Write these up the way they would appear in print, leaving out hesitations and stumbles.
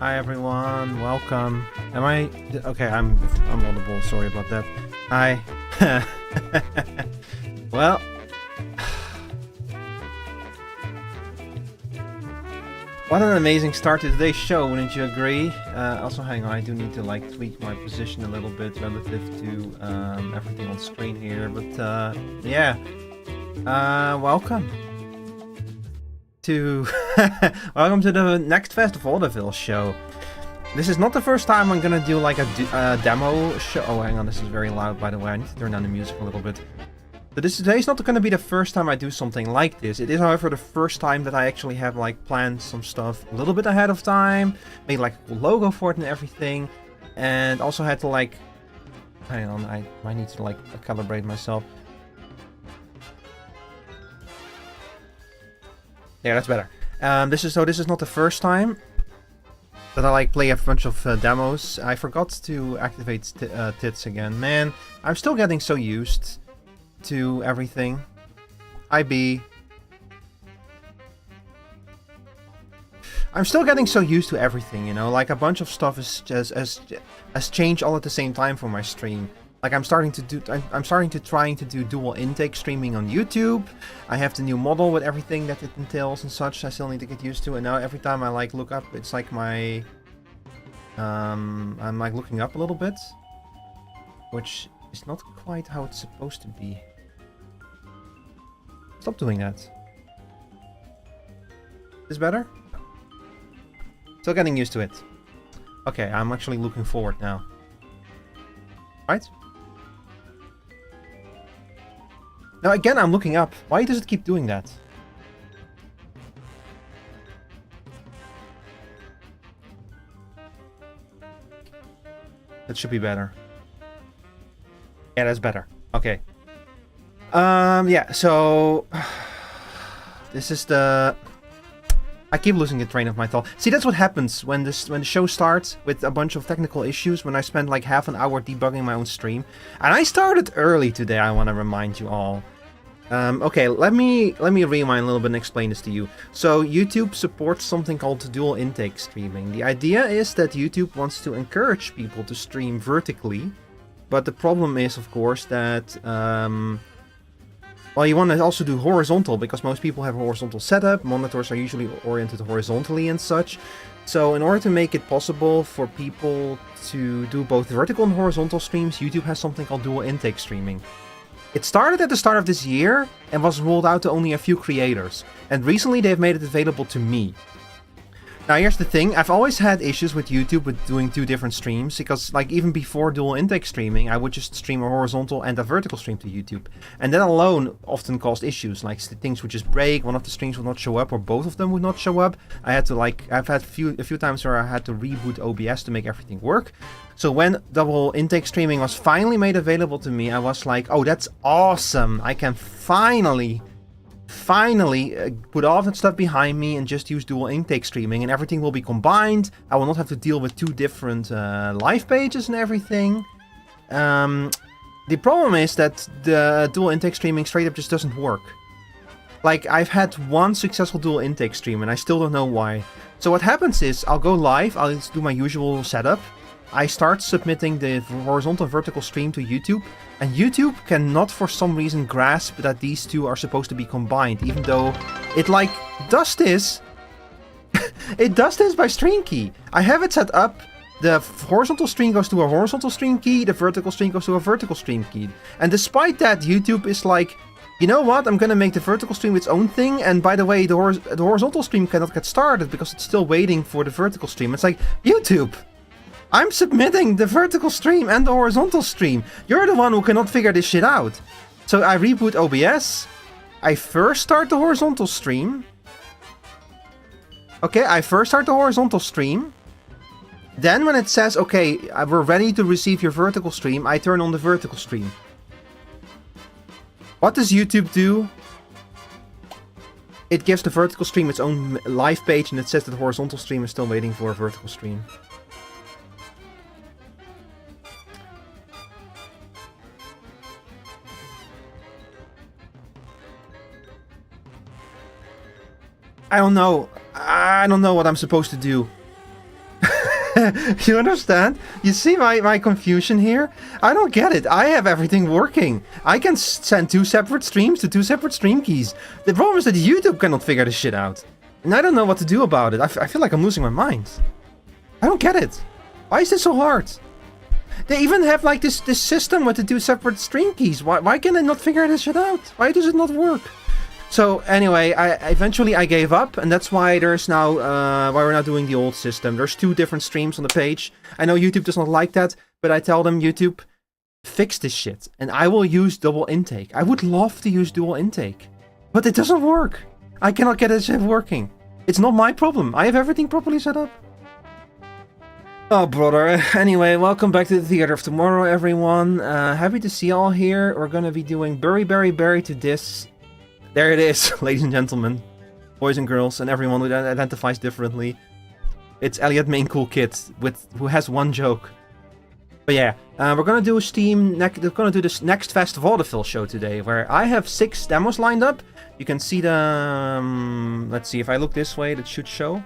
Hi everyone, welcome. Am I okay? I'm audible. Sorry about that. Hi. Well, what an amazing start to today's show, wouldn't you agree? Also, hang on, I do need to like tweak my position a little bit relative to everything on screen here. But yeah, welcome to welcome to the NextFest Vaudeville show. This is not the first time I'm gonna do like a demo show. Oh, hang on, this is very loud, by the way. I need to turn down the music a little bit. So today's not gonna be the first time I do something like this. It is, however, the first time that I actually have like planned some stuff a little bit ahead of time, made like a cool logo for it and everything, and also had to like, hang on, I might need to like calibrate myself. Yeah, that's better. This is not the first time that I like play a bunch of demos. I forgot to activate tits again. Man, I'm still getting so used to everything. I'm still getting so used to everything, you know. Like a bunch of stuff is just has changed all at the same time for my stream. Like I'm starting to trying to do dual intake streaming on YouTube. I have the new model with everything that it entails and such. I still need to get used to. And now every time I like look up, it's like my I'm like looking up a little bit, which is not quite how it's supposed to be. Stop doing that. Is better? Still getting used to it. Okay, I'm actually looking forward now. Right? Now again, I'm looking up. Why does it keep doing that? That should be better. Yeah, that's better. Okay. Yeah, so this is the... I keep losing the train of my thought. See, that's what happens when the show starts with a bunch of technical issues, when I spend like half an hour debugging my own stream. And I started early today, I want to remind you all. Okay, let me rewind a little bit and explain this to you. So YouTube supports something called dual intake streaming. The idea is that YouTube wants to encourage people to stream vertically, but the problem is, of course, that well, you want to also do horizontal, because most people have a horizontal setup. Monitors are usually oriented horizontally and such. So in order to make it possible for people to do both vertical and horizontal streams, YouTube has something called dual intake streaming. It started at the start of this year and was rolled out to only a few creators. And recently they've made it available to me. Now here's the thing, I've always had issues with YouTube with doing two different streams, because like even before dual intake streaming, I would just stream a horizontal and a vertical stream to YouTube. And that alone often caused issues, like things would just break, one of the streams would not show up, or both of them would not show up. I had to like, I've had a few times where I had to reboot OBS to make everything work. So when double intake streaming was finally made available to me, I was like, oh, that's awesome, I can finally put all of that stuff behind me and just use dual intake streaming, and everything will be combined. I will not have to deal with two different live pages and everything. The problem is that the dual intake streaming straight up just doesn't work. Like, I've had one successful dual intake stream and I still don't know why. So what happens is, I'll go live, I'll do my usual setup, I start submitting the horizontal and vertical stream to YouTube, and YouTube cannot for some reason grasp that these two are supposed to be combined, even though it like does this. It does this by stream key. I have it set up, the horizontal stream goes to a horizontal stream key, the vertical stream goes to a vertical stream key. And despite that, YouTube is like, you know what, I'm gonna make the vertical stream its own thing, and by the way, the horizontal stream cannot get started because it's still waiting for the vertical stream. It's like, YouTube! I'm submitting the vertical stream and the horizontal stream. You're the one who cannot figure this shit out. So I reboot OBS. I first start the horizontal stream. Okay, I first start the horizontal stream. Then when it says, okay, we're ready to receive your vertical stream, I turn on the vertical stream. What does YouTube do? It gives the vertical stream its own live page, and it says that the horizontal stream is still waiting for a vertical stream. I don't know. I don't know what I'm supposed to do. You understand? You see my confusion here? I don't get it. I have everything working. I can send 2 separate streams to 2 separate stream keys. The problem is that YouTube cannot figure this shit out. And I don't know what to do about it. I feel like I'm losing my mind. I don't get it. Why is this so hard? They even have like this system with the 2 separate stream keys. Why can they not figure this shit out? Why does it not work? So anyway, eventually I gave up, and that's why there's now why we're now doing the old system. There's 2 different streams on the page. I know YouTube does not like that, but I tell them, YouTube, fix this shit, and I will use double intake. I would love to use dual intake, but it doesn't work. I cannot get this shit working. It's not my problem. I have everything properly set up. Oh, brother. Anyway, welcome back to the Theater of Tomorrow, everyone. Happy to see you all here. We're gonna be doing Bury to this. There it is, ladies and gentlemen, boys and girls, and everyone who identifies differently. It's Elliot Main Cool Kid who has 1 joke. But yeah, we're gonna do this NextFest Vaudeville show today, where I have 6 demos lined up. You can see them. Let's see, if I look this way, that should show.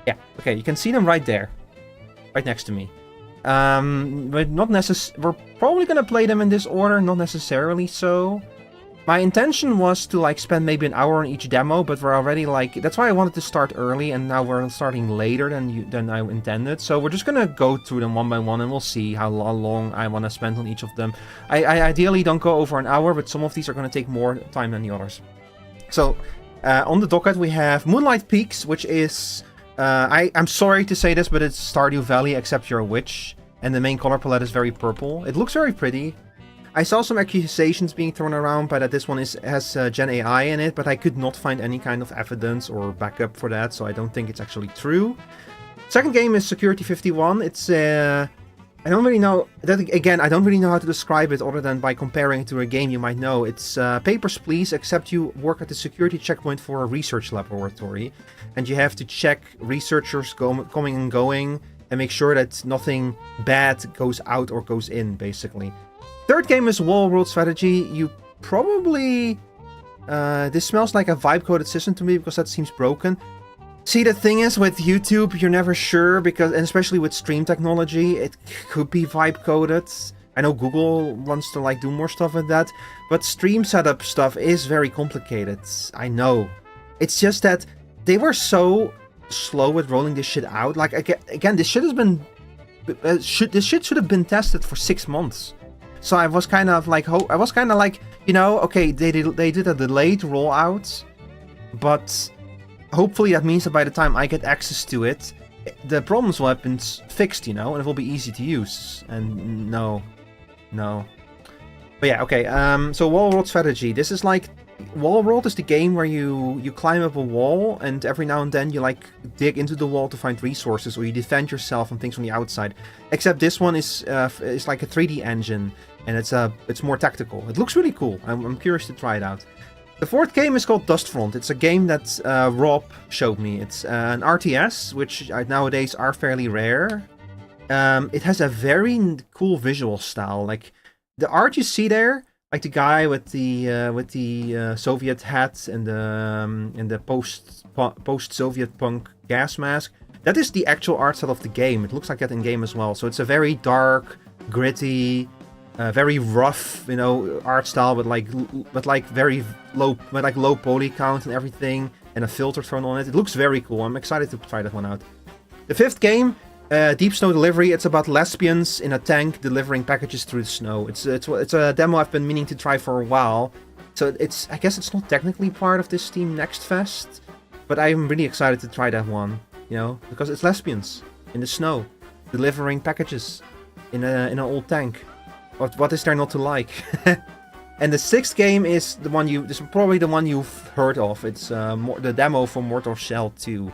Yeah, okay, you can see them right there, right next to me. But not we're probably gonna play them in this order, not necessarily so. My intention was to like spend maybe an hour on each demo, but we're already like, that's why I wanted to start early, and now we're starting later than I intended. So we're just gonna go through them one by one, and we'll see how long I want to spend on each of them. I ideally don't go over an hour, but some of these are gonna take more time than the others. So on the docket we have Moonlight Peaks, which is I'm sorry to say this, but it's Stardew Valley except you're a witch, and the main color palette is very purple. It looks very pretty. I saw some accusations being thrown around by that this one has Gen AI in it, but I could not find any kind of evidence or backup for that, so I don't think it's actually true. Second game is Security 51. It's I don't really know that, again, I don't really know how to describe it other than by comparing it to a game you might know. It's Papers, Please, except you work at the security checkpoint for a research laboratory, and you have to check researchers coming and going and make sure that nothing bad goes out or goes in, basically. Third game is Wall World Strategy. You probably... this smells like a vibe-coded system to me, because that seems broken. See, the thing is, with YouTube, you're never sure, because, and especially with stream technology, it could be vibe-coded. I know Google wants to, like, do more stuff with that, but stream setup stuff is very complicated. I know. It's just that they were so slow with rolling this shit out. Like, again, this shit has been... this shit should have been tested for 6 months. So I was kind of like, you know, okay, they did a delayed rollout, but hopefully that means that by the time I get access to it, the problems will have been fixed, you know, and it will be easy to use. And no. But yeah, okay, so Wall World Strategy. This is like, Wall World is the game where you climb up a wall, and every now and then you like dig into the wall to find resources, or you defend yourself from things from the outside. Except this one is like a 3D engine, and it's more tactical. It looks really cool. I'm curious to try it out. The fourth game is called Dustfront. It's a game that Rob showed me. It's an RTS, which nowadays are fairly rare. It has a very cool visual style. Like the art you see there, like the guy with the Soviet hat and the post-Soviet punk gas mask. That is the actual art style of the game. It looks like that in game as well. So it's a very dark, gritty, very rough, you know, art style with very low poly count and everything, and a filter thrown on it. It looks very cool. I'm excited to try that one out. The fifth game, Deep Snow Delivery. It's about lesbians in a tank delivering packages through the snow. It's a demo I've been meaning to try for a while. So I guess it's not technically part of this Steam NextFest, but I'm really excited to try that one. You know, because it's lesbians in the snow delivering packages in an old tank. What is there not to like? And the sixth game is the one this is probably the one you've heard of. It's the demo for Mortal Shell 2.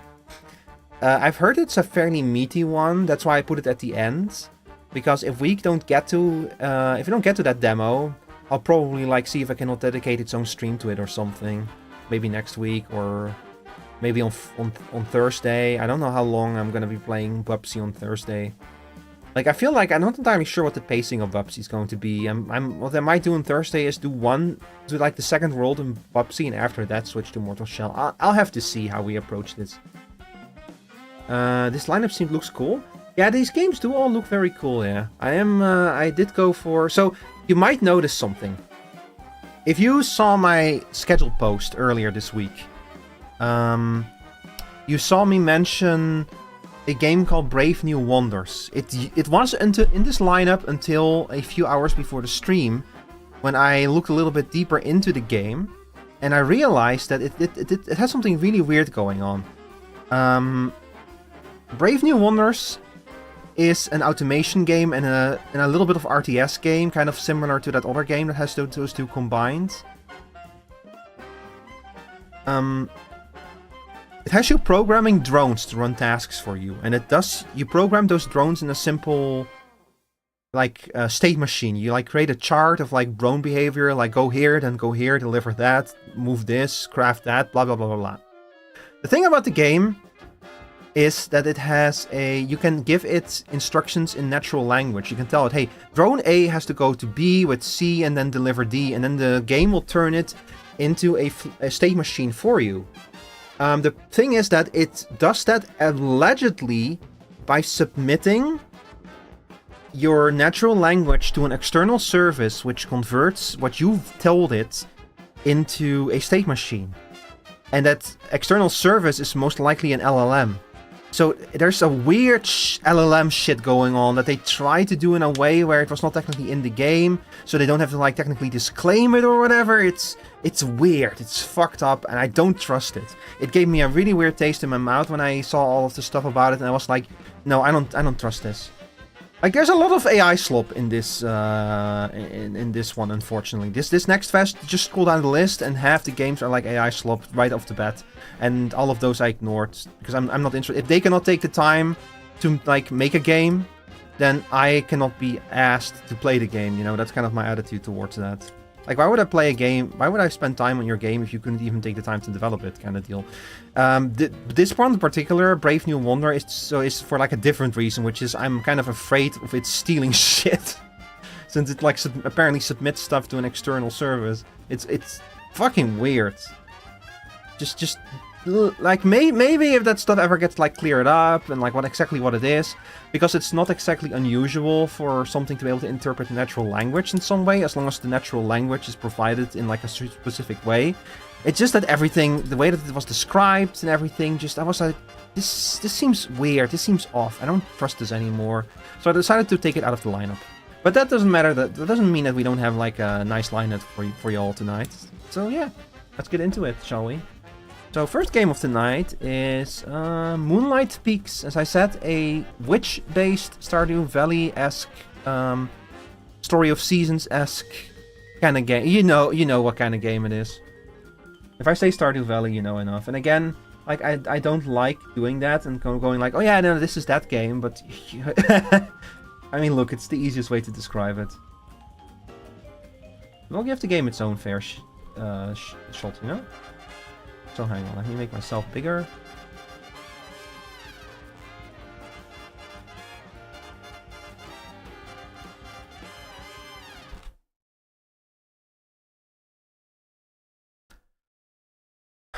I've heard it's a fairly meaty one. That's why I put it at the end. Because if we don't get to that demo, I'll probably like see if I cannot dedicate its own stream to it or something. Maybe next week or maybe on Thursday. I don't know how long I'm gonna be playing Bubsy on Thursday. Like, I feel like I'm not entirely sure what the pacing of Bubsy is going to be. What I might do on Thursday is do like the second world in Bubsy, and after that switch to Mortal Shell. I'll have to see how we approach this. This lineup looks cool. Yeah, these games do all look very cool, yeah. I did go for... So, you might notice something. If you saw my schedule post earlier this week, you saw me mention a game called Brave New Wonders. It was in this lineup until a few hours before the stream, when I looked a little bit deeper into the game, and I realized that it has something really weird going on. Brave New Wonders is an automation game and a little bit of RTS game, kind of similar to that other game that has those two combined. It has you programming drones to run tasks for you, and you program those drones in a simple, like, state machine. You, like, create a chart of, like, drone behavior, like, go here, then go here, deliver that, move this, craft that, blah, blah, blah, blah, blah. The thing about the game is that it has you can give it instructions in natural language. You can tell it, hey, drone A has to go to B with C and then deliver D, and then the game will turn it into a state machine for you. The thing is that it does that allegedly by submitting your natural language to an external service which converts what you've told it into a state machine. And that external service is most likely an LLM. So there's a weird LLM shit going on that they try to do in a way where it was not technically in the game, so they don't have to, like, technically disclaim it or whatever. It's weird, it's fucked up, and I don't trust it. It gave me a really weird taste in my mouth when I saw all of the stuff about it, and I was like, no, I don't trust this. Like, there's a lot of AI slop in this in this one, unfortunately. This NextFest, just scroll down the list, and half the games are like AI slop right off the bat. And all of those I ignored, because I'm not interested. If they cannot take the time to, like, make a game, then I cannot be asked to play the game, you know? That's kind of my attitude towards that. Like, why would I play a game? Why would I spend time on your game if you couldn't even take the time to develop it, kind of deal? This one in particular, Brave New Wonder, is for, like, a different reason, which is I'm kind of afraid of it stealing shit. Since it, like, apparently submits stuff to an external service. It's fucking weird. Just like, maybe if that stuff ever gets, like, cleared up and, like, exactly what it is, because it's not exactly unusual for something to be able to interpret natural language in some way, as long as the natural language is provided in, like, a specific way. It's just that everything, the way that it was described and everything, I was like, this seems weird, this seems off, I don't trust this anymore. So I decided to take it out of the lineup. But that doesn't matter, that doesn't mean that we don't have, like, a nice lineup for you all tonight. So yeah, let's get into it, shall we? So first game of the night is Moonlight Peaks. As I said, a witch-based Stardew Valley-esque, Story of Seasons-esque kind of game. You know what kind of game it is. If I say Stardew Valley, you know enough. And again, like, I don't like doing that and going like, oh yeah, no, this is that game. But I mean, look, it's the easiest way to describe it. We'll give the game its own fair shot, you know? So hang on, let me make myself bigger.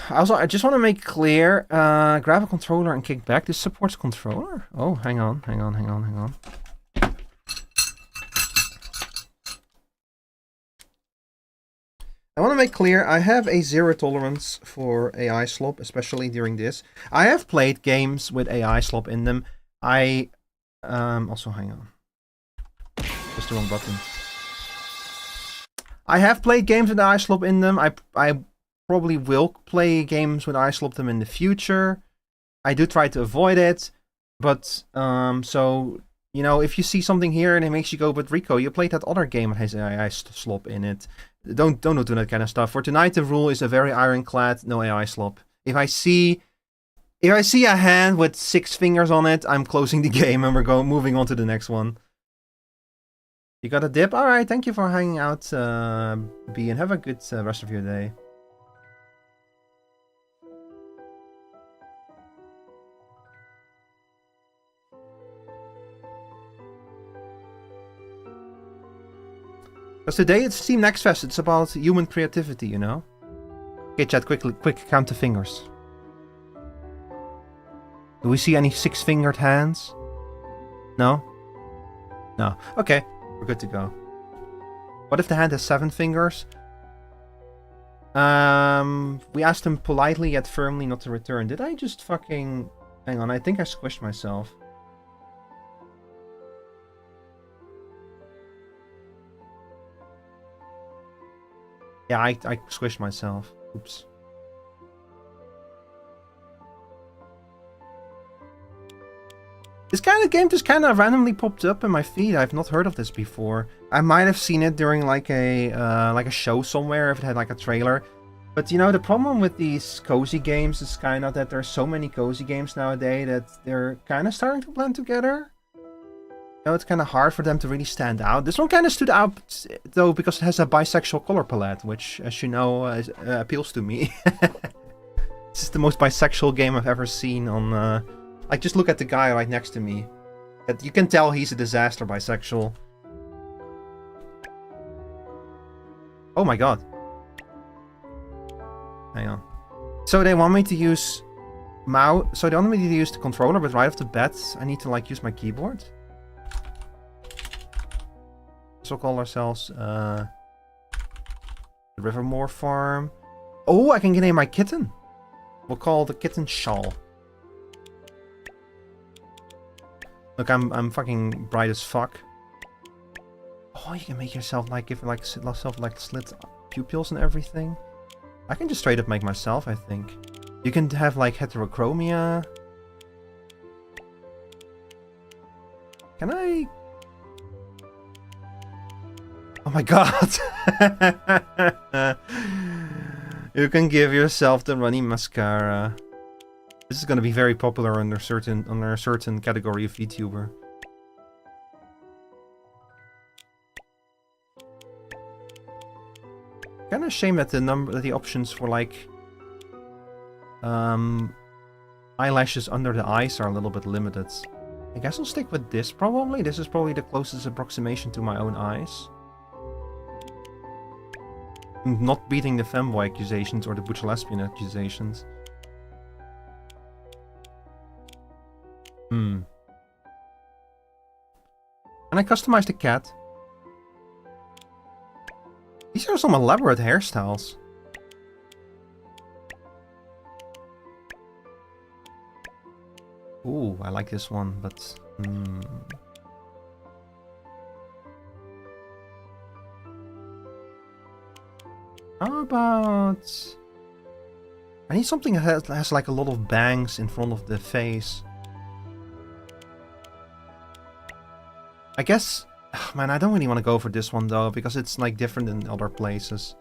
Also, I just want to make clear, grab a controller and kick back. This supports controller? Oh, hang on. I want to make clear, I have a zero tolerance for AI slop, especially during this. I have played games with AI slop in them. Also, hang on. Just the wrong button. I have played games with AI slop in them. I probably will play games with AI slop them in the future. I do try to avoid it. But, so, you know, if you see something here and it makes you go, but Rico, you played that other game that has AI slop in it. Don't do that kind of stuff. For tonight, the rule is a very ironclad, no AI slop. If I see a hand with 6 fingers on it, I'm closing the game and we're moving on to the next one. You got a dip? Alright, thank you for hanging out, B, and have a good rest of your day. Because today it's Team NextFest, it's about human creativity, you know? Okay, chat, quick count the fingers. Do we see any 6-fingered hands? No? No. Okay, we're good to go. What if the hand has 7 fingers? We asked him politely yet firmly not to return. Did I just fucking... Hang on, I think I squished myself. Yeah, I squished myself. Oops. This kind of game just kind of randomly popped up in my feed. I've not heard of this before. I might have seen it during like a show somewhere if it had like a trailer. But you know, the problem with these cozy games is kind of that there's so many cozy games nowadays that they're kind of starting to blend together. You know, it's kind of hard for them to really stand out. This one kind of stood out though because it has a bisexual color palette, which, as you know, appeals to me. This is the most bisexual game I've ever seen on. Like, just look at the guy right next to me. You can tell he's a disaster bisexual. Oh my god. Hang on. So they want me to use mouse. So they want me to use the controller, but right off the bat, I need to like use my keyboard. So we'll call ourselves the Rivermore Farm. Oh, I can name my kitten. We'll call the kitten Shawl. Look, I'm fucking bright as fuck. Oh, you can make yourself like give like yourself like slit pupils and everything. I can just straight up make myself, I think. You can have like heterochromia. Can I? Oh my god! You can give yourself the runny mascara. This is going to be very popular under a certain category of VTuber. Kind of shame that the options for like eyelashes under the eyes are a little bit limited. I guess I'll stick with this probably. This is probably the closest approximation to my own eyes. I'm not beating the femboy accusations or the butch lesbian accusations. And I customized the cat. These are some elaborate hairstyles. Ooh, I like this one, but... How about... I need something that has like a lot of bangs in front of the face. I guess... Man, I don't really want to go for this one though, because it's like different in other places.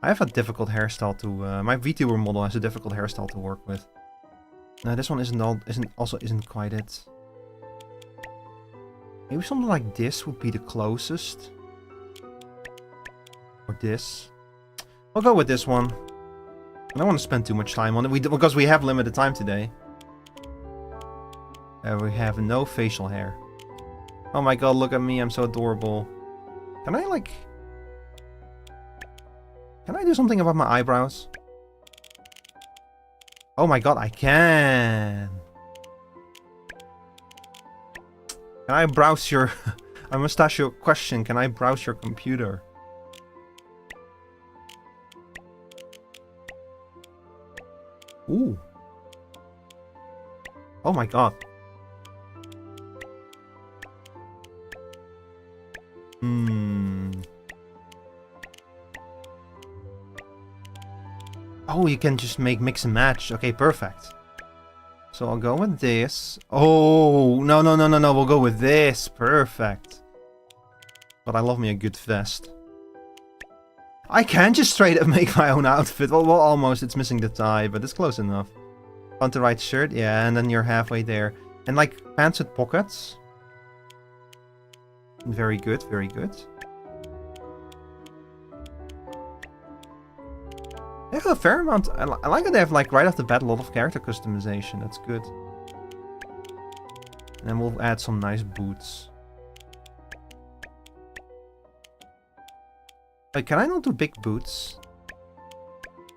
I have a difficult hairstyle to... my VTuber model has a difficult hairstyle to work with. No, this one isn't quite it. Maybe something like this would be the closest. Or this. I'll go with this one. I don't want to spend too much time on it, because we have limited time today. We have no facial hair. Oh my god, look at me, I'm so adorable. Can I like... Can I do something about my eyebrows? Oh my god, I can! Can I browse your... I must ask you a question, can I browse your computer? Ooh. Oh my god. Oh, you can just mix and match. Okay, perfect. So I'll go with this. Oh, no, we'll go with this. Perfect. But I love me a good vest. I can just straight up make my own outfit. Well, almost. It's missing the tie, but it's close enough. Want the right shirt? Yeah, and then you're halfway there. And like pants with pockets. Very good, very good. They have a fair amount. I like that they have like right off the bat a lot of character customization. That's good. And then we'll add some nice boots. Wait, can I not do big boots?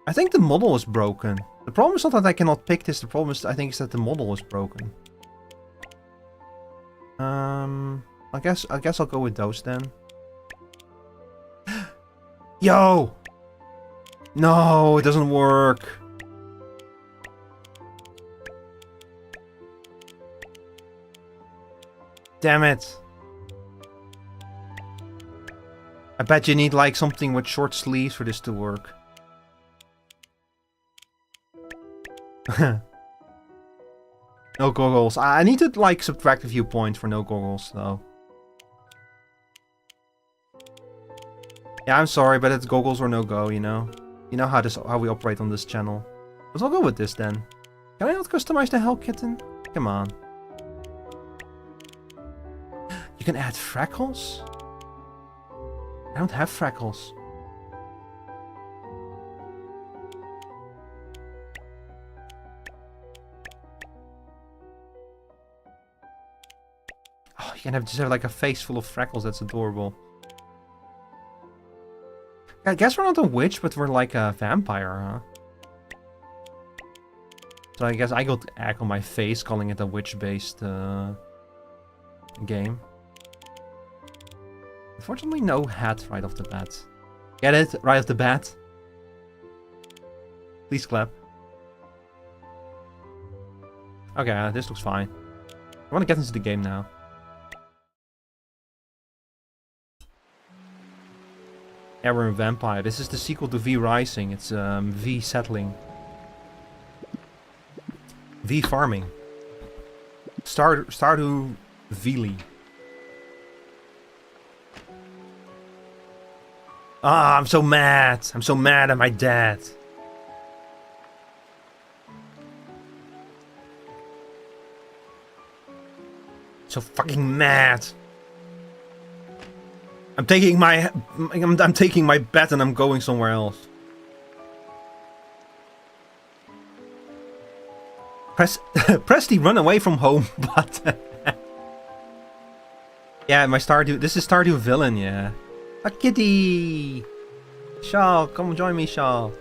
I think the model is broken. The problem is not that I cannot pick this, the problem is, I think, is that the model is broken. I guess I'll go with those then. Yo! No, it doesn't work. Damn it. I bet you need like something with short sleeves for this to work. No goggles. I need to like subtract a few points for no goggles though. Yeah, I'm sorry, but it's goggles or no go, you know? You know how we operate on this channel. But I'll go with this then. Can I not customize the Hell Kitten? Come on. You can add freckles? I don't have freckles. Oh, you can just have like a face full of freckles. That's adorable. I guess we're not a witch, but we're like a vampire, huh? So I guess I got egg on my face calling it a witch-based game. Unfortunately, no hat right off the bat. Get it? Right off the bat? Please clap. Okay, this looks fine. I want to get into the game now. Yeah, we're a vampire. This is the sequel to V Rising. It's V settling. V farming. Stardew Valley. Ah, I'm so mad. I'm so mad at my dad. So fucking mad. I'm taking my bet and I'm going somewhere else. Press the run away from home button. Yeah, my Stardew. This is Stardew Villain, yeah. A kitty! Shaw, come join me, Shaw.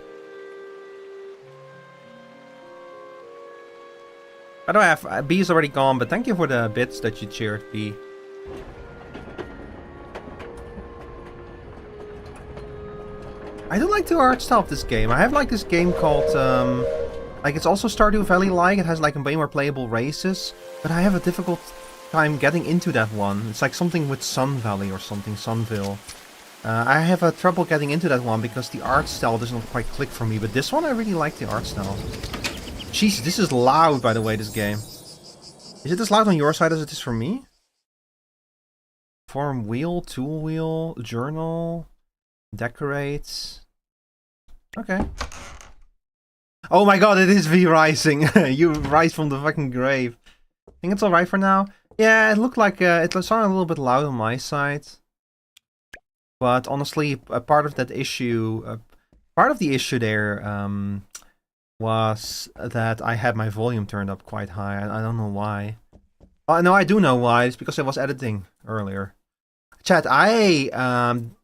By the way, B is already gone, but thank you for the bits that you cheered, B. I do like the art style of this game. I have like this game called, like it's also Stardew Valley-like. It has like way more playable races, but I have a difficult time getting into that one. It's like something with Sun Valley or something, Sunville. I have a trouble getting into that one because the art style doesn't quite click for me, but this one I really like the art style. Jeez, this is loud, by the way, this game. Is it as loud on your side as it is for me? Form wheel, tool wheel, journal, decorate. Okay. Oh my god, it is V Rising. You rise from the fucking grave. I think it's alright for now. Yeah, it looked like it sounded a little bit loud on my side. But honestly, a part of that issue, part of the issue there was that I had my volume turned up quite high. I don't know why. Oh, no, I do know why. It's because I was editing earlier. Chat,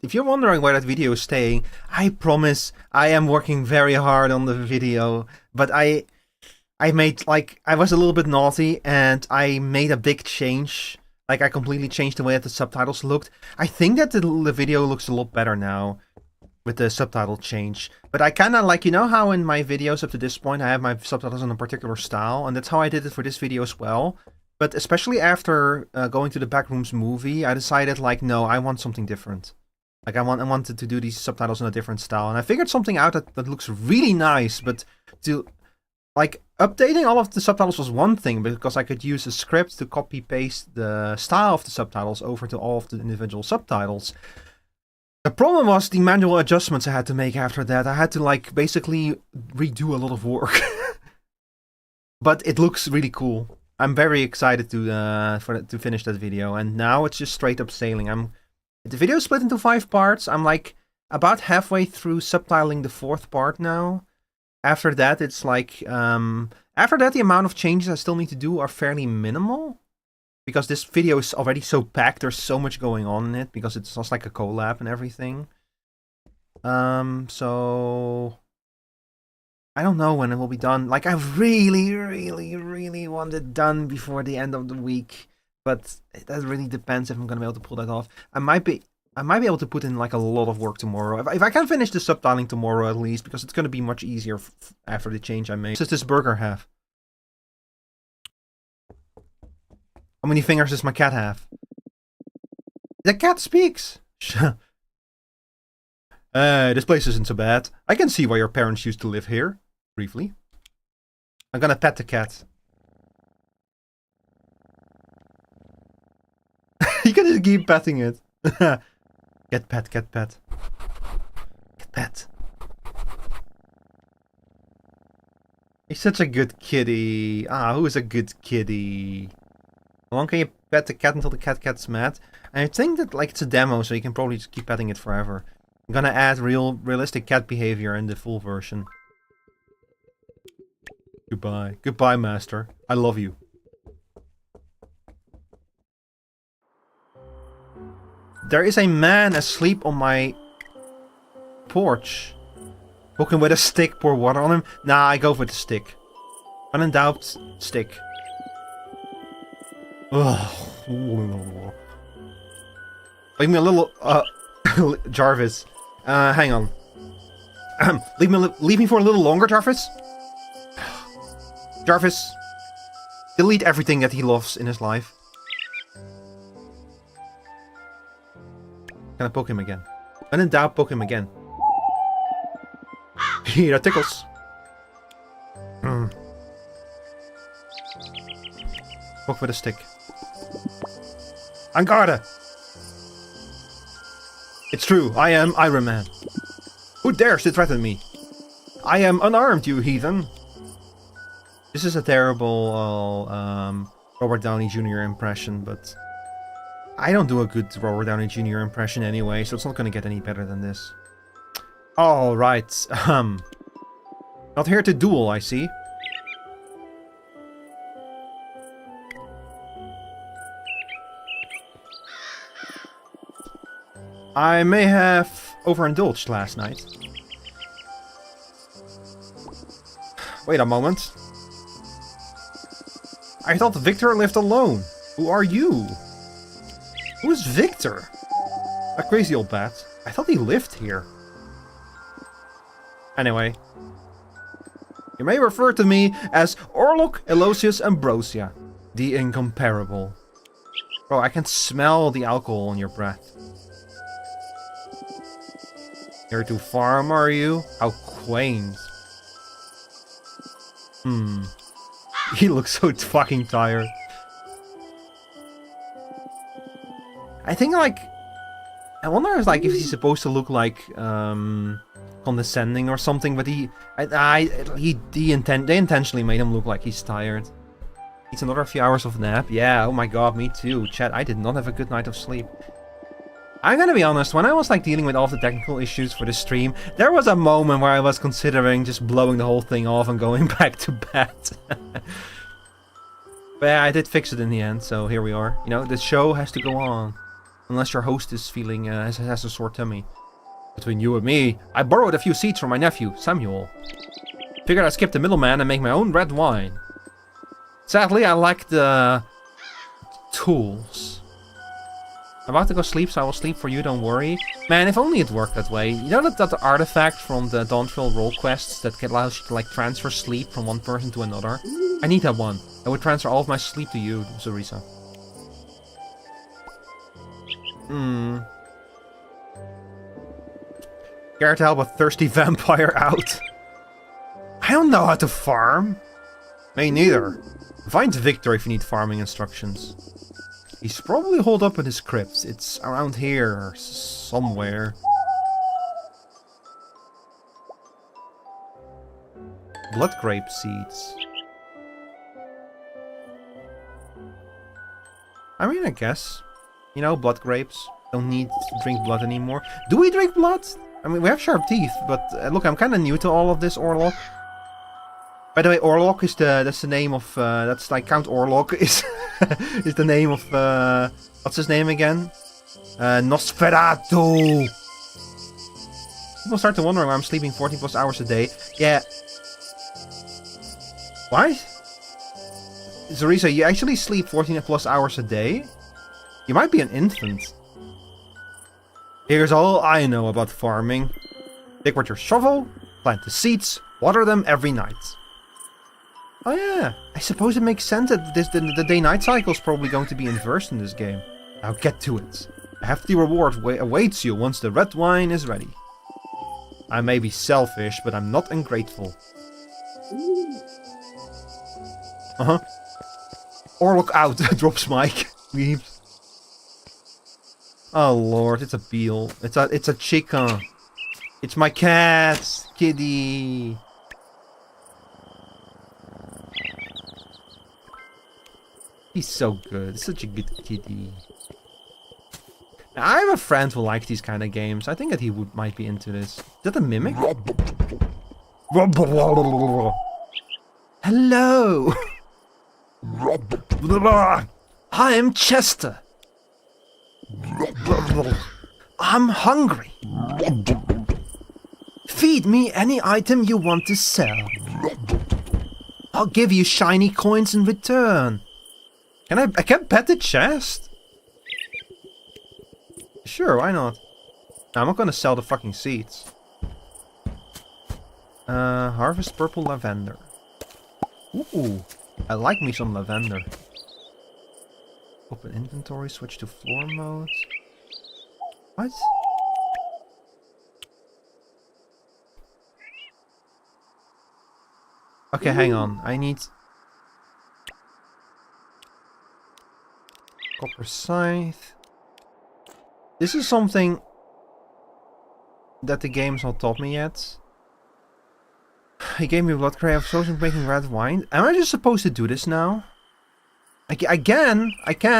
if you're wondering where that video is staying, I promise I am working very hard on the video. But I made, like, I was a little bit naughty and I made a big change. Like, I completely changed the way that the subtitles looked. I think that the video looks a lot better now with the subtitle change. But I kind of, like, you know how in my videos up to this point I have my subtitles in a particular style? And that's how I did it for this video as well. But especially after going to the Backrooms movie, I decided, like, no, I want something different. Like, I wanted to do these subtitles in a different style. And I figured something out that looks really nice, but to... Like, updating all of the subtitles was one thing, because I could use a script to copy-paste the style of the subtitles over to all of the individual subtitles. The problem was the manual adjustments I had to make after that. I had to, like, basically redo a lot of work. But it looks really cool. I'm very excited to finish that video, and now it's just straight up sailing. The video is split into 5 parts. I'm, like, about halfway through subtitling the 4th part now. After that, it's like, after that, the amount of changes I still need to do are fairly minimal. Because this video is already so packed, there's so much going on in it, because it's just like a collab and everything. So... I don't know when it will be done. Like, I really want it done before the end of the week. But that really depends if I'm gonna be able to pull that off. I might be able to put in like a lot of work tomorrow. If I can finish the subtiling tomorrow at least, because it's gonna be much easier after the change I made. What does this burger have? How many fingers does my cat have? The cat speaks! This place isn't so bad. I can see why your parents used to live here. Briefly. I'm gonna pet the cat. You can just keep petting it. Get pet, get pet. Get pet. He's such a good kitty. Ah, who is a good kitty? How long can you pet the cat until the cat gets mad? I think that like it's a demo, so you can probably just keep petting it forever. I'm gonna add realistic cat behavior in the full version. Goodbye. Goodbye, master. I love you. There is a man asleep on my porch. Poke him with a stick, pour water on him. Nah, I go for the stick. When in doubt, stick. Ugh. Leave me a little, Jarvis. Hang on. Leave me for a little longer, Jarvis? Jarvis. Delete everything that he loves in his life. Can I poke him again? When in doubt, poke him again. That tickles. Poke with a stick. Angarde! It's true, I am Iron Man. Who dares to threaten me? I am unarmed, you heathen. This is a terrible Robert Downey Jr. impression, but I don't do a good Robert Downey Jr. impression anyway, so it's not gonna get any better than this. Alright, not here to duel, I see. I may have overindulged last night. Wait a moment. I thought Victor lived alone. Who are you? Who is Victor? A crazy old bat. I thought he lived here. Anyway. You may refer to me as Orlok Elosius Ambrosia, the incomparable. Bro, I can smell the alcohol in your breath. Here to farm, are you? How quaint. He looks so fucking tired. I think, like... I wonder if, like, if he's supposed to look, like, condescending or something, but they intentionally made him look like he's tired. Needs another few hours of nap. Yeah, oh my god, me too. Chat, I did not have a good night of sleep. I'm gonna be honest, when I was like dealing with all the technical issues for the stream, there was a moment where I was considering just blowing the whole thing off and going back to bed. But yeah, I did fix it in the end, so here we are. You know, the show has to go on. Unless your host is feeling, has a sore tummy. Between you and me, I borrowed a few seeds from my nephew, Samuel. Figured I'd skip the middleman and make my own red wine. Sadly, I lack the tools. I'm about to go sleep, so I will sleep for you, don't worry. Man, if only it worked that way. You know that artifact from the Dawntrail role quests that allows you to like transfer sleep from one person to another? I need that one. I would transfer all of my sleep to you, Zarisa. Care to help a thirsty vampire out? I don't know how to farm. Me neither. Find Victor if you need farming instructions. He's probably holed up in his crypt. It's around here somewhere. Blood grape seeds. I mean, I guess. You know, blood grapes. Don't need to drink blood anymore. Do we drink blood? I mean, we have sharp teeth, but look, I'm kind of new to all of this, Orlok. By the way, Orlok is that's the name of that's like Count Orlok is is the name of what's his name again? Nosferatu. People start to wonder why I'm sleeping 14+ hours a day. Yeah, What? Zarisa, you actually sleep 14 plus hours a day? You might be an infant. Here's all I know about farming. Dig with your shovel, plant the seeds, water them every night. Oh yeah, I suppose it makes sense that the day-night cycle is probably going to be inversed in this game. Now get to it. A hefty reward awaits you once the red wine is ready. I may be selfish, but I'm not ungrateful. Uh-huh. Or look out, drops Mike. Leaves. Oh lord, it's a beetle. It's a chicken. It's my cat, kitty. He's so good. Such a good kitty. Now, I have a friend who likes these kind of games. I think that he might be into this. Is that a mimic? Hello. I am Chester. I'm hungry. Feed me any item you want to sell. I'll give you shiny coins in return. I can pet the chest? Sure, why not? No, I'm not gonna sell the fucking seeds. Harvest purple lavender. Ooh, I like me some lavender. Open inventory, switch to floor mode. What? Okay, hang on. I need... Copper scythe. This is something that the game's not taught me yet. He gave me blood cray. I've chosen making red wine. Am I just supposed to do this now? I can,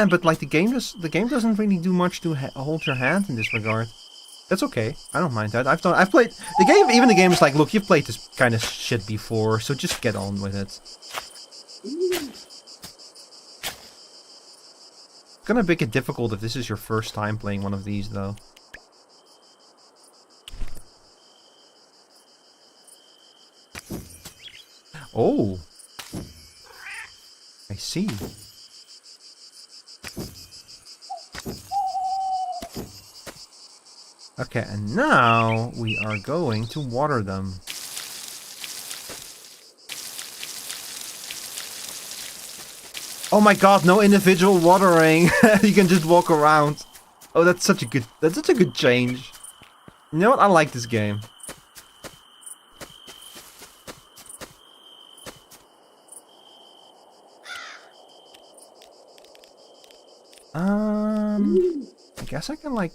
but like the game doesn't really do much to hold your hand in this regard. That's okay. I don't mind that. I've played the game. Even the game is like, look, you've played this kind of shit before, so just get on with it. It's gonna make it difficult if this is your first time playing one of these, though. Oh, I see. Okay, and now we are going to water them. Oh my god, no individual watering. You can just walk around. Oh, that's such a good change. You know what? I like this game. I guess I can like...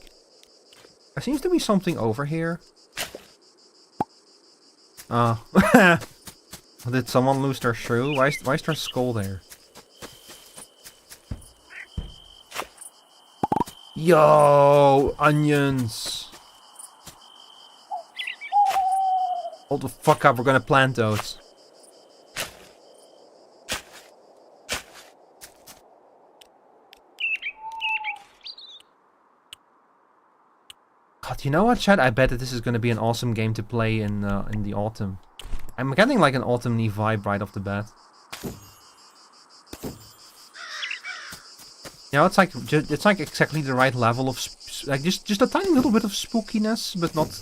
There seems to be something over here. Oh. Did someone lose their shoe? Why is there a skull there? Yo, onions. Hold the fuck up, we're gonna plant those. God, you know what, Chad? I bet that this is gonna be an awesome game to play in the autumn. I'm getting like an autumn-y vibe right off the bat. You know, it's like exactly the right level of like just a tiny little bit of spookiness, but not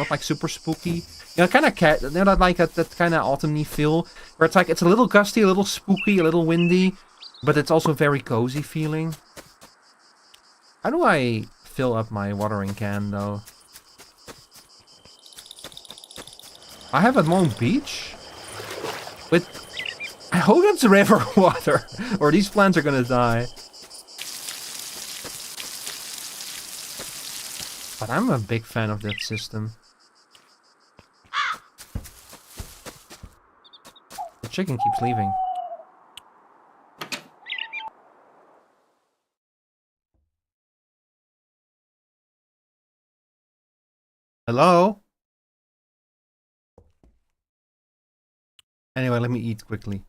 like super spooky. You know, kind of that like that kind of autumn-y feel, where it's like it's a little gusty, a little spooky, a little windy, but it's also very cozy feeling. How do I fill up my watering can though? I have at Long Beach, with I hope it's river water, or these plants are gonna die. But I'm a big fan of that system. The chicken keeps leaving. Hello? Anyway, let me eat quickly.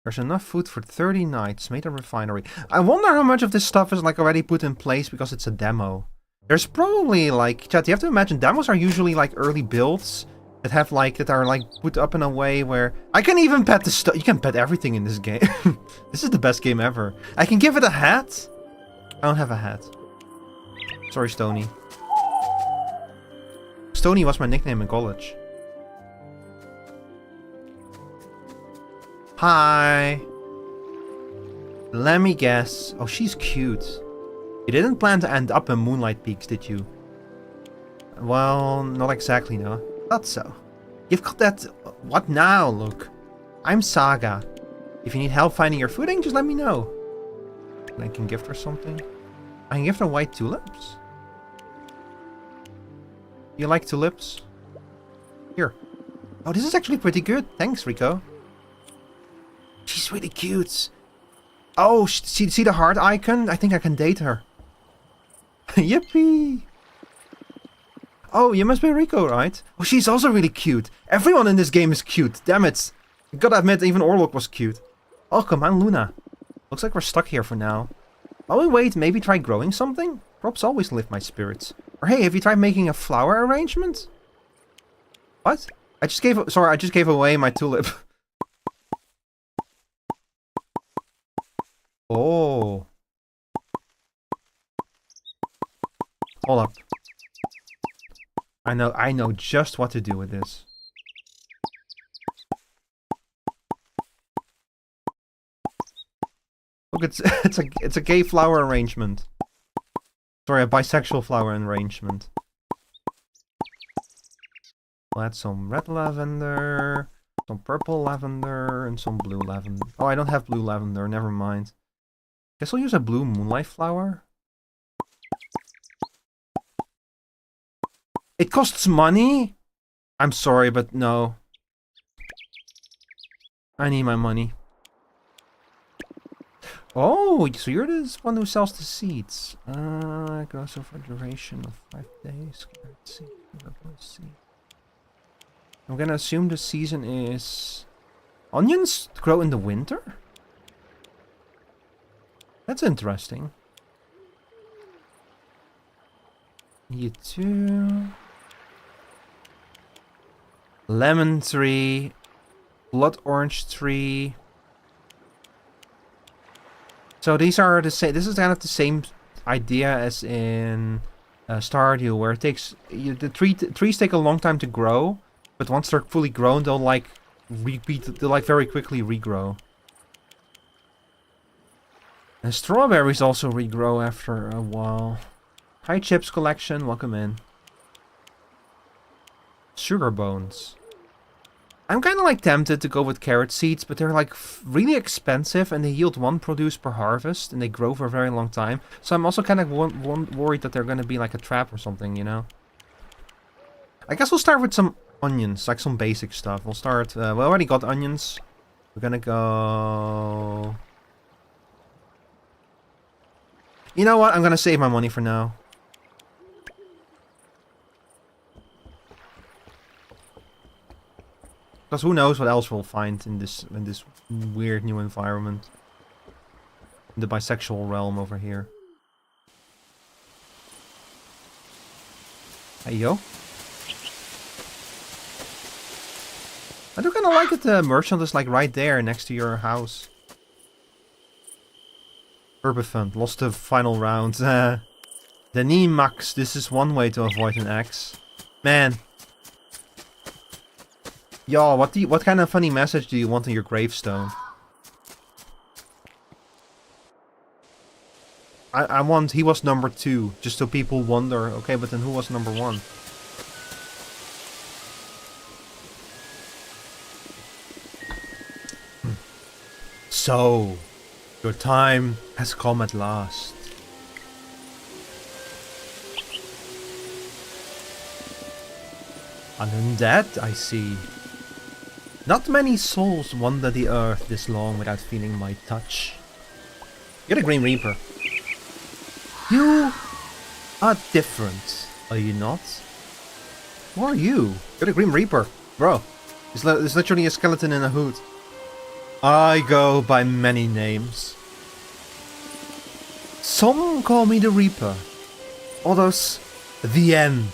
There's enough food for 30 nights. Made a refinery. I wonder how much of this stuff is like already put in place because it's a demo. There's probably like, chat, you have to imagine demos are usually like early builds. that have like that are like put up in a way where I can even pet the stuff. You can pet everything in this game. This is the best game ever. I can give it a hat. I don't have a hat. Sorry, Stony. Stony was my nickname in college. Hi. Let me guess. Oh, she's cute. You didn't plan to end up in Moonlight Peaks, did you? Well, not exactly, no. Thought so. You've got that... What now, look? I'm Saga. If you need help finding your footing, just let me know. I can gift her something. I can gift her white tulips. You like tulips? Here. Oh, this is actually pretty good. Thanks, Rico. She's really cute. Oh, see the heart icon? I think I can date her. Yippee! Oh, you must be Rico, right? Oh, she's also really cute. Everyone in this game is cute. Damn it. I gotta admit, even Orlok was cute. Oh, come on, Luna. Looks like we're stuck here for now. Oh, wait, maybe try growing something? Crops always lift my spirits. Or hey, have you tried making a flower arrangement? What? I just gave away my tulip. Oh. Hold up. I know just what to do with this. Look, it's a gay flower arrangement. Sorry, a bisexual flower arrangement. We'll add some red lavender, some purple lavender, and some blue lavender. Oh, I don't have blue lavender, never mind. Guess I'll use a blue moonlight flower. It costs money? I'm sorry, but no. I need my money. Oh, so you're the one who sells the seeds. It goes over a duration of 5 days. Let's see. I'm gonna assume the season is... Onions grow in the winter? That's interesting. You too. Lemon tree. Blood orange tree. So these are the same. This is kind of the same idea as in Stardew, where it takes the trees take a long time to grow, but once they're fully grown, they'll like they'll like very quickly regrow. And strawberries also regrow after a while. Hi, Chips Collection, welcome in. Sugar bones. I'm kind of like tempted to go with carrot seeds, but they're like really expensive and they yield 1 produce per harvest and they grow for a very long time. So I'm also kind of worried that they're going to be like a trap or something, you know? I guess we'll start with some onions, like some basic stuff. We'll start, we already got onions. We're gonna go... You know what? I'm gonna save my money for now. Because who knows what else we'll find in this weird new environment. In the bisexual realm over here. There you go. I do kind of like it, the merchant is like right there next to your house. Herbifund, lost the final round. Denis Max, this is one way to avoid an axe. Man. Y'all, what kind of funny message do you want on your gravestone? I want, he was number 2, just so people wonder, okay, but then who was number 1? So, your time has come at last. An undead, I see. Not many souls wander the earth this long without feeling my touch. You're the Green Reaper. You are different, are you not? Who are you? You're the Green Reaper. Bro, it's literally a skeleton in a hood. I go by many names. Some call me the Reaper. Others, the End.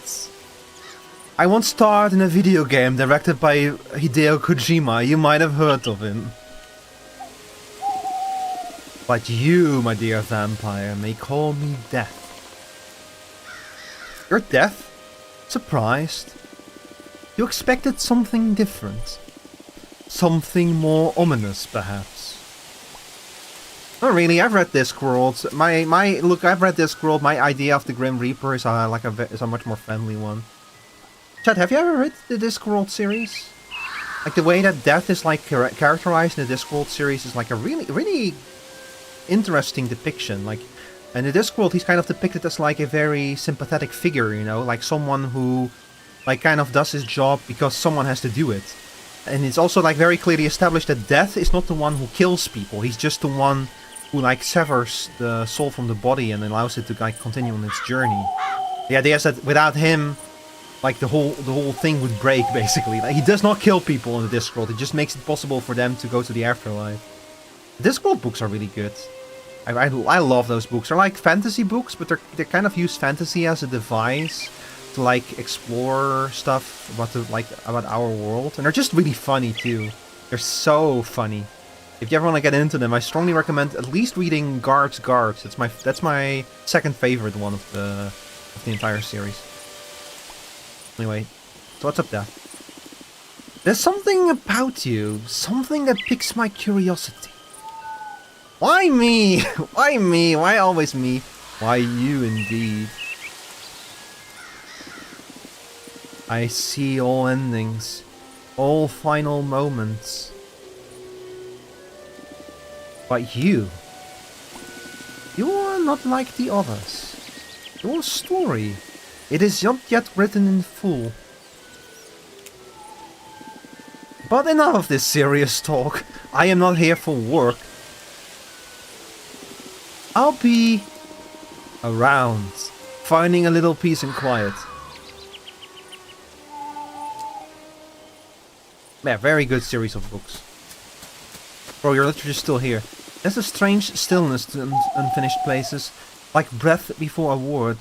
I once starred in a video game directed by Hideo Kojima. You might have heard of him. But you, my dear vampire, may call me Death. You're Death? Surprised? You expected something different. Something more ominous, perhaps. Not really, I've read Discworld. Look, I've read Discworld. My idea of the Grim Reaper is a much more friendly one. Chad, have you ever read the Discworld series? Like, the way that Death is, like, characterized in the Discworld series is, like, a really interesting depiction. Like, in the Discworld, he's kind of depicted as, like, a very sympathetic figure, you know? Like, someone who, like, kind of does his job because someone has to do it. And it's also, like, very clearly established that Death is not the one who kills people. He's just the one who, like, severs the soul from the body and allows it to, like, continue on its journey. The idea is that without him, like, the whole thing would break, basically. Like, he does not kill people in the Discworld. It just makes it possible for them to go to the afterlife. The Discworld books are really good. I love those books. They're like fantasy books, but they kind of use fantasy as a device to, like, explore stuff about our world. And they're just really funny, too. They're so funny. If you ever want to get into them, I strongly recommend at least reading Guards. That's my second favorite one of the entire series. Anyway, so what's up, Death? There's something about you, something that piques my curiosity. Why me? Why me? Why always me? Why you indeed? I see all endings, all final moments. But you are not like the others. Your story, it is not yet written in full. But enough of this serious talk. I am not here for work. I'll be around, finding a little peace and quiet. Yeah, very good series of books. Bro, your literature is still here. There's a strange stillness to unfinished places, like breath before a word.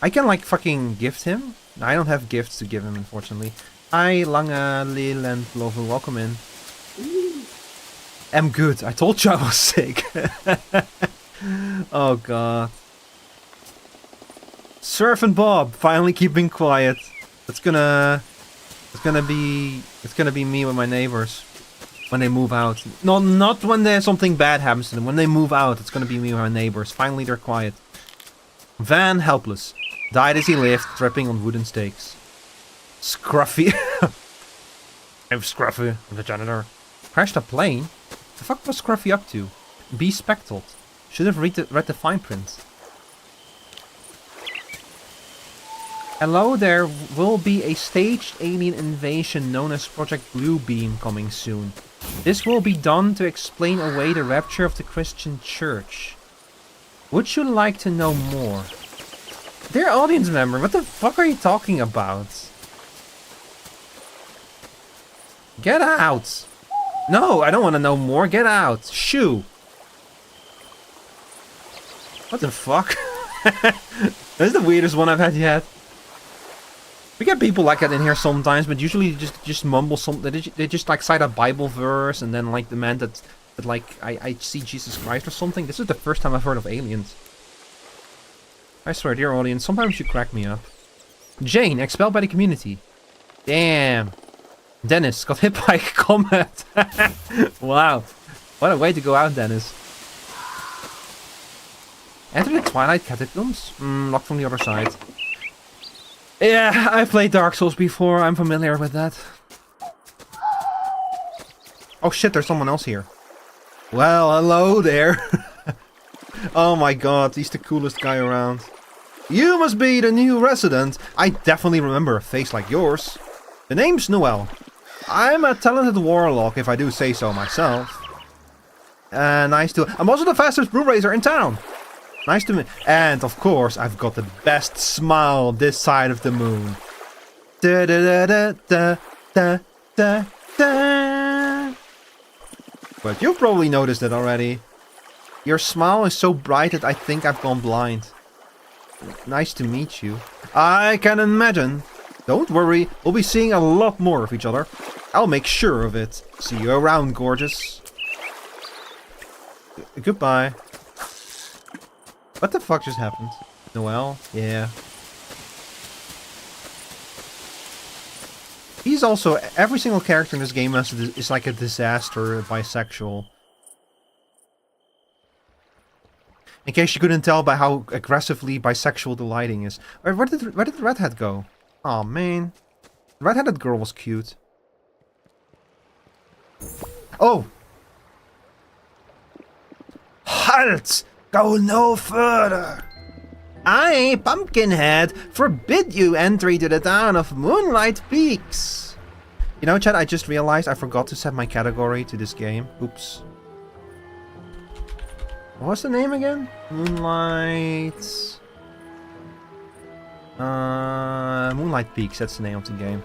I can, like, fucking gift him. I don't have gifts to give him, unfortunately. Hi, Lange, Lil, and Lover, welcome in. I'm good. I told you I was sick. Oh god. Surf and Bob, finally keeping quiet. It's gonna be me with my neighbors when they move out. No, not when there's something bad happens to them. When they move out, it's gonna be me with my neighbors. Finally, they're quiet. Van, helpless, died as he lived, tripping on wooden stakes. Scruffy. I'm Scruffy, the janitor. Crashed a plane? The fuck was Scruffy up to? Be speckled. Should have read the fine print. Hello, there will be a staged alien invasion known as Project Bluebeam coming soon. This will be done to explain away the rapture of the Christian Church. Would you like to know more? Dear audience member, what the fuck are you talking about? Get out! No, I don't want to know more. Get out! Shoo! What the fuck? That's the weirdest one I've had yet. We get people like that in here sometimes, but usually just mumble something. They just like cite a Bible verse and then like demand that like I see Jesus Christ or something. This is the first time I've heard of aliens. I swear, dear audience, sometimes you crack me up. Jane, expelled by the community. Damn. Dennis got hit by a comet. Wow. What a way to go out, Dennis. Enter the Twilight Catacombs? Locked from the other side. Yeah, I've played Dark Souls before. I'm familiar with that. Oh shit, there's someone else here. Well, hello there. Oh my god, he's the coolest guy around. You must be the new resident. I definitely remember a face like yours. The name's Noel. I'm a talented warlock, if I do say so myself. Nice to... I'm also the fastest broom raiser in town. Nice to meet... And, of course, I've got the best smile this side of the moon. Da da da da da da da. But you've probably noticed it already. Your smile is so bright that I think I've gone blind. Nice to meet you. I can imagine. Don't worry, we'll be seeing a lot more of each other. I'll make sure of it. See you around, gorgeous. Goodbye. What the fuck just happened? Noel? Yeah. He's also... Every single character in this game is like a disaster bisexual. In case you couldn't tell by how aggressively bisexual the lighting is. Where did the redhead go? Aw, man. The redheaded girl was cute. Oh! Halt! Go no further! I, Pumpkinhead, forbid you entry to the town of Moonlight Peaks! You know, chat, I just realized I forgot to set my category to this game. Oops. What's the name again? Moonlight... Moonlight Peaks, that's the name of the game.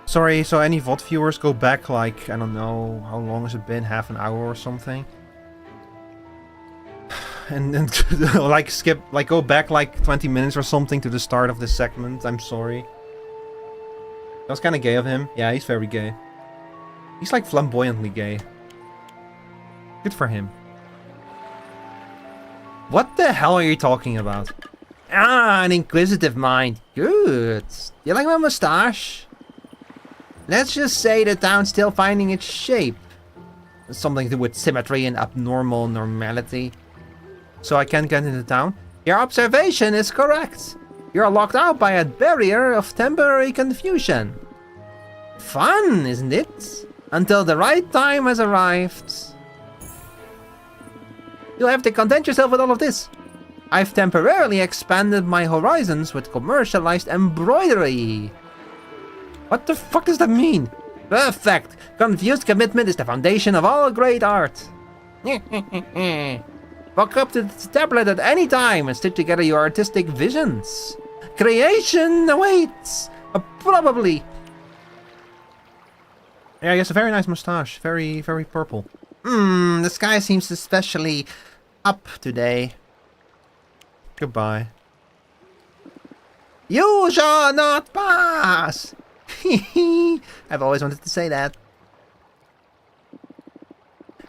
Sorry, so any VOD viewers go back like, I don't know, how long has it been? Half an hour or something? And like skip, like go back like 20 minutes or something to the start of this segment. I'm sorry. That was kind of gay of him. Yeah, he's very gay. He's like flamboyantly gay. Good for him. What the hell are you talking about? Ah, an inquisitive mind. Good. You like my mustache? Let's just say the town's still finding its shape. Something to do with symmetry and abnormal normality. So I can't get into town? Your observation is correct. You're locked out by a barrier of temporary confusion. Fun, isn't it? Until the right time has arrived. You'll have to content yourself with all of this. I've temporarily expanded my horizons with commercialized embroidery. What the fuck does that mean? Perfect! Confused commitment is the foundation of all great art. Walk up to the tablet at any time and stitch together your artistic visions. Creation awaits! Probably. Yeah, he has a very nice mustache. Very, very purple. The sky seems especially up today. Goodbye. You shall not pass! I've always wanted to say that.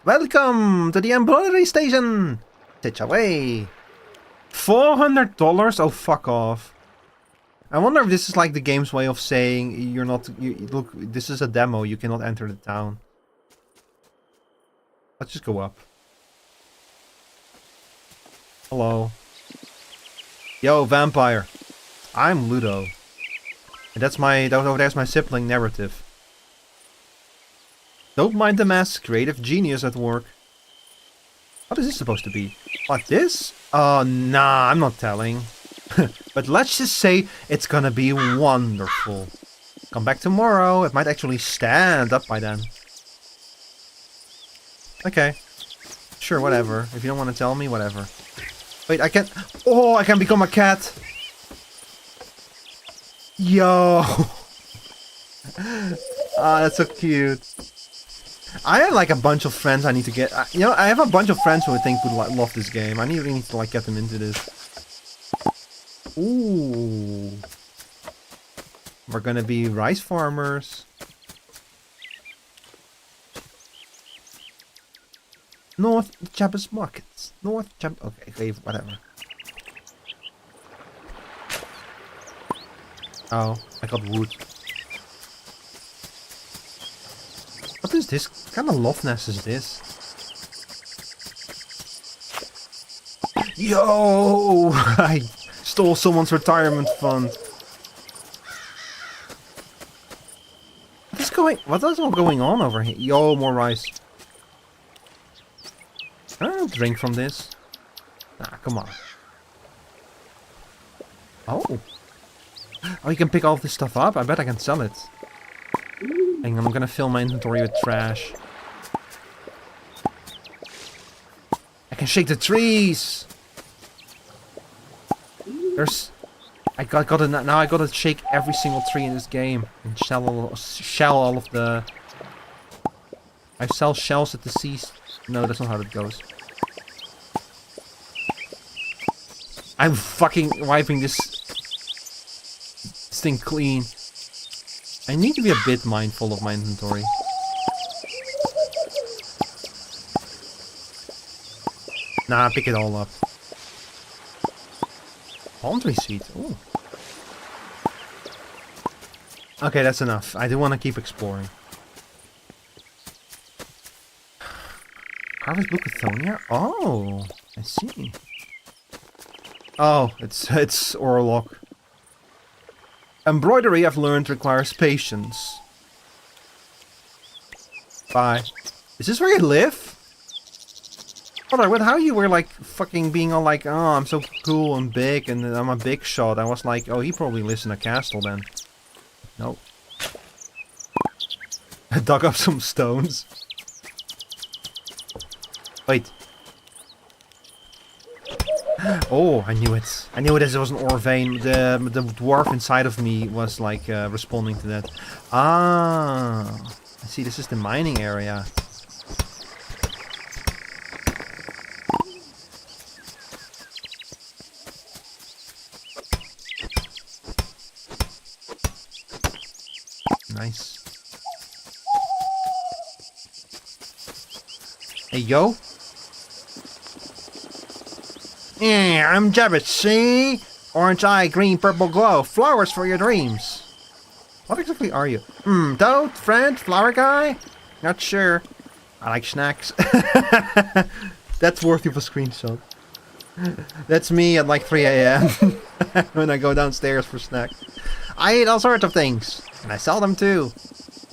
Welcome to the embroidery station! Stitch away. $400? Oh, fuck off. I wonder if this is like the game's way of saying you're not... look, this is a demo, you cannot enter the town. Let's just go up. Hello. Yo, vampire. I'm Ludo. And that's my... that over there's my sibling narrative. Don't mind the mess, creative genius at work. What is this supposed to be? What, this? Oh, nah, I'm not telling. But let's just say it's gonna be wonderful. Come back tomorrow, it might actually stand up by then. Okay. Sure, whatever. If you don't want to tell me, whatever. Wait, I can't... oh, I can become a cat! Yo! Ah, that's so cute. I have like a bunch of friends I need to get... you know, I have a bunch of friends who I think would love this game. I really need to like get them into this. Ooh. We're gonna be rice farmers. North Jabba's Markets. North Jabba... okay, whatever. Oh, I got wood. What is this? What kind of loft nest is this? Yo! I stole someone's retirement fund. What is all going on over here? Yo, more rice. I don't drink from this. Nah, come on. Oh. Oh, you can pick all of this stuff up? I bet I can sell it. Hang on, I'm gonna fill my inventory with trash. I can shake the trees! There's... now I gotta shake every single tree in this game. And shell all of the... I sell shells at the seas. No, that's not how it goes. I'm fucking wiping this thing clean. I need to be a bit mindful of my inventory. Nah, pick it all up. Palm tree seed. Ooh. Okay, that's enough. I do want to keep exploring. Harvest Blue Cathonia? Oh, I see. Oh, it's Orlok. Embroidery, I've learned, requires patience. Bye. Is this where you live? Hold on, how you were like fucking being all like, oh, I'm so cool and big and I'm a big shot. I was like, oh, he probably lives in a castle then. Nope. I dug up some stones. Wait. Oh, I knew it. I knew it as it was an ore vein. The dwarf inside of me was like responding to that. Ah, I see. This is the mining area. Nice. Hey, yo. Yeah, I'm Jabbit, see? Orange eye, green, purple glow. Flowers for your dreams. What exactly are you? Toad, friend, flower guy? Not sure. I like snacks. That's worthy of a screenshot. That's me at like 3 AM when I go downstairs for snacks. I eat all sorts of things, and I sell them too.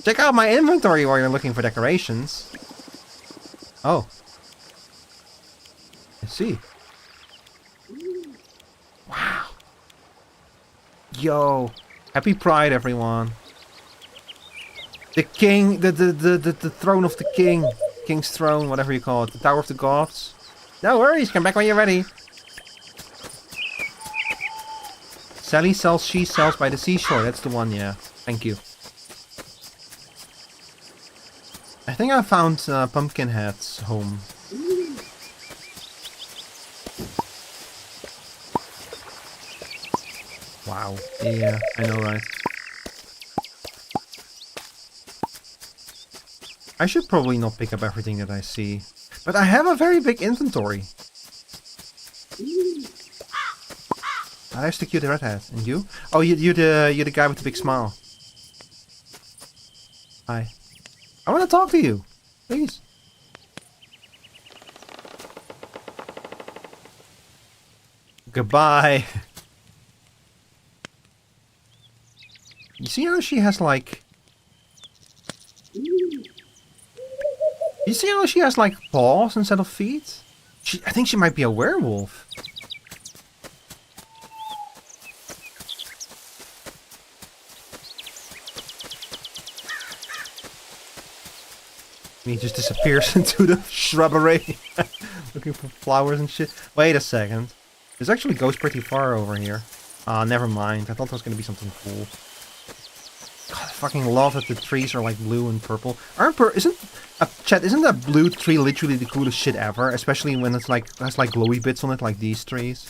Check out my inventory while you're looking for decorations. Oh. I see. Wow. Yo. Happy Pride, everyone. The king, the throne of the king. King's throne, whatever you call it. The Tower of the Gods. No worries, come back when you're ready. Sally sells she sells by the seashore. That's the one, yeah. Thank you. I think I found Pumpkinhead's home. Wow. Yeah, I know, right? I should probably not pick up everything that I see. But I have a very big inventory. There's the cute redhead. And you? Oh, you're the guy with the big smile. Hi. I want to talk to you. Please. Goodbye. You see how she has like... You see how she has like paws instead of feet? I think she might be a werewolf. He just disappears into the shrubbery. Looking for flowers and shit. Wait a second. This actually goes pretty far over here. Ah, never mind. I thought there was going to be something cool. God, I fucking love that the trees are like blue and purple. Isn't that blue tree literally the coolest shit ever? Especially when it's like has like glowy bits on it, like these trees.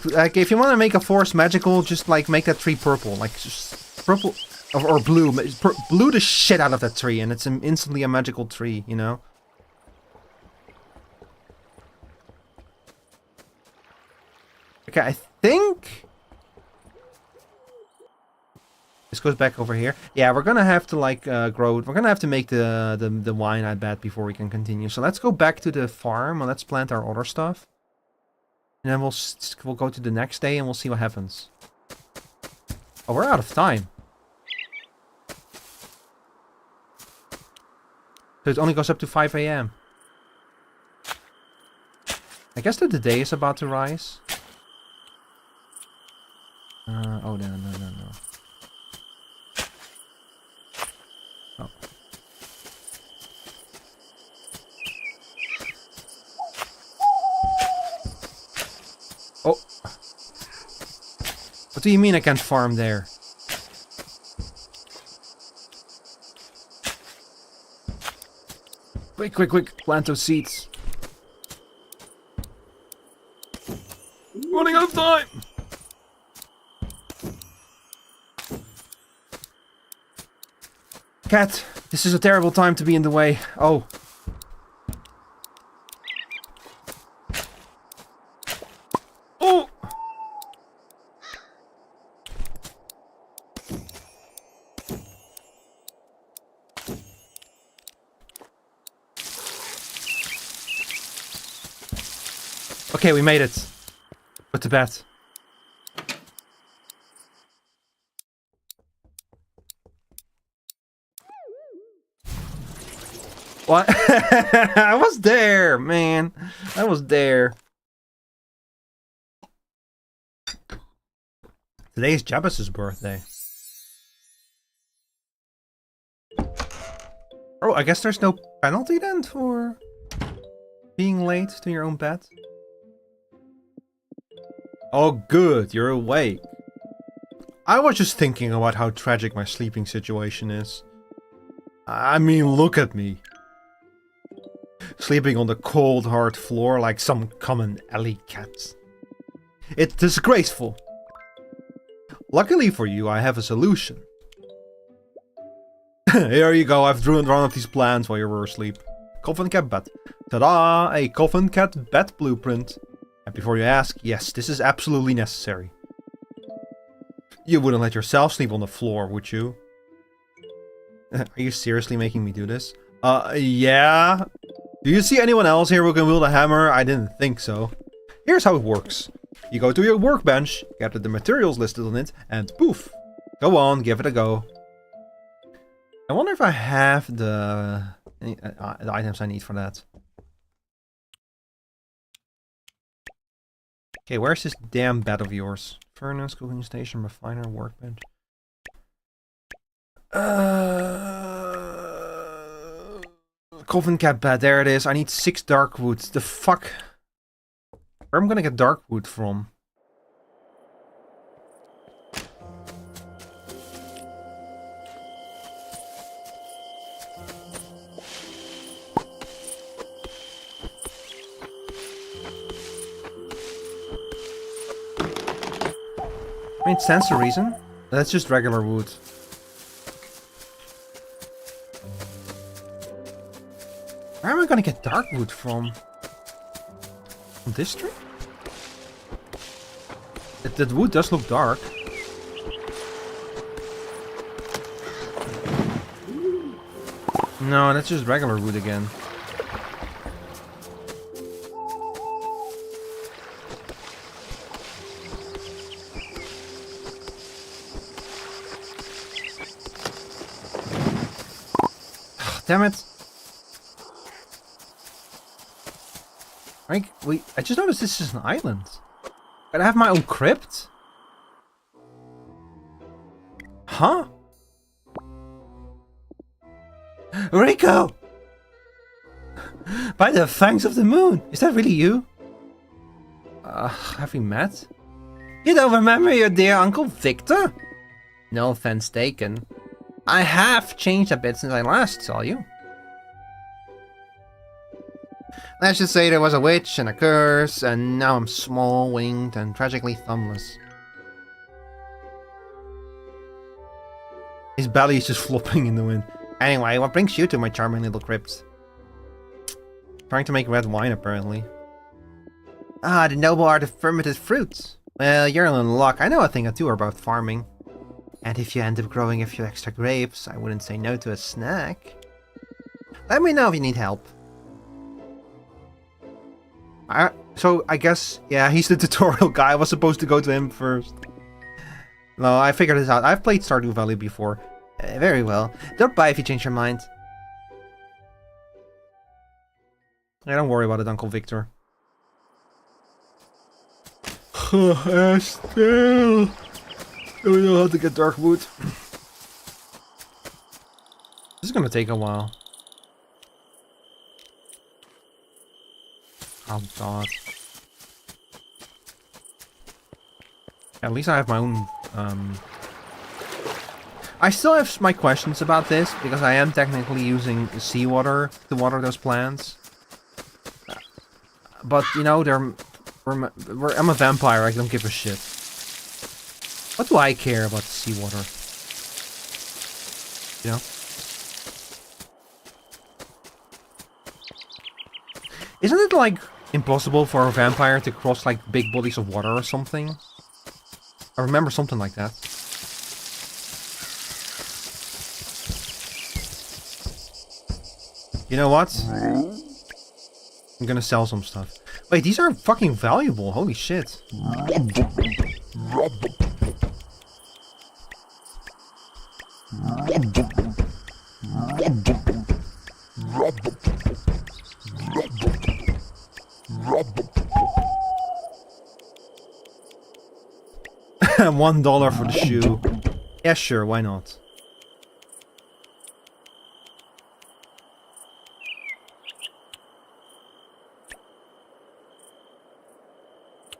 Like if you want to make a forest magical, just like make that tree purple, like just purple or blue. Blue the shit out of that tree, and it's instantly a magical tree, you know. Okay, I think this goes back over here. Yeah, we're gonna have to like grow. We're gonna have to make the wine, I bet, before we can continue. So let's go back to the farm and let's plant our other stuff, and then we'll go to the next day and we'll see what happens. Oh, we're out of time. So it only goes up to 5 AM. I guess that the day is about to rise. Oh, no. Oh. Oh. What do you mean I can't farm there? Quick. Plant those seeds. Running out of time! Cat, this is a terrible time to be in the way. Oh. Oh! Okay, we made it. Put to bed. What? I was there, man. I was there. Today's Jabba's birthday. Oh, I guess there's no penalty then for being late to your own bed. Oh, good, you're awake. I was just thinking about how tragic my sleeping situation is. I mean, look at me. Sleeping on the cold, hard floor like some common alley cat. It's disgraceful. Luckily for you, I have a solution. Here you go, I've drawn up these plans while you were asleep. Coffin cat bed. Ta-da! A coffin cat bed blueprint. And before you ask, yes, this is absolutely necessary. You wouldn't let yourself sleep on the floor, would you? Are you seriously making me do this? Yeah. Do you see anyone else here who can wield a hammer? I didn't think so. Here's how it works. You go to your workbench, get the materials listed on it, and poof. Go on, give it a go. I wonder if I have the items I need for that. Okay, where's this damn bed of yours? Furnace, cooking station, refiner, workbench. Coffin cat bed, there it is. I need 6 dark wood. The fuck? Where am I gonna get dark wood from? I mean, it stands to reason. That's just regular wood. Where am I gonna get dark wood from? From this tree? That wood does look dark. No, that's just regular wood again. Damn it. Wait, I just noticed this is an island. But I have my own crypt? Huh? Rico! By the fangs of the moon! Is that really you? Have we met? You don't remember your dear Uncle Victor? No offense taken. I have changed a bit since I last saw you. Let's just say there was a witch and a curse, and now I'm small-winged and tragically thumbless. His belly is just flopping in the wind. Anyway, what brings you to my charming little crypt? Trying to make red wine, apparently. Ah, the noble art of fermented fruits. Well, you're in luck. I know a thing or two about farming. And if you end up growing a few extra grapes, I wouldn't say no to a snack. Let me know if you need help. So, I guess, yeah, he's the tutorial guy. I was supposed to go to him first. No, I figured this out. I've played Stardew Valley before. Very well. Drop by if you change your mind. Don't worry about it, Uncle Victor. Still. We know how to get dark wood. This is gonna take a while. Oh god. At least I have my own, I still have my questions about this, because I am technically using seawater to water those plants. But, you know, I'm a vampire, I don't give a shit. What do I care about the seawater? You know? Isn't it like impossible for a vampire to cross like big bodies of water or something? I remember something like that. You know what? I'm gonna sell some stuff. Wait, these are fucking valuable. Holy shit. $1 for the shoe. Yeah, sure, why not?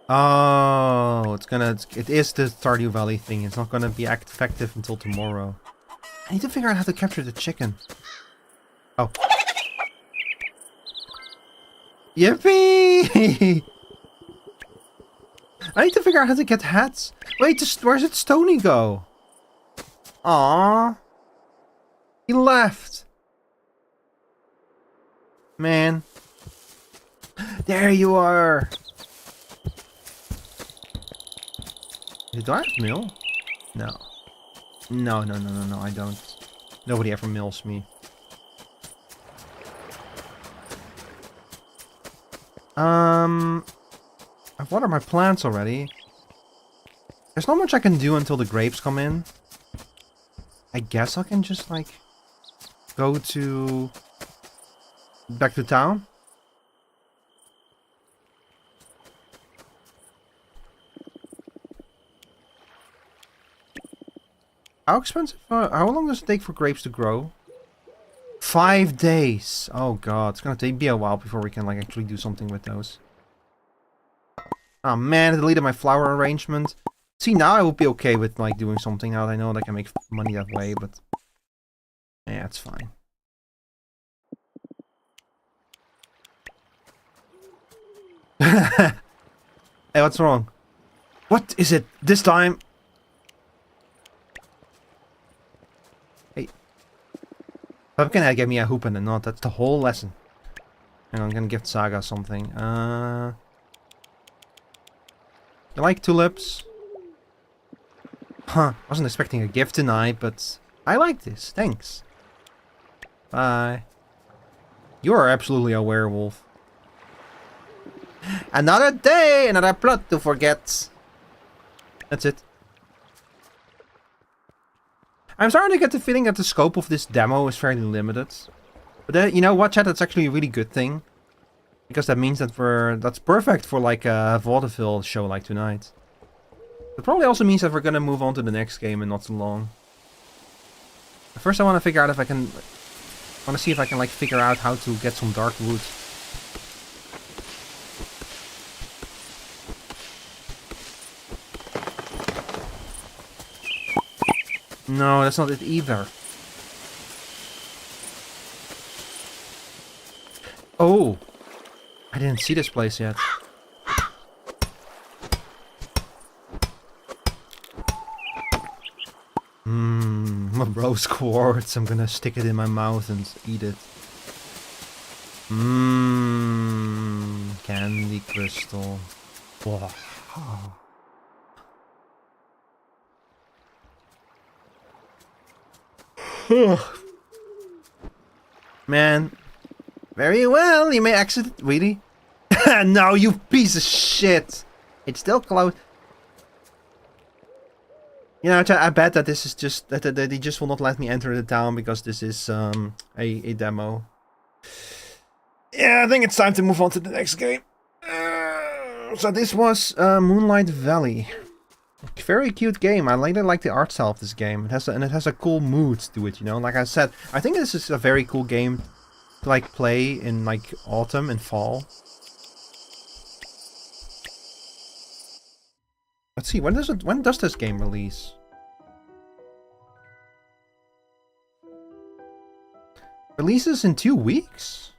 Oh, it is the Stardew Valley thing. It's not gonna be effective until tomorrow. I need to figure out how to capture the chicken. Oh. Yippee! I need to figure out how to get hats. Wait, where's it Stony go? Aww. He left. Man. There you are. Do I have mill? No. No, I don't. Nobody ever mills me. I've watered my plants already. There's not much I can do until the grapes come in. I guess I can just, like, go to... back to town? How expensive? How long does it take for grapes to grow? 5 days. Oh god, it's gonna be a while before we can like actually do something with those. Oh man, I deleted my flower arrangement. See, now I would be okay with like doing something now that I know that I can make money that way, but yeah, it's fine. Hey, what's wrong? What is it this time? Pumpkin Head gave me a hoop and a knot. That's the whole lesson. And I'm gonna give Saga something. You like tulips? Huh. Wasn't expecting a gift tonight, but I like this. Thanks. Bye. You are absolutely a werewolf. Another day, another plot to forget. That's it. I'm starting to get the feeling that the scope of this demo is fairly limited. But you know what, chat? That's actually a really good thing. Because that means that that's perfect for like a Vaudeville show like tonight. It probably also means that we're gonna move on to the next game in not so long. First I want to figure out if I can... I want to see if I can like figure out how to get some dark wood. No, that's not it either. Oh! I didn't see this place yet. My rose quartz. I'm gonna stick it in my mouth and eat it. Candy crystal. Wow. Man. Very well, you may exit. Really? No, you piece of shit. It's still closed. You know, I bet that this is just that they just will not let me enter the town because this is a demo. Yeah, I think it's time to move on to the next game. So this was Moonlight Valley. Very cute game. I really like the art style of this game. It has a cool mood to it, you know. Like I said, I think this is a very cool game to like play in like autumn and fall. Let's see, when does this game release? Releases in 2 weeks?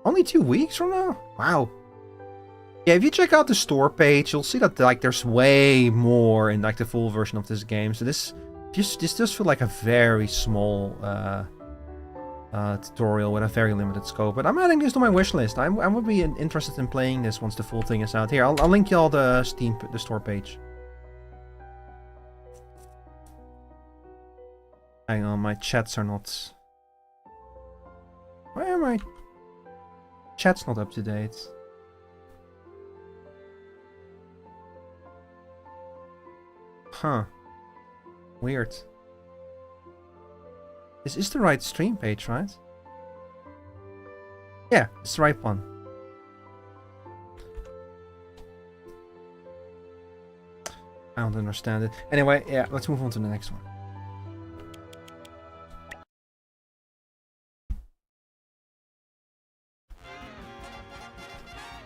Only 2 weeks from now? Wow. Yeah, if you check out the store page, you'll see that like there's way more in like the full version of this game. So this does feel like a very small tutorial with a very limited scope. But I'm adding this to my wish list. I would be interested in playing this once the full thing is out. Here, I'll link you all the store page. Hang on, my chats are not... Why are my chats not up to date? Huh. Weird. This is the right stream page, right? Yeah, it's the right one. I don't understand it. Anyway, yeah, let's move on to the next one.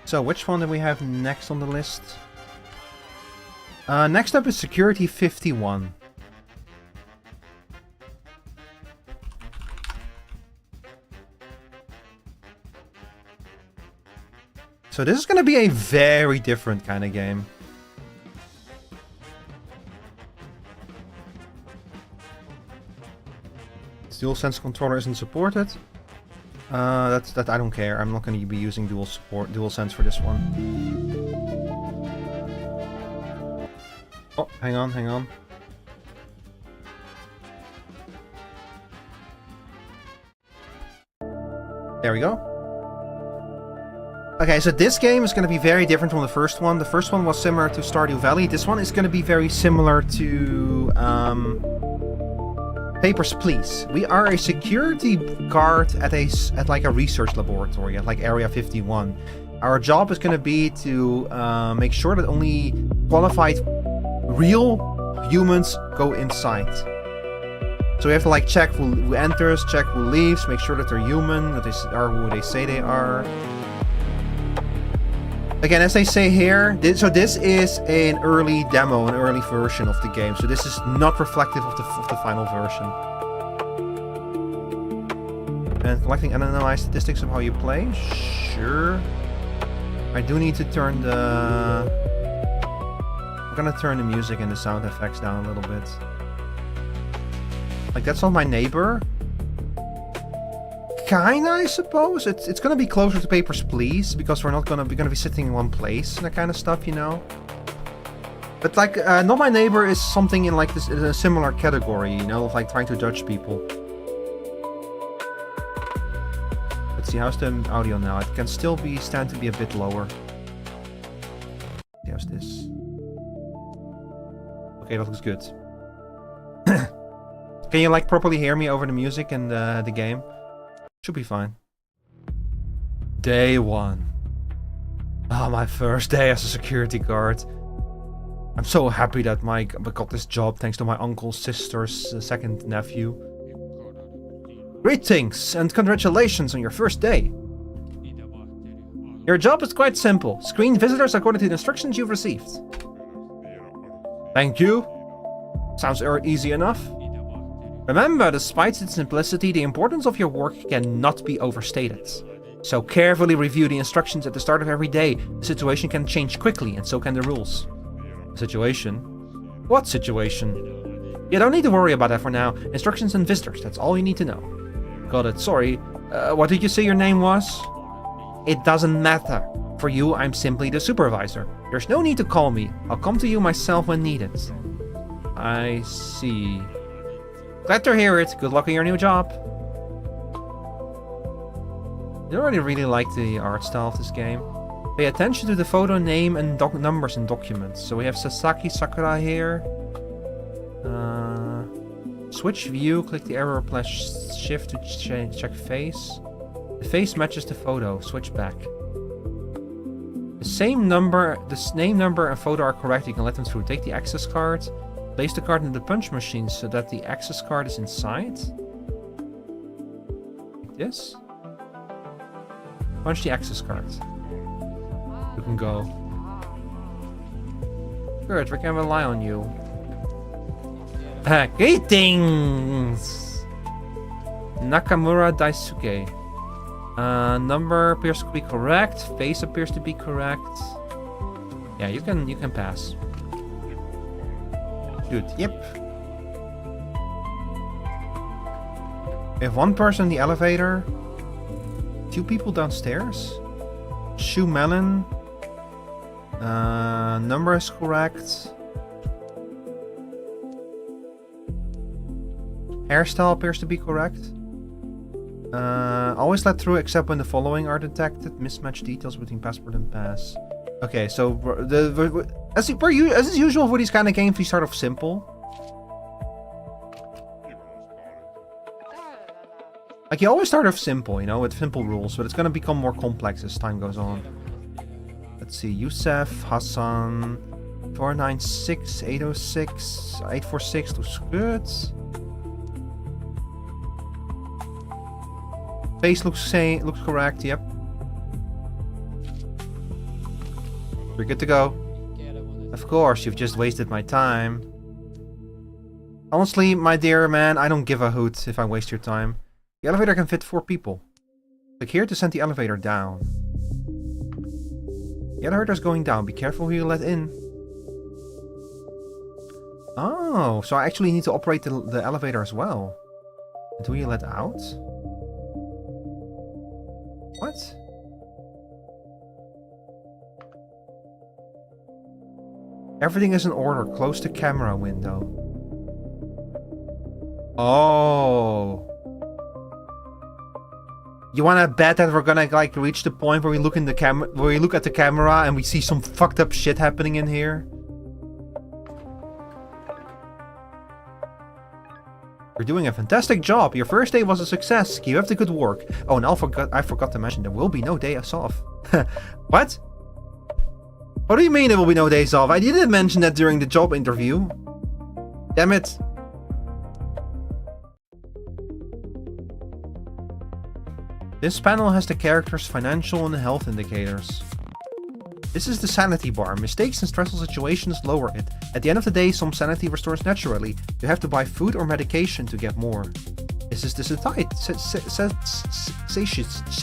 So, which one do we have next on the list? Next up is Security 51. So this is going to be a very different kind of game. DualSense controller isn't supported. That I don't care. I'm not going to be using DualSense for this one. Oh, hang on. There we go. Okay, so this game is going to be very different from the first one. The first one was similar to Stardew Valley. This one is going to be very similar to Papers, Please. We are a security guard at like a research laboratory at like Area 51. Our job is going to be to make sure that only qualified real humans go inside. So we have to like check who enters, check who leaves, make sure that they're human, that they are who they say they are. Again, as they say here, this is an early demo, an early version of the game. So this is not reflective of the final version. And collecting and analyze statistics of how you play? Sure. I do need to turn the... I'm gonna turn the music and the sound effects down a little bit. Like, that's not my neighbor. Kinda, I suppose. It's gonna be closer to Papers, Please, because we're gonna be sitting in one place and that kind of stuff, you know. But like, not my neighbor is something in like this, in a similar category, you know, of like trying to judge people. Let's see, how's the audio now? It can still stand to be a bit lower. How's this? Okay, that looks good. Can you like properly hear me over the music and the game? Should be fine. Day 1. Oh, my first day as a security guard. I'm so happy that I got this job thanks to my uncle's sister's second nephew. Greetings and congratulations on your first day. Your job is quite simple. Screen visitors according to the instructions you've received. Thank you. Sounds easy enough. Remember, despite its simplicity, the importance of your work cannot be overstated. So carefully review the instructions at the start of every day. The situation can change quickly, and so can the rules. Situation? What situation? You don't need to worry about that for now. Instructions and visitors, that's all you need to know. Got it, sorry. What did you say your name was? It doesn't matter. For you, I'm simply the supervisor. There's no need to call me. I'll come to you myself when needed. I see. Glad to hear it. Good luck in your new job. I already really like the art style of this game. Pay attention to the photo name and numbers in documents. So we have Sasaki Sakura here. Switch view. Click the arrow plus shift to check face. The face matches the photo. Switch back. The name number and photo are correct. You can let them through. Take the access card. Place the card in the punch machine so that the access card is inside. Like this. Punch the access card. You can go. Good, we can rely on you. Greetings! Nakamura Daisuke. Number appears to be correct. Face appears to be correct. Yeah, you can pass. Dude, yep. We have one person in the elevator. 2 people downstairs. Shoe melon. Number is correct. Hairstyle appears to be correct. Always let through except when the following are detected. Mismatched details between passport and pass. Okay, so as is usual for these kind of games, we start off simple. Like, you always start off simple, you know, with simple rules, but it's gonna become more complex as time goes on. Let's see, Youssef, Hassan, 496, 806, 846 looks good. Face looks correct, yep. We're good to go. Of course, you've just wasted my time. Honestly, my dear man, I don't give a hoot if I waste your time. The elevator can fit 4 people. Click here to send the elevator down. The elevator's going down. Be careful who you let in. Oh, so I actually need to operate the elevator as well. And who you let out? What? Everything is in order. Close the camera window. Oh. You wanna bet that we're gonna like reach the point where we look in the camera, where we look at the camera and we see some fucked up shit happening in here? You're doing a fantastic job. Your first day was a success. Keep up the good work. Oh, and I forgot to mention there will be no days off. What? What do you mean there will be no days off? I didn't mention that during the job interview. Damn it. This panel has the character's financial and health indicators. This is the sanity bar. Mistakes in stressful situations lower it. At the end of the day, some sanity restores naturally. You have to buy food or medication to get more. This is the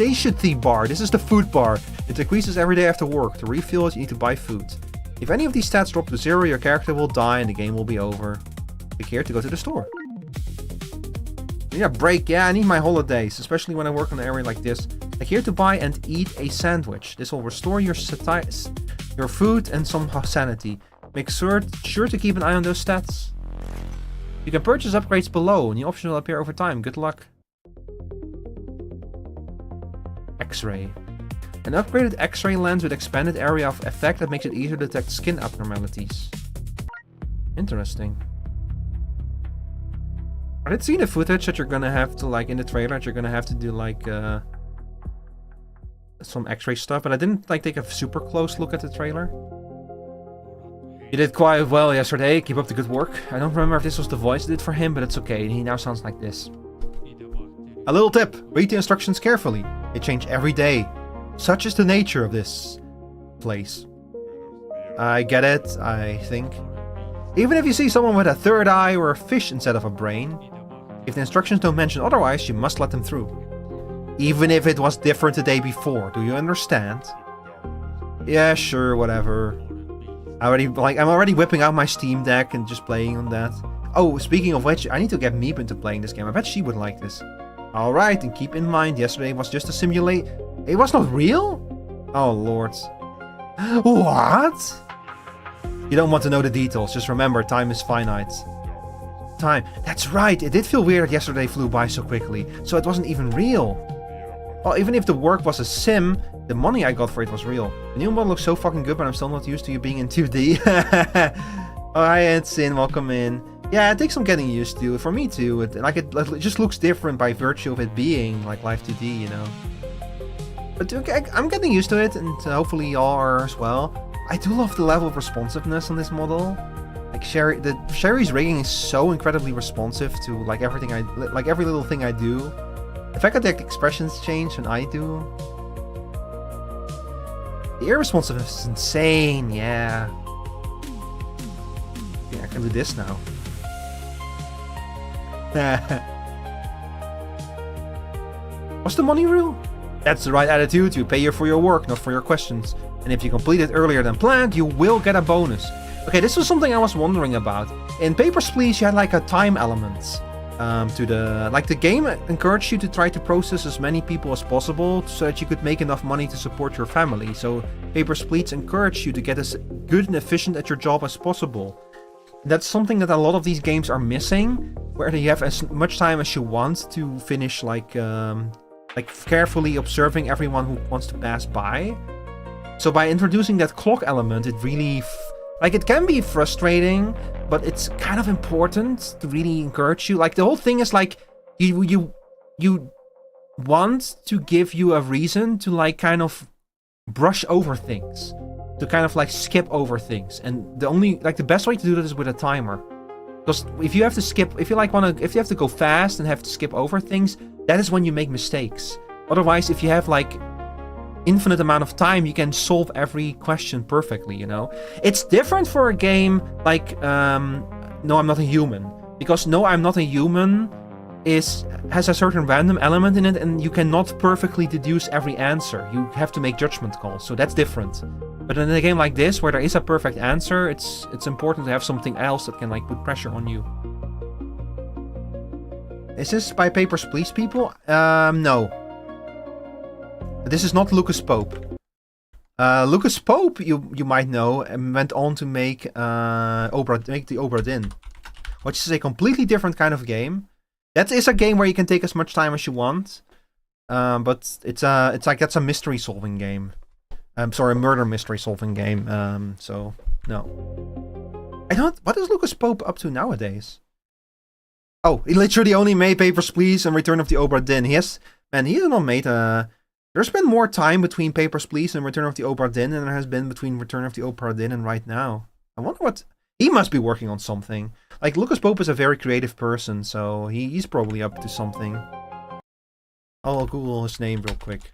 satiety bar. This is the food bar. It decreases every day after work. To refuel it, you need to buy food. If any of these stats drop to 0, your character will die and the game will be over. Click here to go to the store. I need a break. Yeah, I need my holidays, especially when I work on an area like this. Click here to buy and eat a sandwich. This will restore your food and some sanity. Make sure to keep an eye on those stats. You can purchase upgrades below. New options will appear over time. Good luck. X-ray. An upgraded X-ray lens with expanded area of effect that makes it easier to detect skin abnormalities. Interesting. I did see the footage that you're gonna have to, like, in the trailer, that you're gonna have to do, like, some X-ray stuff, but I didn't, like, take a super close look at the trailer. You did quite well yesterday. Keep up the good work. I don't remember if this was the voice I did for him, but it's okay. He now sounds like this. A little tip. Read the instructions carefully. They change every day. Such is the nature of this place. I get it, I think. Even if you see someone with a third eye or a fish instead of a brain, if the instructions don't mention otherwise, you must let them through. Even if it was different the day before. Do you understand? Yeah, sure, whatever. I'm already whipping out my Steam Deck and just playing on that. Oh, speaking of which, I need to get Meep into playing this game. I bet she would like this. Alright, and keep in mind, yesterday was just a simulate. It was not real? Oh, lord. What? You don't want to know the details. Just remember, time is finite. Time. That's right. It did feel weird that yesterday flew by so quickly. So it wasn't even real. Well, even if the work was a sim, the money I got for it was real. The new model looks so fucking good, but I'm still not used to you being in 2D. Oh, hi, it's in. Welcome in. Yeah, it takes some getting used to. For me too. It just looks different by virtue of it being like Live 2D, you know. But I'm getting used to it, and hopefully y'all are as well. I do love the level of responsiveness on this model. Like Sherry's rigging is so incredibly responsive to like everything every little thing I do. The fact that the expressions change when I do. The air responsiveness is insane, yeah. Yeah, I can do this now. What's the money rule? That's the right attitude. You pay for your work, not for your questions. And if you complete it earlier than planned, you will get a bonus. Okay, this was something I was wondering about. In Papers, Please, you had like a time element. The game encouraged you to try to process as many people as possible so that you could make enough money to support your family. So Papers, Please encouraged you to get as good and efficient at your job as possible. That's something that a lot of these games are missing, where you have as much time as you want to finish like carefully observing everyone who wants to pass by. So by introducing that clock element, it really it can be frustrating, but it's kind of important to really encourage you. Like, the whole thing is like, you want to give you a reason to like kind of brush over things, to kind of like skip over things. And the best way to do that is with a timer. Because if you have to skip, if you have to go fast and have to skip over things, that is when you make mistakes. Otherwise, if you have like infinite amount of time, you can solve every question perfectly, you know? It's different for a game like No, I'm Not a Human. Because No, I'm Not a Human has a certain random element in it, and you cannot perfectly deduce every answer. You have to make judgment calls, so that's different. But in a game like this, where there is a perfect answer, it's important to have something else that can like put pressure on you. Is this by Papers, Please, people? No. This is not Lucas Pope. Lucas Pope, you might know, went on to make the Obra Dinn, which is a completely different kind of game. That is a game where you can take as much time as you want, but it's like that's a mystery solving game. Sorry, a murder mystery solving game. So no. What is Lucas Pope up to nowadays? Oh, he literally only made Papers, Please and Return of the Obra Dinn. He has not made There's been more time between Papers, Please and Return of the Obra Dinn than there has been between Return of the Obra Dinn and right now. I wonder what... He must be working on something. Like, Lucas Pope is a very creative person, so he's probably up to something. I'll Google his name real quick.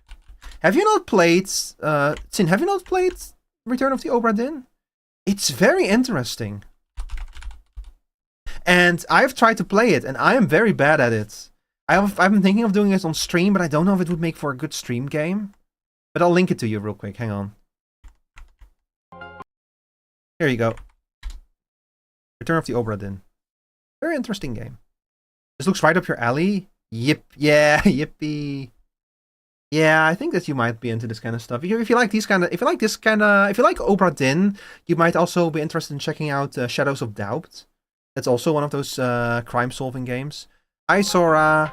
Have you not played... Sin, have you not played Return of the Obra Dinn? It's very interesting. And I've tried to play it, and I am very bad at it. I've been thinking of doing it on stream, but I don't know if it would make for a good stream game. But I'll link it to you real quick. Hang on. Here you go. Return of the Obra Dinn. Very interesting game. This looks right up your alley. Yip. Yeah. Yippee. Yeah, I think that you might be into this kind of stuff. If you like Obra Dinn, you might also be interested in checking out Shadows of Doubt. That's also one of those crime-solving games. Hi Sora,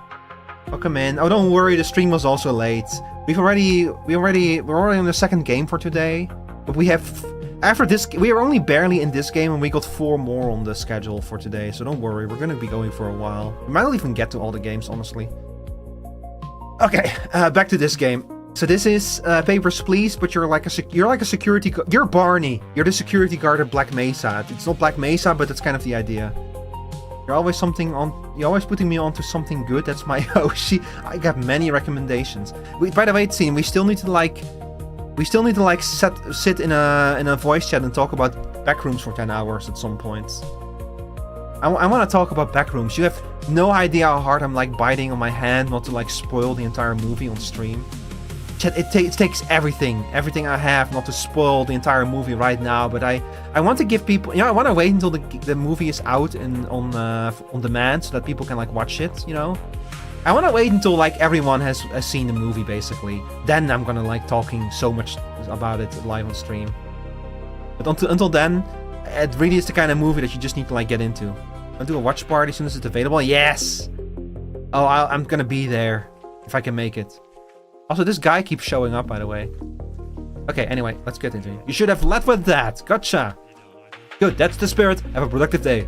welcome in. Oh, don't worry, the stream was also late. We're already on the second game for today, but we are only barely in this game, and we got 4 more on the schedule for today. So don't worry, we're gonna be going for a while. We might not even get to all the games, honestly. Okay, back to this game. So this is Papers, Please, but you're like a security. You're Barney. You're the security guard at Black Mesa. It's not Black Mesa, but that's kind of the idea. You're always putting me onto something good. That's my Yoshi. I got many recommendations. By the way, team, we still need to sit in a voice chat and talk about Backrooms for 10 hours at some point. I want to talk about Backrooms. You have no idea how hard I'm like biting on my hand not to like spoil the entire movie on stream. It takes everything I have not to spoil the entire movie right now, but I want to give people, I want to wait until the movie is out on demand so that people can like watch it, you know. I want to wait until like everyone has seen the movie basically. Then I'm gonna like talking so much about it live on stream. But until then, it really is the kind of movie that you just need to like get into. I'll do a watch party as soon as it's available. Yes. Oh, I'm gonna be there if I can make it. Also, this guy keeps showing up, by the way. Okay, anyway, let's get into it. You should have led with that. Gotcha. Good, that's the spirit. Have a productive day.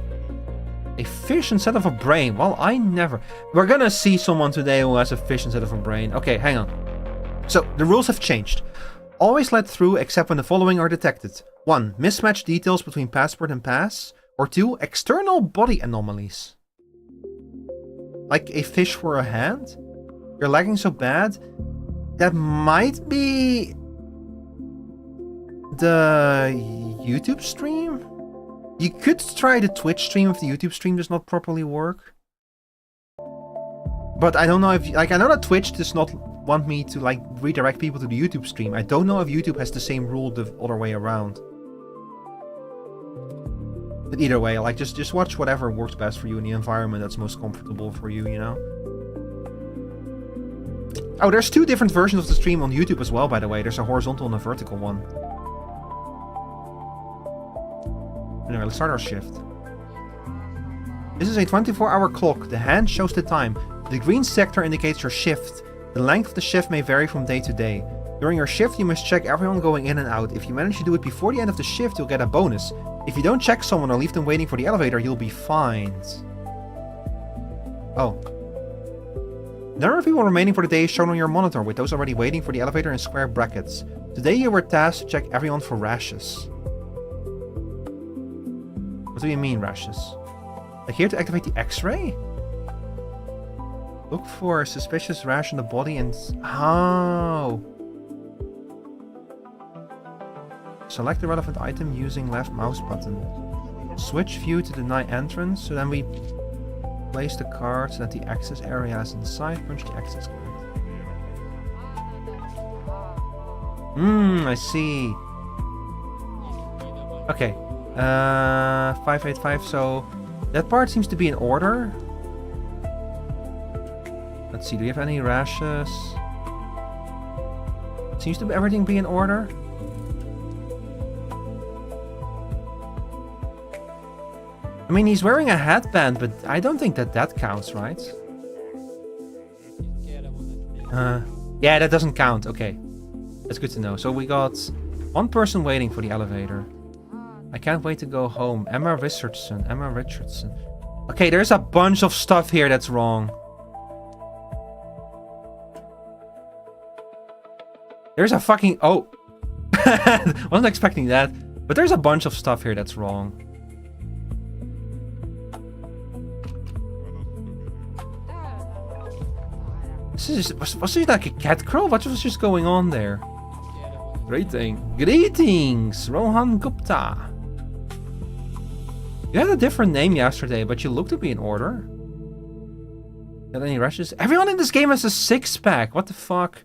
A fish instead of a brain. Well, I never... We're gonna see someone today who has a fish instead of a brain. Okay, hang on. So, the rules have changed. Always let through except when the following are detected. 1. Mismatched details between passport and pass. Or 2. External body anomalies. Like a fish for a hand? You're lagging so bad... That might be the YouTube stream? You could try the Twitch stream if the YouTube stream does not properly work. But I don't know if... Like, I know that Twitch does not want me to like redirect people to the YouTube stream. I don't know if YouTube has the same rule the other way around. But either way, like just watch whatever works best for you in the environment that's most comfortable for you, you know? Oh, there's 2 different versions of the stream on YouTube as well, by the way. There's a horizontal and a vertical one. Anyway, let's start our shift. This is a 24-hour clock. The hand shows the time. The green sector indicates your shift. The length of the shift may vary from day to day. During your shift, you must check everyone going in and out. If you manage to do it before the end of the shift, you'll get a bonus. If you don't check someone or leave them waiting for the elevator, you'll be fined. Oh. The number of people remaining for the day is shown on your monitor, with those already waiting for the elevator in square brackets. Today you were tasked to check everyone for rashes. What do you mean, rashes? Like here to activate the X-ray? Look for a suspicious rash on the body and... Oh! Select the relevant item using left mouse button. Switch view to deny entrance, so then we place the card so that the access area is inside. Punch the access card. I see. Okay. 585, so that part seems to be in order. Let's see, do we have any rashes? Seems to be everything be in order. I mean, he's wearing a headband, but I don't think that counts, right? Yeah, that doesn't count. Okay. That's good to know. So we got 1 person waiting for the elevator. I can't wait to go home. Emma Richardson. Okay, there's a bunch of stuff here that's wrong. There's a fucking... Oh! Wasn't expecting that. But there's a bunch of stuff here that's wrong. Was this like a cat crow? What was just going on there? Greetings, Rohan Gupta. You had a different name yesterday, but you look to be in order. Got any rashes? Everyone in this game has a 6-pack. What the fuck?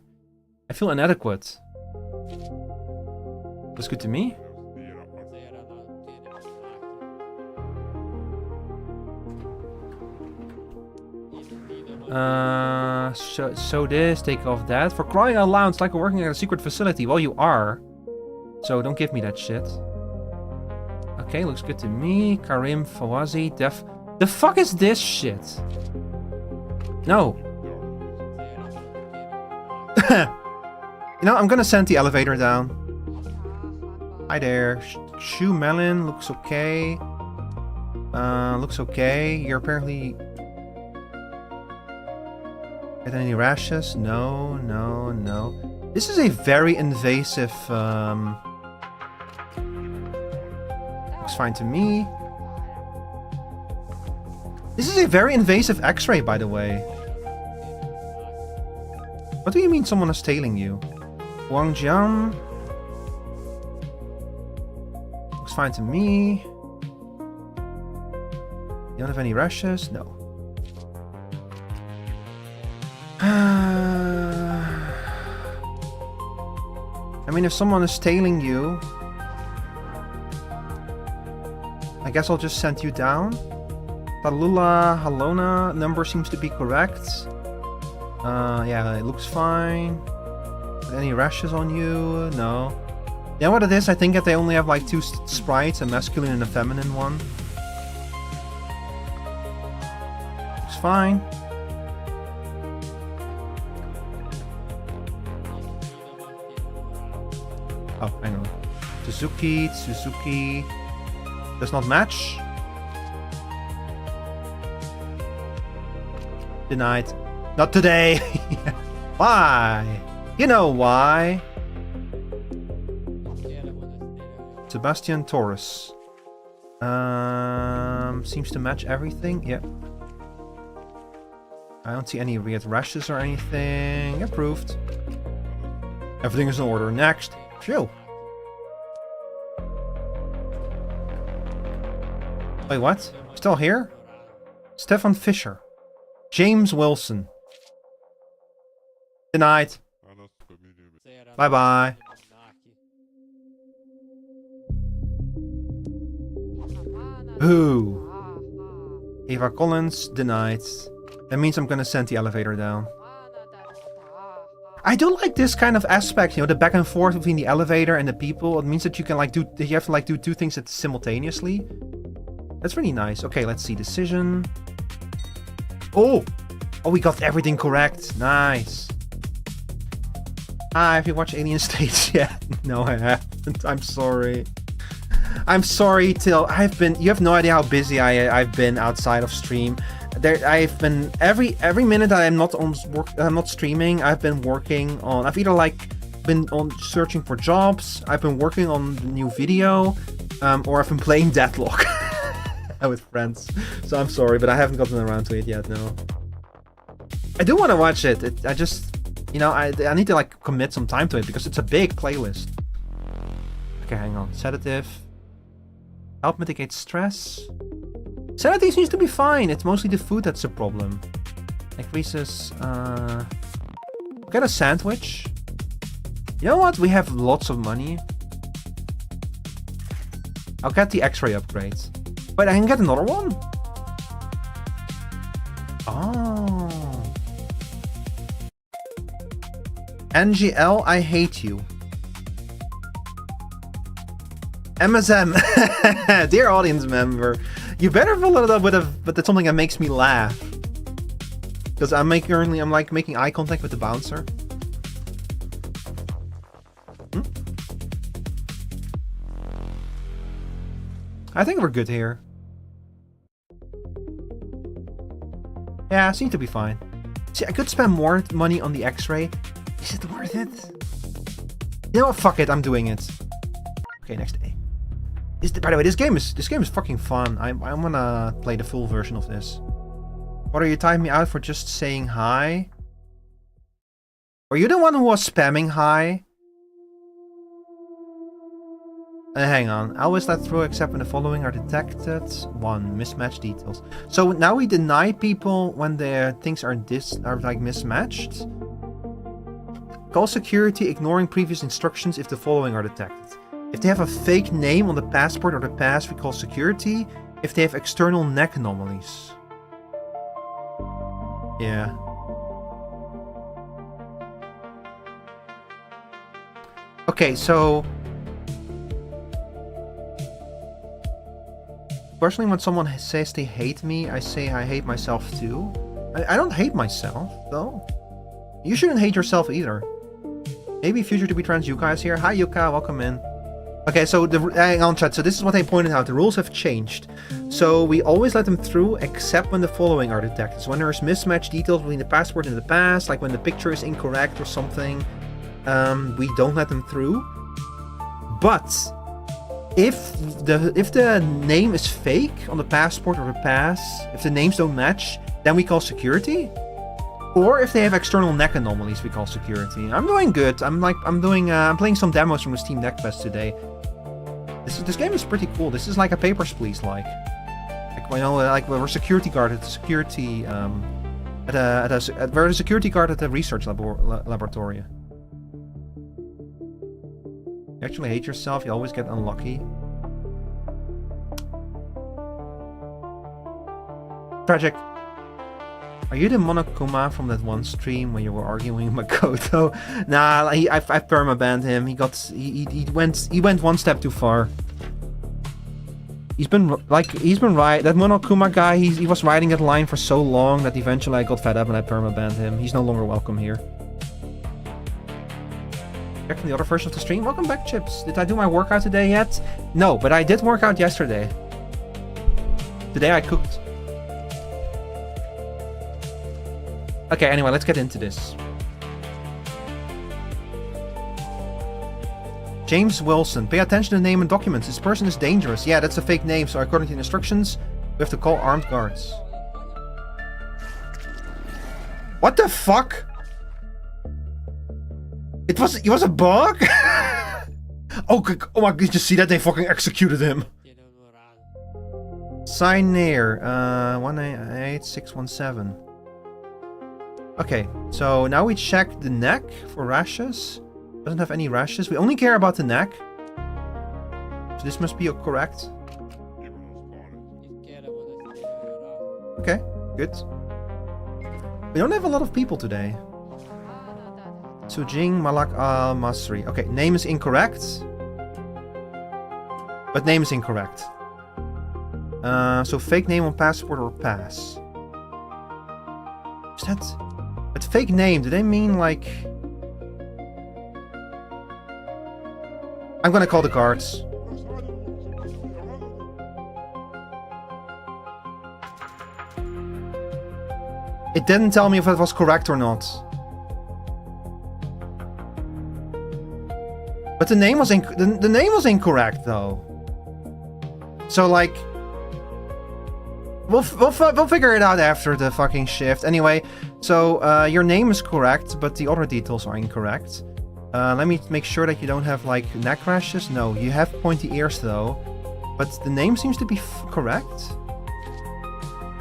I feel inadequate. That's good to me. So this, take off that. For crying out loud, it's like we're working at a secret facility. Well, you are. So don't give me that shit. Okay, looks good to me. Karim Fawazi, Def... The fuck is this shit? No. You know, I'm gonna send the elevator down. Hi there. Shu Melon, looks okay. Looks okay. You're apparently... Got any rashes? No. This is a very invasive... Looks fine to me. This is a very invasive X-ray, by the way. What do you mean someone is tailing you? Wang Jian. Looks fine to me. You don't have any rashes? No. I mean, if someone is tailing you, I guess I'll just send you down. Talula Halona number seems to be correct. Yeah, it looks fine. Any rashes on you? No. Yeah, what it is, I think that they only have like 2 sprites, a masculine and a feminine one. Looks fine. Oh, I know. Suzuki does not match. Denied. Not today. Why? You know why. Sebastian Torres. Seems to match everything. Yep. I don't see any weird rashes or anything. Approved. Everything is in order. Next. Phew. Wait, what? Still here? Stefan Fisher. James Wilson. Denied. Bye-bye. Ooh. Eva Collins, denied. That means I'm gonna send the elevator down. I do like this kind of aspect, you know, the back and forth between the elevator and the people. It means that you can like you have to like do two things simultaneously. That's really nice. Okay, let's see. Decision. Oh! Oh, we got everything correct. Nice. Have you watched Alien States yet? No, I haven't. I'm sorry. I'm sorry, Till. You have no idea how busy I've been outside of stream. I've been every minute that I'm not streaming, I've been working on. I've either like been on searching for jobs, I've been working on the new video, or I've been playing Deadlock with friends. So I'm sorry, but I haven't gotten around to it yet. No. I do want to watch it. I just, you know, I need to like commit some time to it because it's a big playlist. Okay, hang on. Sedative. Help mitigate stress. Sedative seems to be fine. It's mostly the food that's the problem. Increases. Get a sandwich. You know what? We have lots of money. I'll get the X-ray upgrade. But I can get another one. Oh. NGL, I hate you. MSM. Dear audience member. You better follow it up with something that makes me laugh. Because I'm like making eye contact with the bouncer. I think we're good here. Yeah, seems to be fine. See, I could spend more money on the X-ray. Is it worth it? You know what? Fuck it, I'm doing it. Okay, next A. By the way, this game is fucking fun. I'm gonna play the full version of this. What, are you typing me out for just saying hi? Were you the one who was spamming hi? Hang on. I always let through except when the following are detected. 1. Mismatched details. So now we deny people when their things are like mismatched. Call security ignoring previous instructions if the following are detected. If they have a fake name on the passport or the pass, we call security. If they have external neck anomalies. Yeah. Okay, so... Personally, when someone says they hate me, I say I hate myself too. I don't hate myself, though. You shouldn't hate yourself either. Maybe future to be trans Yuka is here. Hi Yuka, welcome in. Okay, so hang on chat, so this is what I pointed out. The rules have changed. So we always let them through except when the following are detected. So when there's mismatched details between the passport and the pass, like when the picture is incorrect or something, we don't let them through. But if the name is fake on the passport or the pass, if the names don't match, then we call security. Or if they have external neck anomalies, we call security. I'm doing good. I'm playing some demos from the Steam NextFest today. This game is pretty cool. This is like a Papers, Please like you know, like we're a security guard at the security we're a security guard at the research laboratory. You actually hate yourself. You always get unlucky. Tragic. Are you the Monokuma from that one stream when you were arguing with Makoto? Nah, I've permabanned him. He went one step too far. He's been right. That Monokuma guy, he was riding that line for so long that eventually I got fed up and I permabanned him. He's no longer welcome here. Back from the other version of the stream. Welcome back, Chips. Did I do my workout today yet? No, but I did work out yesterday. Today I cooked. Okay, anyway, let's get into this. James Wilson. Pay attention to the name and documents. This person is dangerous. Yeah, that's a fake name, so according to the instructions, we have to call armed guards. What the fuck? It was a bug? Oh my, did you see that? They fucking executed him. Sign near. 188617. Okay, so now we check the neck for rashes. Doesn't have any rashes. We only care about the neck. So this must be correct. Okay, good. We don't have a lot of people today. Sujing Malak Al Masri. Okay, name is incorrect. But name is incorrect. So fake name on passport or pass. Is that... But fake name, do they mean like... I'm gonna call the cards. It didn't tell me if it was correct or not. But the name was the name was incorrect though. So like, we'll figure it out after the fucking shift. Anyway, so your name is correct, but the other details are incorrect. Let me make sure that you don't have like neck rashes. No, you have pointy ears though. But the name seems to be correct.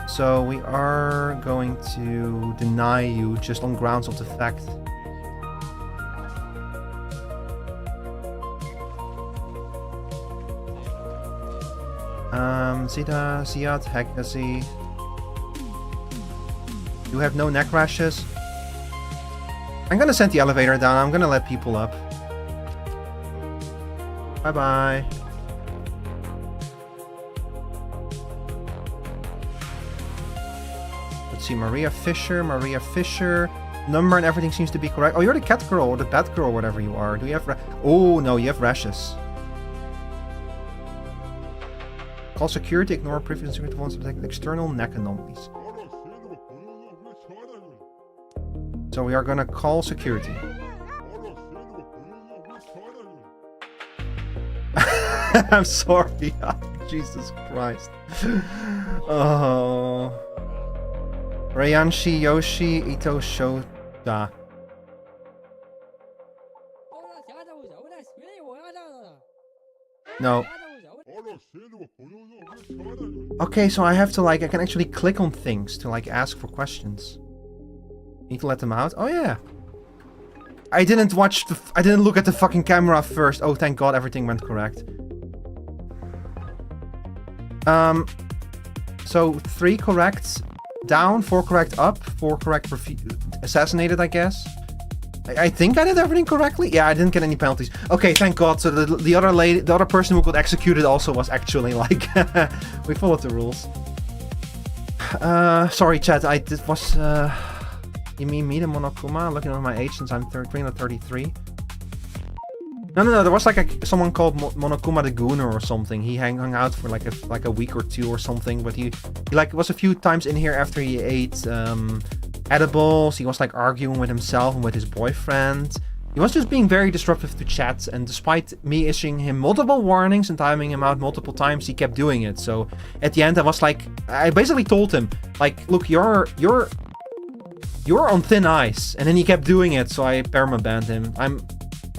So we are going to deny you just on grounds of the fact. Zita, Ziad, Hekasi. You have no neck rashes. I'm gonna send the elevator down. I'm gonna let people up. Bye-bye. Let's see, Maria Fisher. Number and everything seems to be correct. Oh, you're the cat girl or the bat girl, whatever you are. Do you have oh, no, you have rashes. Call security, ignore previous security ones to detect external neck anomalies. So we are gonna call security. I'm sorry. Jesus Christ. Oh. Rayanshi Yoshi Ito Shota. No. Okay, so I have to like, I can actually click on things to like ask for questions. Need to let them out? Oh yeah. I didn't look at the fucking camera first. Oh, thank God everything went correct. So 3 correct down, 4 correct up, 4 correct assassinated, I guess. I think I did everything correctly. Yeah, I didn't get any penalties. Okay, thank God. So the other lady, the other person who got executed also was actually like we followed the rules. Sorry, chat. It was you mean me, the Monokuma? Looking at my age since I'm 333. No. There was like someone called Monokuma the Gooner or something. He hung out for like a week or 2 or something. But he like was a few times in here after he ate edibles. He was like arguing with himself and with his boyfriend. He was just being very disruptive to chat, and despite me issuing him multiple warnings and timing him out multiple times, he kept doing it. So at the end I was like, I basically told him like, look, you're on thin ice, and then he kept doing it, so I perma-banned him.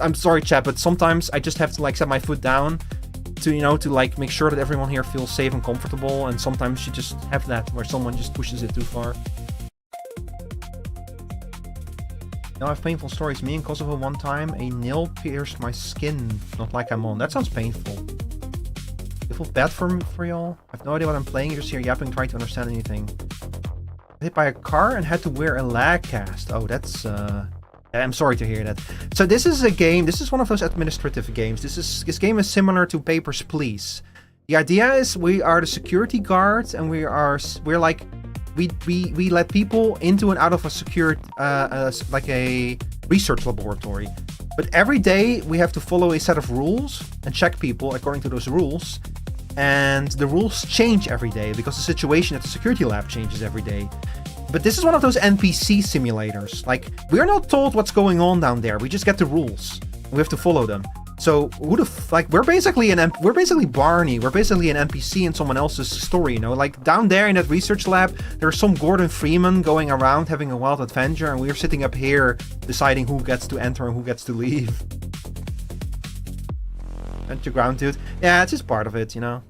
I'm sorry, chat, but sometimes I just have to like set my foot down to, you know, to like make sure that everyone here feels safe and comfortable, and sometimes you just have that where someone just pushes it too far. Now I have painful stories. Me in Kosovo one time, a nail pierced my skin, not like I'm on. That sounds painful. You feel bad for y'all? I have no idea what I'm playing, just here yapping, trying to understand anything. Hit by a car and had to wear a lag cast. Oh, that's I'm sorry to hear that. So this is a game, this is one of those administrative games. This game is similar to Papers, Please. The idea is we are the security guards, and we're like we let people into and out of a secured like a research laboratory. But every day we have to follow a set of rules and check people according to those rules. And the rules change every day because the situation at the security lab changes every day. But this is one of those NPC simulators. Like, we're not told what's going on down there. We just get the rules. And we have to follow them. So we're basically Barney. We're basically an NPC in someone else's story, you know? Like, down there in that research lab, there's some Gordon Freeman going around having a wild adventure, and we're sitting up here deciding who gets to enter and who gets to leave. Underground, dude. Yeah, it's just part of it, you know?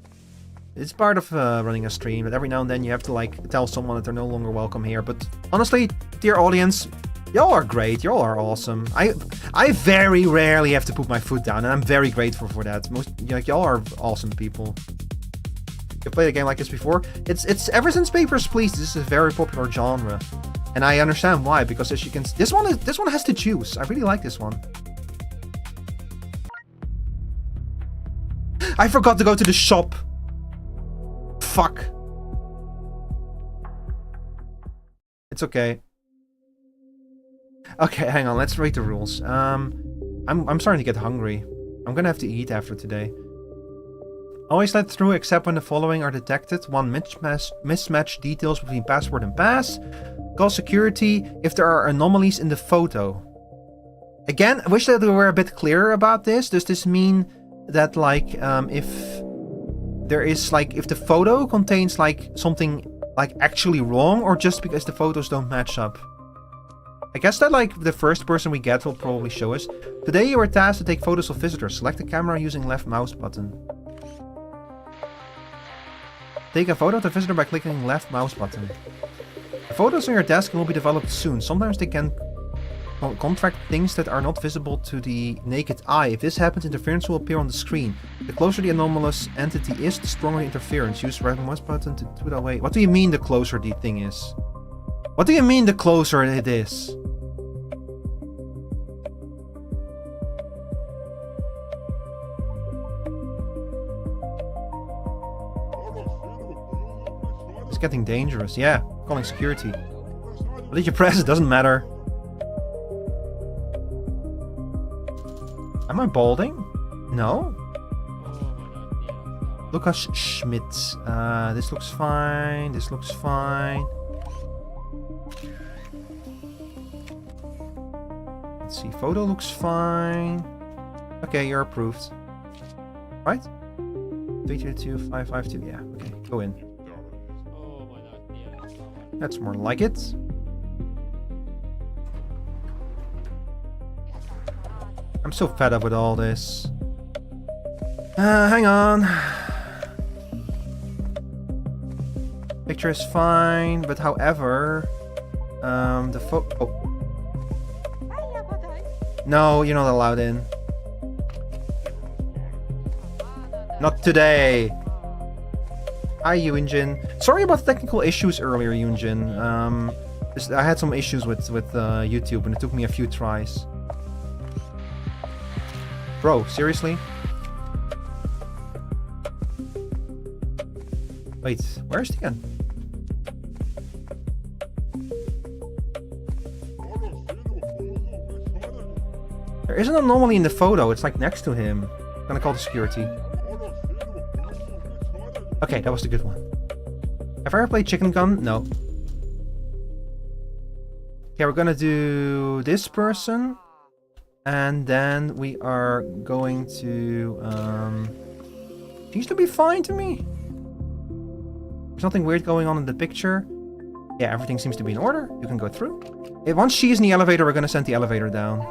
It's part of running a stream, but every now and then you have to like tell someone that they're no longer welcome here. But honestly, dear audience, y'all are great. Y'all are awesome. I very rarely have to put my foot down, and I'm very grateful for that. Y'all are awesome people. You've played a game like this before? It's ever since Papers, Please. This is a very popular genre, and I understand why. Because as you can, this one has to choose. I really like this one. I forgot to go to the shop. Fuck. It's okay. Okay, hang on. Let's read the rules. I'm starting to get hungry. I'm gonna have to eat after today. Always let through except when the following are detected. 1. Mismatch details between passport and pass. Call security if there are anomalies in the photo. Again, I wish that we were a bit clearer about this. Does this mean that, like, if there is, like, if the photo contains, like, something, like, actually wrong, or just because the photos don't match up? I guess that, like, the first person we get will probably show us. Today you are tasked to take photos of visitors. Select the camera using left mouse button. Take a photo of the visitor by clicking left mouse button. The photos on your desk will be developed soon. Sometimes they can contract things that are not visible to the naked eye. If this happens, interference will appear on the screen. The closer the anomalous entity is, the stronger the interference. Use the right mouse button to put away. What do you mean the closer the thing is? What do you mean the closer it is? It's getting dangerous. Yeah, calling security. What did you press? It doesn't matter. Am I balding? No? Lucas Schmidt. This looks fine. This looks fine. Let's see. Photo looks fine. Okay, you're approved. Right? 322-552. Yeah, okay. Go in. That's more like it. I'm so fed up with all this. Hang on. Picture is fine, but however, the oh. No, you're not allowed in. Not today. Hi, Yoonjin. Sorry about the technical issues earlier, Yoonjin. I had some issues with YouTube, and it took me a few tries. Bro, seriously? Wait, where's the gun? There is an anomaly in the photo. It's like next to him. I'm gonna call the security. Okay, that was the good one. Have I ever played Chicken Gun? No. Okay, we're gonna do this person. And then we are going to... seems to be fine to me. There's nothing weird going on in the picture. Yeah, everything seems to be in order. You can go through. Once she's in the elevator, we're gonna send the elevator down.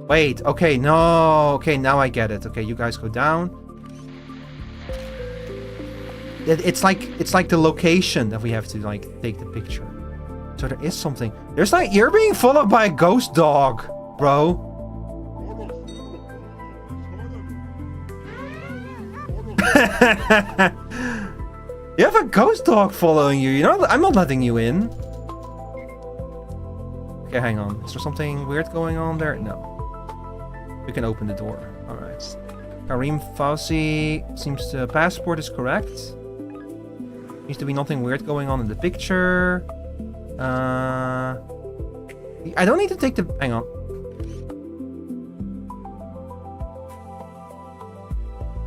Wait, okay, no. Okay, now I get it. Okay, you guys go down. It's like the location that we have to, like, take the picture. So there is something. There's like, you're being followed by a ghost dog, bro. You have a ghost dog following you. You know, I'm not letting you in. Okay, hang on. Is there something weird going on there? No. We can open the door. Alright. Karim Fauci seems the passport is correct. Seems to be nothing weird going on in the picture. I don't need to take the... Hang on.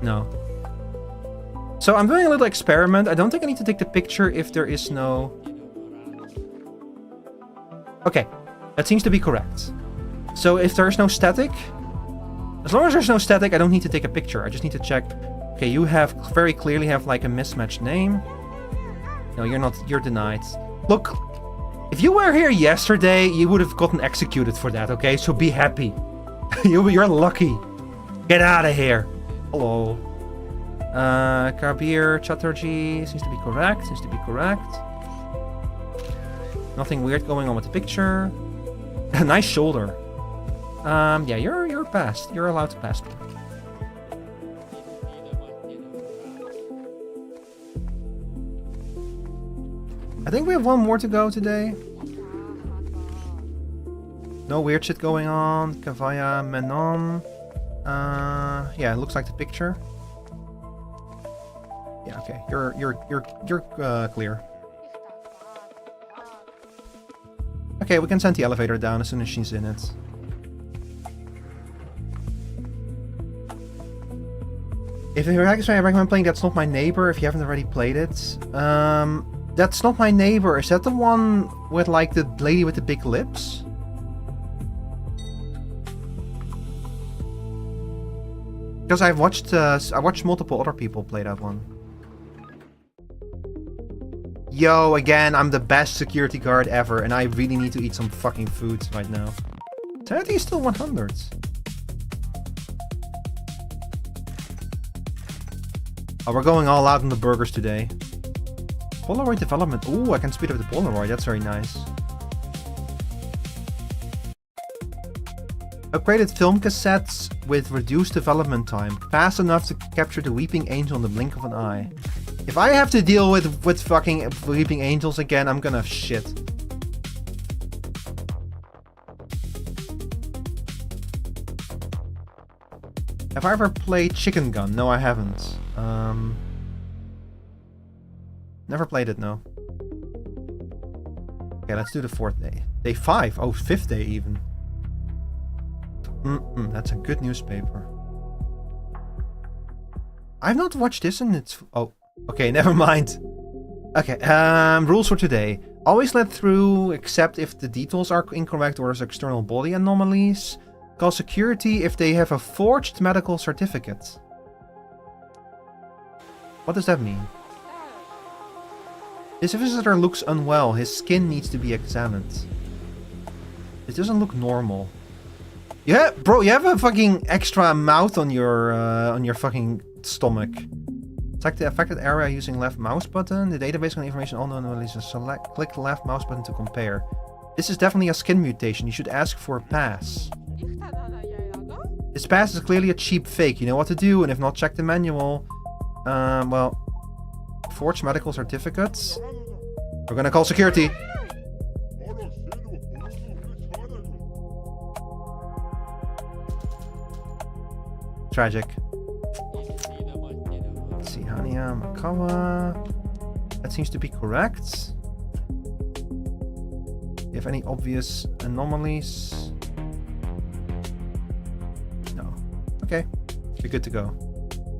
No. So I'm doing a little experiment. I don't think I need to take the picture if there is no... Okay. That seems to be correct. So if there's no static... As long as there's no static, I don't need to take a picture. I just need to check. Okay, you have very clearly have like a mismatched name. No, you're not. You're denied. Look, if you were here yesterday, you would have gotten executed for that, okay? So be happy. You're lucky. Get out of here. Hello. Kabir Chatterjee seems to be correct. Nothing weird going on with the picture. Nice shoulder. Yeah, you're passed. You're allowed to pass me. I think we have one more to go today. No weird shit going on. Kavaya Menon. Yeah, it looks like the picture. Yeah, okay. You're clear. Okay, we can send the elevator down as soon as she's in it. If you're actually, I recommend playing That's Not My Neighbor if you haven't already played it. That's Not My Neighbor. Is that the one with like the lady with the big lips? Because I watched multiple other people play that one. Yo, again, I'm the best security guard ever, and I really need to eat some fucking food right now. Sanity is still 100. Oh, we're going all out on the burgers today. Polaroid development. Ooh, I can speed up the Polaroid. That's very nice. Upgraded film cassettes with reduced development time. Fast enough to capture the weeping angel in the blink of an eye. If I have to deal with fucking weeping angels again, I'm gonna shit. Have I ever played Chicken Gun? No, I haven't. Never played it, no. Okay, let's do the 4th day. Day 5. Oh, 5th day even. That's a good newspaper. I've not watched this in its... Oh, okay, never mind. Okay, rules for today. Always let through except if the details are incorrect or there's external body anomalies. Call security if they have a forged medical certificate. What does that mean? This visitor looks unwell. His skin needs to be examined. It doesn't look normal. Yeah, bro, you have a fucking extra mouth on your fucking stomach. Select the affected area using left mouse button. The database can information all known anomalies. Click the left mouse button to compare. This is definitely a skin mutation. You should ask for a pass. This pass is clearly a cheap fake. You know what to do, and if not, check the manual. Well, forged medical certificates. We're gonna call security. Tragic. Let's see, Hania Makawa. That seems to be correct. Do you have any obvious anomalies? No. Okay. You're good to go.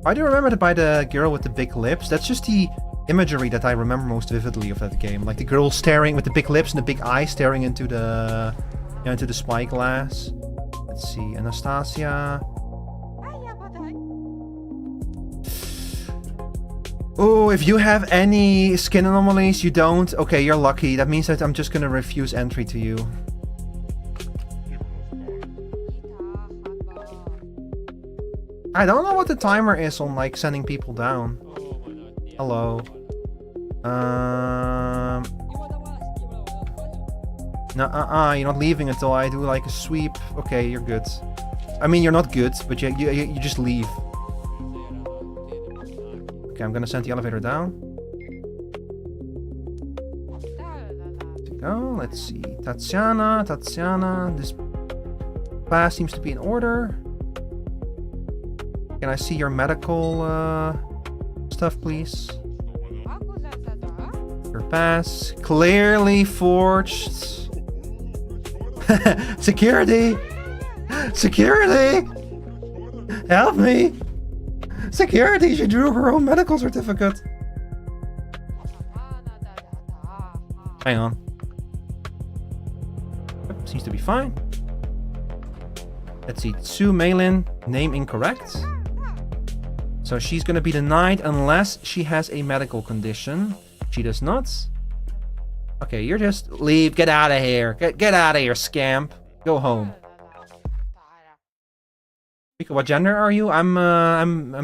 Why do you remember to buy the girl with the big lips? That's just the imagery that I remember most vividly of that game. Like the girl staring with the big lips and the big eyes staring into the spyglass. Let's see, Anastasia. Oh, if you have any skin anomalies, you don't. Okay, you're lucky. That means that I'm just gonna refuse entry to you. I don't know what the timer is on like sending people down. Hello. No, you're not leaving until I do like a sweep. Okay, you're good. I mean, you're not good, but you just leave. Okay, I'm gonna send the elevator down. Go. Let's see. Tatiana. This pass seems to be in order. Can I see your medical stuff, please? Your pass. Clearly forged. Security! Security! Help me! Security! She drew her own medical certificate. Hang on. Yep, seems to be fine. Let's see. Sue Malin, name incorrect. So she's gonna be denied unless she has a medical condition. She does not. Okay, you're just leave. Get out of here. Get out of here, scamp. Go home. Rico, what gender are you? I'm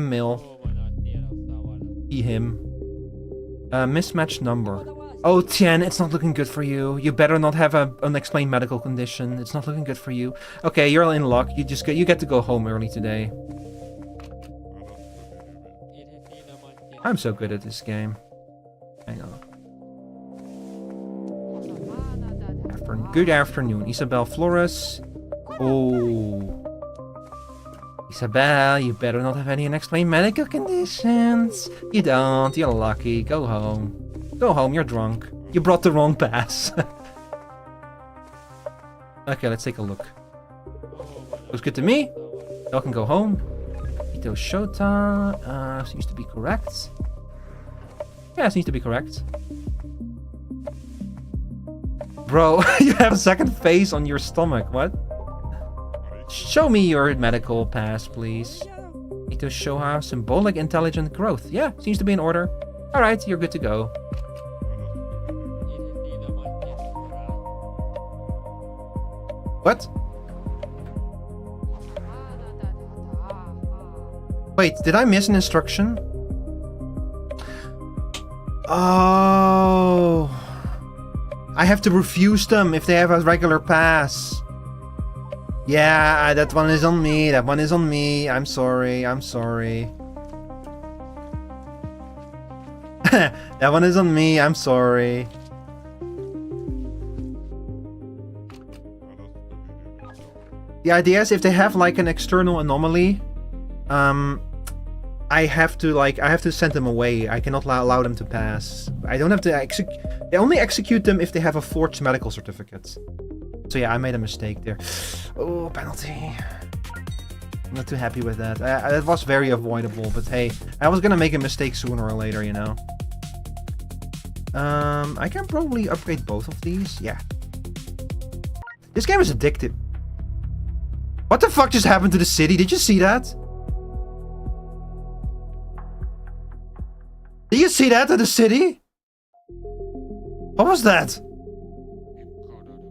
male. He, him. Mismatched number. Oh, Tien, it's not looking good for you. You better not have an unexplained medical condition. It's not looking good for you. Okay, you're in luck. You get to go home early today. I'm so good at this game. Hang on. Good afternoon, Isabel Flores. Oh. Isabel, you better not have any unexplained medical conditions. You don't, you're lucky. Go home. Go home, you're drunk. You brought the wrong pass. Okay, let's take a look. Looks good to me. Y'all can go home. Ito Shota seems to be correct. Yeah, seems to be correct. Bro, you have a second face on your stomach. What? Show me your medical pass, please. Ito Shoha, symbolic intelligent growth. Yeah, seems to be in order. Alright, you're good to go. What? Wait, did I miss an instruction? Oh. I have to refuse them if they have a regular pass. Yeah, that one is on me. That one is on me. I'm sorry. I'm sorry. That one is on me. I'm sorry. The idea is if they have like an external anomaly, I have to send them away. I cannot allow them to pass. I don't have to execute. They only execute them if they have a forged medical certificate. So yeah, I made a mistake there. Oh, penalty. I'm not too happy with that. It was very avoidable, but hey, I was gonna make a mistake sooner or later, you know. I can probably upgrade both of these. Yeah. This game is addictive. What the fuck just happened to the city? Did you see that? Did you see that at the city? What was that?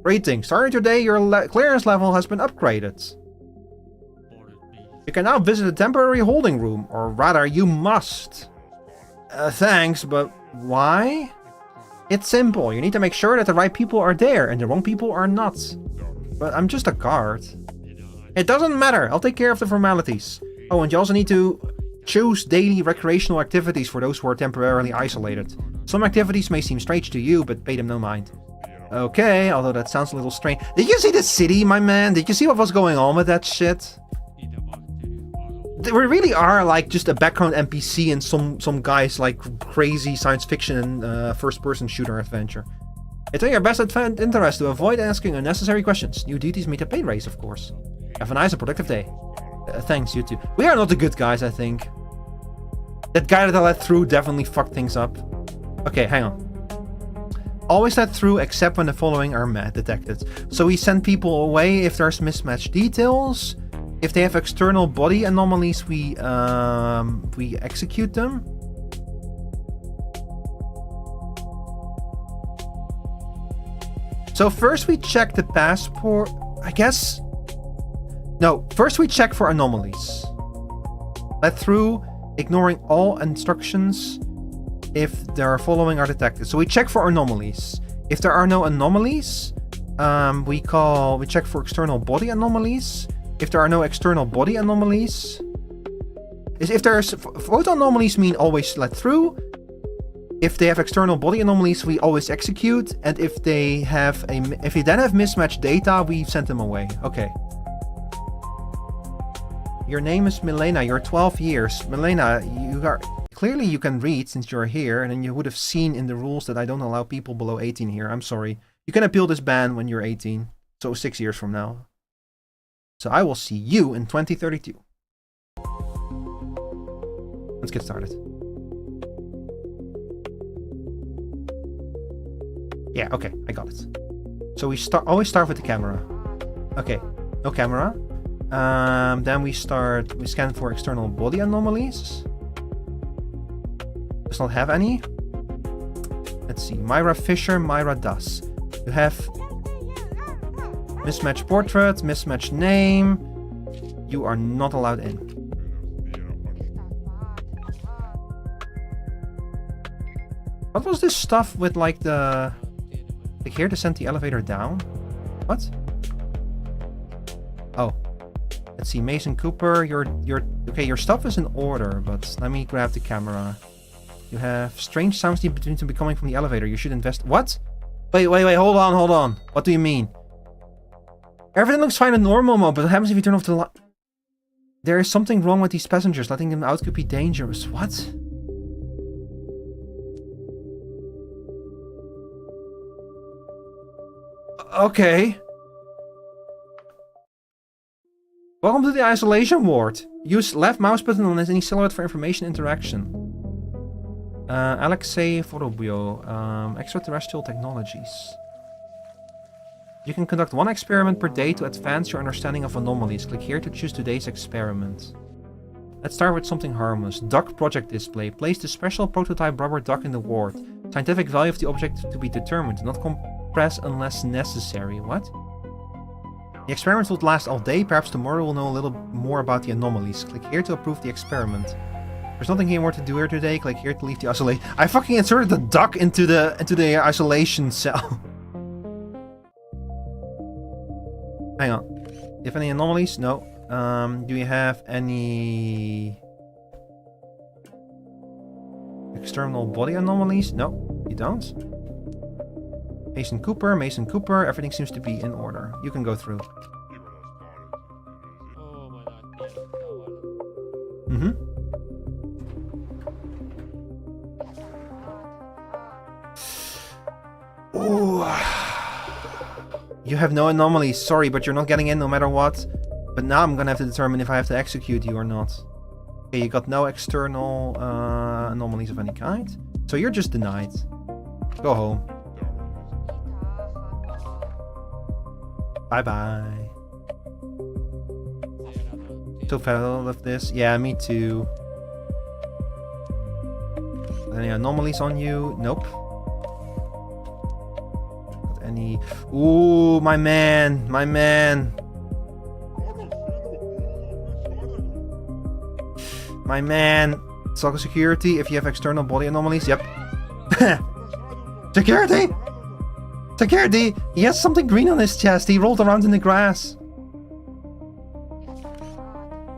Rating. Starting today, your clearance level has been upgraded. You can now visit a temporary holding room, or rather, you must. Thanks, but why? It's simple. You need to make sure that the right people are there and the wrong people are not. But I'm just a guard. It doesn't matter. I'll take care of the formalities. Oh, and you also need to choose daily recreational activities for those who are temporarily isolated. Some activities may seem strange to you, but pay them no mind. Okay, although that sounds a little strange. Did you see the city, my man? Did you see what was going on with that shit? We really are like just a background NPC in some guy's like crazy science fiction first-person shooter adventure. It's in your best interest to avoid asking unnecessary questions. New duties meet a pay raise, of course. Have a nice and productive day. Thanks, you too. We are not the good guys, I think. That guy that I let through definitely fucked things up. Okay, hang on. Always let through except when the following are detected. So we send people away if there's mismatched details. If they have external body anomalies, we execute them. So first we check the passport, I guess. No, first we check for anomalies. Let through, ignoring all instructions if their following are detected. So we check for anomalies. If there are no anomalies, we check for external body anomalies. If there are no external body anomalies, if there's photo anomalies mean always let through. If they have external body anomalies, we always execute. And if they then have mismatched data, we send them away. Okay. Your name is Milena. You're 12 years. Milena, clearly you can read since you're here, and then you would have seen in the rules that I don't allow people below 18 here. I'm sorry. You can appeal this ban when you're 18. So 6 years from now. So I will see you in 2032. Let's get started. Yeah, okay, I got it. So we always start with the camera. Okay, no camera. Then we scan for external body anomalies. Does not have any. Let's see, Myra Fisher, Myra does. You have mismatched portrait, mismatched name. You are not allowed in. What was this stuff with like the... Click here to send the elevator down? What? Oh. Let's see, Mason Cooper, okay, your stuff is in order, but let me grab the camera. You have strange sounds between to be coming from the elevator. You should invest... What? Wait, hold on. What do you mean? Everything looks fine in normal mode, but what happens if you turn off the light? There is something wrong with these passengers. Letting them out could be dangerous. What? Okay. Welcome to the isolation ward. Use left mouse button on any silhouette for information interaction. Alexei Vorobio, extraterrestrial technologies. You can conduct one experiment per day to advance your understanding of anomalies. Click here to choose today's experiment. Let's start with something harmless. Duck project display. Place the special prototype rubber duck in the ward. Scientific value of the object to be determined. Do not compress unless necessary. What? The experiment will last all day. Perhaps tomorrow we'll know a little more about the anomalies. Click here to approve the experiment. There's nothing here more to do here today. Click here to leave the isolation. I fucking inserted the duck into the isolation cell. Hang on. Do you have any anomalies? No. Do you have any external body anomalies? No, you don't. Mason Cooper, everything seems to be in order. You can go through. Mm-hmm. Ooh. You have no anomalies. Sorry, but you're not getting in no matter what. But now I'm gonna have to determine if I have to execute you or not. Okay, you got no external anomalies of any kind. So you're just denied. Go home. Bye-bye. So fed of this. Yeah, me too. Any anomalies on you? Nope. Got any... Ooh, my man. My man. Soccer security, if you have external body anomalies. Yep. Security! Security! He has something green on his chest. He rolled around in the grass.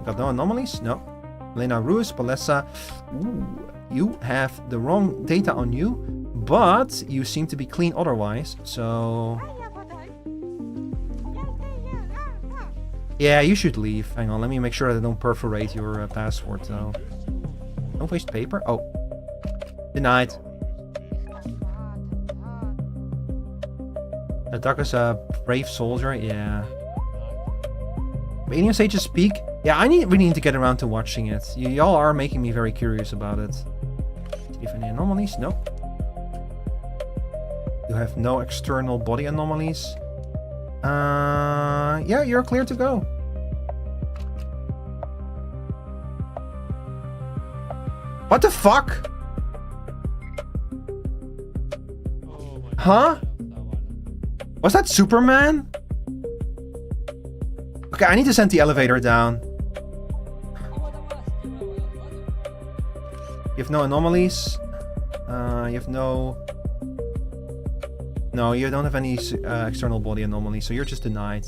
Got no anomalies? No. Lena Ruiz, Palessa. Ooh, you have the wrong data on you, but you seem to be clean otherwise, so... Yeah, you should leave. Hang on, let me make sure that I don't perforate your password, though. Don't waste paper. Oh. Denied. The duck is a brave soldier, yeah. Alien Sages Peak? Yeah, I really need to get around to watching it. Y'all are making me very curious about it. Do you have any anomalies? No. You have no external body anomalies. Yeah, you're clear to go. What the fuck? Huh? Was that Superman? Okay, I need to send the elevator down. You have no anomalies. You have no... No, you don't have any external body anomalies, so you're just denied.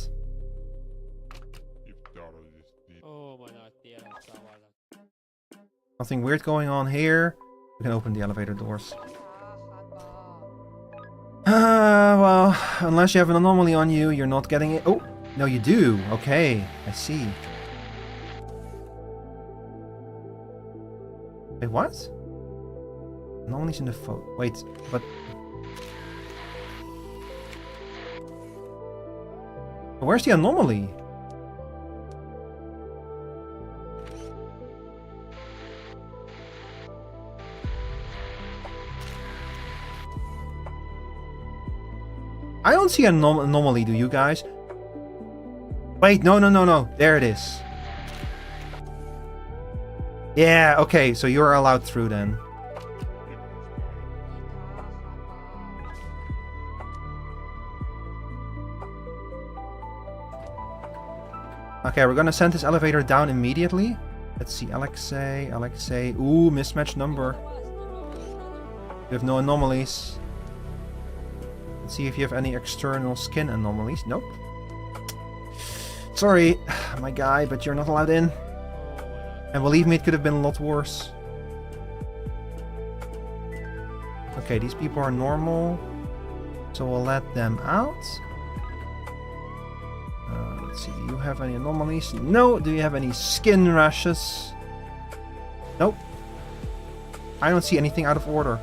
Nothing weird going on here. We can open the elevator doors. Well, unless you have an anomaly on you, you're not getting it. Oh, no, you do. Okay, I see. Wait, what? Anomalies in the phone. Wait, but... Where's the anomaly? I don't see an anomaly, do you guys? Wait, no. There it is. Yeah, okay, so you're allowed through then. Okay, we're gonna send this elevator down immediately. Let's see, Alexei. Ooh, mismatched number. You have no anomalies. Let's see if you have any external skin anomalies. Nope. Sorry, my guy, but you're not allowed in. And believe me, it could have been a lot worse. Okay, these people are normal. So we'll let them out. Let's see, do you have any anomalies? No. Do you have any skin rashes? Nope. I don't see anything out of order.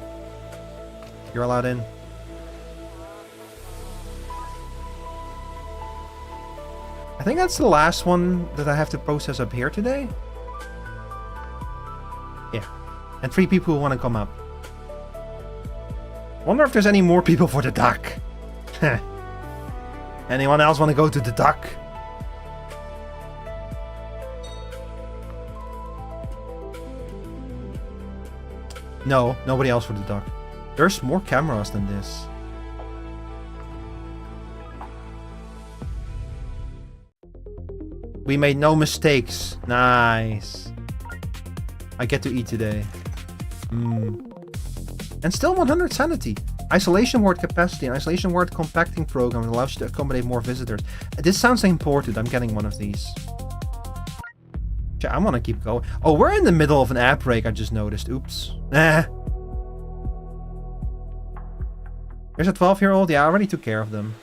You're allowed in. I think that's the last one that I have to process up here today. Yeah. And 3 people who want to come up. Wonder if there's any more people for the duck. Anyone else want to go to the duck? No, nobody else for the duck. There's more cameras than this. We made no mistakes. Nice. I get to eat today. And still 100 sanity. Isolation ward capacity. An isolation ward compacting program that allows you to accommodate more visitors. This sounds important. I'm getting one of these. I want to keep going. Oh, we're in the middle of an app break, I just noticed. Oops. There's a 12-year-old. Yeah, I already took care of them.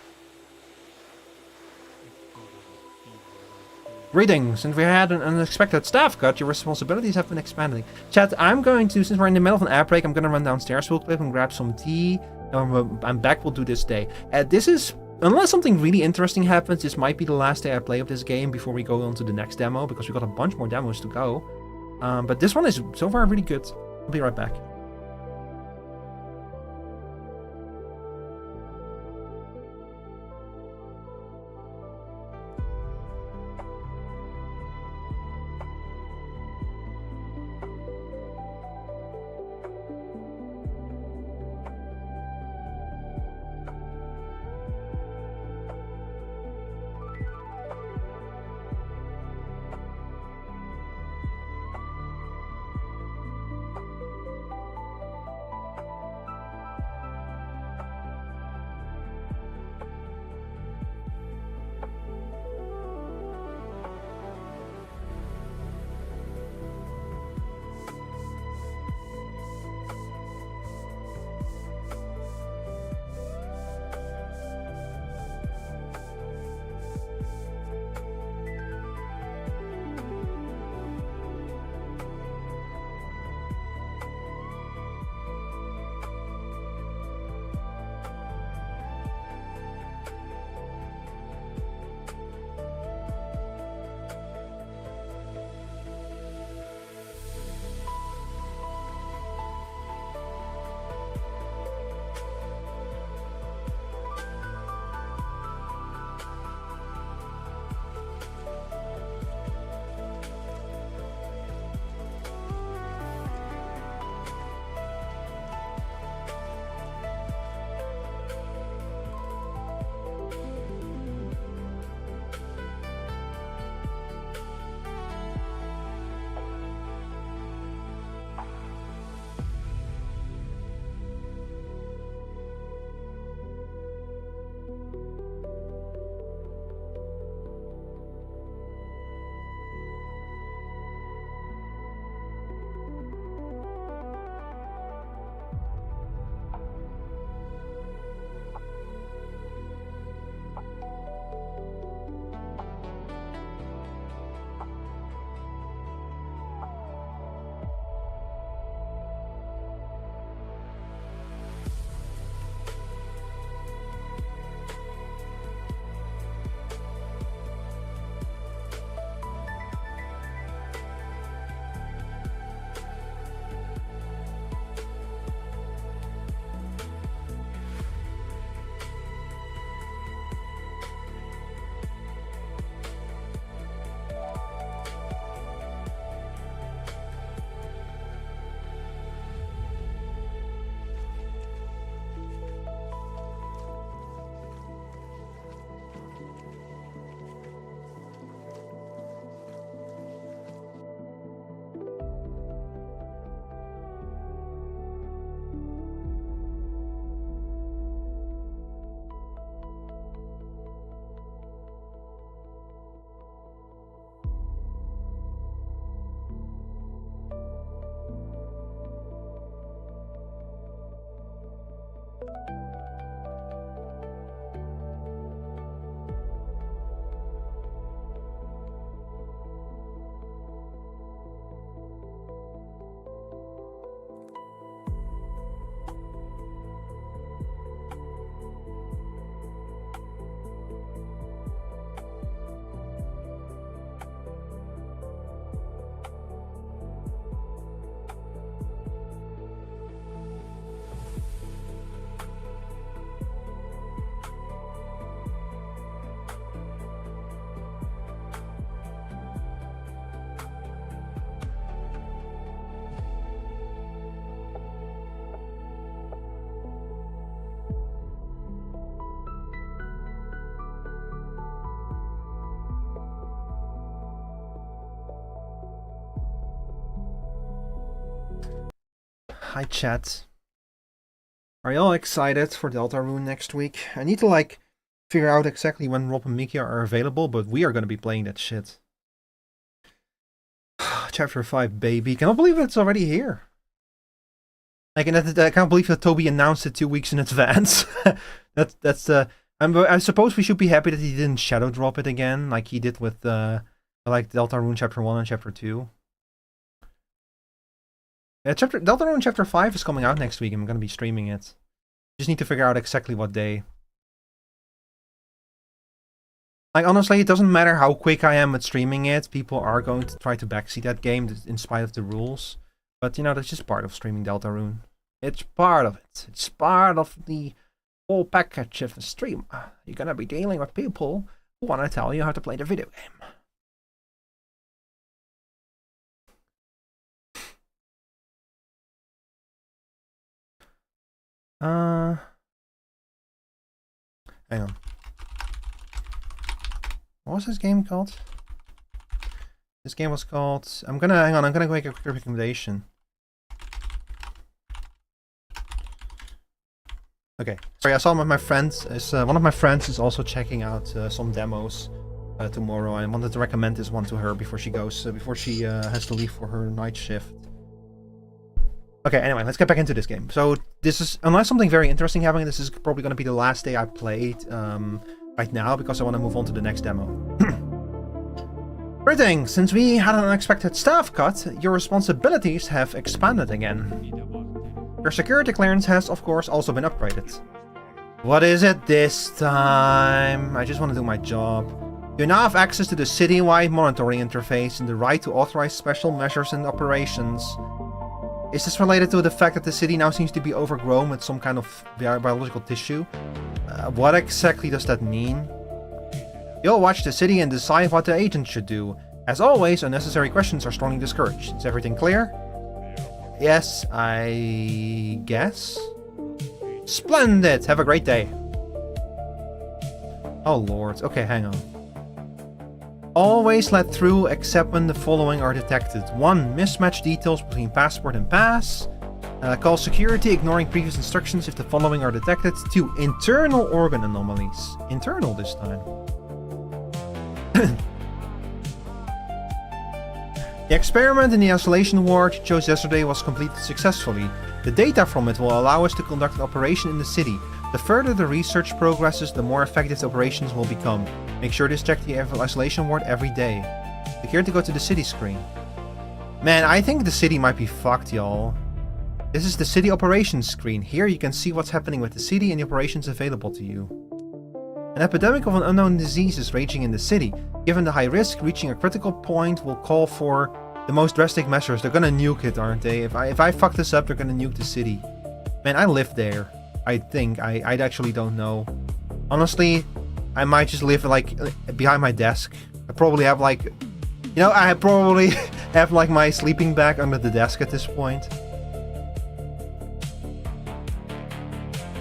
Greetings, and we had an unexpected staff cut. Your responsibilities have been expanding. Chat, I'm going to, since we're in the middle of an app break, I'm going to run downstairs real quick and grab some tea. And I'm back, we'll do this day. This is, unless something really interesting happens, this might be the last day I play of this game before we go on to the next demo, because we've got a bunch more demos to go. But this one is so far really good. I'll be right back. Hi chat. Are you all excited for Deltarune next week? I need to like figure out exactly when Rob and Mickey are available, but we are gonna be playing that shit. Chapter 5, baby. Cannot believe it's already here. I can't believe that Toby announced it 2 weeks in advance. I suppose we should be happy that he didn't shadow drop it again, like he did with like Deltarune Chapter 1 and Chapter 2. Yeah, Deltarune Chapter 5 is coming out next week. I'm gonna be streaming it. Just need to figure out exactly what day. Like, honestly, it doesn't matter how quick I am at streaming it. People are going to try to backseat that game in spite of the rules. But, you know, that's just part of streaming Deltarune. It's part of it. It's part of the whole package of the stream. You're gonna be dealing with people who want to tell you how to play the video game. Hang on. What was this game called? This game was called... I'm gonna make a quick recommendation. Okay. Sorry, I saw one of my friends is also checking out some demos tomorrow. I wanted to recommend this one to her before she goes, before she has to leave for her night shift. Okay, anyway, let's get back into this game. So this is, unless something very interesting happening, this is probably going to be the last day I played right now, because I want to move on to the next demo. Greetings! Since we had an unexpected staff cut, your responsibilities have expanded again. Your security clearance has, of course, also been upgraded. What is it this time? I just want to do my job. You now have access to the city-wide monitoring interface and the right to authorize special measures and operations. Is this related to the fact that the city now seems to be overgrown with some kind of biological tissue? What exactly does that mean? You'll watch the city and decide what the agent should do. As always, unnecessary questions are strongly discouraged. Is everything clear? Yes, I guess. Splendid! Have a great day. Oh lord. Okay, hang on. Always let through except when the following are detected. 1. Mismatched details between passport and pass. Call security, ignoring previous instructions if the following are detected. 2. Internal organ anomalies. Internal this time. The experiment in the isolation ward you chose yesterday was completed successfully. The data from it will allow us to conduct an operation in the city. The further the research progresses, the more effective the operations will become. Make sure to check the isolation ward every day. Click here to go to the city screen. Man, I think the city might be fucked, y'all. This is the city operations screen. Here you can see what's happening with the city and the operations available to you. An epidemic of an unknown disease is raging in the city. Given the high risk, reaching a critical point will call for the most drastic measures. They're gonna nuke it, aren't they? If I fuck this up, they're gonna nuke the city. Man, I live there. I think. I actually don't know. Honestly, I might just live like behind my desk. I probably have like... You know, I probably have like my sleeping bag under the desk at this point.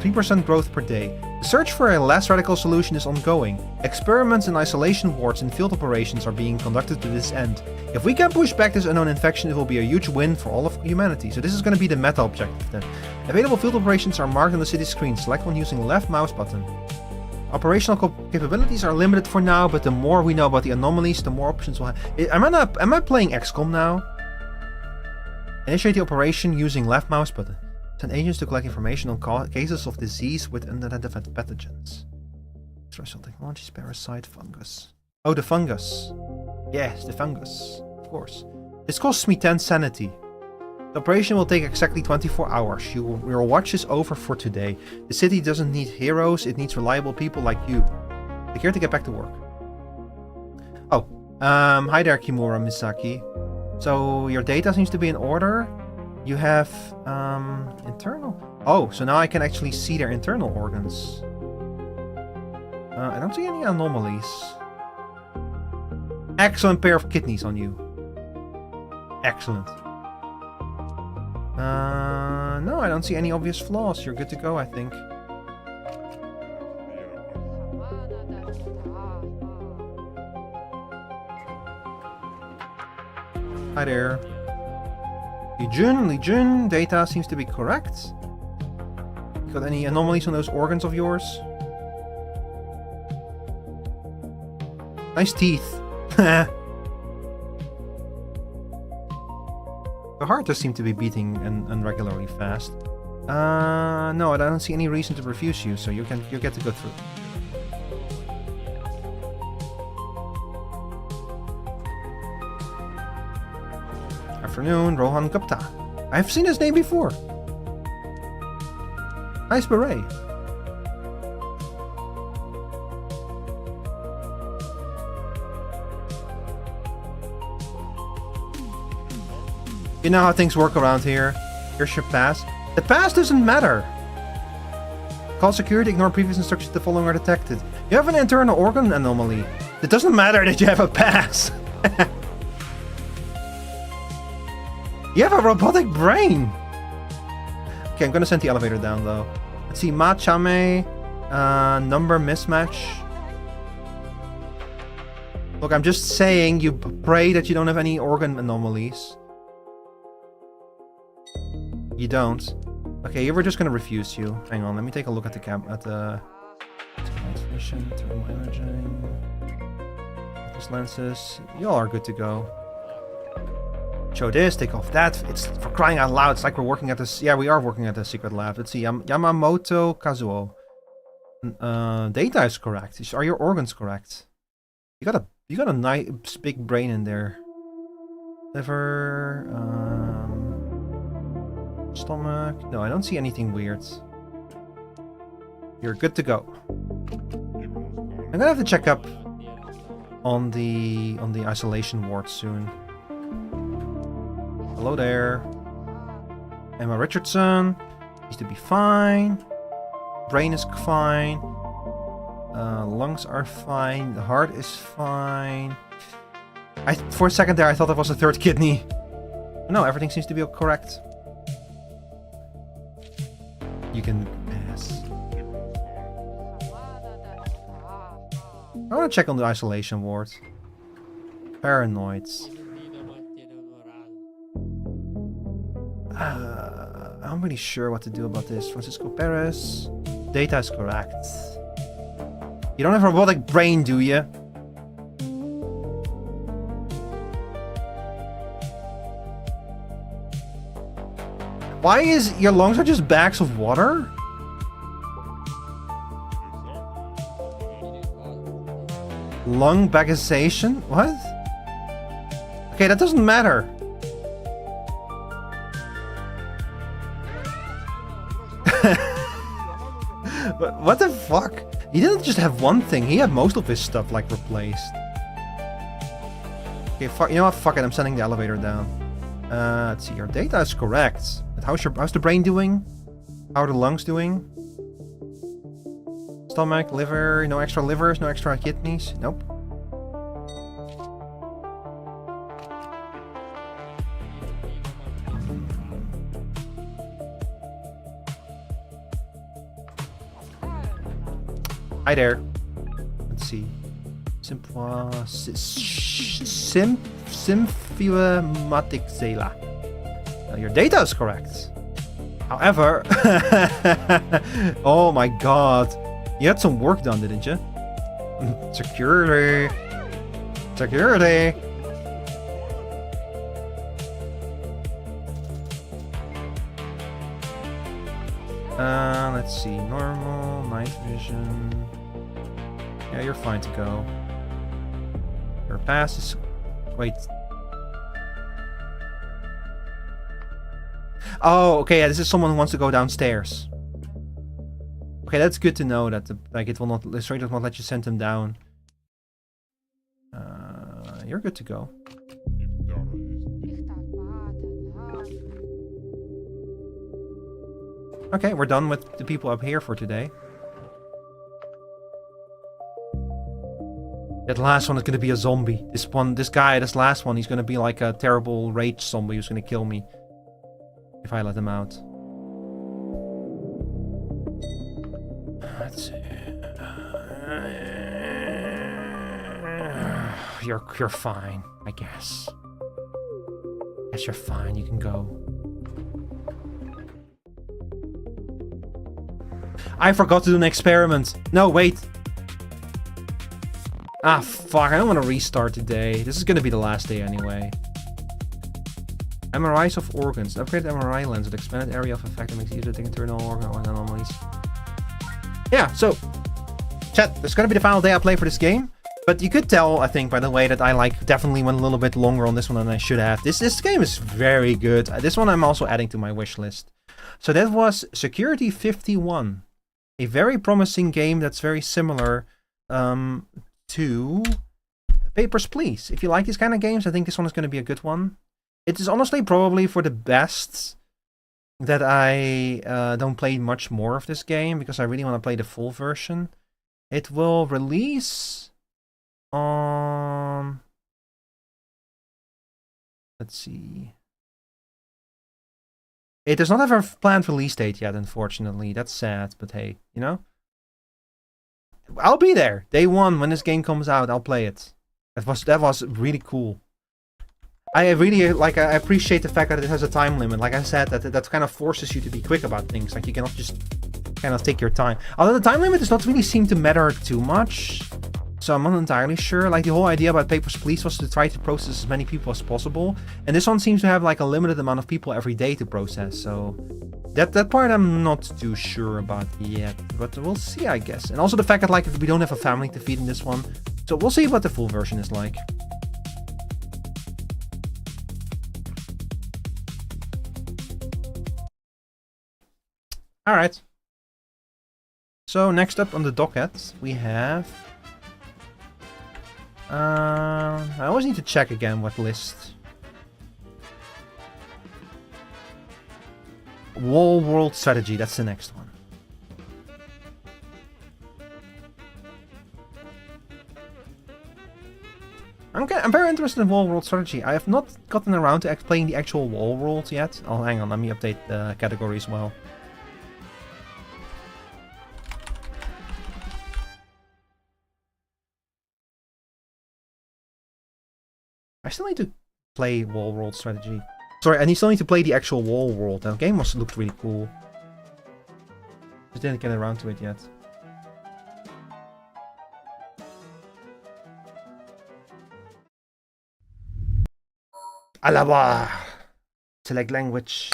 3% growth per day. The search for a less radical solution is ongoing. Experiments in isolation wards and field operations are being conducted to this end. If we can push back this unknown infection, it will be a huge win for all of humanity. So this is going to be the meta objective then. Available field operations are marked on the city screen. Select one using the left mouse button. Operational capabilities are limited for now, but the more we know about the anomalies, the more options we'll have. Am I playing XCOM now? Initiate the operation using left mouse button. Send agents to collect information on cases of disease with unidentified pathogens. Special technologies, parasite, fungus. Oh, the fungus. Yes, the fungus. Of course. This costs me 10 sanity. The operation will take exactly 24 hours. Your watch is over for today. The city doesn't need heroes, it needs reliable people like you. Take care to get back to work. Oh, hi there, Kimura Misaki. So, your data seems to be in order. You have, internal... Oh, so now I can actually see their internal organs. I don't see any anomalies. Excellent pair of kidneys on you. Excellent. No, I don't see any obvious flaws. You're good to go, I think. Hi there. Legion, data seems to be correct. You got any anomalies on those organs of yours? Nice teeth. The heart does seem to be beating irregularly fast. No, I don't see any reason to refuse you, so you get to go through. Afternoon, Rohan Gupta. I've seen his name before. Nice beret. You know how things work around here. Here's your pass. The pass doesn't matter. Call security, ignore previous instructions, the following are detected. You have an internal organ anomaly. It doesn't matter that you have a pass. You have a robotic brain! Okay, I'm gonna send the elevator down though. Let's see, Ma Chame, number mismatch. Look, I'm just saying, you pray that you don't have any organ anomalies. You don't. Okay, we're just gonna refuse you. Hang on, let me take a look at the transmission, thermal imaging, focus lenses. You all are good to go. Show this, take off that. It's for crying out loud. It's like we're working at this. Yeah, we are working at the secret lab. Let's see. Yamamoto Kazuo. Data is correct. Are your organs correct? You got a nice big brain in there. Liver. Stomach. No, I don't see anything weird. You're good to go. I'm gonna have to check up on the isolation ward soon. Hello there. Emma Richardson. Needs to be fine. Brain is fine. Lungs are fine. The heart is fine. For a second there, I thought that was a third kidney. No, everything seems to be correct. You can pass. I want to check on the isolation ward. Paranoids. I'm really sure what to do about this. Francisco Perez. Data is correct. You don't have a robotic brain, do you? Why is your lungs are just bags of water? Lung bagazation? What? Okay, that doesn't matter. But what the fuck? He didn't just have one thing. He had most of his stuff like replaced. Okay, fuck. You know what? Fuck it. I'm sending the elevator down. Let's see. Your data is correct. But how's the brain doing? How are the lungs doing? Stomach, liver. No extra livers. No extra kidneys. Nope. Hi there. Let's see. Symphymatic Zela. Your data is correct. However, oh my god, you had some work done, didn't you? Security. Security. Let's see. Normal, night vision. Yeah, you're fine to go. Your pass is... Wait. Oh, okay, yeah, this is someone who wants to go downstairs. Okay, that's good to know that it will not... The stranger won't let you send them down. You're good to go. Okay, we're done with the people up here for today. That last one is gonna be a zombie. This last one, he's gonna be like a terrible rage zombie who's gonna kill me if I let him out. Let's see. You're fine, I guess. Yes, you're fine. You can go. I forgot to do an experiment. No, wait. Ah, fuck. I don't want to restart today. This is going to be the last day anyway. MRIs of organs. Upgrade MRI lens with expanded area of effect that makes it easier to detect internal organ anomalies. Yeah, so... Chat, this is going to be the final day I play for this game. But you could tell, I think, by the way that I definitely went a little bit longer on this one than I should have. This game is very good. This one I'm also adding to my wish list. So that was Security 51. A very promising game that's very similar to Papers, Please. If you like these kind of games, I think this one is going to be a good one. It is honestly probably for the best that I don't play much more of this game, because I really want to play the full version. It will release on... Let's see. It does not have a planned release date yet, unfortunately. That's sad, but hey, you know? I'll be there. Day one, when this game comes out, I'll play it. That was really cool. I really, I appreciate the fact that it has a time limit. Like I said, that kind of forces you to be quick about things. Like, you cannot just kind of take your time. Although the time limit does not really seem to matter too much. So I'm not entirely sure. Like, the whole idea about Papers, Please was to try to process as many people as possible. And this one seems to have, like, a limited amount of people every day to process. So that part I'm not too sure about yet. But we'll see, I guess. And also the fact that, like, we don't have a family to feed in this one. So we'll see what the full version is like. Alright. So next up on the docket, we have... I always need to check again what list. Wall World Strategy, that's the next one. I'm very interested in Wall World Strategy. I have not gotten around to playing the actual Wall World yet. Oh, hang on, let me update the category as well. I still need to play Wall World Strategy. Sorry, I still need to play the actual Wall World. The game looked really cool. Just didn't get around to it yet. Alaba! Select language.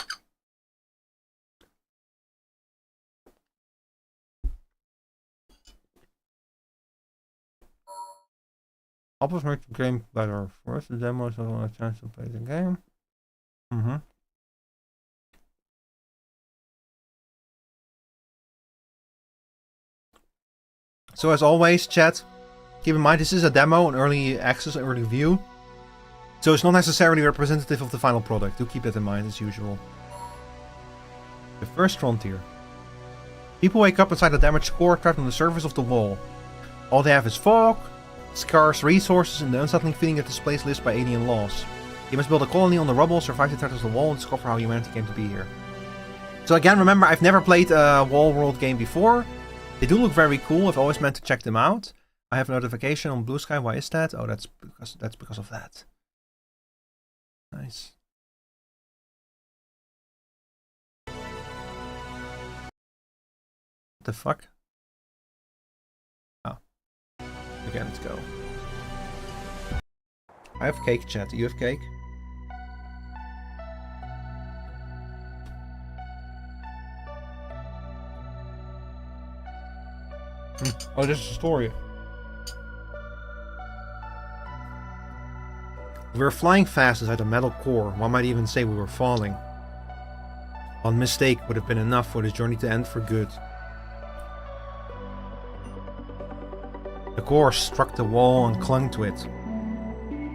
Help make the game better. First, the demos will have a chance to play the game. So as always, chat, keep in mind this is a demo, an early access, early view. So it's not necessarily representative of the final product. Do keep that in mind as usual. The first frontier. People wake up inside a damaged core trapped on the surface of the wall. All they have is fog, scarce resources, and the unsettling feeling that this place lives by alien laws. You must build a colony on the rubble, survive the threat of the wall, and discover how humanity came to be here. So again, remember, I've never played a Wall World game before. They do look very cool. I've always meant to check them out. I have a notification on Blue Sky. Why is that? Oh, that's because of that. Nice. What the fuck? Oh. Okay, let's go. I have cake, chat. Do you have cake? Oh, this is a story. We were flying fast inside a metal core. One might even say we were falling. One mistake would have been enough for this journey to end for good. The core struck the wall and clung to it,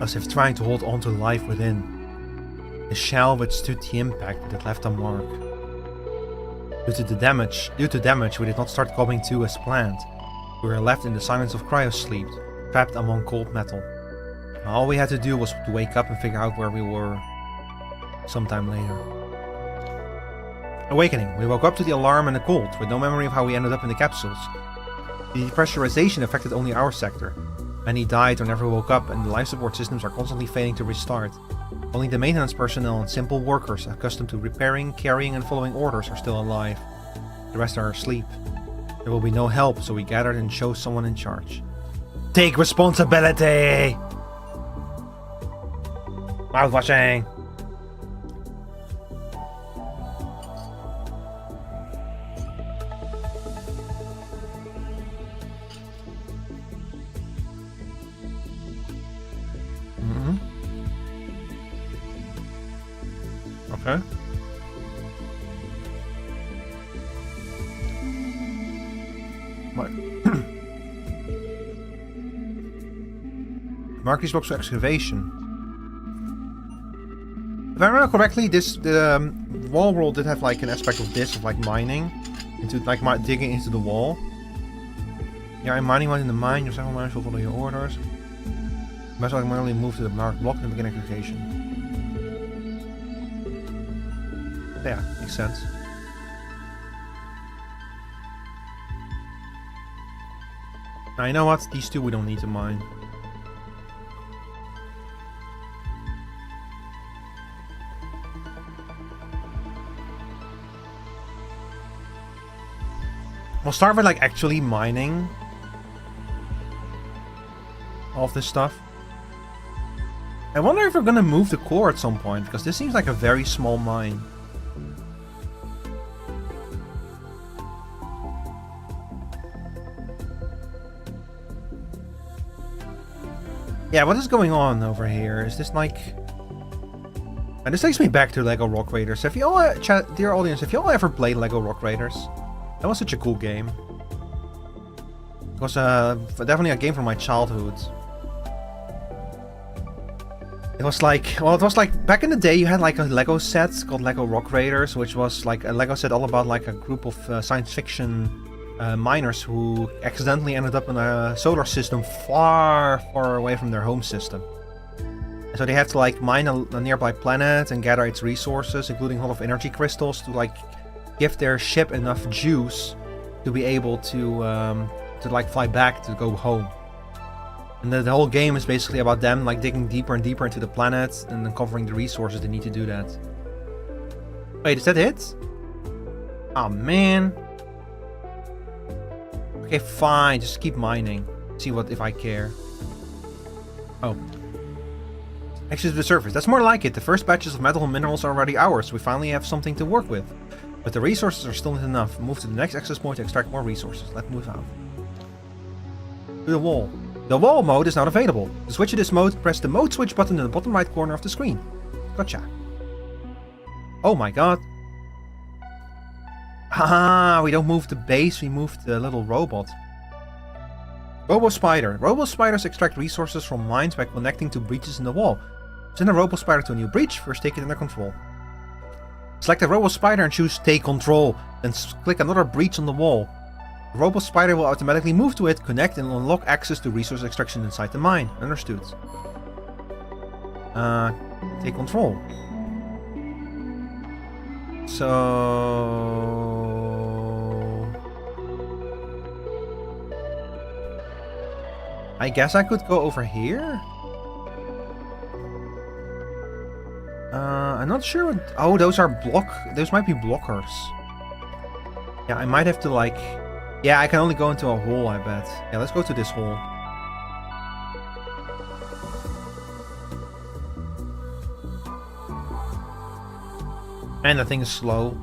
as if trying to hold on to life within. The shell withstood the impact, but it left a mark. Due to damage, we did not start coming to as planned. We were left in the silence of cryosleep, trapped among cold metal. All we had to do was to wake up and figure out where we were sometime later. Awakening. We woke up to the alarm and the cold, with no memory of how we ended up in the capsules. The depressurization affected only our sector. Many died or never woke up, and the life support systems are constantly failing to restart. Only the maintenance personnel and simple workers accustomed to repairing, carrying and following orders are still alive. The rest are asleep. There will be no help, so we gathered and chose someone in charge. Take responsibility! Mouthwashing! Okay. Mark these blocks for excavation. If I remember correctly, the wall world did have like an aspect of this, of like mining, into like digging into the wall. Yeah, I'm mining one in the mine. Your several miners will follow your orders. Best I manually move to the marked block in the beginning location. Yeah, makes sense. Now you know what? These two we don't need to mine. We'll start with like actually mining all of this stuff. I wonder if we're gonna move the core at some point, because this seems like a very small mine. Yeah, what is going on over here? Is this like... And this takes me back to LEGO Rock Raiders. If you all, dear audience, if you all ever played LEGO Rock Raiders, that was such a cool game. It was definitely a game from my childhood. It was like, well, it was like, back in the day you had like a LEGO set called LEGO Rock Raiders, which was like a LEGO set all about like a group of science fiction miners who accidentally ended up in a solar system far, far away from their home system. And so they had to like mine a nearby planet and gather its resources, including a lot of energy crystals, to like give their ship enough juice to be able to like fly back to go home. And the whole game is basically about them like digging deeper and deeper into the planet and uncovering the resources they need to do that. Wait, is that it? Oh man. Okay, fine, just keep mining. See what if I care. Oh. Access to the surface. That's more like it. The first batches of metal and minerals are already ours. We finally have something to work with. But the resources are still not enough. Move to the next access point to extract more resources. Let's move out. To the wall. The wall mode is not available. To switch to this mode, press the mode switch button in the bottom right corner of the screen. Gotcha. Oh my god. Haha, we don't move the base, we move the little robot. Robo Spider. Robo Spiders extract resources from mines by connecting to breaches in the wall. Send a Robo Spider to a new breach, first take it under control. Select the Robo Spider and choose Take Control, then click another breach on the wall. The Robo Spider will automatically move to it, connect and unlock access to resource extraction inside the mine. Understood. Take control. So... I guess I could go over here? I'm not sure what... Oh, those are those might be blockers. Yeah, I might have to like... Yeah, I can only go into a hole, I bet. Yeah, let's go to this hole. And the thing is slow.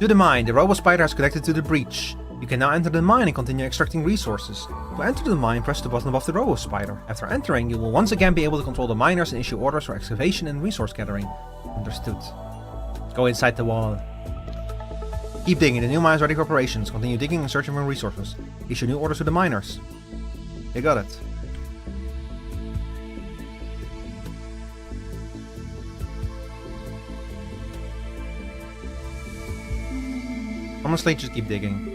To the mine. The Robo Spider has connected to the breach. You can now enter the mine and continue extracting resources. To enter the mine, press the button above the Robo Spider. After entering, you will once again be able to control the miners and issue orders for excavation and resource gathering. Understood. Go inside the wall. Keep digging. The new mine is ready for operations. Continue digging and searching for resources. Issue new orders to the miners. You got it. Honestly, just keep digging.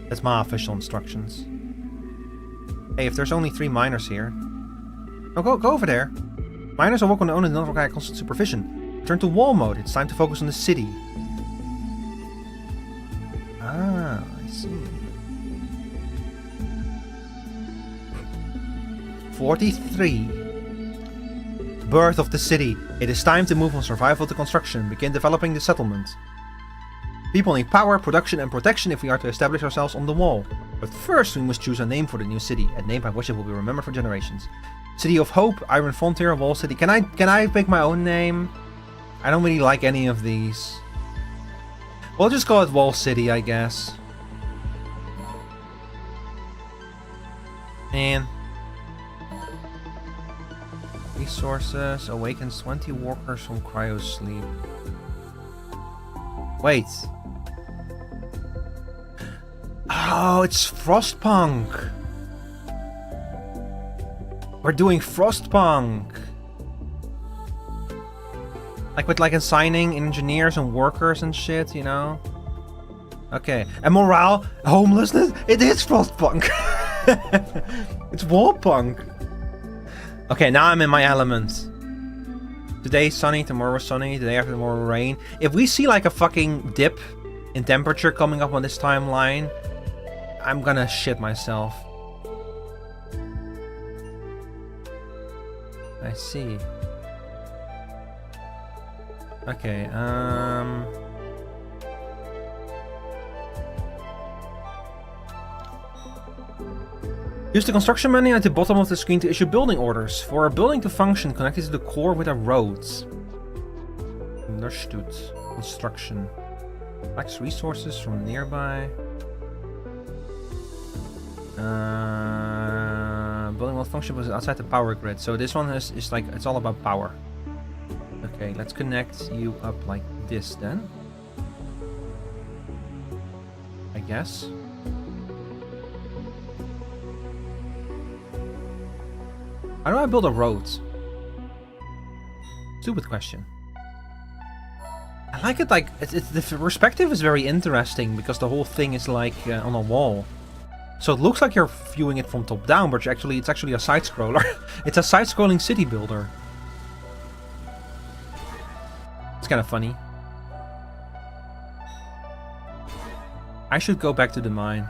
That's my official instructions. Hey, if there's only 3 miners here... Oh, go over there. Miners are working on their own and don't require constant supervision. Turn to wall mode. It's time to focus on the city. Ah, I see. 43. birth of the city. It is time to move from survival to construction, begin developing the settlement. People need power, production and protection if we are to establish ourselves on the wall. But first we must choose a name for the new city, a name by which it will be remembered for generations. City of Hope, Iron Frontier, Wall City. Can I pick my own name? I don't really like any of these. We'll just call it Wall City, I guess. And resources awakens 20 walkers from cryo sleep. Wait. Oh, it's Frostpunk. We're doing Frostpunk. Like with assigning engineers and workers and shit, you know? Okay. And morale, homelessness, it is Frostpunk. It's Warpunk. Okay, now I'm in my element. Today sunny, tomorrow sunny, the day after tomorrow rain. If we see like a fucking dip in temperature coming up on this timeline, I'm gonna shit myself. I see. Okay, use the construction menu at the bottom of the screen to issue building orders. For a building to function, connect it to the core with a road. Understood. Construction. Collects resources from nearby. Building will function but outside the power grid. So this one is like, it's all about power. Okay, let's connect you up like this then. I guess. How do I build a road? Stupid question. I like it like, the perspective is very interesting because the whole thing is like on a wall. So it looks like you're viewing it from top down, but it's actually a side scroller. It's a side scrolling city builder. It's kind of funny. I should go back to the mine.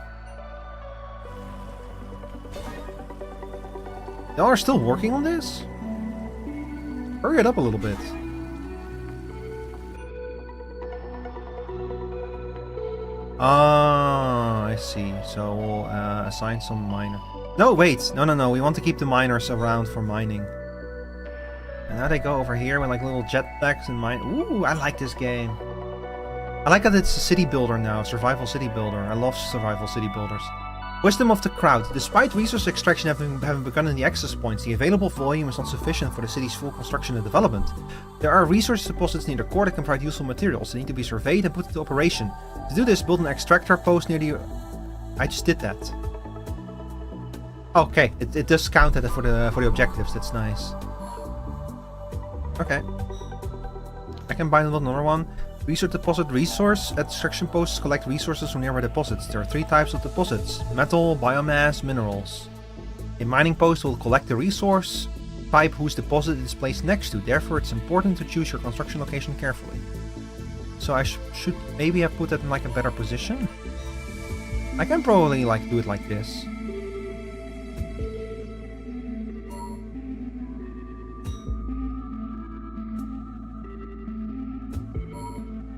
Y'all are still working on this? Hurry it up a little bit. Ah, I see. So we'll assign some miner. No, wait. No. We want to keep the miners around for mining. And now they go over here with like little jetpacks and mine. Ooh, I like this game. I like that it's a city builder now. Survival city builder. I love survival city builders. Wisdom of the crowd. Despite resource extraction having begun in the access points, the available volume is not sufficient for the city's full construction and development. There are resource deposits near the core that can provide useful materials. They need to be surveyed and put into operation. To do this, build an extractor post near the... I just did that. Okay, it does count that for the objectives. That's nice. Okay. I can bind another one. Resource deposit resource. Extraction posts collect resources from nearby deposits. There are 3 types of deposits: metal, biomass, minerals. A mining post will collect the resource type whose deposit it is placed next to. Therefore, it's important to choose your construction location carefully. So I should maybe have put that in like a better position. I can probably like do it like this.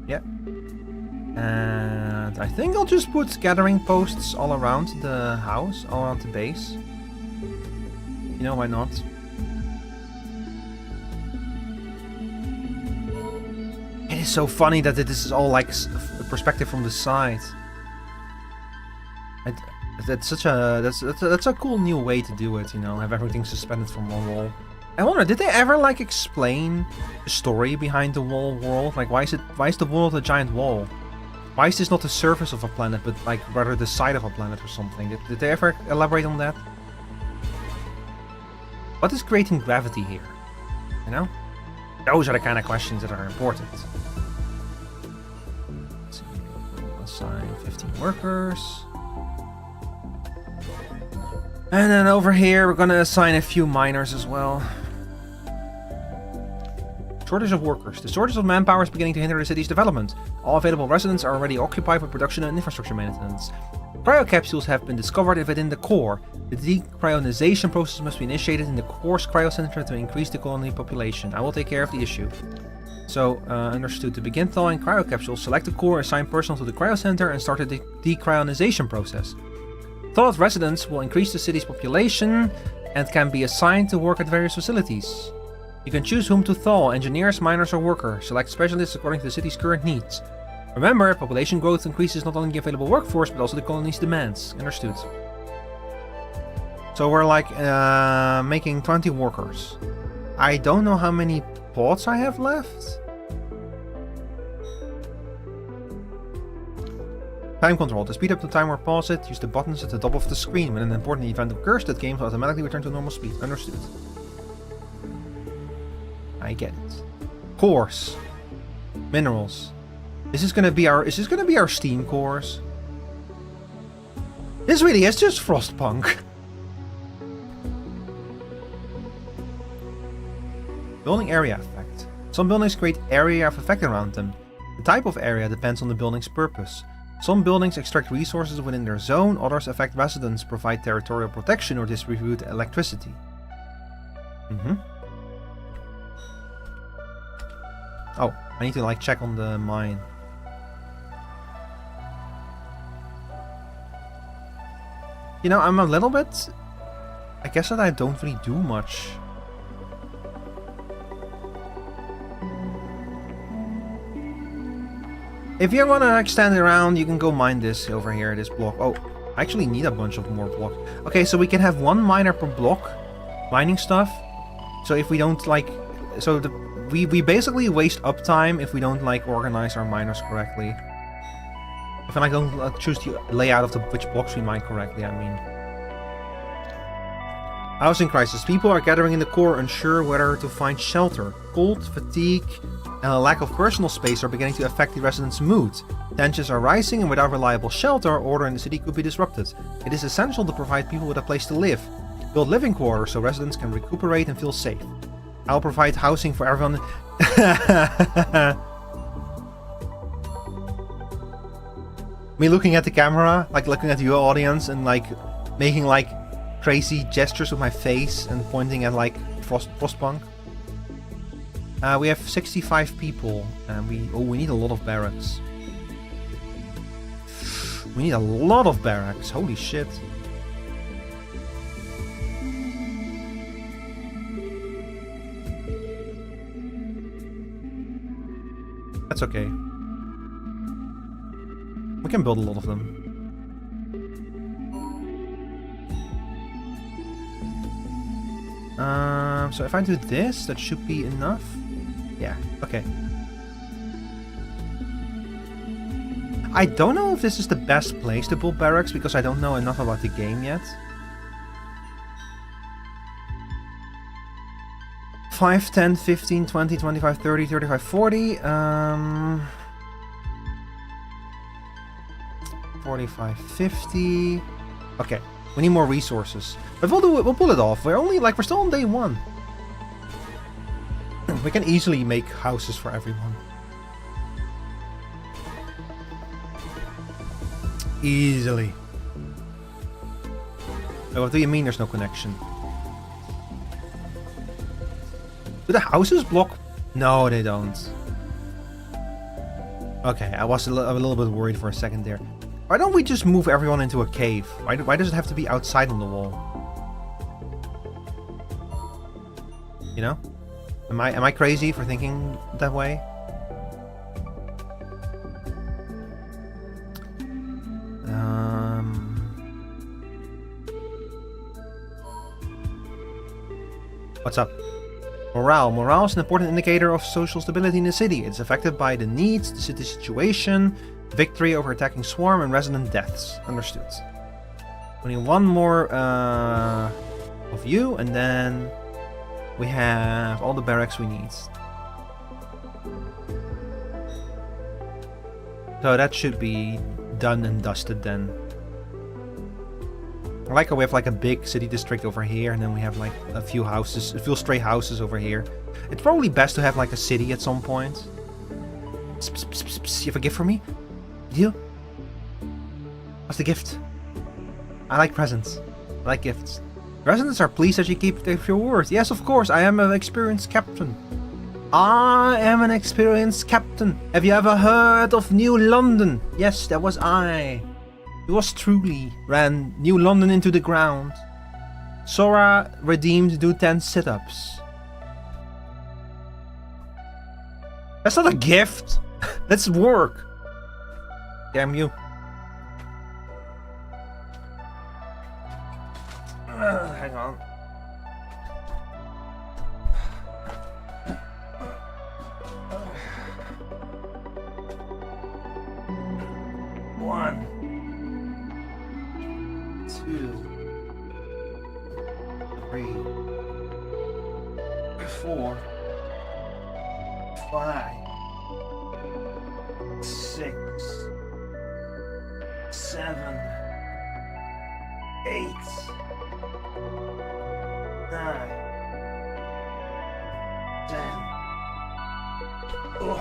Yeah. And I think I'll just put gathering posts all around the house, all around the base. You know, why not? It is so funny that this is all like a perspective from the side. That's a cool new way to do it, you know, have everything suspended from one wall. I wonder, did they ever like explain the story behind the wall world? Like, why is the world a giant wall? Why is this not the surface of a planet, but like rather the side of a planet or something? Did they ever elaborate on that? What is creating gravity here? You know? Those are the kind of questions that are important. Let's see, we'll assign 15 workers. And then over here, we're gonna assign a few miners as well. Shortage of workers. The shortage of manpower is beginning to hinder the city's development. All available residents are already occupied with production and infrastructure maintenance. Cryocapsules have been discovered within the core. The decryonization process must be initiated in the core's cryocenter to increase the colony population. I will take care of the issue. So, understood. To begin thawing cryocapsules, select the core, assign personnel to the cryocenter, and start the decryonization process. Thawed residents will increase the city's population and can be assigned to work at various facilities. You can choose whom to thaw, engineers, miners, or workers. Select specialists according to the city's current needs. Remember, population growth increases not only the available workforce, but also the colony's demands. Understood. So we're like making 20 workers. I don't know how many pods I have left. Time control. To speed up the time or pause it, use the buttons at the top of the screen. When an important event occurs, that game will automatically return to normal speed. Understood. I get it. Cores. Minerals. Is this gonna be our steam cores? This really is just Frostpunk. Building area effect. Some buildings create area of effect around them. The type of area depends on the building's purpose. Some buildings extract resources within their zone, others affect residents, provide territorial protection, or distribute electricity. Oh, I need to like check on the mine. You know, I'm a little bit... I guess that I don't really do much. If you want to extend it around, you can go mine this over here, this block. Oh, I actually need a bunch of more blocks. Okay, so we can have one miner per block, mining stuff. So if we don't like... So we basically waste uptime if we don't like organize our miners correctly. If I don't choose the layout of which blocks we mine correctly, I mean. Housing crisis. People are gathering in the core, unsure whether to find shelter. Cold, fatigue, and a lack of personal space are beginning to affect the residents' mood. Tensions are rising, and without reliable shelter, order in the city could be disrupted. It is essential to provide people with a place to live. Build living quarters so residents can recuperate and feel safe. I'll provide housing for everyone. Me looking at the camera, like looking at your audience and like making like crazy gestures with my face and pointing at like Frostpunk. We have 65 people and we need a lot of barracks. We need a lot of barracks, holy shit. That's okay. We can build a lot of them. So if I do this, that should be enough. Yeah, okay. I don't know if this is the best place to build barracks because I don't know enough about the game yet. 5, 10, 15, 20, 25, 30, 35, 40. 45, 50. Okay, we need more resources. But we'll do it, we'll pull it off. We're still on day 1. We can easily make houses for everyone. Easily. Oh, what do you mean there's no connection? Do the houses block? No, they don't. Okay, I was a little bit worried for a second there. Why don't we just move everyone into a cave? Why does it have to be outside on the wall? You know? Am I crazy for thinking that way? What's up? Morale. Morale is an important indicator of social stability in the city. It's affected by the needs, the city situation, victory over attacking swarm, and resident deaths. Understood. We need one more of you, and then we have all the barracks we need. So that should be done and dusted then. I like how we have like a big city district over here, and then we have like a few houses, a few stray houses over here. It's probably best to have like a city at some point. Psst, psst, psst, psst. You have a gift for me? You? What's the gift? I like presents. I like gifts. Residents are pleased that you keep your word. Yes, of course, I am an experienced captain. I am an experienced captain. Have you ever heard of New London? Yes, that was I. Yours truly ran New London into the ground. Sora redeemed do 10 sit-ups. That's not a gift. That's work. Damn you. Hang on. One, 2, 3, 4, 5, 6, 7, 8, 9, 10. Oh.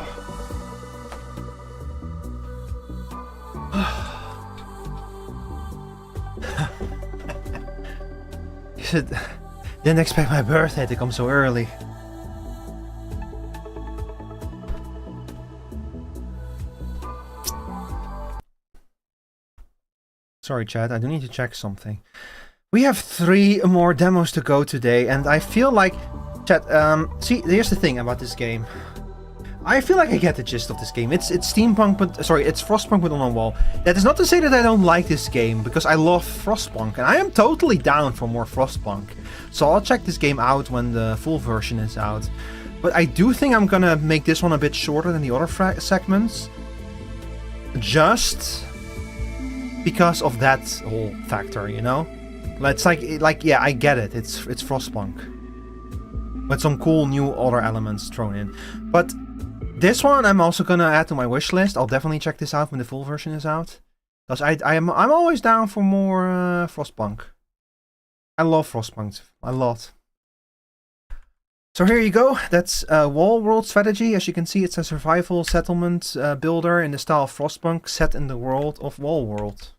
Didn't expect my birthday to come so early. Sorry, chat, I do need to check something. We have 3 more demos to go today, and I feel like... Chat, see, here's the thing about this game. I feel like I get the gist of this game. It's steampunk, but... Sorry, it's Frostpunk, but on a wall. That is not to say that I don't like this game, because I love Frostpunk, and I am totally down for more Frostpunk. So I'll check this game out when the full version is out. But I do think I'm gonna make this one a bit shorter than the other segments. Just because of that whole factor, you know? It's like yeah, I get it. It's Frostpunk. With some cool new other elements thrown in. But this one I'm also gonna add to my wish list. I'll definitely check this out when the full version is out. Because I'm always down for more Frostpunk. I love Frostpunk a lot. So here you go. That's Wall World Strategy. As you can see, it's a survival settlement builder in the style of Frostpunk set in the world of Wall World.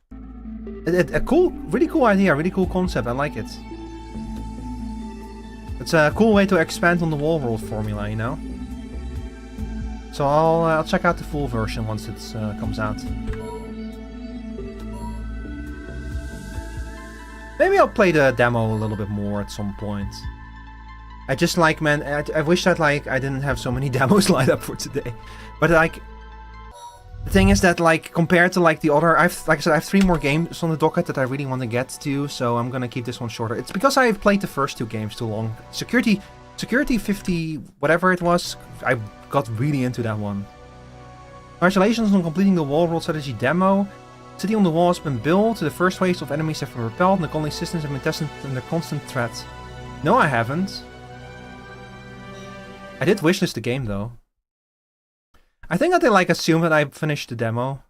A cool, really cool idea, really cool concept. I like it. It's a cool way to expand on the Wall World formula, you know? So I'll check out the full version once it comes out. Maybe I'll play the demo a little bit more at some point. I just like, man, I wish that like I didn't have so many demos lined up for today. But like, the thing is that like compared to like the other, like I said, I have 3 more games on the docket that I really want to get to, so I'm gonna keep this one shorter. It's because I've played the first 2 games too long. Security 50, whatever it was, I got really into that one. Congratulations on completing the Wall World Strategy demo. City on the Wall has been built, the first waves of enemies have been repelled, and the colony systems have been tested under constant threat. No, I haven't. I did wishlist the game though. I think that they like assume that I finished the demo.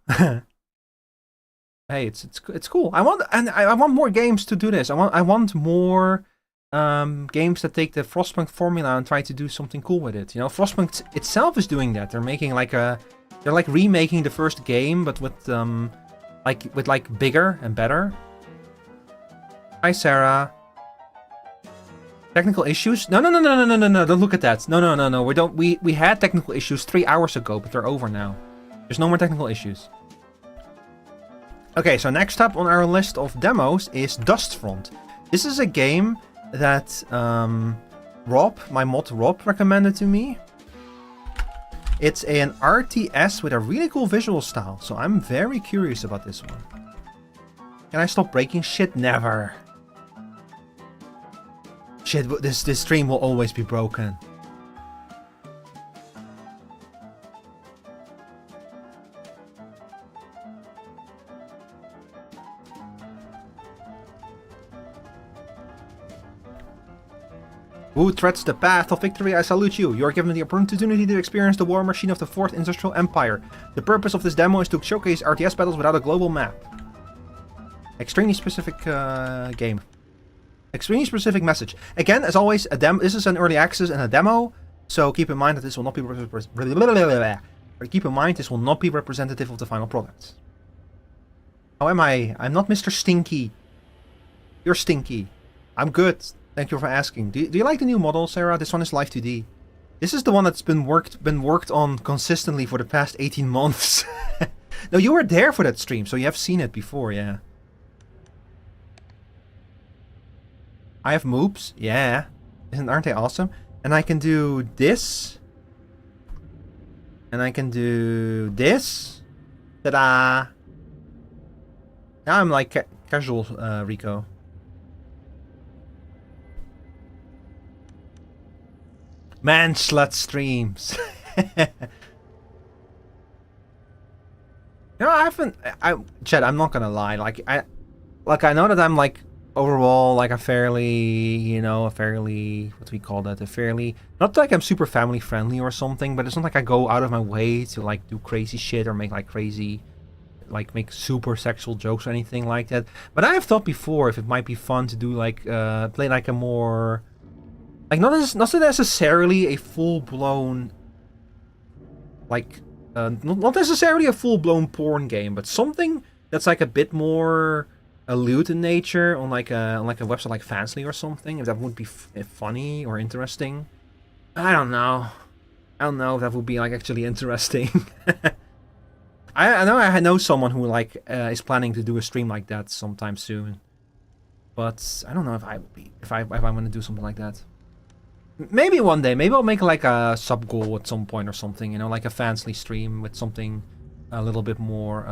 Hey, it's cool. I want more games to do this. I want more games that take the Frostpunk formula and try to do something cool with it. You know, Frostpunk itself is doing that. They're making like they're like remaking the first game, but with like bigger and better. Hi, Sarah. Technical issues? No, don't look at that. No. We had technical issues 3 hours ago, but they're over now. There's no more technical issues. Okay, so next up on our list of demos is Dustfront. This is a game that Rob, my mod Rob, recommended to me. It's an RTS with a really cool visual style, so I'm very curious about this one. Can I stop breaking shit? Never. Shit, this stream will always be broken. Who treads the path of victory? I salute you. You are given the opportunity to experience the war machine of the 4th Industrial Empire. The purpose of this demo is to showcase RTS battles without a global map. Extremely specific game. Extremely specific message. Again, as always, this is an early access and a demo, so keep in mind that this will not be representative of the final product. How am I? I'm not Mr. Stinky. You're stinky. I'm good. Thank you for asking. Do you like the new model, Sarah? This one is Live 2D. This is the one that's been worked on consistently for the past 18 months. No, you were there for that stream, so you have seen it before, yeah. I have moves, yeah. Aren't they awesome? And I can do this. And I can do this. Ta-da! Now I'm like casual Rico. Man, slut streams. You know, Chad, I'm not gonna lie. I know that I'm like overall like a fairly, what do we call that? Not like I'm super family friendly or something, but it's not like I go out of my way to like do crazy shit or make like crazy, like make super sexual jokes or anything like that. But I have thought before if it might be fun to do like play like a more, like not necessarily a full blown, like. Not necessarily a full-blown porn game, but something that's like a bit more lewd in nature on like a website like Fansly or something. If that would be funny or interesting, I don't know. I don't know if that would be like actually interesting. I know someone who like is planning to do a stream like that sometime soon, but I don't know if I want to do something like that. Maybe one day. Maybe I'll make like a sub goal at some point or something. Like a Fansly stream with something a little bit more,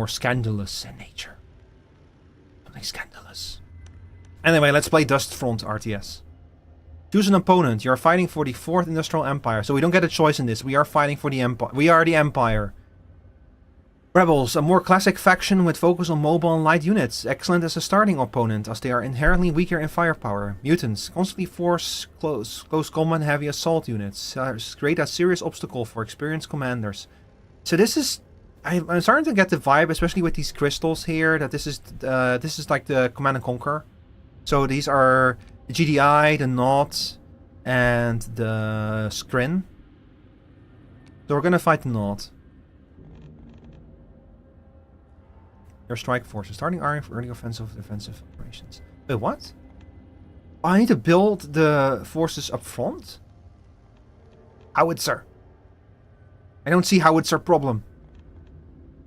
scandalous in nature. Something scandalous. Anyway, let's play Dustfront RTS. Choose an opponent. You're fighting for the 4th Industrial Empire, so we don't get a choice in this. We are fighting for the Empire. We are the Empire. Rebels, a more classic faction with focus on mobile and light units. Excellent as a starting opponent, as they are inherently weaker in firepower. Mutants, constantly force close combat and heavy assault units. Create a serious obstacle for experienced commanders. So this is... I'm starting to get the vibe, especially with these crystals here, that this is like the Command and Conquer. So these are the GDI, the Knot, and the Skrin. So we're gonna fight the Knot. Your strike forces. Starting army for early offensive defensive operations. Wait, what? Oh, I need to build the forces up front? Howitzer. I don't see howitzer problem.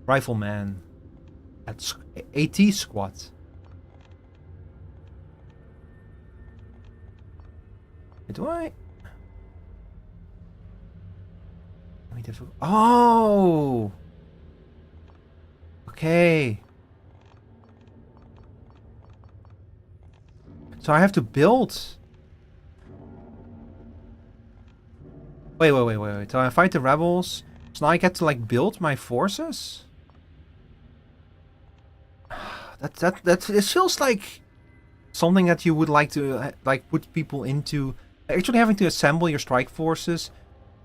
Rifleman. That's AT squad. Do I? Oh! Okay. So I have to build... Wait. So I fight the rebels. So now I get to like build my forces? It feels like something that you would like to like put people into. Actually having to assemble your strike forces.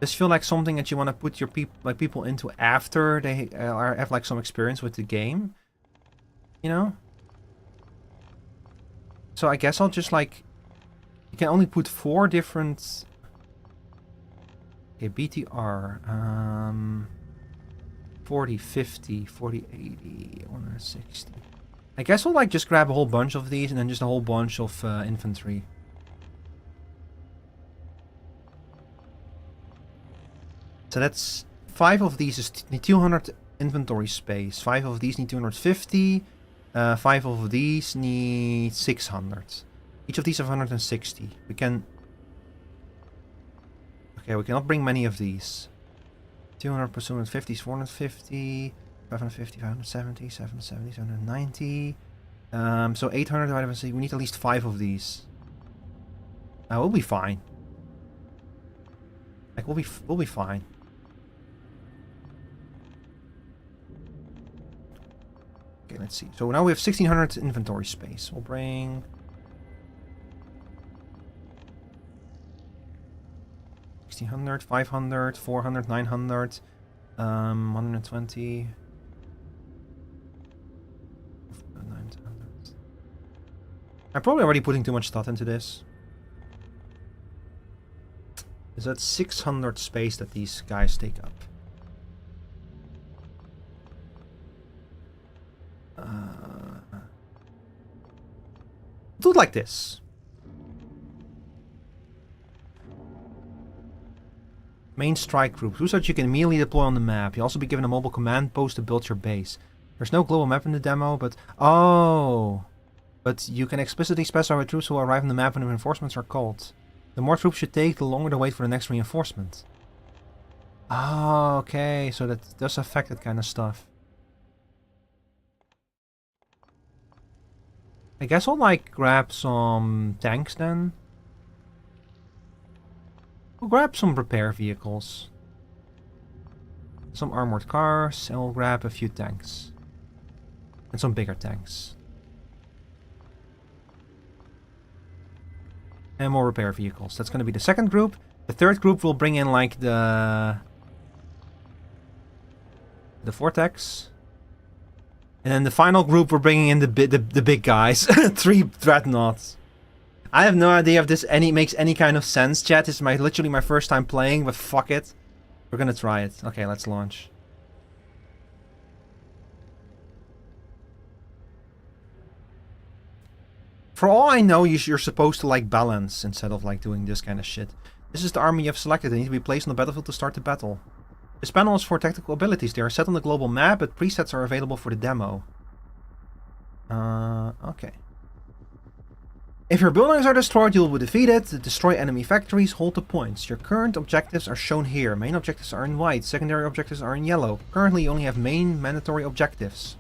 Does feel like something that you want to put your people into after they have like some experience with the game, So I guess I'll just like, you can only put 4 different. Okay, BTR, 40, 50, 40, 80, 160. I guess we'll like just grab a whole bunch of these and then just a whole bunch of infantry. So that's 5 of these need 200 inventory space. 5 of these need 250. 5 of these need 600. Each of these have 160. We can... Okay, we cannot bring many of these. 200 plus 250 is 450. 550, 570, 770, 790. So 800 divided by 6. We need at least 5 of these. We'll be fine. Like, we'll be fine. Okay, let's see. So now we have 1600 inventory space. We'll bring... 1600, 500, 400, 900, 120... 900. I'm probably already putting too much thought into this. Is that 600 space that these guys take up? do it like this. Main strike group. Troops that you can immediately deploy on the map. You'll also be given a mobile command post to build your base. There's no global map in the demo, but... Oh! But you can explicitly specify what troops will arrive on the map when reinforcements are called. The more troops you take, the longer the wait for the next reinforcement. Oh, okay. So that does affect that kind of stuff. I guess I'll, like, grab some tanks then. We'll grab some repair vehicles. Some armored cars, and we'll grab a few tanks. And some bigger tanks. And more repair vehicles. That's going to be the second group. The third group will bring in, like, the Vortex. And then the final group, we're bringing in the big guys. 3 Dreadnoughts. I have no idea if this makes any kind of sense, chat. This is literally my first time playing, but fuck it. We're gonna try it. Okay, let's launch. For all I know, you're supposed to, like, balance instead of, like, doing this kind of shit. This is the army you have selected. They need to be placed on the battlefield to start the battle. This panel is for tactical abilities. They are set on the global map, but presets are available for the demo. Okay. If your buildings are destroyed, you will be defeated. Destroy enemy factories, hold the points. Your current objectives are shown here. Main objectives are in white, secondary objectives are in yellow. Currently, you only have main mandatory objectives.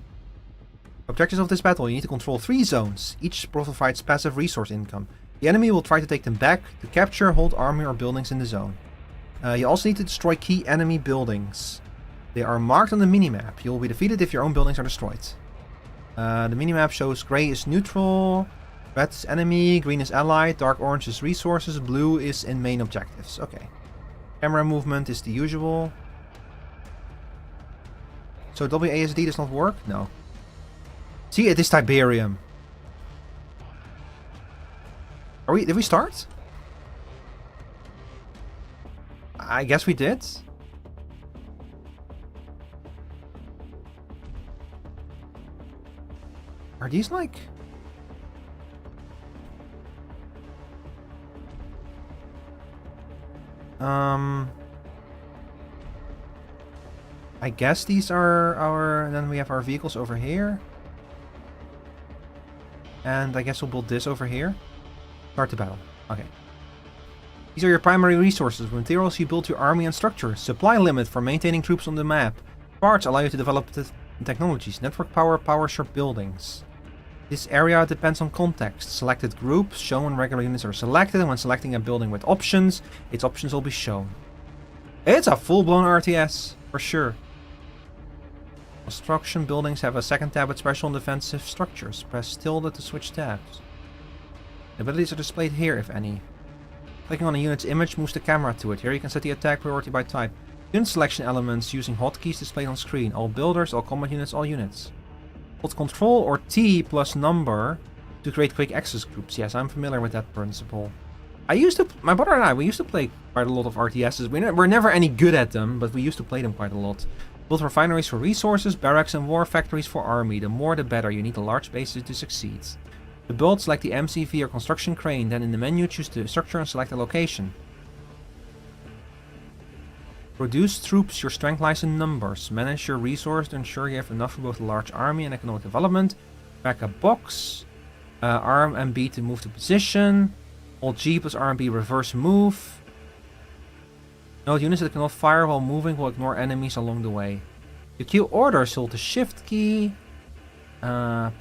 Objectives of this battle: you need to control 3 zones. Each provides passive resource income. The enemy will try to take them back to capture, hold army or buildings in the zone. You also need to destroy key enemy buildings. They are marked on the minimap. You will be defeated if your own buildings are destroyed. The minimap shows gray is neutral, red is enemy, green is allied, dark orange is resources, blue is in main objectives. Okay. Camera movement is the usual. So WASD does not work? No. See, it is Tiberium. Did we start? I guess we did. Are these like... I guess these are our... And then we have our vehicles over here. And I guess we'll build this over here. Start the battle. Okay. These are your primary resources. Materials you build your army and structure. Supply limit for maintaining troops on the map. Parts allow you to develop the technologies. Network power powers your buildings. This area depends on context. Selected groups shown when regular units are selected. And when selecting a building with options, its options will be shown. It's a full-blown RTS, for sure. Construction buildings have a second tab with special and defensive structures. Press tilde to switch tabs. The abilities are displayed here, if any. Clicking on a unit's image moves the camera to it. Here you can set the attack priority by type. Unit selection elements using hotkeys displayed on screen. All builders, all combat units, all units. Hold Control or T plus number to create quick access groups. Yes, I'm familiar with that principle. My brother and I, we used to play quite a lot of RTSs. We're never any good at them, but we used to play them quite a lot. Build refineries for resources, barracks and war factories for army. The more the better. You need a large base to succeed. To build, select the MCV or construction crane. Then in the menu, choose the structure and select a location. Produce troops. Your strength lies in numbers. Manage your resource to ensure you have enough for both a large army and economic development. Back a box. Arm and B to move to position. Hold G plus R and B reverse move. Note units that cannot fire while moving will ignore enemies along the way. To queue orders, hold the shift key.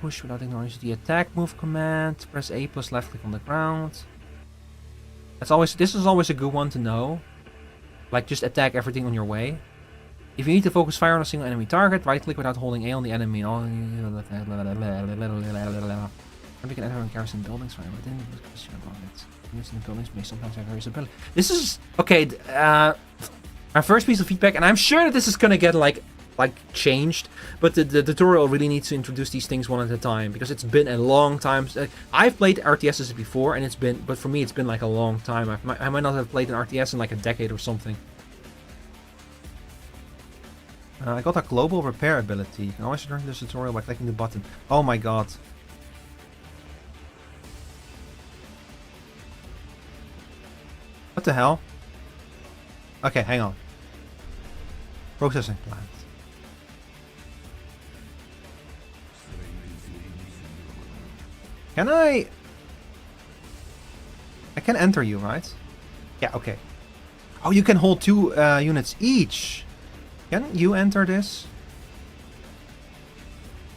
Push without ignoring the attack move command. Press A plus left click on the ground. This is always a good one to know. Like, just attack everything on your way. If you need to focus fire on a single enemy target, right click without holding A on the enemy. And we can enter and garrison buildings fire within the question about it. Units in the buildings may sometimes have various ability. This is okay. My first piece of feedback, and I'm sure that this is gonna get like changed, but the tutorial really needs to introduce these things one at a time, because it's been a long time. I've played RTSs before, and but for me it's been like a long time. I might not have played an RTS in like a decade or something. I got a global repair ability. You can always return to this tutorial by clicking the button. Oh my god. What the hell? Okay, hang on. Processing plant. Can I can enter you, right? Yeah, okay. Oh, you can hold 2 units each. Can you enter this?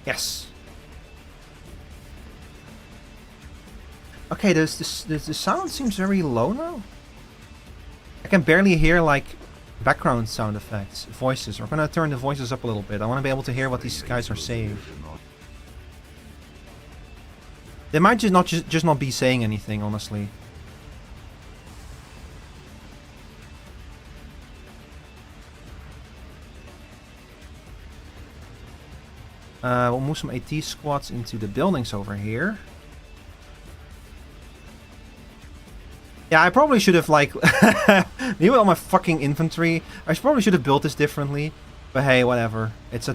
Yes. Okay, the sound seems very low now. I can barely hear, like, background sound effects, voices. We're gonna turn the voices up a little bit. I want to be able to hear what these guys are saying. They might just not be saying anything, honestly. We'll move some AT squads into the buildings over here. Yeah, I probably should have, like, even on my fucking infantry, I probably should have built this differently. But hey, whatever. It's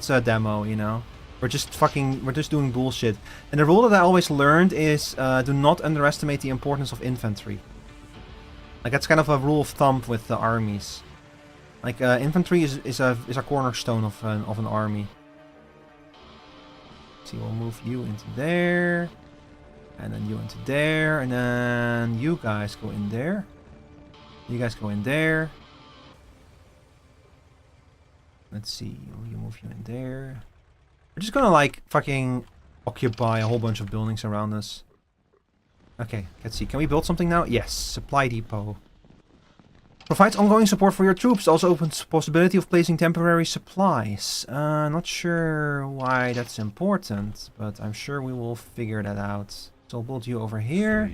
a demo, you know. We're just doing bullshit. And the rule that I always learned is do not underestimate the importance of infantry. Like, that's kind of a rule of thumb with the armies. Like, infantry is a cornerstone of an army. See, we'll move you into there. And then you into there, and then you guys go in there. You guys go in there. Let's see, you move you in there. We're just gonna, like, fucking occupy a whole bunch of buildings around us. Okay, let's see, can we build something now? Yes, supply depot. Provides ongoing support for your troops. Also opens the possibility of placing temporary supplies. Not sure why that's important, but I'm sure we will figure that out. So I'll build you over here.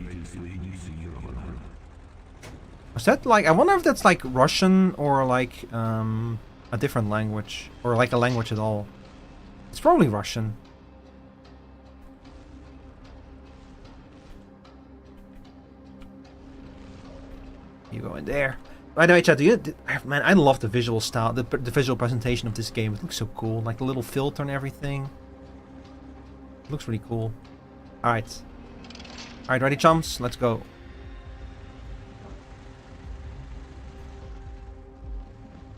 Was that like... I wonder if that's like Russian or like a different language. Or like a language at all. It's probably Russian. You go in there. By the way, chat, man, I love the visual style, the visual presentation of this game. It looks so cool. Like the little filter and everything. It looks really cool. Alright. Alright, ready, chums? Let's go.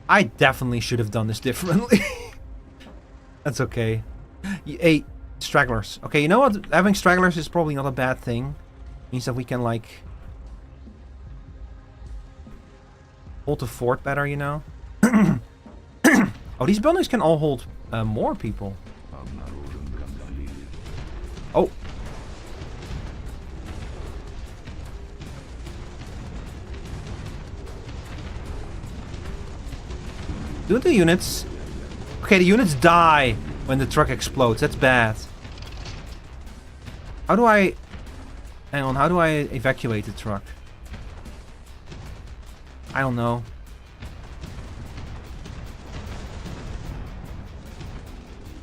I definitely should have done this differently. That's okay. Hey, stragglers. Okay, you know what? Having stragglers is probably not a bad thing. Means that we can, like, hold the fort better, you know? Oh, these buildings can all hold more people. Oh. Do the units... Okay, the units die when the truck explodes. That's bad. How do I... Hang on, how do I evacuate the truck? I don't know.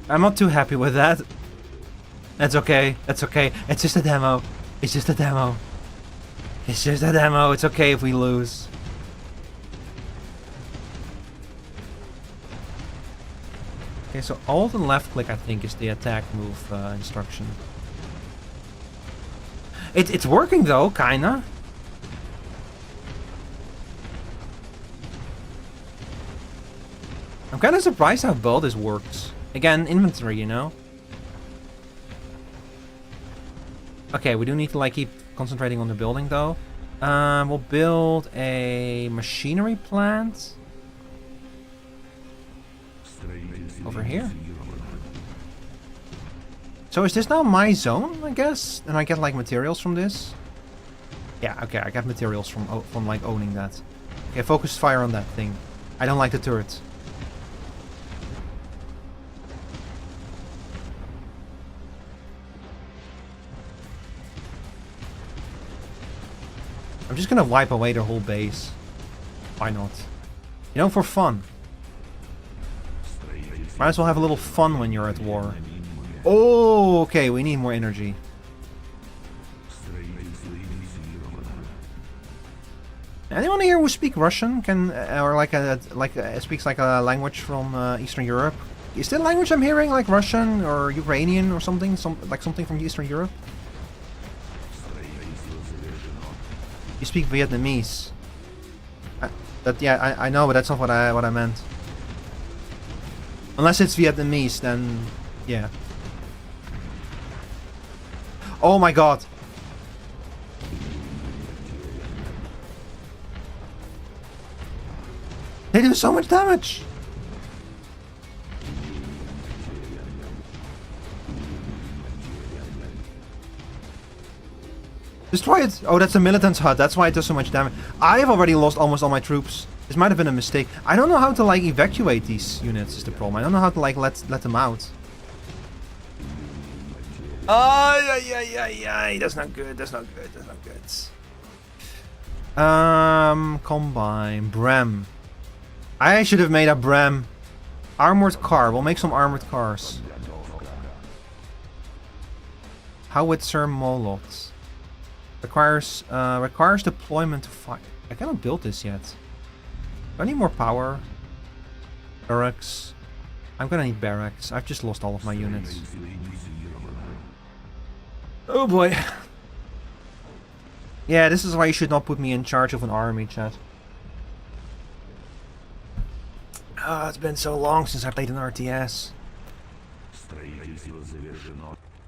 I'm not too happy with that. That's okay. That's okay. It's just a demo. It's just a demo. It's just a demo. It's okay if we lose. Okay, so alt and left click, I think, is the attack move instruction. It's working though, kinda. I'm kinda surprised how well this works. Again, inventory, you know? Okay, we do need to, like, keep concentrating on the building though. We'll build a machinery plant. Over here. So is this now my zone, I guess? And I get, like, materials from this? Yeah, okay, I get materials from like owning that. Okay, focus fire on that thing. I don't like the turret. I'm just gonna wipe away their whole base. Why not? You know, for fun. Might as well have a little fun when you're at war. Oh, okay, we need more energy. Anyone here who speak Russian can, or speaks like a language from Eastern Europe? Is that language I'm hearing like Russian or Ukrainian or something? Like something from Eastern Europe? You speak Vietnamese. Yeah, I know, but that's not what I meant. Unless it's Vietnamese, then yeah. Oh my god. They do so much damage. Destroy it! Oh, that's a militant's hut. That's why it does so much damage. I have already lost almost all my troops. This might have been a mistake. I don't know how to, like, evacuate these units is the problem. I don't know how to, like, let them out. Ay. That's not good. That's not good. That's not good. Combine. Brem. I should have made a Brem. Armored car. We'll make some armored cars. Howitzer Molot. Requires deployment to fight. I cannot build this yet. Do I need more power? Barracks. I'm gonna need barracks. I've just lost all of my units. Oh boy. Yeah, this is why you should not put me in charge of an army, chat. Ah, it's been so long since I played an RTS.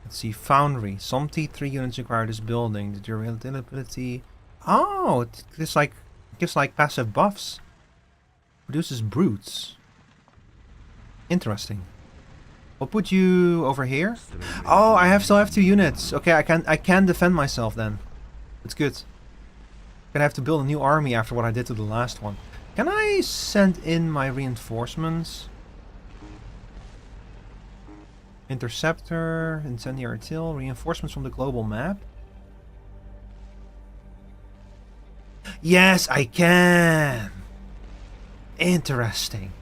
Let's see, Foundry. Some T3 units require this building. The durability. Oh, it gives like passive buffs. Produces brutes. Interesting. We'll put you over here. Oh, still have 2 units. Okay, I can defend myself then. That's good. Gonna have to build a new army after what I did to the last one. Can I send in my reinforcements? Interceptor, incendiary artillery, reinforcements from the global map. Yes, I can. Interesting.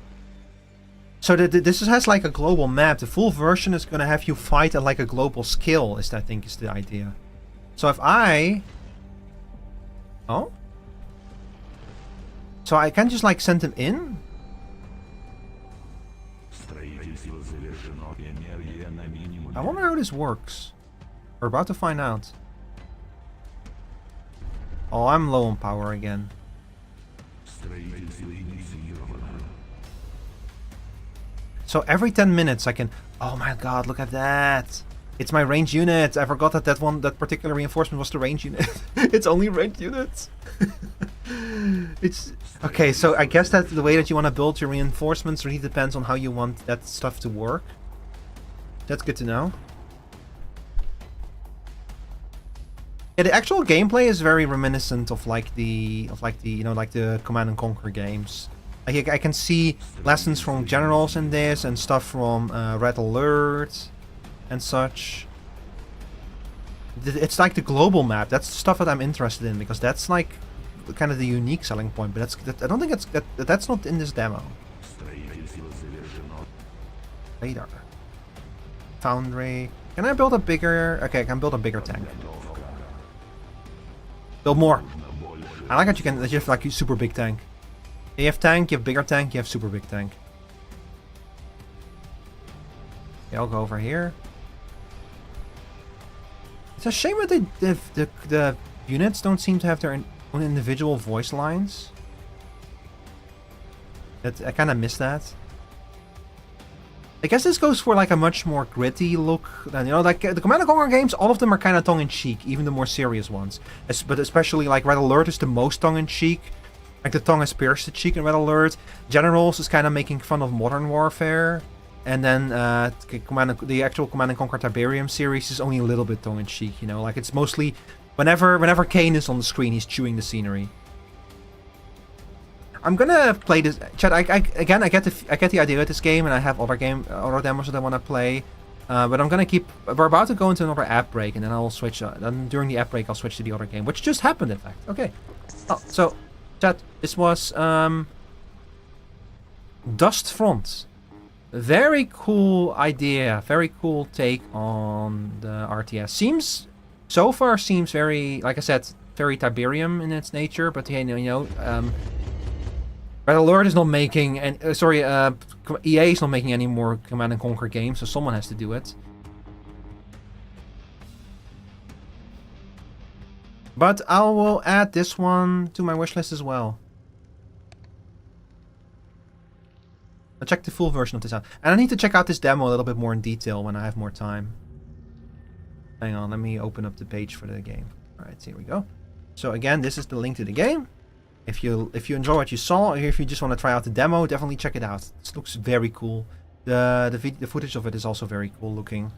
So this has like a global map. The full version is gonna have you fight at like a global scale. I think is the idea. So if I, oh, so I can just like send them in. I wonder how this works. We're about to find out. Oh, I'm low on power again. So every 10 minutes I can... Oh my god, look at that! It's my range unit! I forgot that particular reinforcement was the range unit. It's only range units! It's... Okay, so I guess that the way that you want to build your reinforcements really depends on how you want that stuff to work. That's good to know. Yeah, the actual gameplay is very reminiscent of like the you know, like the Command and Conquer games. Like I can see lessons from generals in this and stuff from Red Alert and such. It's like the global map. That's stuff that I'm interested in because that's like kind of the unique selling point. But I don't think that's not in this demo. Radar. Foundry. Can I build a bigger... Okay, I can build a bigger tank. Build more. I like that you have like a super big tank. You have tank, you have bigger tank, you have super big tank. Okay, I'll go over here. It's a shame that the units don't seem to have their own individual voice lines. I kind of miss that. I guess this goes for like a much more gritty look than, you know, like the Command & Conquer games, all of them are kind of tongue-in-cheek, even the more serious ones. But especially like Red Alert is the most tongue-in-cheek. Like the tongue has pierced the cheek in Red Alert. Generals is kind of making fun of modern warfare. And then the actual Command & Conquer Tiberium series is only a little bit tongue-in-cheek, you know. Like it's mostly, whenever Kane is on the screen, he's chewing the scenery. I'm gonna play this. Chat. I get the idea of this game, and I have other demos that I want to play. But I'm gonna keep. We're about to go into another app break, and then I'll switch. Then during the app break, I'll switch to the other game, which just happened, in fact. Okay. Oh, so, chat. This was Dust Front. Very cool idea. Very cool take on the RTS. So far seems very, like I said, very Tiberium in its nature. But you know. Red Alert is not making, and EA is not making any more Command & Conquer games, so someone has to do it. But I will add this one to my wishlist as well. I'll check the full version of this out. And I need to check out this demo a little bit more in detail when I have more time. Hang on, let me open up the page for the game. Alright, here we go. So again, this is the link to the game. If you enjoy what you saw, or if you just want to try out the demo, definitely check it out. This looks very cool. The footage of it is also very cool looking.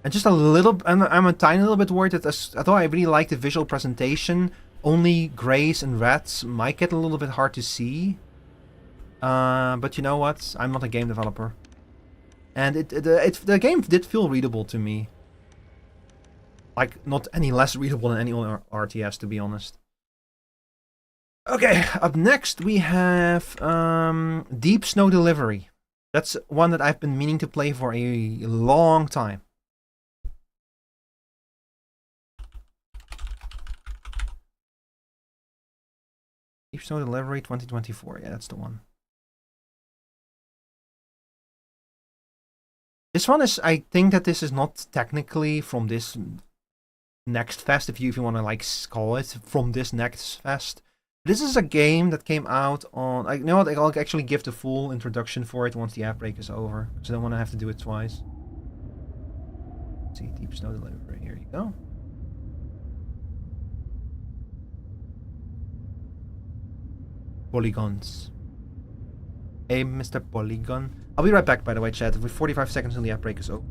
And just a little, I'm a tiny little bit worried that although I really like the visual presentation, only grays and reds might get a little bit hard to see. But you know what? I'm not a game developer. And the game did feel readable to me. Like, not any less readable than any other RTS, to be honest. Okay, up next we have Deep Snow Delivery. That's one that I've been meaning to play for a long time. Deep Snow Delivery 2024, yeah, that's the one. This one is, I think that this is not technically from this NextFest, if you want to like call it from this NextFest. This is a game that came out on... You know what, I'll actually give the full introduction for it once the app break is over, because I don't want to have to do it twice. Let's see, Deep Snow Delivery, here you go. Polygons. Hey, Mr. Polygon. I'll be right back, by the way, chat, with 45 seconds until the app break is over.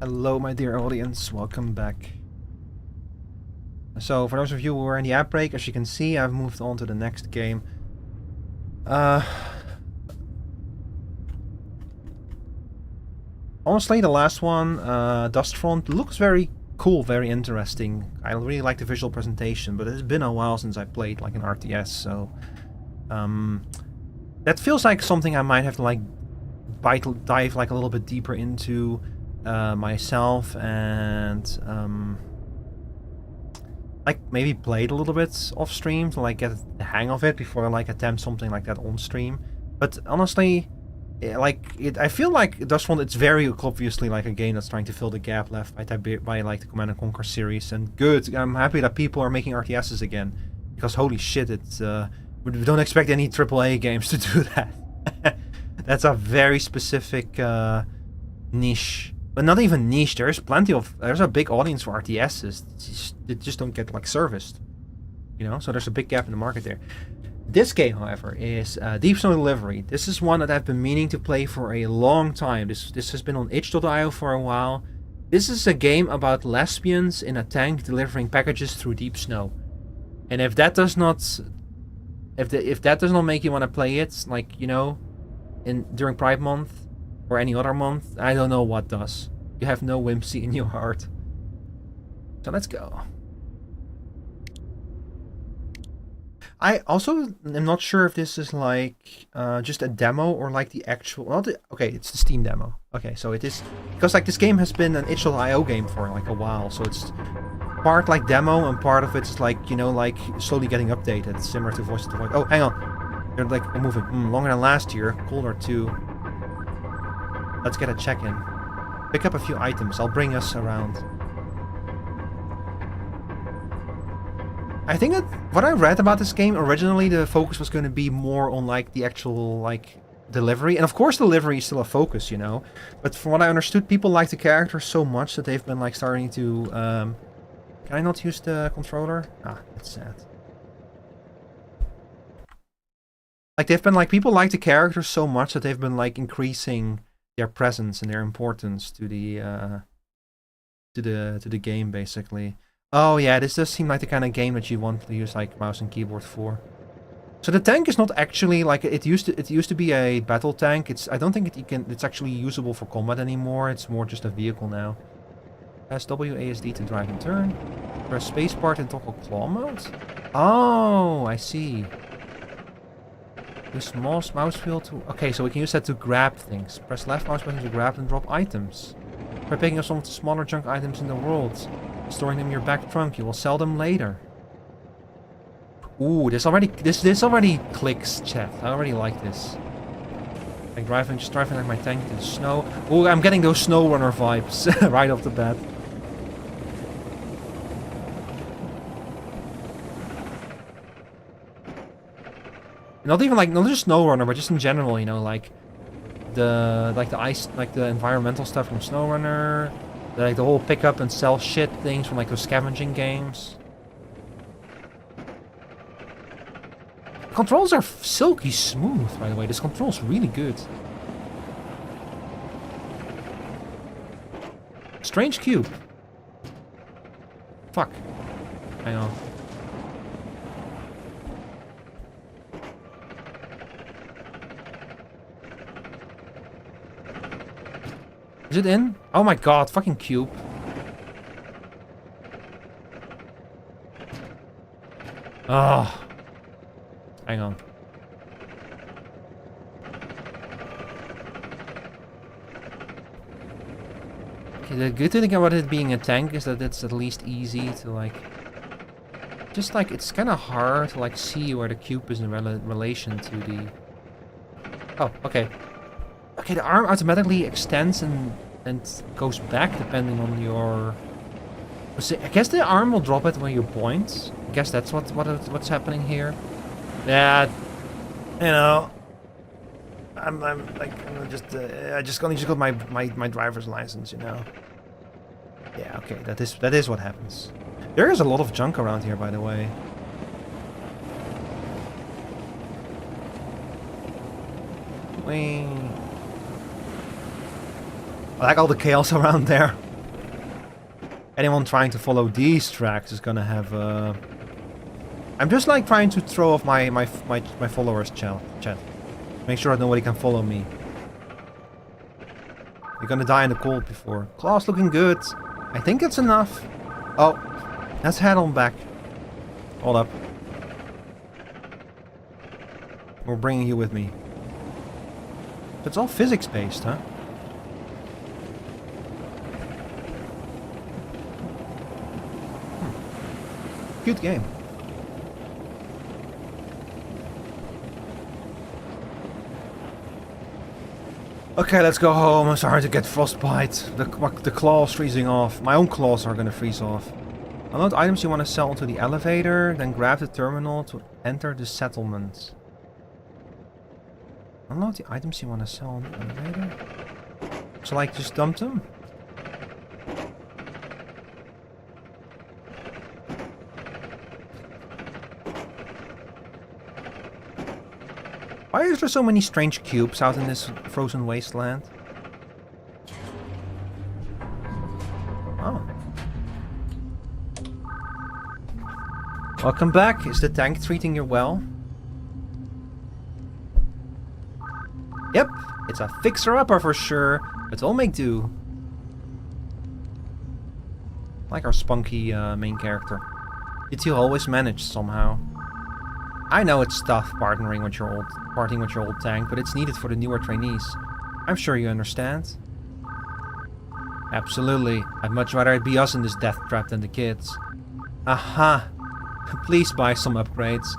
Hello, my dear audience. Welcome back. So, for those of you who are in the app break, as you can see, I've moved on to the next game. Honestly, the last one, Dustfront, looks very cool, very interesting. I really like the visual presentation, but it's been a while since I played like an RTS, so that feels like something I might have to like dive like a little bit deeper into myself and like maybe play it a little bit off stream to like get the hang of it before I like attempt something like that on stream. But honestly, I feel like Dustfront, it's very obviously like a game that's trying to fill the gap left by like the Command and Conquer series, and good. I'm happy that people are making RTSs again, because holy shit, it's we don't expect any AAA games to do that. That's a very specific niche, but not even niche. There's a big audience for RTSs. They just don't get like serviced, you know. So there's a big gap in the market there. This game, however, is Deep Snow Delivery. This is one that I've been meaning to play for a long time. This has been on itch.io for a while. This is a game about lesbians in a tank delivering packages through deep snow. And if that does not, if that does not make you want to play it, like, you know, during Pride Month or any other month, I don't know what does. You have no whimsy in your heart. So let's go. I also am not sure if this is like just a demo or like the actual. Well, okay, it's the Steam demo. Okay, so it is, because like this game has been an itch.io game for like a while, so it's part like demo and part of it's like, you know, like slowly getting updated, similar to Voice to Voice. Oh, hang on, they're like moving longer than last year, colder too. Let's get a check-in. Pick up a few items. I'll bring us around. I think that what I read about this game, originally the focus was going to be more on like the actual like delivery, and of course delivery is still a focus, you know, but from what I understood, people like the characters so much that they've been like starting to can I not use the controller? Ah, that's sad. Like they've been like, people like the characters so much that they've been like increasing their presence and their importance to the game, basically. Oh yeah, this does seem like the kind of game that you want to use like mouse and keyboard for. So the tank is not actually like it used to be a battle tank. I don't think it's actually usable for combat anymore. It's more just a vehicle now. Press WASD to drive and turn. Press spacebar to toggle claw mode. Oh, I see. Use mouse wheel to... Okay, so we can use that to grab things. Press left mouse button to grab and drop items. By picking up some of the smaller junk items in the world, storing them in your back trunk, you will sell them later. Ooh, this already clicks, chat. I already like this. Like just driving like my tank in the snow. Ooh, I'm getting those SnowRunner vibes right off the bat. Not even like, not just SnowRunner, but just in general, you know, like the ice, like the environmental stuff from SnowRunner, like the whole pick up and sell shit things from like those scavenging games. Controls are silky smooth, by the way. This control's really good. Strange cube. Fuck. Hang on. Is it in? Oh my god, fucking cube. Oh. Hang on. Okay, the good thing about it being a tank is that it's at least easy to like... Just like, it's kind of hard to like see where the cube is in relation to the... Oh, okay. Okay, the arm automatically extends and goes back depending on your... I guess the arm will drop it when you point. I guess that's what's happening here. Yeah, you know, I just got my driver's license, you know. Yeah, okay, that is what happens. There is a lot of junk around here, by the way. Whee. I like all the chaos around there. anyone trying to follow these tracks is gonna have I'm just like trying to throw off my followers chat. Make sure that nobody can follow me. You're gonna die in the cold before. Claw's looking good. I think it's enough. Oh, let's head on back. Hold up. We're bringing you with me. It's all physics based, huh? Cute game. Okay, let's go home. I'm starting to get frostbite. The claws freezing off. My own claws are gonna freeze off. Unload items you want to sell onto the elevator, then grab the terminal to enter the settlement. Unload the items you want to sell on the elevator? So like just dump them? Why is there so many strange cubes out in this frozen wasteland? Oh. Welcome back. Is the tank treating you well? Yep, it's a fixer-upper for sure, but it'll make do. Like our spunky main character. You two always manage somehow. I know it's tough parting with your old tank, but it's needed for the newer trainees. I'm sure you understand. Absolutely. I'd much rather it be us in this death trap than the kids. Aha. Please buy some upgrades.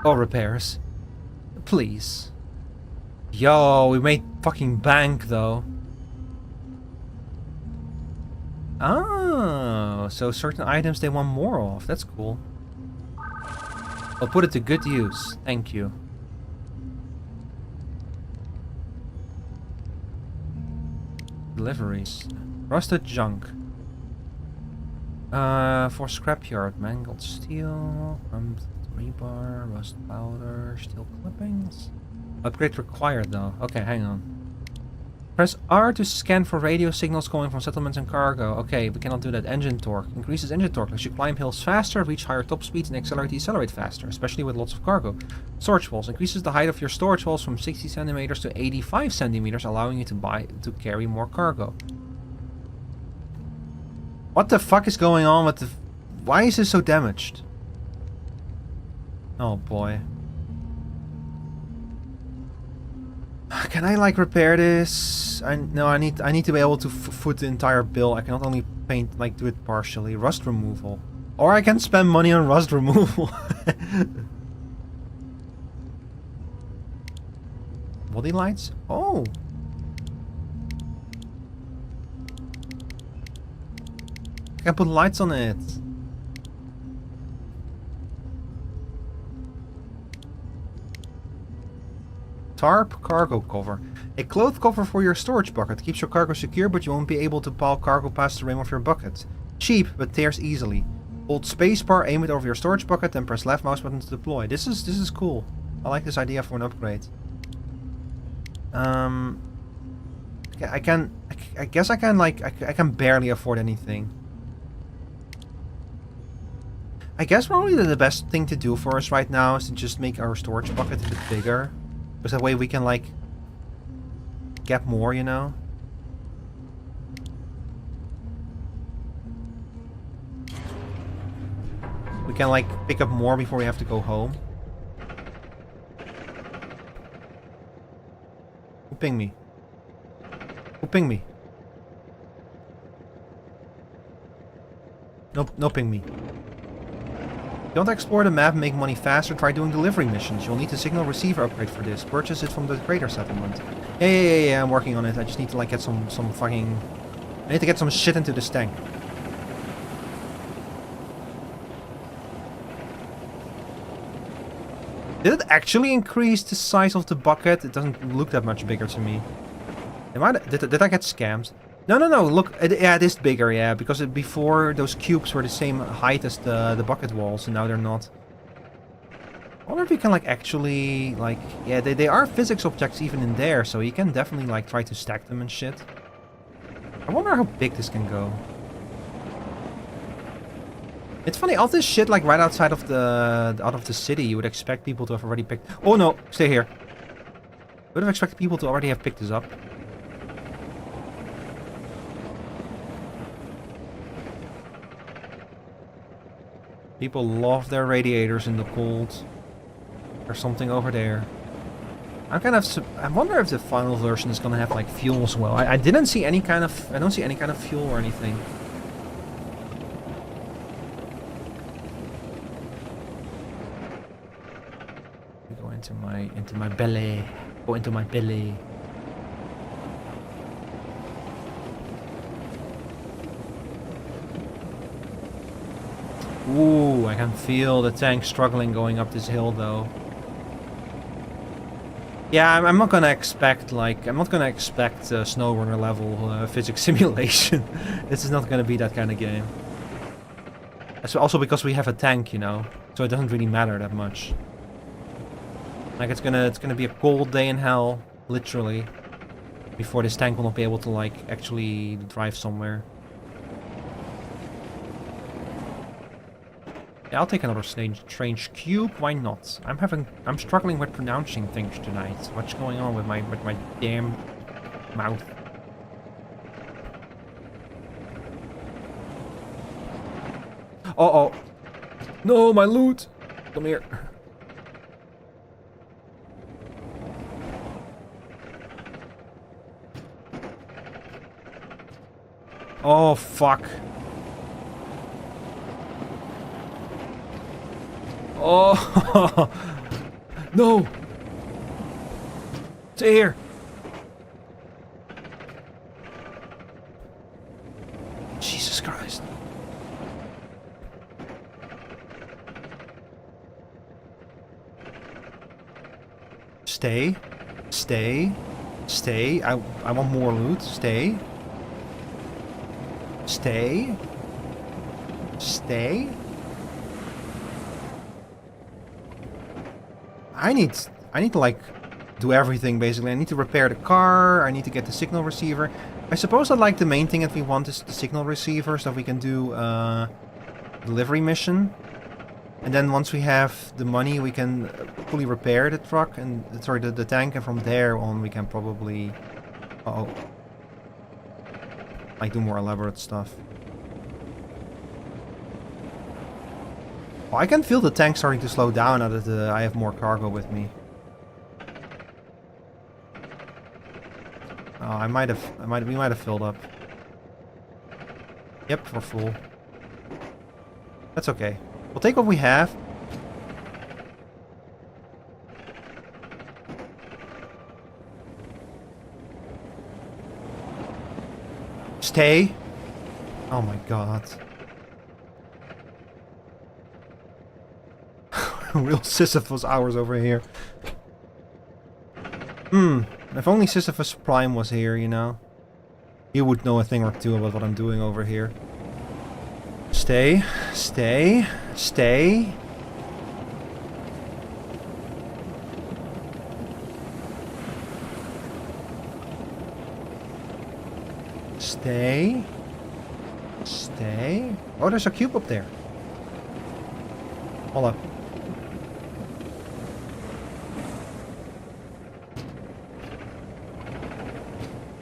Or repairs. Please. Yo, we made fucking bank though. Oh, so certain items they want more of. That's cool. I'll put it to good use. Thank you. Deliveries. Rusted junk. For scrapyard. Mangled steel. Crumbed rebar. Rust powder. Steel clippings. Upgrade required though. Okay, hang on. Press R to scan for radio signals coming from settlements and cargo. Okay, we cannot do that. Engine torque. Increases engine torque. Lets you climb hills faster, reach higher top speeds, and decelerate faster, especially with lots of cargo. Storage walls. Increases the height of your storage walls from 60 centimeters to 85 centimeters, allowing you to carry more cargo. What the fuck is going on with the... Why is this so damaged? Oh boy. Can I like repair this? No, I need to be able to foot the entire bill. I cannot only paint like do it partially. Rust removal, or I can spend money on rust removal. Body lights. Oh. I can put lights on it. Tarp cargo cover. A cloth cover for your storage bucket. Keeps your cargo secure, but you won't be able to pile cargo past the rim of your bucket. Cheap, but tears easily. Hold spacebar, aim it over your storage bucket, then press left mouse button to deploy. This is cool. I like this idea for an upgrade. I guess I can barely afford anything. I guess probably the best thing to do for us right now is to just make our storage bucket a bit bigger. Because that way we can, like, get more, you know? We can, like, pick up more before we have to go home. Who pinged me? Who pinged me? No ping me. If you want to explore the map and make money faster, try doing delivery missions. You'll need a signal receiver upgrade for this. Purchase it from the greater settlement. Yeah, I'm working on it. I just need to like get some fucking... I need to get some shit into this tank. Did it actually increase the size of the bucket? It doesn't look that much bigger to me. Did I get scammed? No, look, yeah, it is bigger, yeah, because before those cubes were the same height as the bucket walls, and now they're not. I wonder if you can, like, actually, like, yeah, they are physics objects even in there, so you can definitely, like, try to stack them and shit. I wonder how big this can go. It's funny, all this shit like right outside of the city, you would expect people to have already picked... Oh no, stay here. Would have expected people to already have picked this up. People love their radiators in the cold. There's something over there. I wonder if the final version is gonna have like fuel as well. I didn't see any kind of... I don't see any kind of fuel or anything. Go into my belly. Go into my belly. Ooh, I can feel the tank struggling going up this hill though. Yeah, I'm not gonna expect like SnowRunner level physics simulation. This is not gonna be that kind of game. That's also because we have a tank, you know, so it doesn't really matter that much. Like it's gonna be a cold day in hell, literally, before this tank will not be able to like actually drive somewhere. Yeah, I'll take another strange cube. Why not? I'm struggling with pronouncing things tonight. What's going on with my damn mouth? Uh-oh. No, my loot. Come here. Oh, fuck. Oh, no! Stay here! Jesus Christ. Stay. Stay. Stay. I want more loot. Stay. Stay. Stay. I need to like do everything basically. I need to repair the car, I need to get the signal receiver. I suppose that like the main thing that we want is the signal receiver so we can do delivery mission. And then once we have the money we can fully repair the truck and sorry the tank, and from there on we can probably like do more elaborate stuff. Oh, I can feel the tank starting to slow down now that I have more cargo with me. Oh, we might have filled up. Yep, we're full. That's okay. We'll take what we have. Stay. Oh my god. Real Sisyphus hours over here. If only Sisyphus Prime was here, you know. He would know a thing or two about what I'm doing over here. Stay. Stay. Stay. Stay. Stay. Oh, there's a cube up there. Hold up.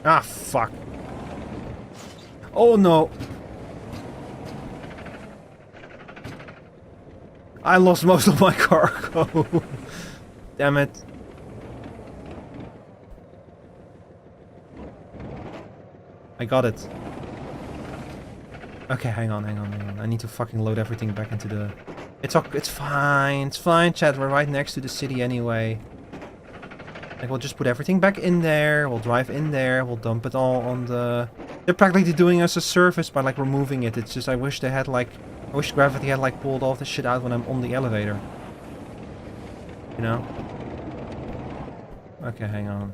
Ah, fuck. Oh, no. I lost most of my cargo. Damn it. I got it. Okay, hang on. I need to fucking load everything back into the... It's fine. It's fine, chat. We're right next to the city anyway. Like, we'll just put everything back in there, we'll drive in there, we'll dump it all on the... They're practically doing us a service by, like, removing it. It's just, I wish they had, like... I wish gravity had, like, pulled all this shit out when I'm on the elevator. You know? Okay, hang on.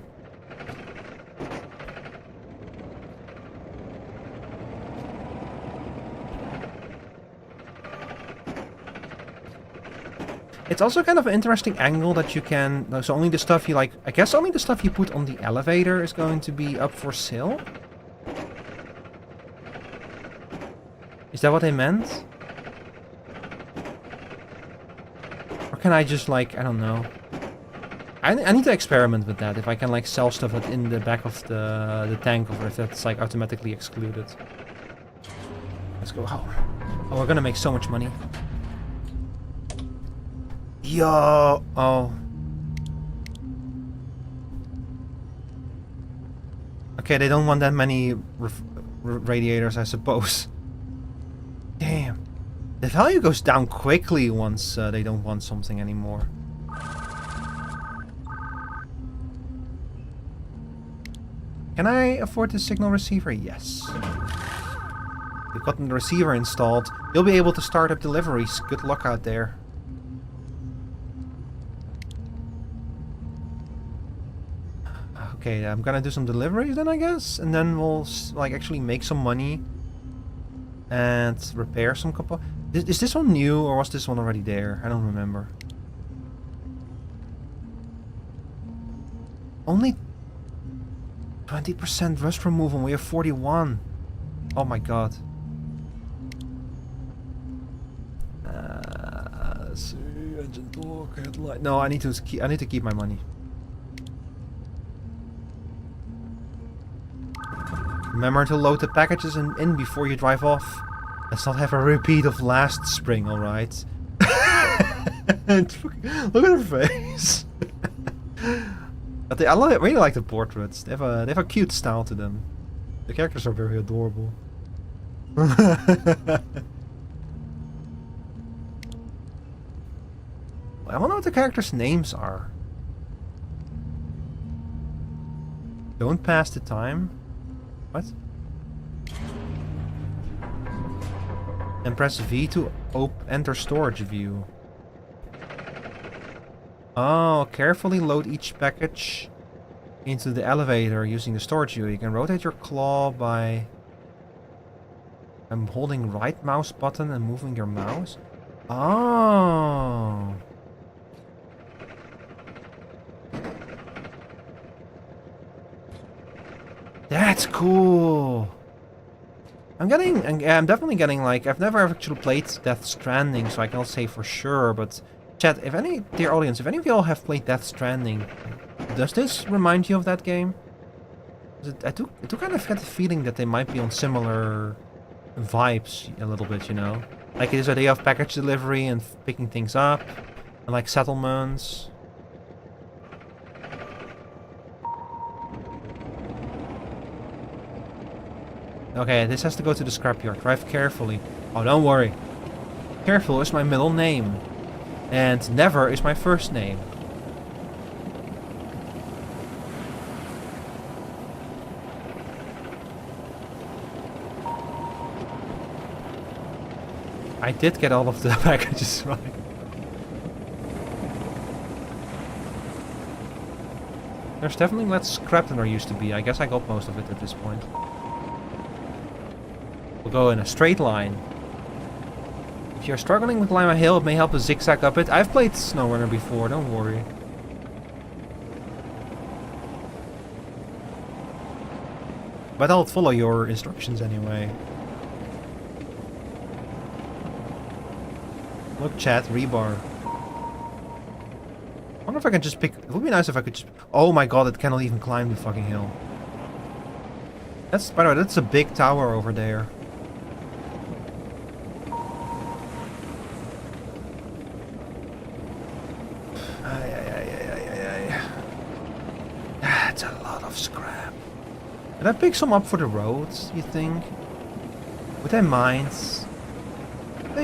It's also kind of an interesting angle that you can... So only the stuff you like... I guess only the stuff you put on the elevator is going to be up for sale? Is that what they meant? can I just like, I don't know. I need to experiment with that, if I can like sell stuff that's in the back of the tank, or if that's like automatically excluded. Let's go. Oh, we're gonna make so much money. Yo! Oh. Okay, they don't want that many radiators, I suppose. Damn. The value goes down quickly once they don't want something anymore. Can I afford the signal receiver? Yes. We've gotten the receiver installed. You'll be able to start up deliveries. Good luck out there. Okay, I'm gonna do some deliveries then, I guess, and then we'll like actually make some money and repair some couple. Is this one new, or was this one already there? I don't remember. Only 20% rust removal. We have 41. Oh my god. Let's see, engine block, headlight. No, I need to keep my money. Remember to load the packages in before you drive off. Let's not have a repeat of last spring, alright? Look at her face. But I really like the portraits. They have a cute style to them. The characters are very adorable. I wonder what the characters' names are. Don't pass the time. What? And press V to enter storage view. Oh, carefully load each package into the elevator using the storage view. You can rotate your claw by holding right mouse button and moving your mouse. Oh. That's cool. I'm definitely getting like, I've never actually played Death Stranding, so I cannot say for sure, but chat, dear audience, if any of y'all have played Death Stranding, does this remind you of that game? I do kind of get the feeling that they might be on similar vibes a little bit, you know? Like this idea of package delivery and picking things up, and like settlements. Okay, this has to go to the scrapyard. Drive carefully. Oh, don't worry. Careful is my middle name. And never is my first name. I did get all of the packages right. There's definitely less scrap than there used to be. I guess I got most of it at this point. We'll go in a straight line. If you're struggling with Lima Hill, it may help to zigzag up it. I've played SnowRunner before, don't worry. But I'll follow your instructions anyway. Look, chat, rebar. I wonder if I can just pick... It would be nice if I could just... Oh my god, it cannot even climb the fucking hill. That's, by the way, that's a big tower over there. That's a lot of scrap. Did I pick some up for the roads, you think? Would they mind?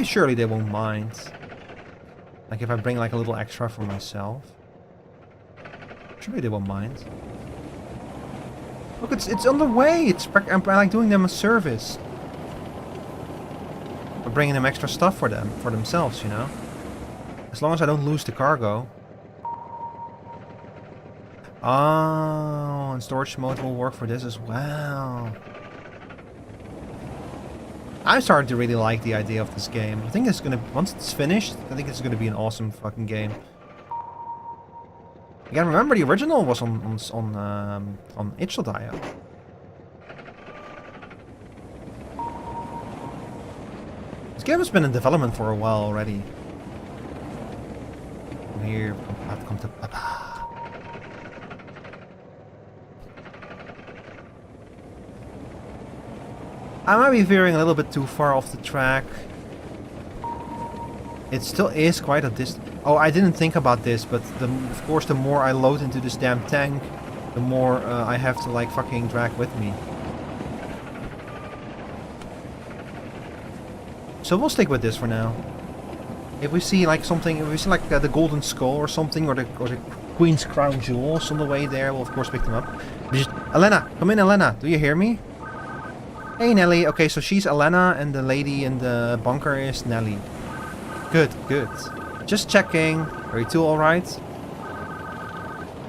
Surely they won't mind. Like if I bring like a little extra for myself. Surely they won't mind. Look, it's on the way. I'm like doing them a service. We're bringing them extra stuff for themselves, you know. As long as I don't lose the cargo. Oh, and storage mode will work for this as well. I'm starting to really like the idea of this game. I think it's gonna, once it's finished, I think it's gonna be an awesome fucking game. Again, remember the original was on itch.io. This game has been in development for a while already. Hier komt de papa. I might be veering a little bit too far off the track. It still is quite a distance. Oh, I didn't think about this, but of course the more I load into this damn tank, the more I have to like fucking drag with me. So we'll stick with this for now. If we see like something, if we see like the golden skull or something, or the Queen's crown jewels on the way there, we'll of course pick them up. Elena, come in, Elena. Do you hear me? Hey, Nelly. Okay, so she's Elena, and the lady in the bunker is Nelly. Good, good. Just checking. Are you two alright?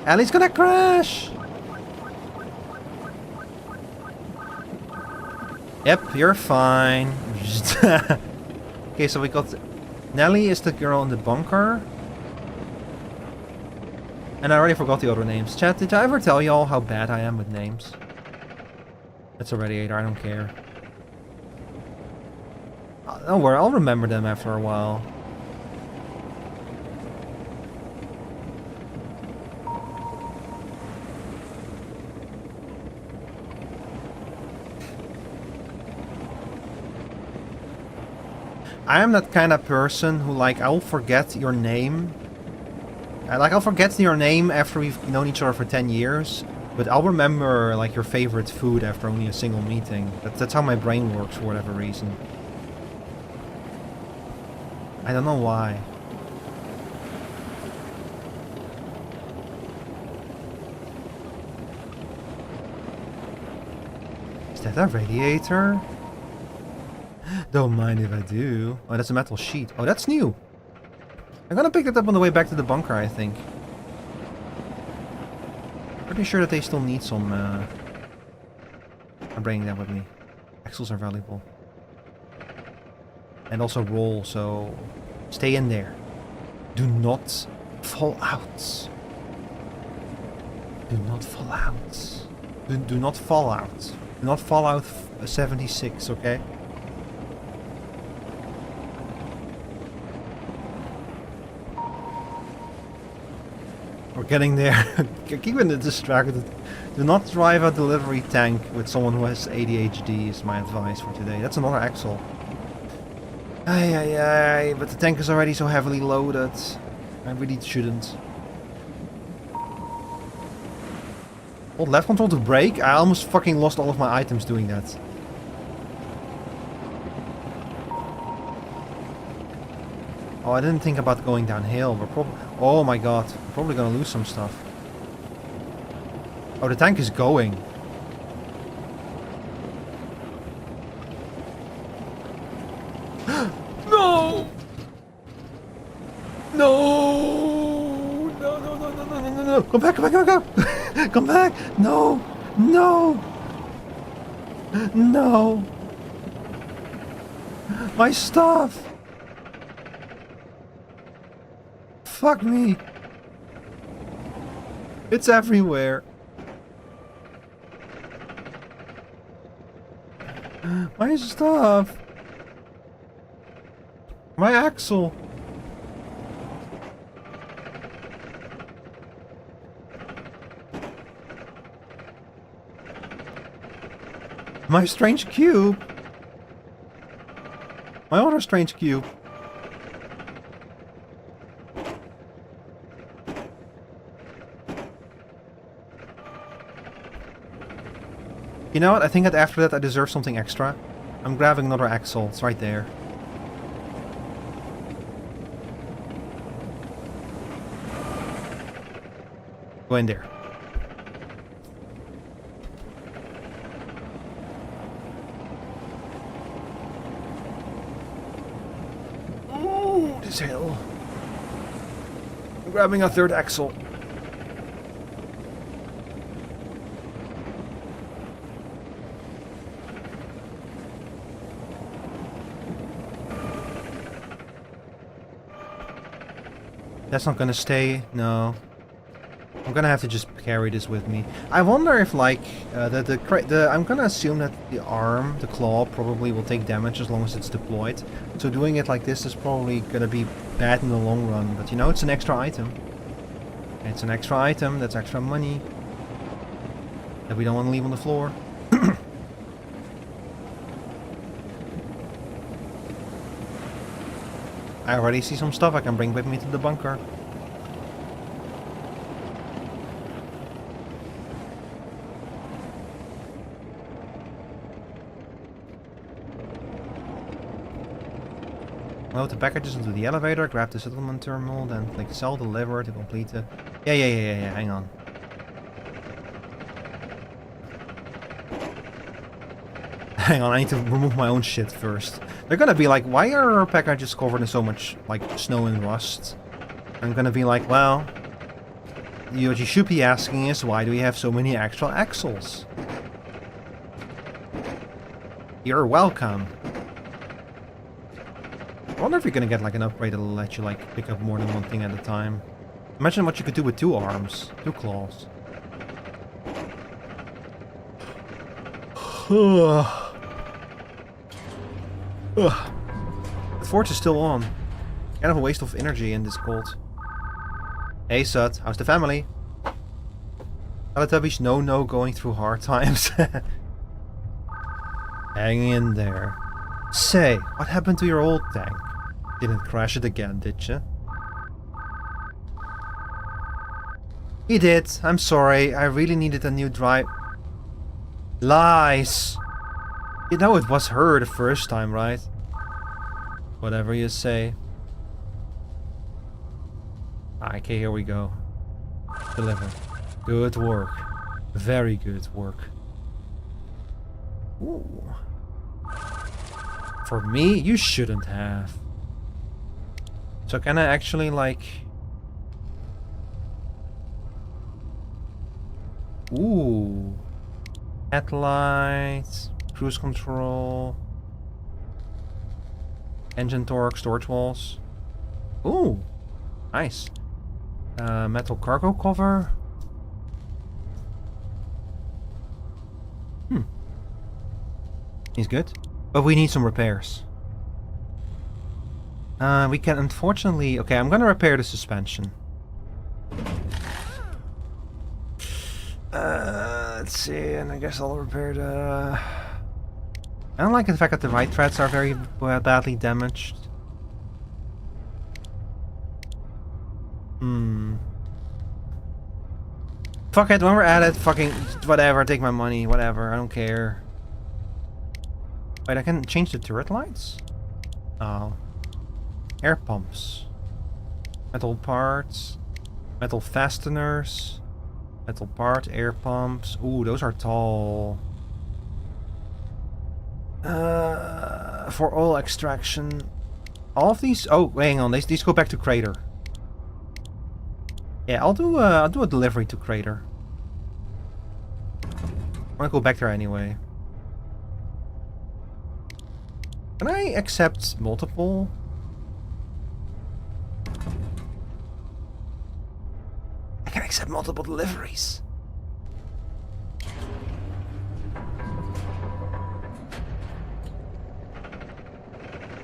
Ellie's gonna crash! Yep, you're fine. Okay, so we got... Nelly is the girl in the bunker. And I already forgot the other names. Chat, did I ever tell y'all how bad I am with names? That's a radiator, I don't care. Don't worry, I'll remember them after a while. I am that kind of person who, like, I'll forget your name. I'll forget your name after we've known each other for 10 years. But I'll remember, like, your favorite food after only a single meeting. That's how my brain works for whatever reason. I don't know why. Is that a radiator? Don't mind if I do. Oh, that's a metal sheet. Oh, that's new. I'm gonna pick it up on the way back to the bunker, I think. Pretty sure that they still need some... I'm bringing that with me. Axles are valuable. And also roll, so... Stay in there. Do not fall out. Do not fall out. Do not fall out. Do not fall out 76, okay? We're getting there. Keeping it distracted. Do not drive a delivery tank with someone who has ADHD is my advice for today. That's another axle. Ay, ay, ay, but the tank is already so heavily loaded. I really shouldn't. Hold left control to brake? I almost fucking lost all of my items doing that. Oh, I didn't think about going downhill. We're probably... Oh my god. We're probably gonna lose some stuff. Oh, the tank is going. No! No! No, no, no, no, no, no, no, no. Come back, come back, come back. Come back. No. No. No. My stuff. Fuck me. It's everywhere. My stuff. My axle. My strange cube. My other strange cube. You know what? I think that after that I deserve something extra. I'm grabbing another axle. It's right there. Go in there. Ooh, this hill. I'm grabbing a third axle. That's not gonna stay. No. I'm gonna have to just carry this with me. I wonder if, like, I'm gonna assume that the claw, probably will take damage as long as it's deployed. So doing it like this is probably gonna be bad in the long run. But you know, it's an extra item. It's an extra item, that's extra money. That we don't want to leave on the floor. I already see some stuff I can bring with me to the bunker. Load the packages into the elevator, grab the settlement terminal, then click sell deliver to complete the... Yeah, hang on. Hang on, I need to remove my own shit first. They're gonna be like, why are our packages covered in so much, like, snow and rust? I'm gonna be like, well... What you should be asking is, why do we have so many extra axles? You're welcome. I wonder if you're gonna get like an upgrade that'll let you like pick up more than one thing at a time. Imagine what you could do with 2 arms, 2 claws. The forge is still on. Kind of a waste of energy in this cold. Hey Sut, how's the family? Teletubbies no going through hard times. Hang in there. Say, what happened to your old tank? Didn't crash it again, did you? He did. I'm sorry. I really needed a new drive. Lies! You know it was her the first time, right? Whatever you say. Okay, here we go. Deliver. Good work. Very good work. Ooh. For me, you shouldn't have. So can I actually like... Ooh. Headlights, cruise control, engine torque, storage walls. Ooh, nice. Metal cargo cover. He's good. But we need some repairs. We can unfortunately... Okay, I'm gonna repair the suspension. Let's see, and I guess I'll repair the... I don't like the fact that the right threads are very badly damaged. Fuck it, when we're at it, fucking... Whatever, take my money, whatever, I don't care. Wait, I can change the turret lights? Oh. Air pumps. Metal parts. Metal fasteners. Metal part, air pumps. Ooh, those are tall. For oil extraction. All of these? Oh, hang on. These go back to Crater. Yeah, I'll do a delivery to Crater. I wanna go back there anyway. Can I accept multiple? I can accept multiple deliveries.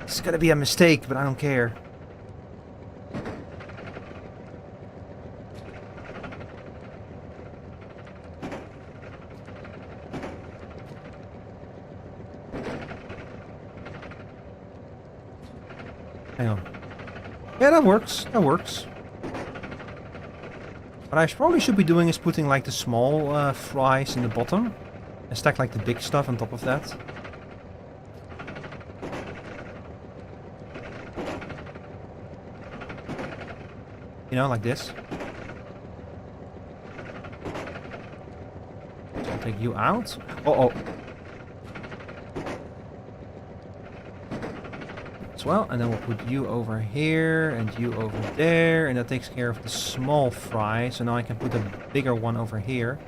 This is gonna be a mistake, but I don't care. Hang on. Yeah, that works. That works. What I probably should be doing is putting like the small fries in the bottom and stack like the big stuff on top of that. You know, like this. So I'll take you out. Uh-oh. As well, and then we'll put you over here and you over there, and that takes care of the small fry. So now I can put a bigger one over here,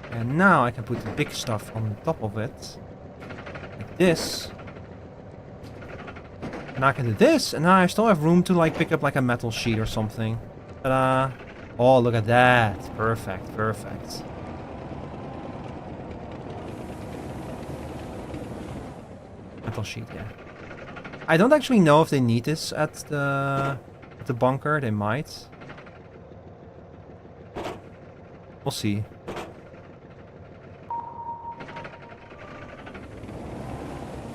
and now I can put the big stuff on top of it, like this. And I can do this, and now I still have room to like pick up like a metal sheet or something. Ta-da! Oh, look at that. Perfect, perfect. Metal sheet, yeah. I don't actually know if they need this at the bunker. They might. We'll see.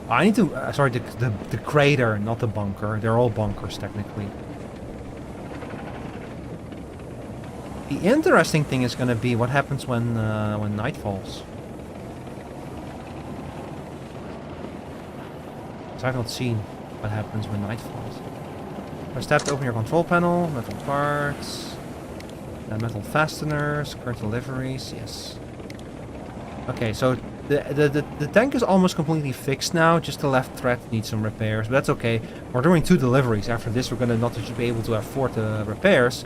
I need to... sorry, the crater, not the bunker. They're all bunkers, technically. The interesting thing is going to be what happens when night falls. Because I've not seen what happens when night falls. Press tab to open your control panel. Metal parts. Metal fasteners. Current deliveries. Yes. Okay, so the tank is almost completely fixed now. Just the left thread needs some repairs. But that's okay. We're doing 2 deliveries. After this, we're going to not just be able to afford the repairs.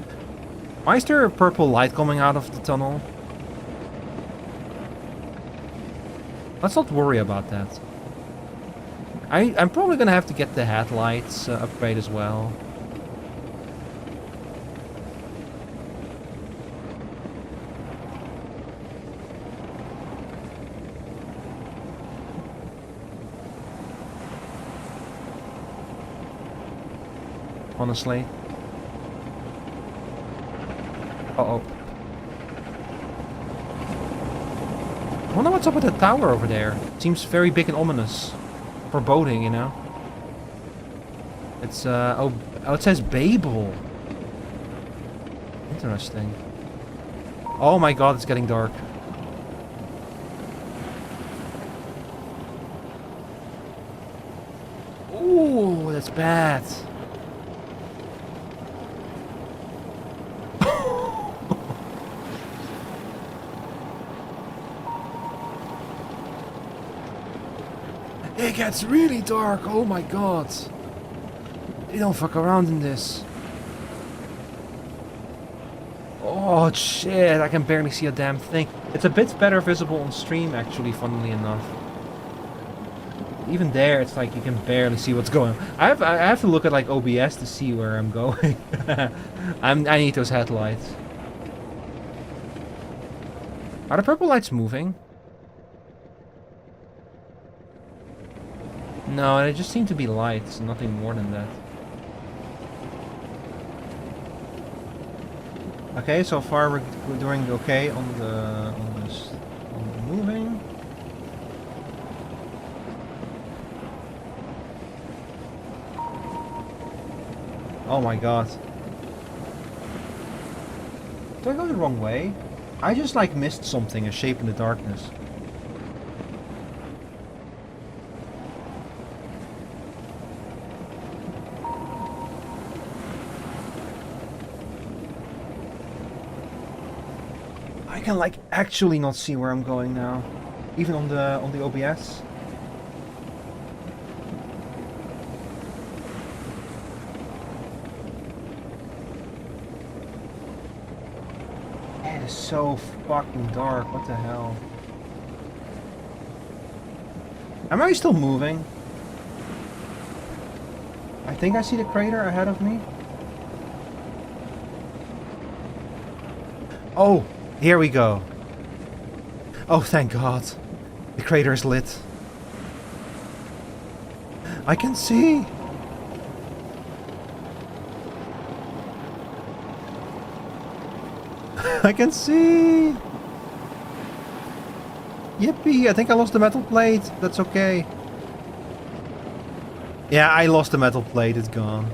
Why is there a purple light coming out of the tunnel? Let's not worry about that. I'm probably gonna have to get the headlights upgrade as well. Honestly. Uh-oh. I wonder what's up with the tower over there. It seems very big and ominous. Foreboding, you know. It's, oh, it says Babel. Interesting. Oh my god, it's getting dark. Ooh, that's bad. It gets really dark, oh my god. They don't fuck around in this. Oh shit, I can barely see a damn thing. It's a bit better visible on stream actually, funnily enough. Even there, it's like you can barely see what's going on. I have to look at like OBS to see where I'm going. I need those headlights. Are the purple lights moving? No, they just seem to be lights, nothing more than that. Okay, so far we're doing okay on the moving. Oh my god. Did I go the wrong way? I just like missed something, a shape in the darkness. I can like actually not see where I'm going now, even on the OBS. It is so fucking dark. What the hell? Am I still moving? I think I see the crater ahead of me. Oh! Here we go. Oh, thank God. The crater is lit. I can see. I can see. Yippee, I think I lost the metal plate. That's okay. Yeah, I lost the metal plate. It's gone.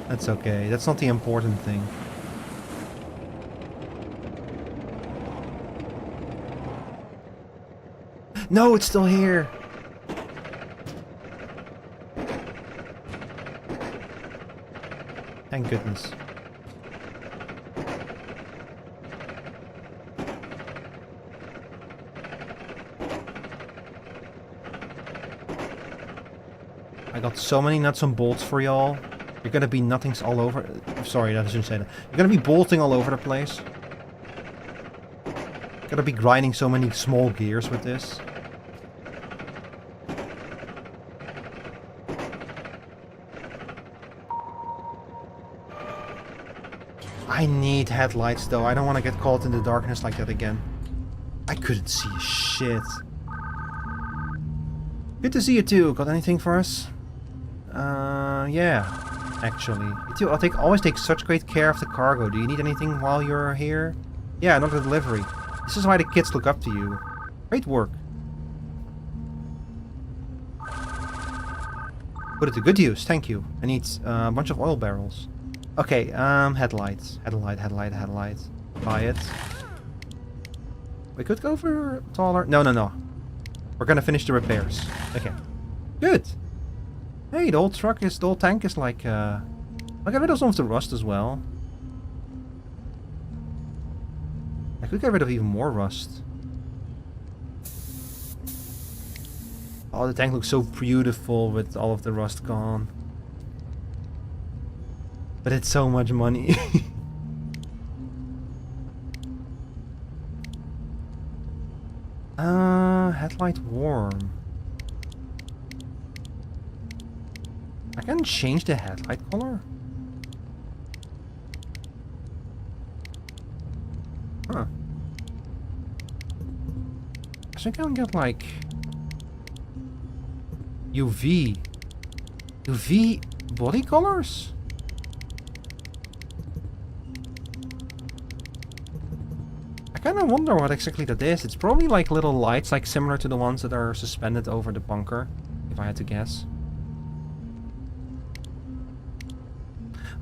That's okay. That's not the important thing. No, it's still here. Thank goodness. I got so many nuts and bolts for y'all. You're gonna be nothing's all over. Sorry, I shouldn't say that. You're gonna be bolting all over the place. Gonna be grinding so many small gears with this. I need headlights though. I don't want to get caught in the darkness like that again. I couldn't see shit. Good to see you too. Got anything for us? Yeah. Actually. You too. Always take such great care of the cargo. Do you need anything while you're here? Yeah, another delivery. This is why the kids look up to you. Great work. Put it to good use, thank you. I need a bunch of oil barrels. Okay, headlights. Headlight. Buy it. We could go for taller. No. We're gonna finish the repairs. Okay. Good. Hey, the old tank is like, I'll get rid of some of the rust as well. I could get rid of even more rust. Oh, the tank looks so beautiful with all of the rust gone. But it's so much money. Headlight warm. I can change the headlight color? Huh. I think I can get like UV body colors? I kind of wonder what exactly that is. It's probably like little lights, like similar to the ones that are suspended over the bunker, if I had to guess.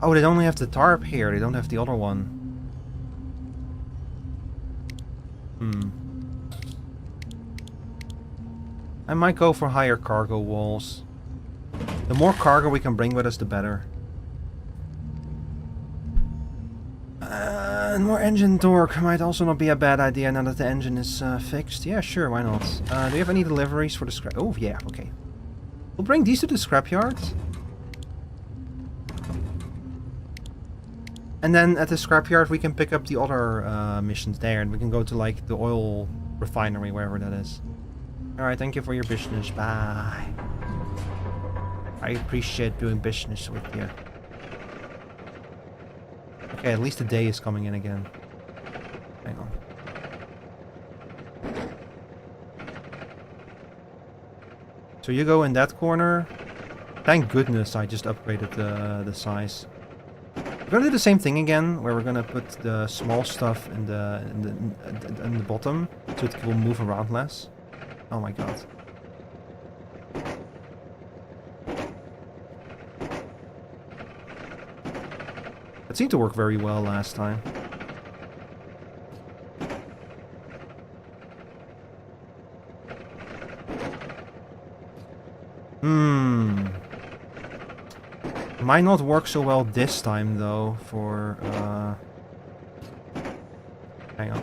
Oh, they only have the tarp here, they don't have the other one. I might go for higher cargo walls. The more cargo we can bring with us, the better. And more engine torque might also not be a bad idea now that the engine is fixed. Yeah, sure, why not? Do you have any deliveries for the scrap? Oh, yeah, okay. We'll bring these to the scrapyard. And then at the scrapyard we can pick up the other missions there, and we can go to like the oil refinery, wherever that is. Alright, thank you for your business. Bye. I appreciate doing business with you. Okay, at least the day is coming in again. Hang on. So you go in that corner. Thank goodness I just upgraded the size. We're gonna do the same thing again, where we're gonna put the small stuff in the bottom, so it will move around less. Oh my god. It seemed to work very well last time. Might not work so well this time though for hang on.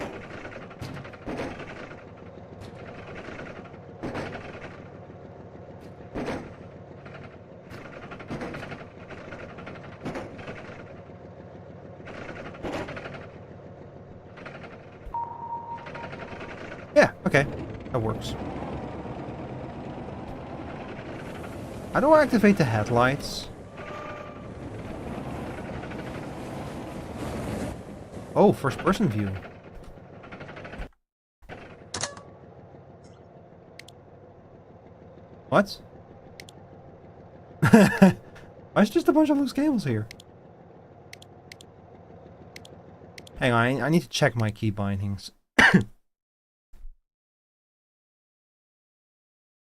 Yeah, okay. That works. How do I activate the headlights? Oh, first person view. What? Why is just a bunch of loose cables here? Hang on, I need to check my key bindings.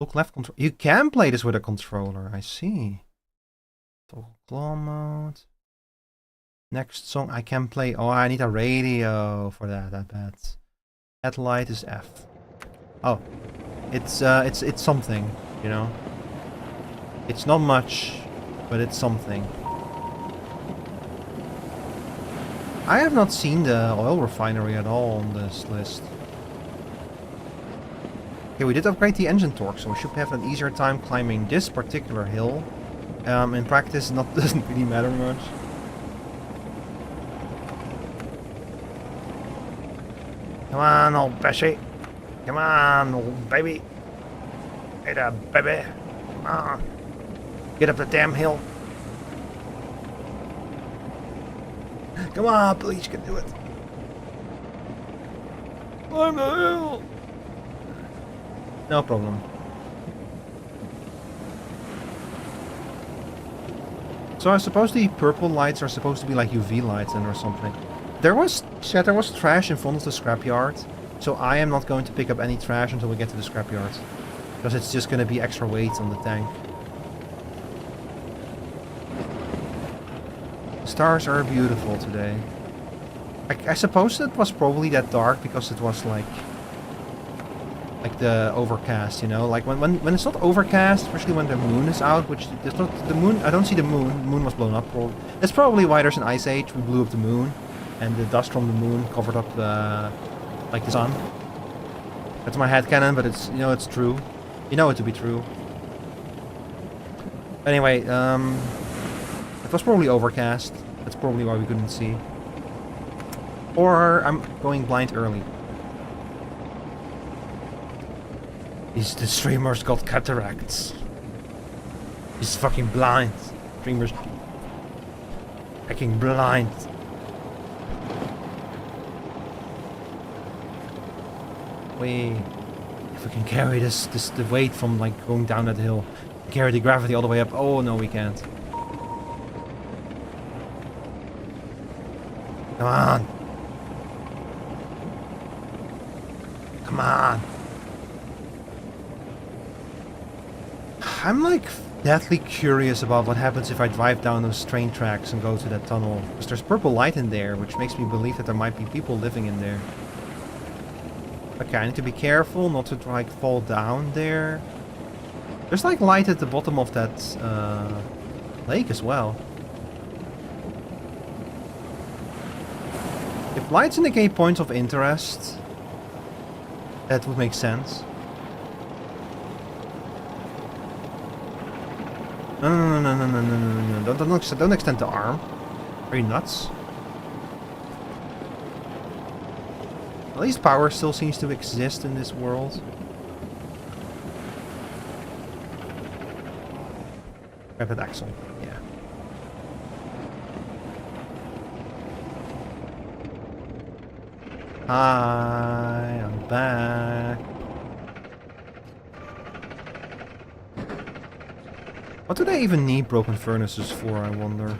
Look left control. You can play this with a controller, I see. Toggle claw mode. Next song I can play. Oh, I need a radio for that, I bet. Headlight is F. Oh. It's something, you know. It's not much, but it's something. I have not seen the oil refinery at all on this list. Okay, we did upgrade the engine torque, so we should have an easier time climbing this particular hill. In practice, doesn't really matter much. Come on, old Bessie. Come on, old baby. Hey there, baby. Come on. Get up the damn hill. Come on, please, you can do it. Climb the hill. No problem. So I suppose the purple lights are supposed to be like UV lights then or something. There was trash in front of the scrapyard. So I am not going to pick up any trash until we get to the scrapyard. Because it's just going to be extra weight on the tank. The stars are beautiful today. I suppose it was probably that dark because it was like the overcast, you know, like when it's not overcast, especially when the moon is out, which there's not the moon. I don't see the moon. The moon was blown up. That's probably why there's an ice age. We blew up the moon, and the dust from the moon covered up the like the sun. That's my headcanon, but it's it's true. You know it to be true. Anyway, it was probably overcast. That's probably why we couldn't see. Or I'm going blind early. The streamer's got cataracts. He's fucking blind. Streamer's fucking blind. Wait. If we can carry the weight from like going down that hill. Carry the gravity all the way up. Oh no, we can't. Come on. Come on. I'm like deathly curious about what happens if I drive down those train tracks and go to that tunnel. Because there's purple light in there, which makes me believe that there might be people living in there. Okay, I need to be careful not to like fall down there. There's like light at the bottom of that lake as well. If lights indicate points of interest, that would make sense. No. Don't extend the arm. Are you nuts? At least power still seems to exist in this world. Grab that axle. Yeah. Hi, I'm back. What do they even need broken furnaces for, I wonder?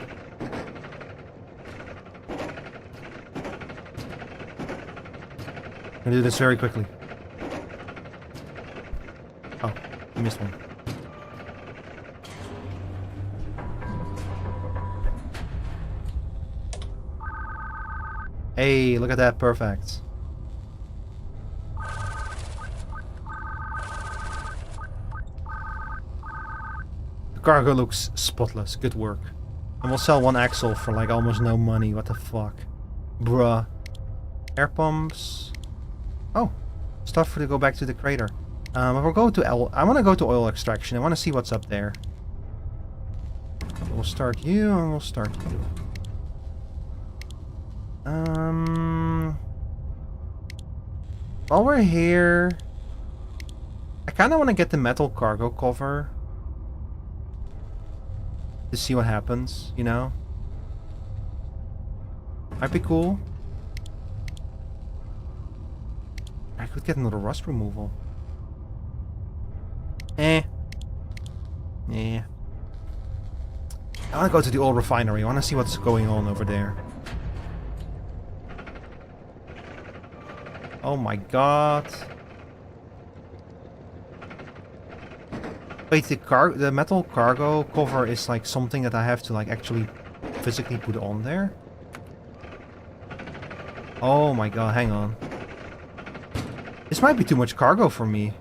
I'm gonna do this very quickly. Oh, I missed one. Hey, look at that, perfect. Cargo looks spotless. Good work. And we'll sell one axle for like almost no money. What the fuck? Bruh. Air pumps. Oh. Stuff to go back to the crater. We'll go to I want to go to oil extraction. I want to see what's up there. We'll start you and we'll start you. While we're here, I kind of want to get the metal cargo cover. To see what happens, you know? Might be cool. I could get another rust removal. Yeah. I want to go to the oil refinery. I want to see what's going on over there. Oh my god. Wait, the metal cargo cover is like something that I have to like actually physically put on there? Oh my god, hang on. This might be too much cargo for me.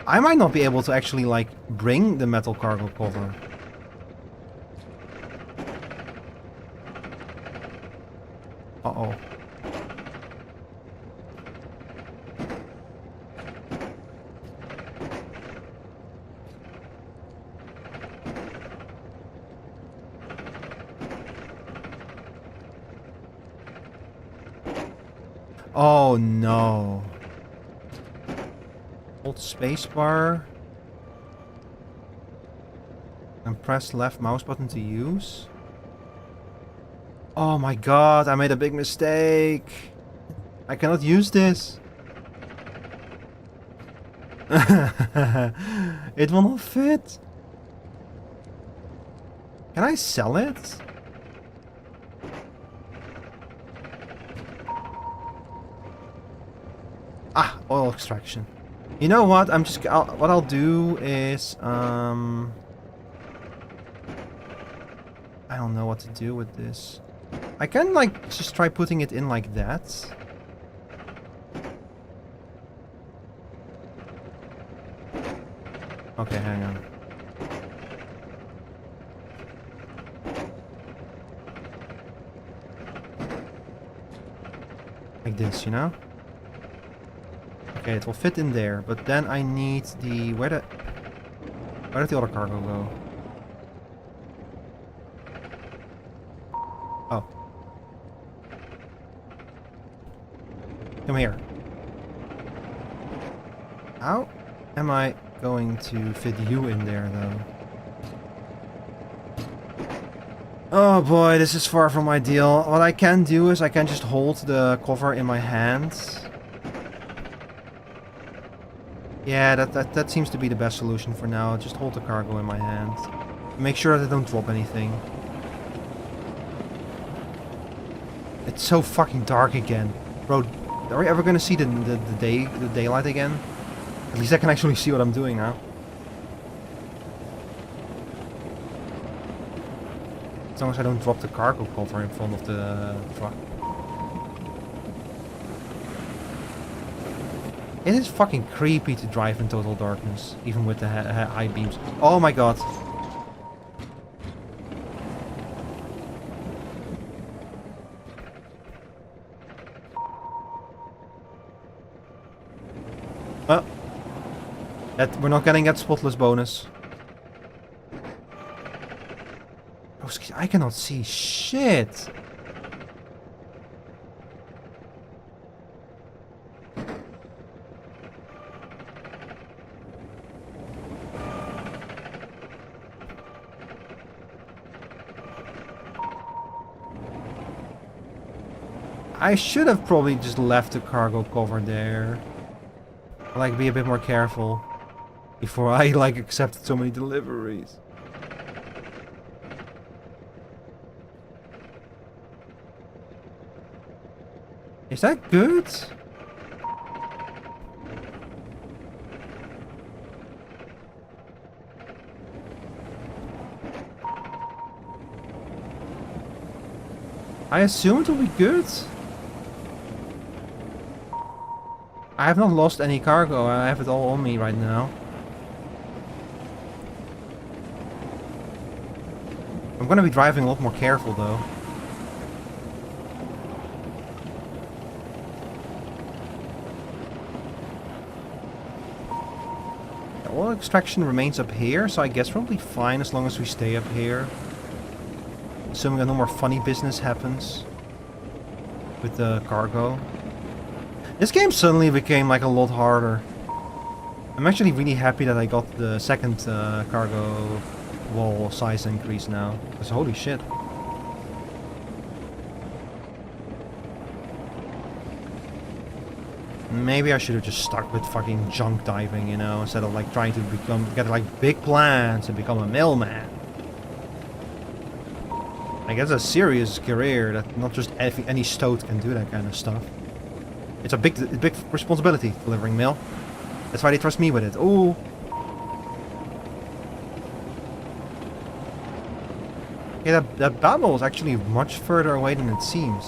I might not be able to actually like bring the metal cargo cover. Uh-oh. Oh no. Hold spacebar. And press left mouse button to use. Oh my god, I made a big mistake. I cannot use this. It will not fit. Can I sell it? Ah, oil extraction. You know what? What I'll do is I don't know what to do with this. I can like just try putting it in like that. Okay, hang on. Like this, you know? Okay, it will fit in there, but then I need the... Where did the other cargo go? Oh. Come here. How am I going to fit you in there, though? Oh boy, this is far from ideal. What I can do is I can just hold the cover in my hands. Yeah, that seems to be the best solution for now. Just hold the cargo in my hand. Make sure that I don't drop anything. It's so fucking dark again. Bro, are we ever gonna see the daylight again? At least I can actually see what I'm doing now. As long as I don't drop the cargo cover in front of the truck. It is fucking creepy to drive in total darkness, even with the high beams. Oh my god. Well, we're not getting that spotless bonus. I cannot see shit. I should have probably just left the cargo cover there. Like, be a bit more careful before I like accepted so many deliveries. Is that good? I assume it will be good. I have not lost any cargo. I have it all on me right now. I'm gonna be driving a lot more careful though. Oil extraction remains up here, so I guess we'll be fine as long as we stay up here. Assuming that no more funny business happens with the cargo. This game suddenly became like a lot harder. I'm actually really happy that I got the second cargo wall size increase now. Because holy shit. Maybe I should have just stuck with fucking junk diving, you know, instead of like trying to get like big plans and become a mailman. Like, that's a serious career that not just any stoat can do that kind of stuff. It's a big responsibility delivering mail. That's why they trust me with it. Ooh. Yeah, that battle is actually much further away than it seems.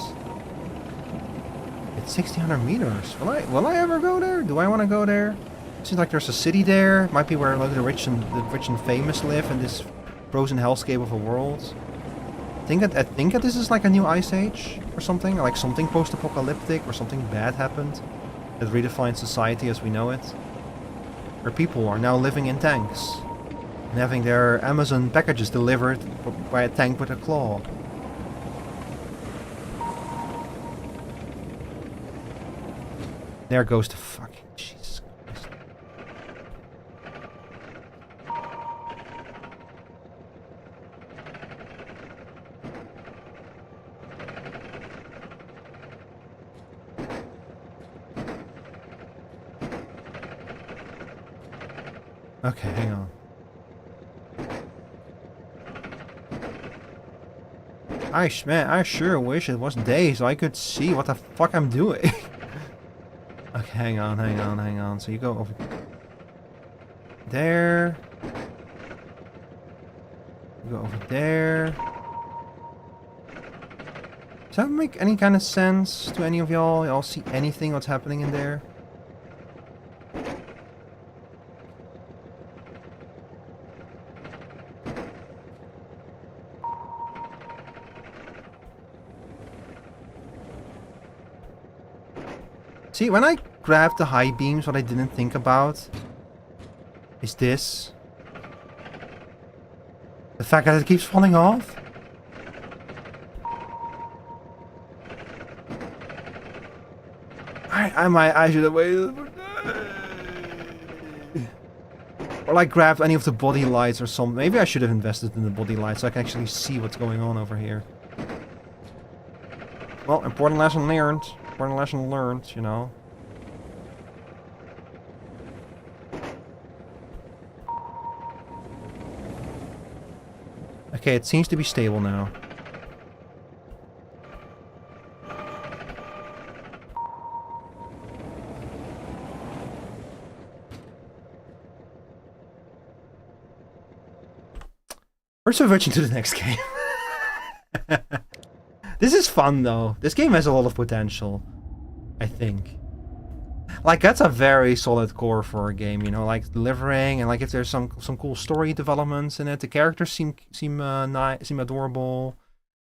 It's 1600 meters. Will I ever go there? Do I want to go there? Seems like there's a city there. Might be where like the rich and famous live in this frozen hellscape of a world. I think that this is like a new ice age or something. Like something post-apocalyptic or something bad happened that redefined society as we know it. Where people are now living in tanks and having their Amazon packages delivered by a tank with a claw. There goes the fucking Jesus Christ. Okay, hang on. Man, I sure wish it was day so I could see what the fuck I'm doing. Okay, hang on. So you go over there. You go over there. Does that make any kind of sense to any of y'all? Y'all see anything what's happening in there? See, when I grabbed the high beams, what I didn't think about is this. The fact that it keeps falling off. I should have waited for that. Or like grabbed any of the body lights or something. Maybe I should have invested in the body lights so I can actually see what's going on over here. Well, important lesson learned. Important lesson learned, you know. Okay, it seems to be stable now. We're switching to the next game. This is fun though. This game has a lot of potential, I think. Like, that's a very solid core for a game, you know, like delivering, and like if there's some cool story developments in it, the characters seem adorable.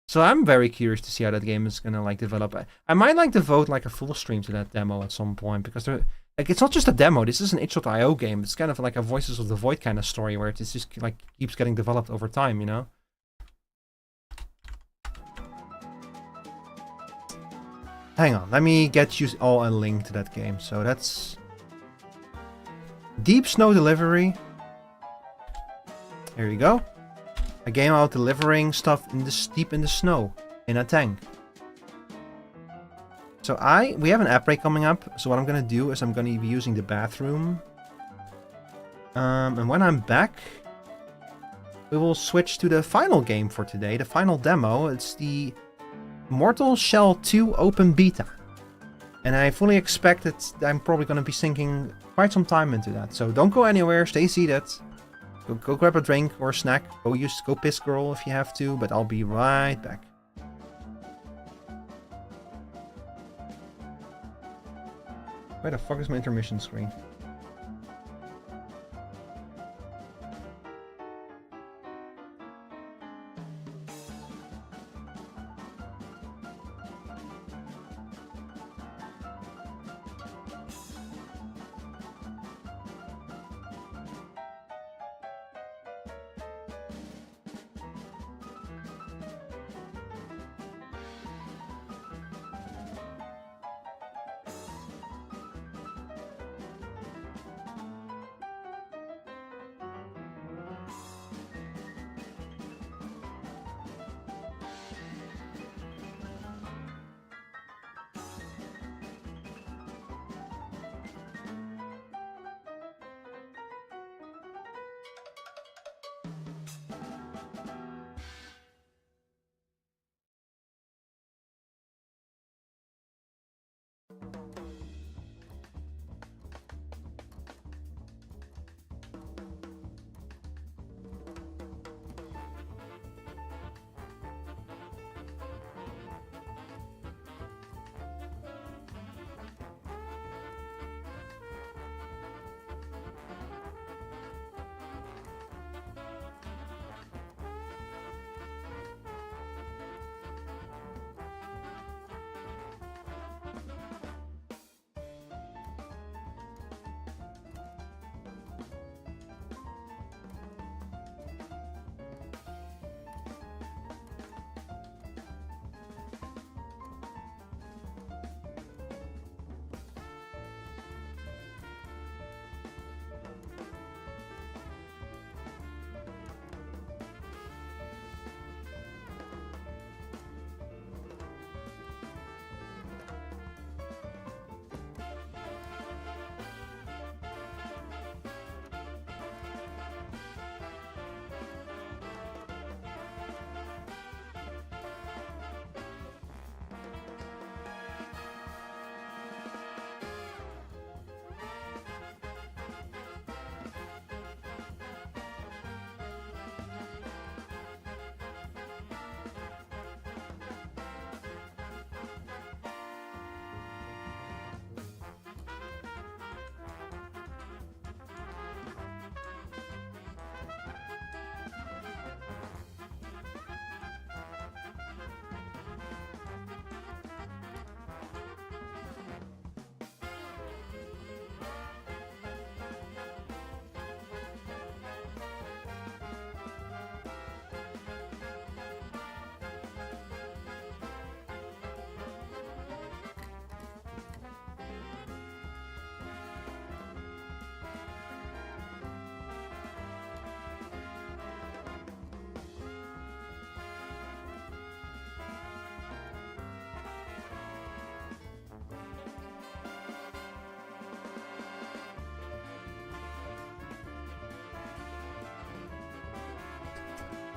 So I'm very curious to see how that game is gonna like develop. I might like devote like a full stream to that demo at some point, because like it's not just a demo. This is an itch.io game. It's kind of like a Voices of the Void kind of story where it just like keeps getting developed over time, you know. Hang on, let me get you all a link to that game. So that's Deep Snow Delivery. Here you go. A game about delivering stuff deep in the snow in a tank. So we have an app break coming up. So what I'm gonna do is I'm gonna be using the bathroom. And when I'm back, we will switch to the final game for today, the final demo. It's the Mortal Shell 2 Open Beta. And I fully expect that I'm probably going to be sinking quite some time into that. So don't go anywhere, stay seated. Go grab a drink or a snack. Go piss girl if you have to, but I'll be right back. Where the fuck is my intermission screen?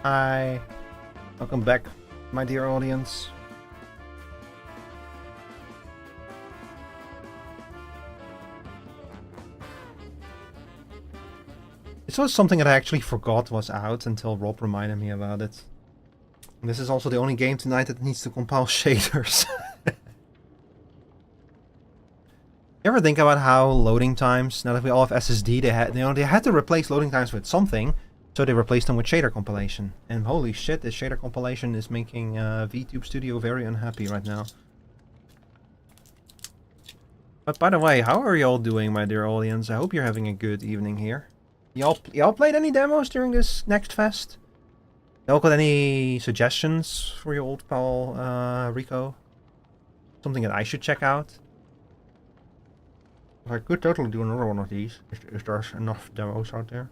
Hi. Welcome back, my dear audience. This was something that I actually forgot was out until Rob reminded me about it. And this is also the only game tonight that needs to compile shaders. You ever think about how loading times, now that we all have SSD, they had to replace loading times with something, so they replaced them with shader compilation. And holy shit, this shader compilation is making VTube Studio very unhappy right now. But by the way, how are y'all doing, my dear audience? I hope you're having a good evening here. Y'all played any demos during this NextFest? Y'all got any suggestions for your old pal Rico? Something that I should check out? I could totally do another one of these, if there's enough demos out there.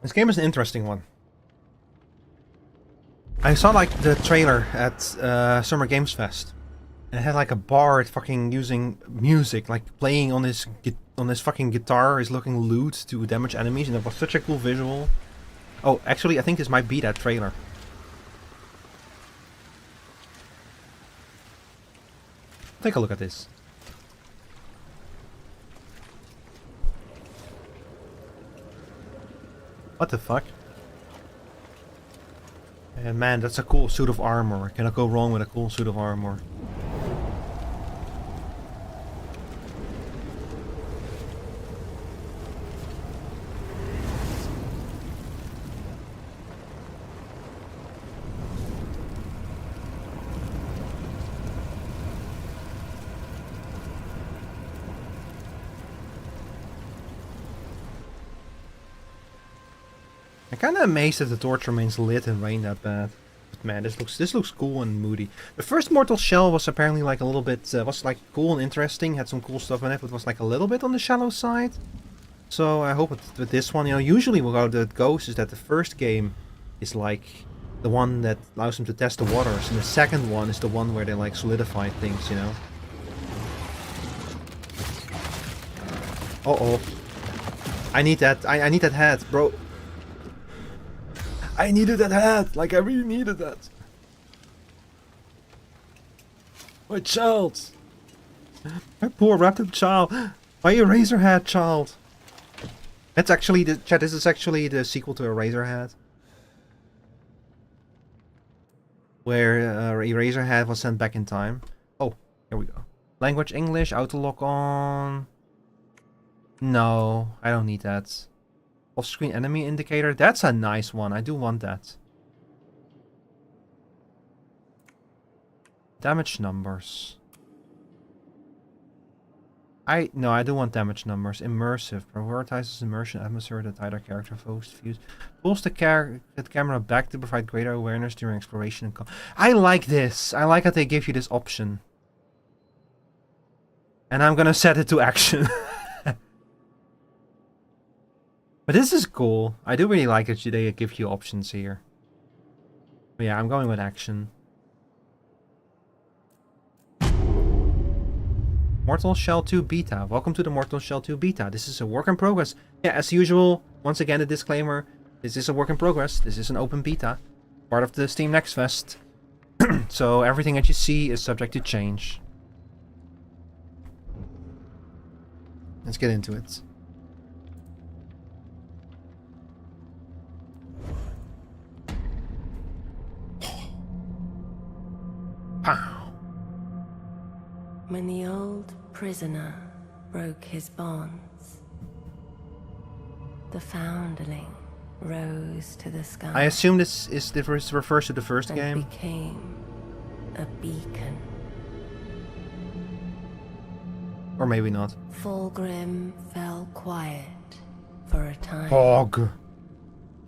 This game is an interesting one. I saw like the trailer at Summer Games Fest, and it had like a bard fucking using music, like playing on his fucking guitar, is looking loot to damage enemies, and it was such a cool visual. Oh, actually, I think this might be that trailer. Take a look at this. What the fuck? Man, that's a cool suit of armor. Cannot go wrong with a cool suit of armor. I'm kind of amazed that the torch remains lit and rain that bad. But man, this looks cool and moody. The first Mortal Shell was apparently like a little bit was like cool and interesting, had some cool stuff in it, but was like a little bit on the shallow side. So I hope with this one, you know, usually what it goes is that the first game is like the one that allows them to test the waters, and the second one is the one where they like solidify things, you know. Uh-oh. I need that. I need that hat, bro. I needed that hat! Like, I really needed that! My child! My poor raptor child! My Eraserhead child! That's actually the... Chat, this is actually the sequel to Eraserhead. Where Eraserhead was sent back in time. Oh, here we go. Language English, auto lock on... No, I don't need that. Off-screen enemy indicator. That's a nice one. I do want that. Damage numbers. No, I do want damage numbers. Immersive. Prioritizes immersion atmosphere that either character focused views. Pulls the camera back to provide greater awareness during exploration and I like this. I like that they give you this option. And I'm gonna set it to action. But this is cool. I do really like that they give you options here. But yeah, I'm going with action. Mortal Shell 2 Beta. Welcome to the Mortal Shell 2 Beta. This is a work in progress. Yeah, as usual, once again a disclaimer. This is a work in progress. This is an open beta. Part of the Steam Next Fest. So everything that you see is subject to change. Let's get into it. Pow. When the old prisoner broke his bonds, the foundling rose to the sky. I assume this refers to the first and game. Became a beacon. Or maybe not. Fulgrim fell quiet for a time. Pog.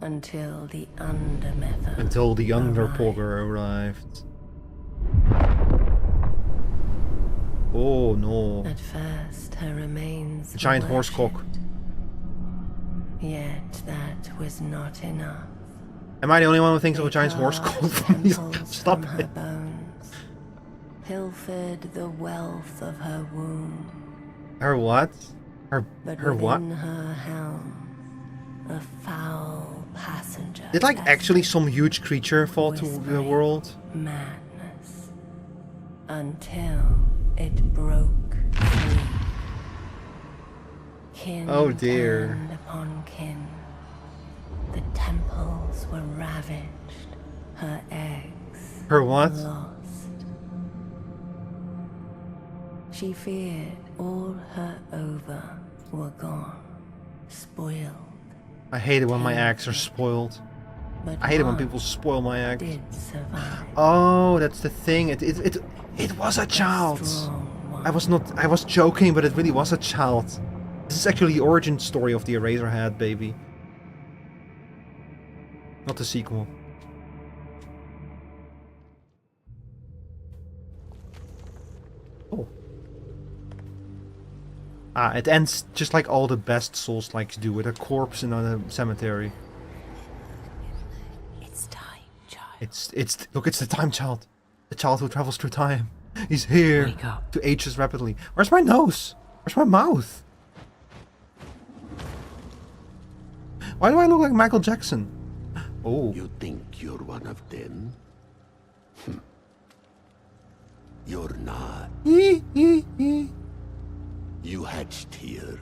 Until the Undermether. Until the Underpogger arrived. Oh no. At first, her remains Giant horse cock. Yet that was not enough. Am I the only one who thinks of a They giant horse carved called from these? temples Stop from her it. bones, pilfered the wealth of her womb. Her what? But her what? within her helm, a foul passenger. Did like actually lessened some huge creature fall to the whispering world? Madness. Until it broke free. Kin Oh dear. turned upon kin. The temples were ravaged. Her eggs Her what? lost. She feared all her ova were gone, spoiled. I hate it when my eggs are spoiled. But I hate it when one people spoil my eggs. did survive. Oh, that's the thing. It was a child. Strong one. I was joking, but it really was a child. This is actually the origin story of the Eraserhead, baby. Not the sequel. Oh. Ah, it ends just like all the best Souls-likes do, with a corpse in a cemetery. It's time, child. Look, it's the time child. The child who travels through time. He's here Wake up. to age us rapidly. Where's my nose? Where's my mouth? Why do I look like Michael Jackson? Oh. You think you're one of them? You're not. You hatched here,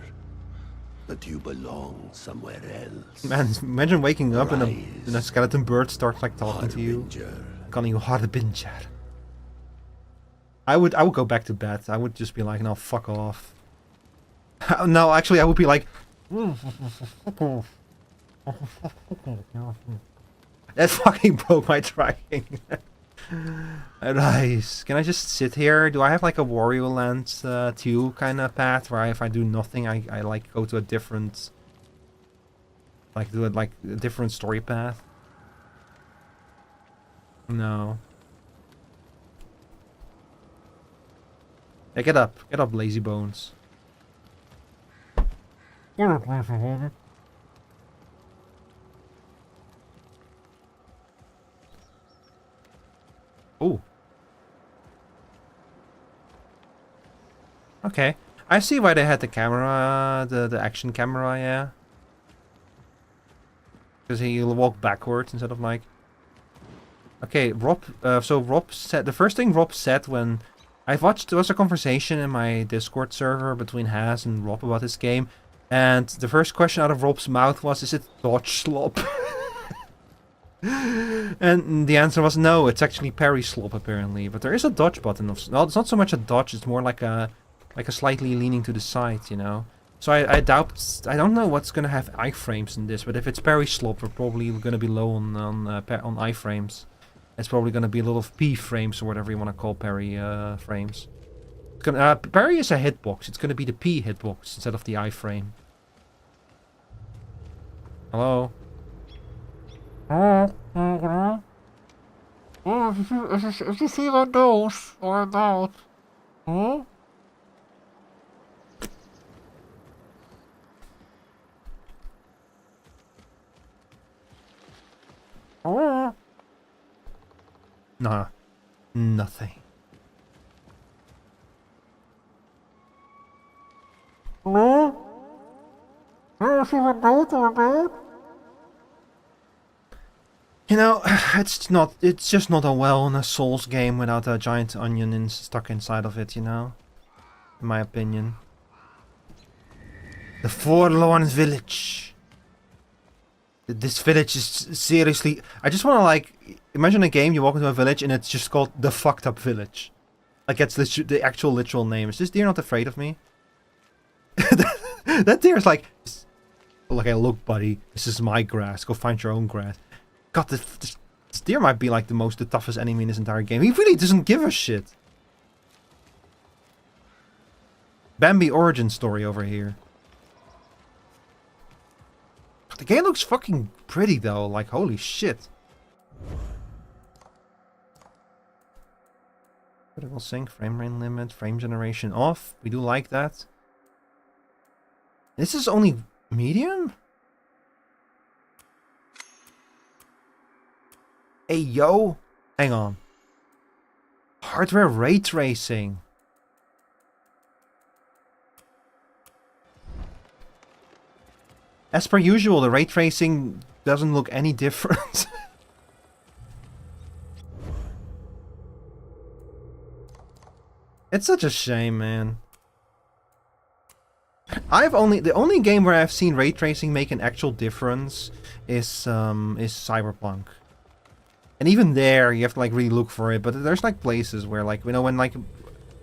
but you belong somewhere else. Man, imagine waking up and a skeleton bird starts like talking to you. Harbinger. Calling you Harbinger. I would go back to bed. I would just be like, no, fuck off. No, actually I would be like that fucking broke my tracking. Nice. Can I just sit here? Do I have like a Wario Land 2 kind of path where if I do nothing I like go to a different, like do it like a different story path? No. Hey, get up, lazy bones. Oh. Okay. I see why they had the camera, the action camera, yeah. Because he'll walk backwards instead of like... Okay, Rob, so Rob said, the first thing Rob said when I watched, there was a conversation in my Discord server between Haz and Rob about this game, and the first question out of Rob's mouth was, is it dodge slop? And the answer was no, it's actually parry slop apparently, but there is a dodge button. No, it's not so much a dodge, it's more like a slightly leaning to the side, you know. So I doubt, I don't know what's gonna have iframes in this, but if it's parry slop, we're probably gonna be low on iframes. It's probably gonna be a lot of P frames or whatever you want to call parry frames. It's gonna, parry is a hitbox. It's gonna be the P hitbox instead of the iframe. Hello. If you see my nose or not, huh? Nah, nothing. No? You know, it's just not a wellness Souls game without a giant onion stuck inside of it, you know? In my opinion. The Forlorn Village. This village is seriously... I just want to, like... Imagine a game, you walk into a village and it's just called The Fucked Up Village. Like, that's the actual literal name. Is this deer not afraid of me? That deer is like... Okay, look, buddy. This is my grass. Go find your own grass. God, this deer might be like the toughest enemy in this entire game. He really doesn't give a shit. Bambi origin story over here. The game looks fucking pretty though, like holy shit. Critical sync, frame rate limit, frame generation off. We do like that. This is only medium? Hey, yo! Hang on. Hardware ray tracing. As per usual, the ray tracing doesn't look any different. It's such a shame, man. The only game where I've seen ray tracing make an actual difference is Cyberpunk. And even there, you have to like really look for it. But there's like places where like, you know, when like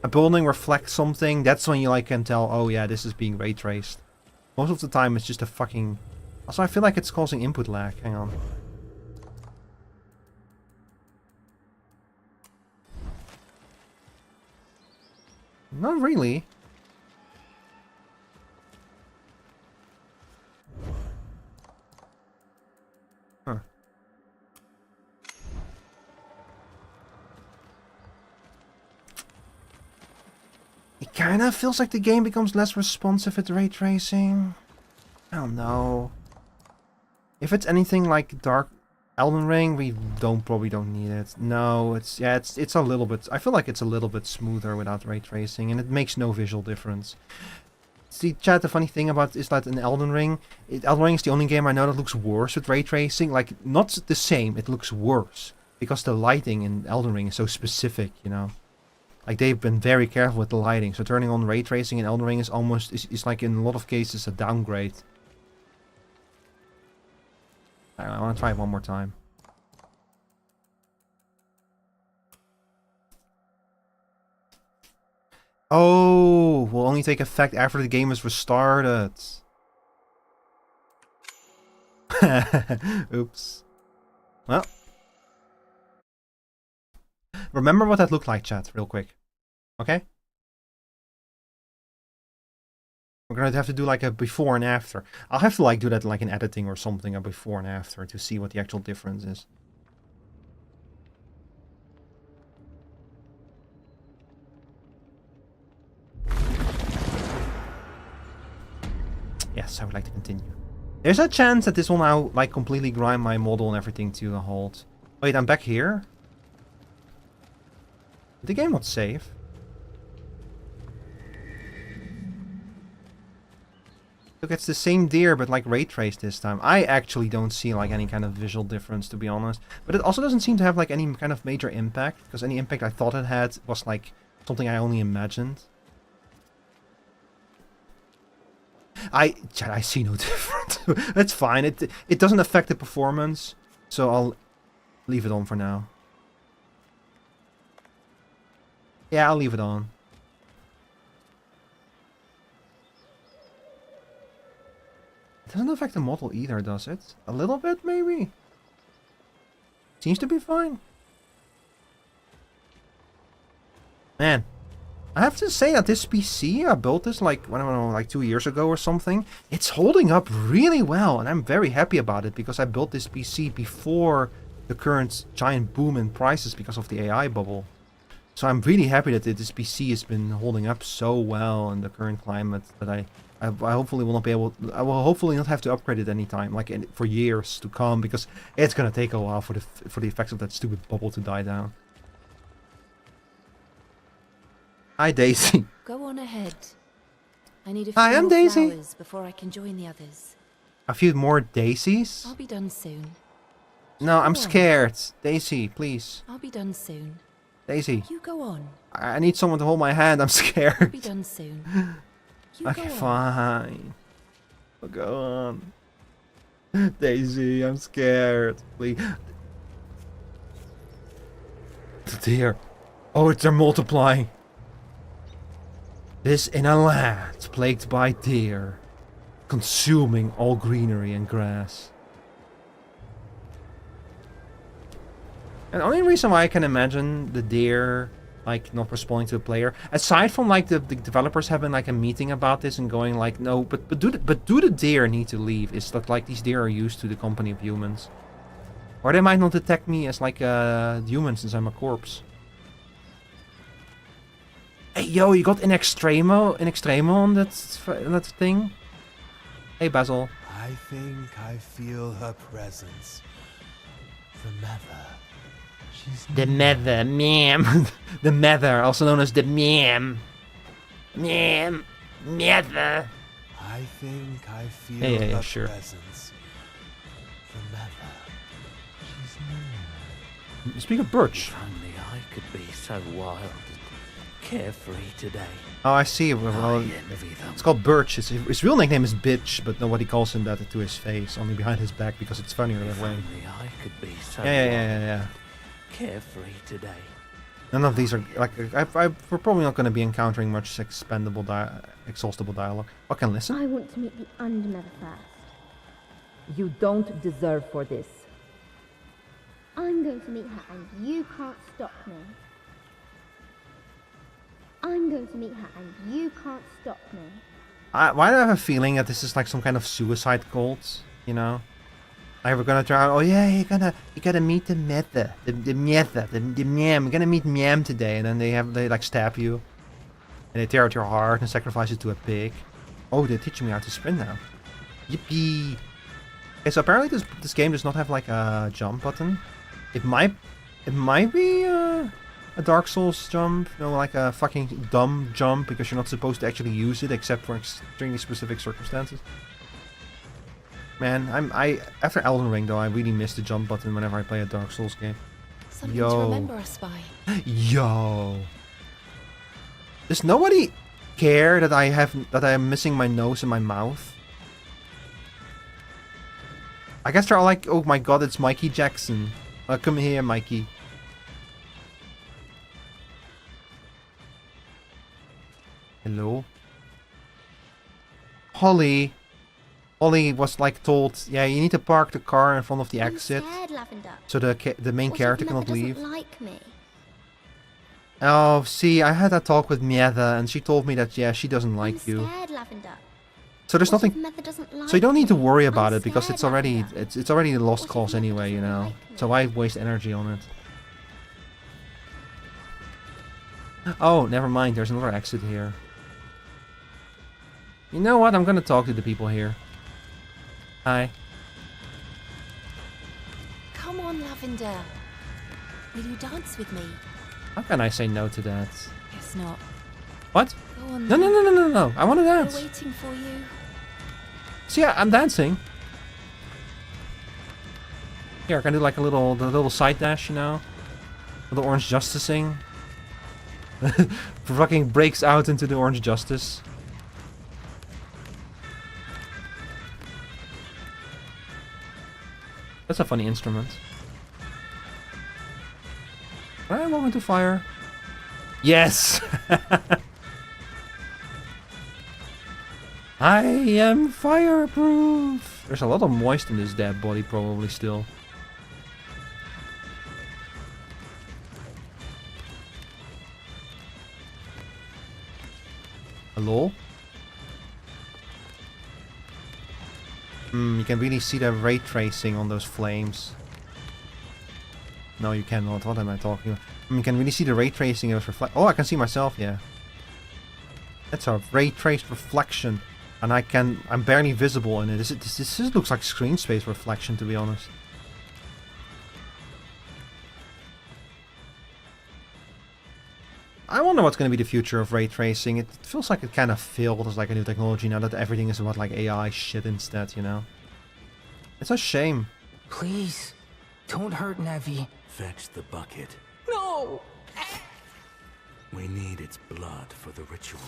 a building reflects something, that's when you like can tell, oh yeah, this is being ray traced. Most of the time, it's just a fucking. Also, I feel like it's causing input lag. Hang on. Not really. Huh. It kind of feels like the game becomes less responsive at ray tracing. I don't know. If it's anything like Dark Elden Ring, we probably don't need it. No, it's a little bit. I feel like it's a little bit smoother without ray tracing, and it makes no visual difference. See, chat, the funny thing about is that in Elden Ring is the only game I know that looks worse with ray tracing. Like, not the same, it looks worse. Because the lighting in Elden Ring is so specific, you know. Like, they've been very careful with the lighting. So turning on ray tracing in Elden Ring is almost, is like in a lot of cases a downgrade. I want to try it one more time. Oh, will only take effect after the game is restarted. Oops. Well. Remember what that looked like, chat, real quick. Okay? We're gonna have to do like a before and after. I'll have to like do that like in editing or something, a before and after, to see what the actual difference is. Yes, I would like to continue. There's a chance that this will now like completely grind my model and everything to a halt. Wait, I'm back here? Did the game not save? Look, it's the same deer, but like ray traced this time. I actually don't see like any kind of visual difference, to be honest. But it also doesn't seem to have like any kind of major impact, because any impact I thought it had was like something I only imagined. I see no difference. That's fine. It doesn't affect the performance, so I'll leave it on for now. Yeah, I'll leave it on. It doesn't affect the model either, does it? A little bit, maybe? Seems to be fine. Man, I have to say that this PC, I built this like, I don't know, like 2 years ago or something. It's holding up really well, and I'm very happy about it because I built this PC before the current giant boom in prices because of the AI bubble. So I'm really happy that this PC has been holding up so well in the current climate that I hopefully will not be able. I will hopefully not have to upgrade it anytime, like for years to come, because it's gonna take a while for the effects of that stupid bubble to die down. Hi, Daisy. Go on ahead. I need a Hi, few I'm more Daisy. flowers before I can join the others. A few more daisies? I'll be done soon. No, I'm Go on. scared. Daisy, please. I'll be done soon. Daisy. You go on. I need someone to hold my hand. I'm I'll scared. be done soon. You Okay, go on. fine. I'll go on. Daisy, I'm scared. Please. The deer. Oh, they're multiplying. This in a land plagued by deer, consuming all greenery and grass. And the only reason why I can imagine the deer like not responding to the player, aside from like the developers having like a meeting about this and going like, no, but do the deer need to leave? Is that like these deer are used to the company of humans, or they might not detect me as like a human since I'm a corpse. Hey yo, you got in extremo on that thing? Hey Basil. I think I feel her presence from ever The Mother, ma'am. The Mother, also known as the ma'am. Ma'am. Mother. I think I feel Yeah, the sure. presence. The mother. She's near. Speak of Birch. If only I could be so wild and carefree today. Oh, I see. I Well, envy them. it's called Birch. His real nickname is Bitch, but nobody calls him that to his face, only behind his back because it's funnier that If way. only I could be so Yeah. carefree today. None of these are like we're probably not going to be encountering much exhaustible dialogue. I can listen. I want to meet the Undermother first. You don't deserve for this. I'm going to meet her and you can't stop me. I'm going to meet her and you can't stop me. Why do I have a feeling that this is like some kind of suicide cult? You know, like we're gonna try. Oh yeah, you gotta meet the meta, the meta, the miam. We're gonna meet miam today, and then they like stab you, and they tear out your heart and sacrifice it to a pig. Oh, they're teaching me how to sprint now. Yippee! Okay, so apparently this game does not have like a jump button. It might be a Dark Souls jump, you know, like a fucking dumb jump because you're not supposed to actually use it except for extremely specific circumstances. Man, after Elden Ring though, I really miss the jump button whenever I play a Dark Souls game. Something Yo. to remember us by. Yo. Does nobody care that I am missing my nose and my mouth? I guess they're all like, oh my god, it's Mikey Jackson. Come here, Mikey. Hello? Holly was like told, yeah, you need to park the car in front of the exit, I'm scared, Lavender. so the main What if character Mother cannot leave. doesn't like me? Oh, see, I had that talk with Mieta, and she told me that, yeah, she doesn't like I'm you. scared, Lavender. So there's What if nothing. Mother doesn't like So you don't need to me? worry about I'm it because scared, it's already Lavender. it's already a lost What if cause Mother anyway, you doesn't know. like me? So why waste energy on it? Oh, never mind. There's another exit here. You know what? I'm gonna talk to the people here. Hi. Come on, Lavender. Will you dance with me? How can I say no to that? Guess not. What? Go on. No, no, no, no, no, no. I want to We're dance. waiting for you. See, I'm dancing. Here, I can do like the little side dash, you know? With the orange justicing. Fucking breaks out into the orange justice. That's a funny instrument. Alright, welcome to fire. Yes! I am fireproof! There's a lot of moist in this dead body probably still. Hello? You can really see the ray tracing on those flames. No, you cannot. What am I talking about? You can really see the ray tracing of those reflect. Oh, I can see myself, yeah. That's a ray traced reflection. And I'm barely visible in it. This looks like screen space reflection, to be honest. I wonder what's going to be the future of ray tracing. It feels like it kind of failed as like a new technology now that everything is about like AI shit instead, you know? It's a shame. Please, don't hurt Nevi. Fetch the bucket. No! We need its blood for the ritual.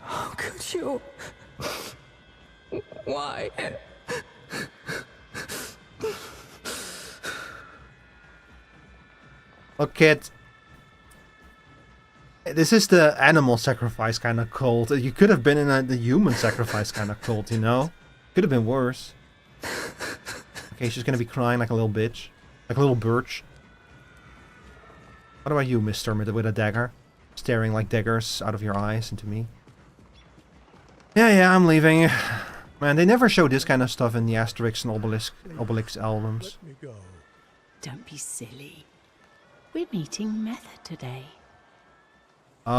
How could you? Why? Look, kid. This is the animal sacrifice kind of cult. You could have been in the human sacrifice kind of cult, you know? Could have been worse. Okay, she's gonna be crying like a little bitch. Like a little birch. What about you, mister, with a dagger? Staring like daggers out of your eyes into me. Yeah, I'm leaving. Man, they never show this kind of stuff in the Asterix and Obelix albums. Let me go. Don't be silly. We're meeting Method today. Oh,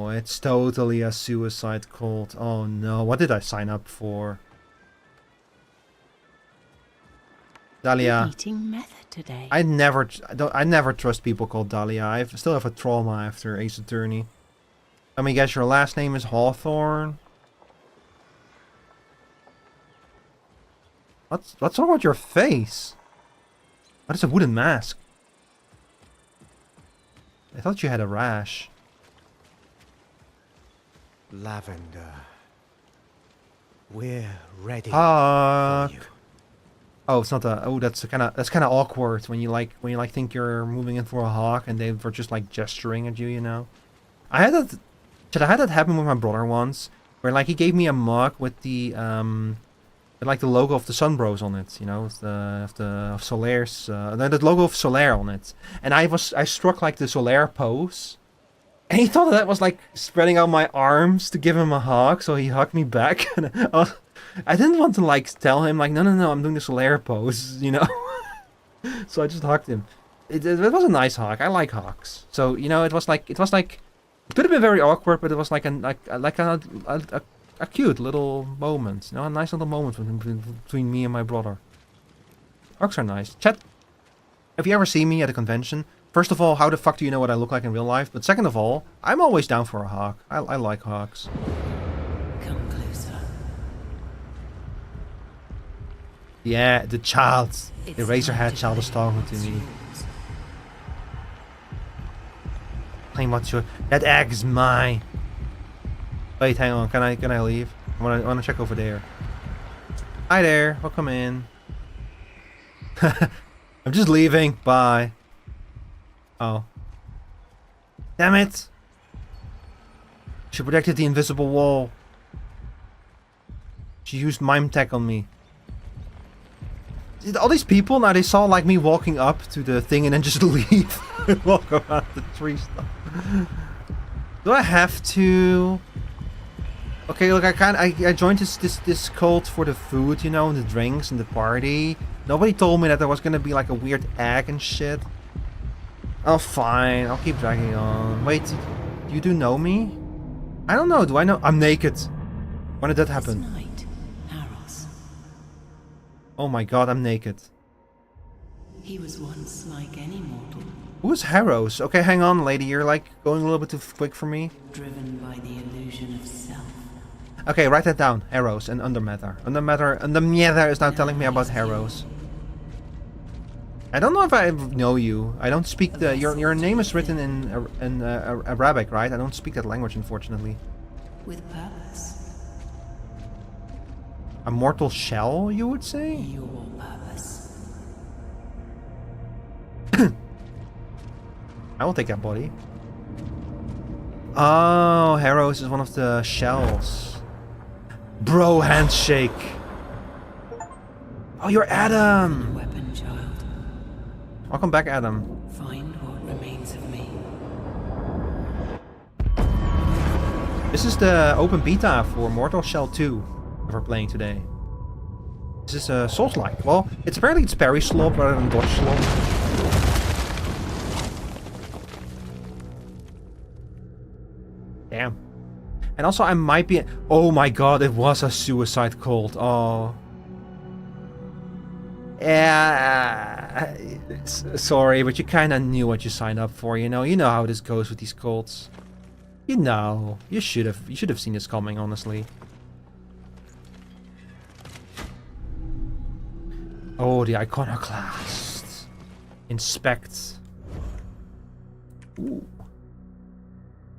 it's totally a suicide cult. Oh no, what did I sign up for? Dahlia. We're meeting Method today. I never trust people called Dahlia. I still have a trauma after Ace Attorney. Let me guess, your last name is Hawthorne? What's wrong with your face? What is a wooden mask? I thought you had a rash. Lavender. We're ready Hawk. for you. Oh, it's not a. Oh, that's kind of awkward when you think you're moving in for a hawk and they were just like gesturing at you, you know. I had that happen with my brother once, where like he gave me a mug with the with, like the logo of the Sun Bros on it, you know, with the Solaire's the logo of Solaire on it, and I struck like the Solaire pose. And he thought that was like spreading out my arms to give him a hug, so he hugged me back. And I didn't want to like tell him like, no, I'm doing the Solaire pose, you know. So I just hugged him. It was a nice hug. I like hugs. So you know, it was like it could have been very awkward, but it was like a cute little moment, you know, a nice little moment between me and my brother. Hugs are nice. Chat. If you ever see me at a convention. First of all, how the fuck do you know what I look like in real life? But second of all, I'm always down for a hug. I like hugs. Come closer. Yeah, the child. The It's Razorhead time to child is talking to me. Claim what's your... That egg is mine. Wait, hang on. Can I leave? I wanna check over there. Hi there. Welcome in. I'm just leaving. Bye. Oh. Damn it! She protected the invisible wall. She used mime tech on me. All these people, now they saw like me walking up to the thing and then just leave. And walk around the tree stuff. Do I have to? Okay, look, I joined this cult for the food, you know, and the drinks and the party. Nobody told me that there was gonna be like a weird egg and shit. Oh, fine. I'll keep dragging on. Wait, you do know me? I don't know. Do I know? I'm naked. When did that happen? This night, Haros. Oh my god, I'm naked. He was once like any mortal, Who is Haros? Okay, hang on, lady. You're like going a little bit too quick for me. driven by the illusion of self. Okay, write that down. Haros and Undermatter. Undermatter is now telling me about Haros. I don't know if I know you. I don't speak the... Your name is written in Arabic, right? I don't speak that language, unfortunately. With purpose. A mortal shell, you would say? Your purpose. I will take that body. Oh, Haros is one of the shells. Bro, handshake. Oh, you're Adam. Weapon, child. Welcome back, Adam. Find what remains of me. This is the open beta for Mortal Shell 2 that we're playing today. This is Souls-like. Well, it's parry slop rather than dodge slop. Damn. And also I might be... Oh my god, it was a suicide cult. Oh. Yeah, sorry, but you kind of knew what you signed up for, you know. You know how this goes with these cults. You know, you should have seen this coming, honestly. Oh, the iconoclast. Inspect. Ooh.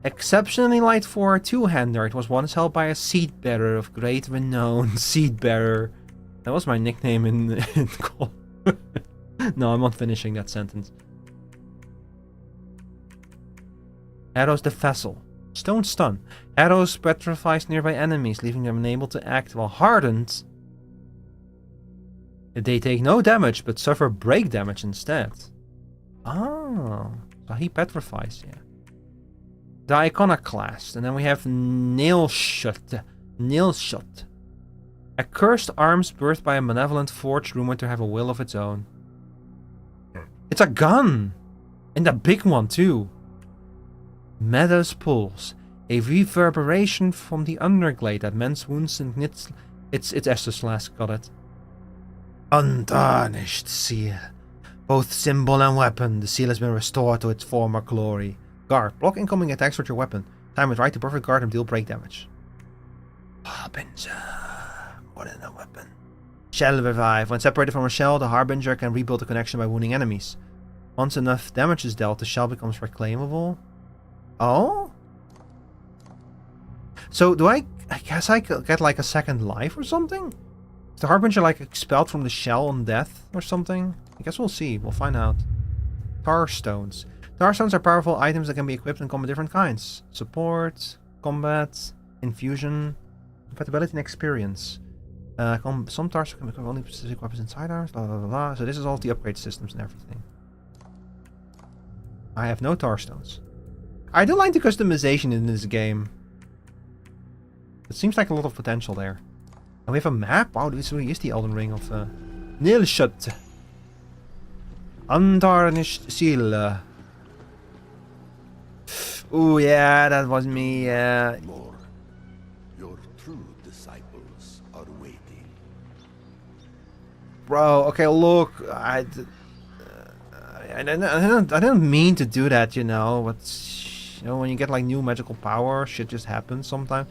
Exceptionally light for a two-hander. It was once held by a seed bearer of great renown. Seed bearer. That was my nickname in call. No, I'm not finishing that sentence. Arrows the vessel. Stone stun. Arrows petrifies nearby enemies, leaving them unable to act, while hardened. They take no damage, but suffer break damage instead. Oh, so he petrifies, yeah. The iconoclast, and then we have nail shot. Nail shot. A cursed arms birthed by a malevolent forge rumored to have a will of its own. It's a gun! And a big one too. Meadows pulse. A reverberation from the underglade that mends wounds and knits... It's Esther's last, got it. Untarnished seal. Both symbol and weapon, the seal has been restored to its former glory. Guard. Block incoming attacks with your weapon. Time it right to perfect guard and deal break damage. Harbinger. More than a weapon. Shell revive. When separated from a shell, the Harbinger can rebuild the connection by wounding enemies. Once enough damage is dealt, the shell becomes reclaimable. Oh? So do I guess I could get like a second life or something? Is the Harbinger like expelled from the shell on death or something? I guess we'll see. We'll find out. Tar stones. Tar stones are powerful items that can be equipped and come in different kinds. Support, combat, infusion, compatibility and experience. Some tar stones can become only specific weapons and sidearms, blah blah blah blah. So this is all the upgrade systems and everything. I have no tar stones. I do like the customization in this game. It seems like a lot of potential there. And we have a map? Wow, this really is the Elden Ring of Nilshut. Untarnished seal. Oh yeah, that was me. More. Your true disciples are waiting. Bro, okay, look, I didn't mean to do that, you know. But you know, when you get like new magical power, shit just happens sometimes.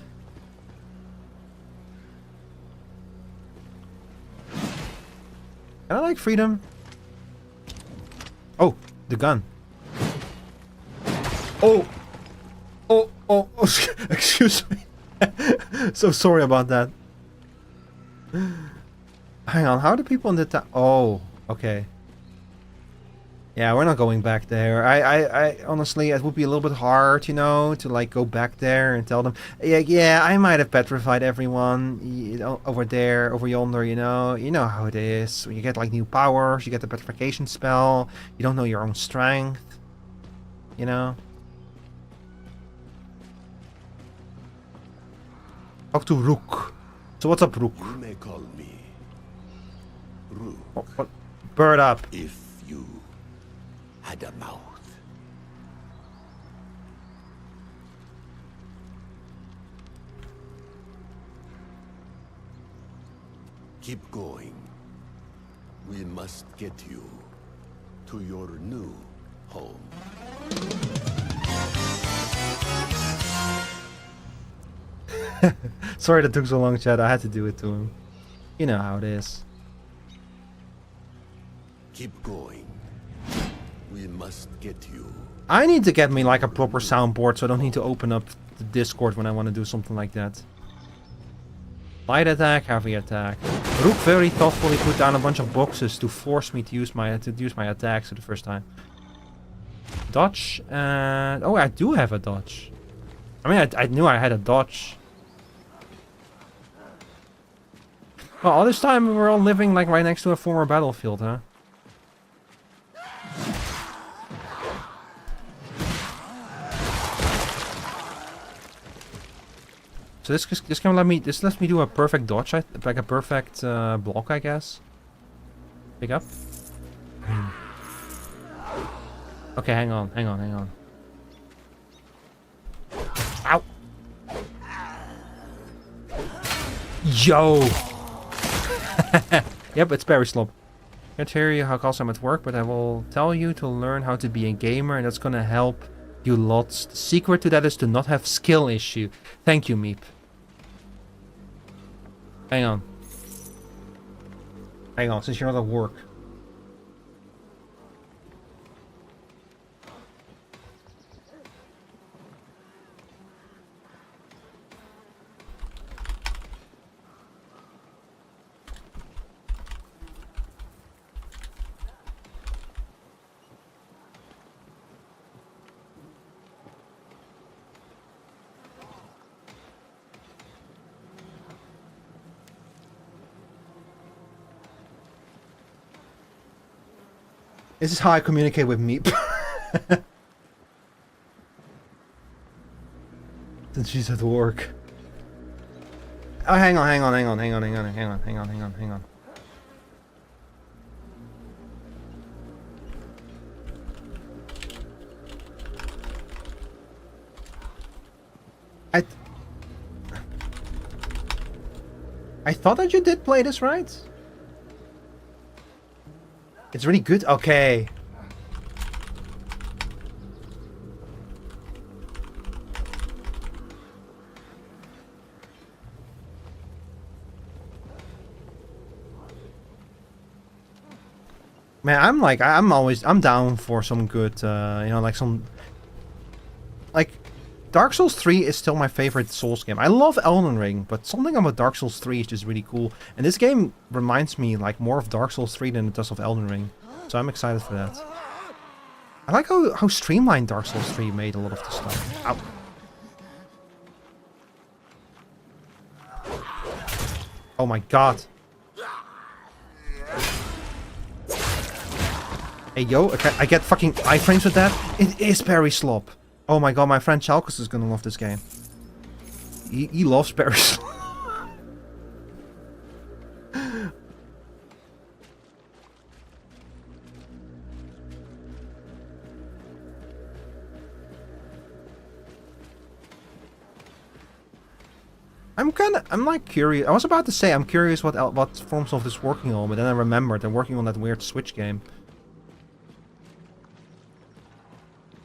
Can I like freedom? Oh, the gun. Oh, excuse me. So sorry about that. Hang on, how do people in the town? Oh, okay. Yeah, we're not going back there. I honestly, it would be a little bit hard, you know, to like go back there and tell them, yeah, I might have petrified everyone, you know, over there, over yonder, you know how it is. When you get like new powers, you get the petrification spell, you don't know your own strength, you know. Talk to Rook. So what's up, Rook? You may call me Rook. What? Bird up. If you had a mouth. Keep going. We must get you to your new home. Sorry that took so long, Chad. I had to do it to him. You know how it is. Keep going. We must get you. I need to get me like a proper soundboard so I don't need to open up the Discord when I want to do something like that. Light attack, heavy attack. Rook very thoughtfully put down a bunch of boxes to force me to use my attacks for the first time. Dodge and oh, I do have a dodge. I mean, I knew I had a dodge. Well, all this time we were all living like right next to a former battlefield, huh? So this can let me lets me do a perfect dodge, like a perfect block, I guess. Pick up. Okay, hang on. Ow! Yo! Yep, it's Barry Slop. I can't tell you how close I'm at work, but I will tell you to learn how to be a gamer, and that's gonna help you lots. The secret to that is to not have skill issue. Thank you, Meep. Hang on, since you're not at work. This is how I communicate with Meep. Since she's at work. Oh, hang on. I thought that you did play this, right? It's really good? Okay. Man, I'm down for some good, like Dark Souls 3 is still my favorite Souls game. I love Elden Ring, but something about Dark Souls 3 is just really cool. And this game reminds me like more of Dark Souls 3 than it does of Elden Ring. So I'm excited for that. I like how streamlined Dark Souls 3 made a lot of the stuff. Ow. Oh my god. Hey yo, okay, I get fucking iframes with that. It is parry slop. Oh my god, my friend Chalkus is gonna love this game. He loves parry slop. I'm like curious. I was about to say I'm curious what FromSoft is working on, but then I remembered they're working on that weird Switch game.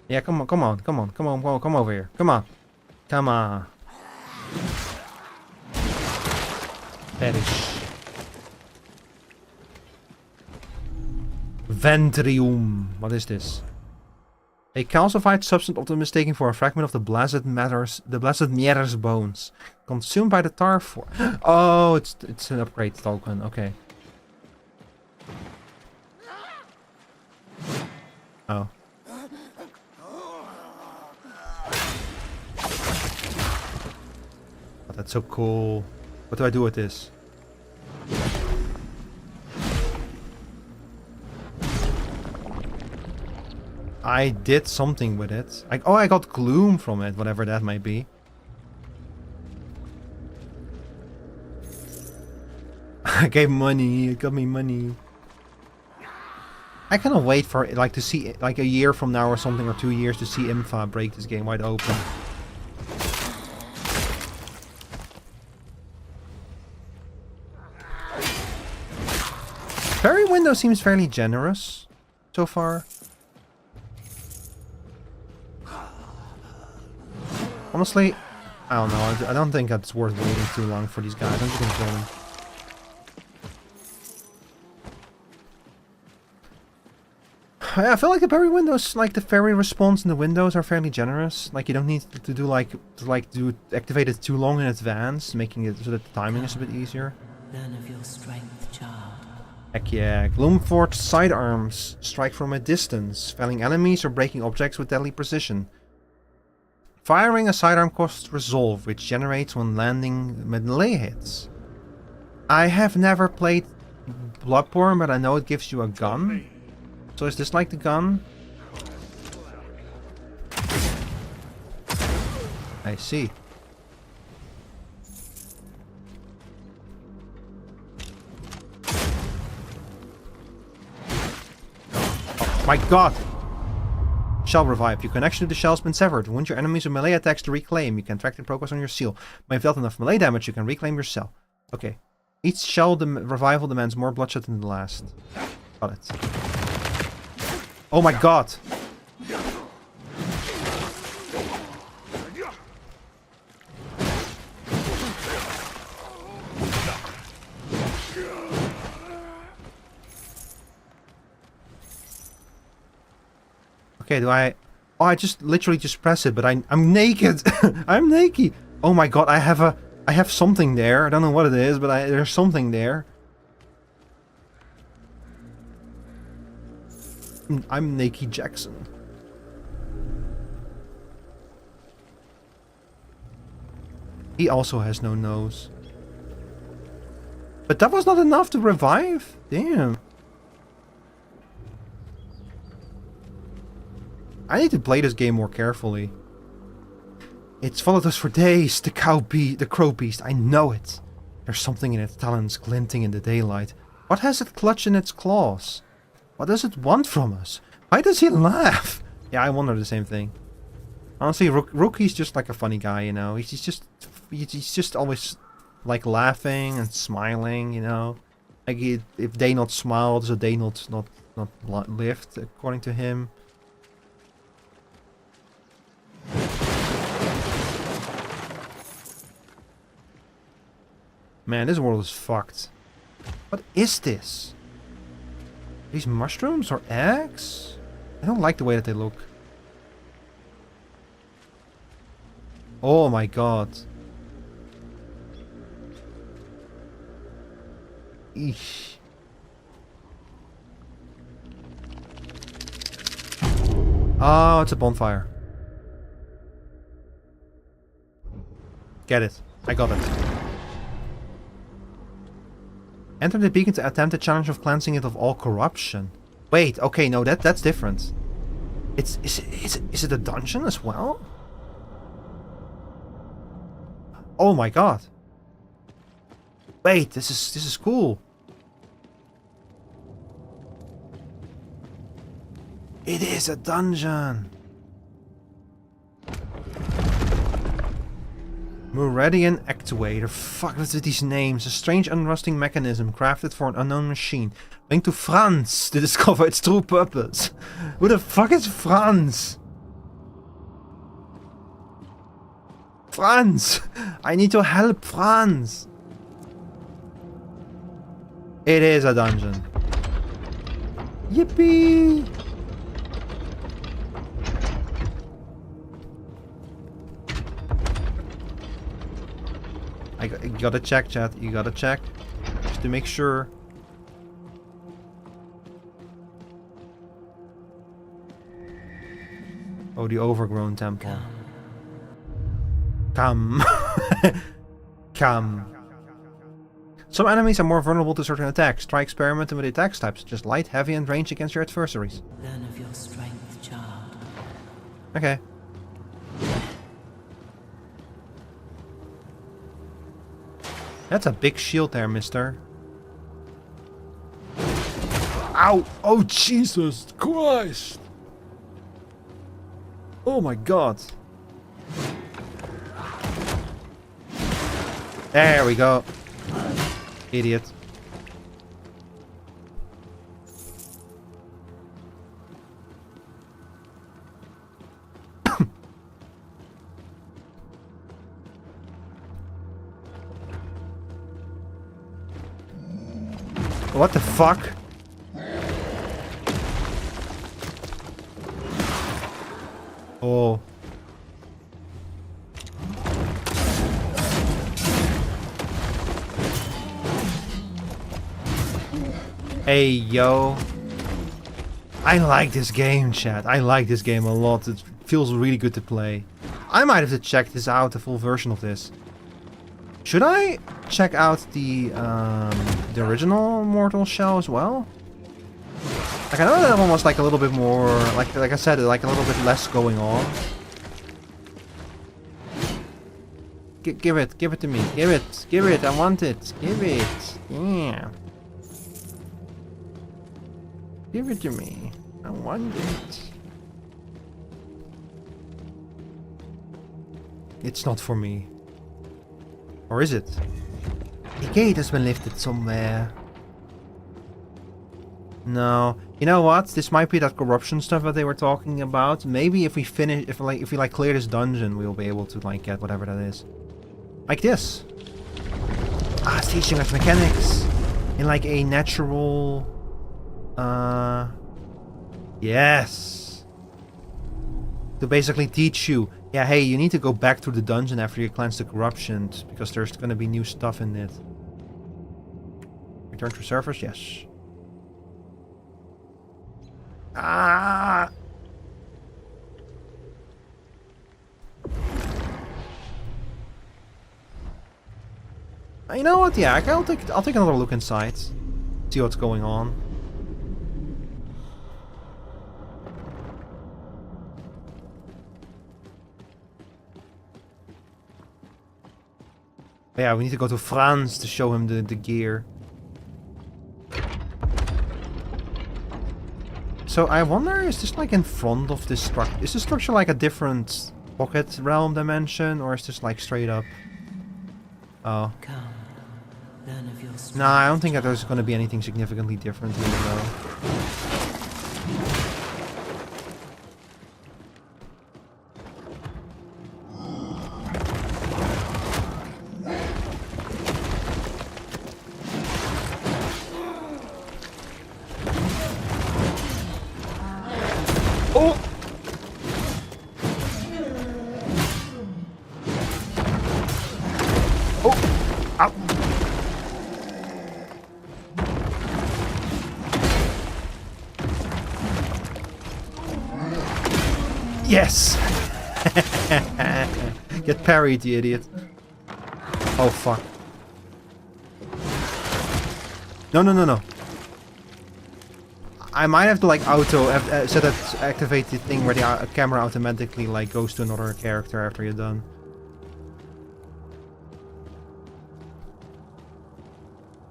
Yeah, come over here. Come on. Perish. Ventrium. What is this? A calcified substance often mistaken for a fragment of the Blessed Mier's bones. Consumed by the tar for... Oh, it's an upgrade token. Okay. Oh. Oh, that's so cool. What do I do with this? I did something with it. Oh, I got gloom from it, whatever that might be. I gave money. It got me money. I cannot wait for it, like to see like a year from now or something, or 2 years, to see IMFA break this game wide open. Parry window seems fairly generous so far. Honestly, I don't know. I don't think it's worth waiting too long for these guys. I'm just gonna kill them. I feel like the parry windows, like the parry response in the windows, are fairly generous. Like you don't need to do activate it too long in advance, making it so that the timing is a bit easier. Learn of your strength, child. Heck yeah. Gloomforged sidearms strike from a distance, felling enemies or breaking objects with deadly precision. Firing a sidearm costs resolve, which generates when landing melee hits. I have never played Bloodborne, but I know it gives you a gun. So is this like the gun? I see. Oh my god! Shell revive. Your connection to the shell has been severed. Wound your enemies with melee attacks to reclaim. You can track the progress on your seal. When you've dealt enough melee damage, you can reclaim your cell. Okay. Each shell revival demands more bloodshed than the last. Got it. Oh my god! Okay, do I... Oh, I just literally just press it, but I'm naked! I'm naked! Oh my god, I have something there. I don't know what it is, but there's something there. I'm Naked Jackson. He also has no nose. But that was not enough to revive? Damn. I need to play this game more carefully. It's followed us for days, the crow beast, I know it. There's something in its talons glinting in the daylight. What has it clutched in its claws? What does it want from us? Why does he laugh? Yeah, I wonder the same thing. Honestly, Rookie's just like a funny guy, you know. He's just always like laughing and smiling, you know. Like if they not smiled, so they not lived, according to him. Man, this world is fucked. What is this? These mushrooms or eggs? I don't like the way that they look. Oh my god. Eesh. Oh, it's a bonfire. Get it. I got it. Enter the beacon to attempt the challenge of cleansing it of all corruption. Wait, okay, no, that's different. Is it a dungeon as well? Oh my god. Wait, this is cool. It is a dungeon. Meridian Actuator. Fuck, what's with these names? A strange unrusting mechanism crafted for an unknown machine. Linked to Franz to discover its true purpose. Who the fuck is Franz? Franz! I need to help Franz! It is a dungeon. Yippee! You gotta check, chat. You gotta check. Just to make sure. Oh, the overgrown temple. Come. Come. Some enemies are more vulnerable to certain attacks. Try experimenting with attacks types, such as light, heavy, and range against your adversaries. Learn of your strength, child. Okay. That's a big shield there, mister. Ow! Oh, Jesus Christ! Oh my god. There we go. Idiot. What the fuck? Oh. Hey, yo. I like this game, chat. I like this game a lot. It feels really good to play. I might have to check this out, the full version of this. Should I check out the original Mortal Shell as well? Like, I know that one was like a little bit more, like I said, like a little bit less going on. Give it to me. Give it, I want it. Give it, yeah. Give it to me. I want it. It's not for me. Or is it? The gate has been lifted somewhere. No. You know what? This might be that corruption stuff that they were talking about. Maybe if we finish, if we clear this dungeon, we'll be able to like get whatever that is. Like this. Ah, it's teaching us mechanics in like a natural. Yes. To basically teach you. Yeah, hey, you need to go back to the dungeon after you cleanse the corruption, because there's gonna be new stuff in it. Return to surface? Yes. Ah! You know what? Yeah, I'll take another look inside. See what's going on. Yeah, we need to go to Franz to show him the gear. So I wonder, is this like in front of this structure? Is the structure like a different pocket realm dimension, or is this like straight up? Oh. Come, Learn of your Nah, I don't think that there's going to be anything significantly different here, though. Oh! Oh! Ow! Yes! Get parried, you idiot. Oh, fuck. No, no, no, no. I might have to like set that activate the thing where the camera automatically like goes to another character after you're done.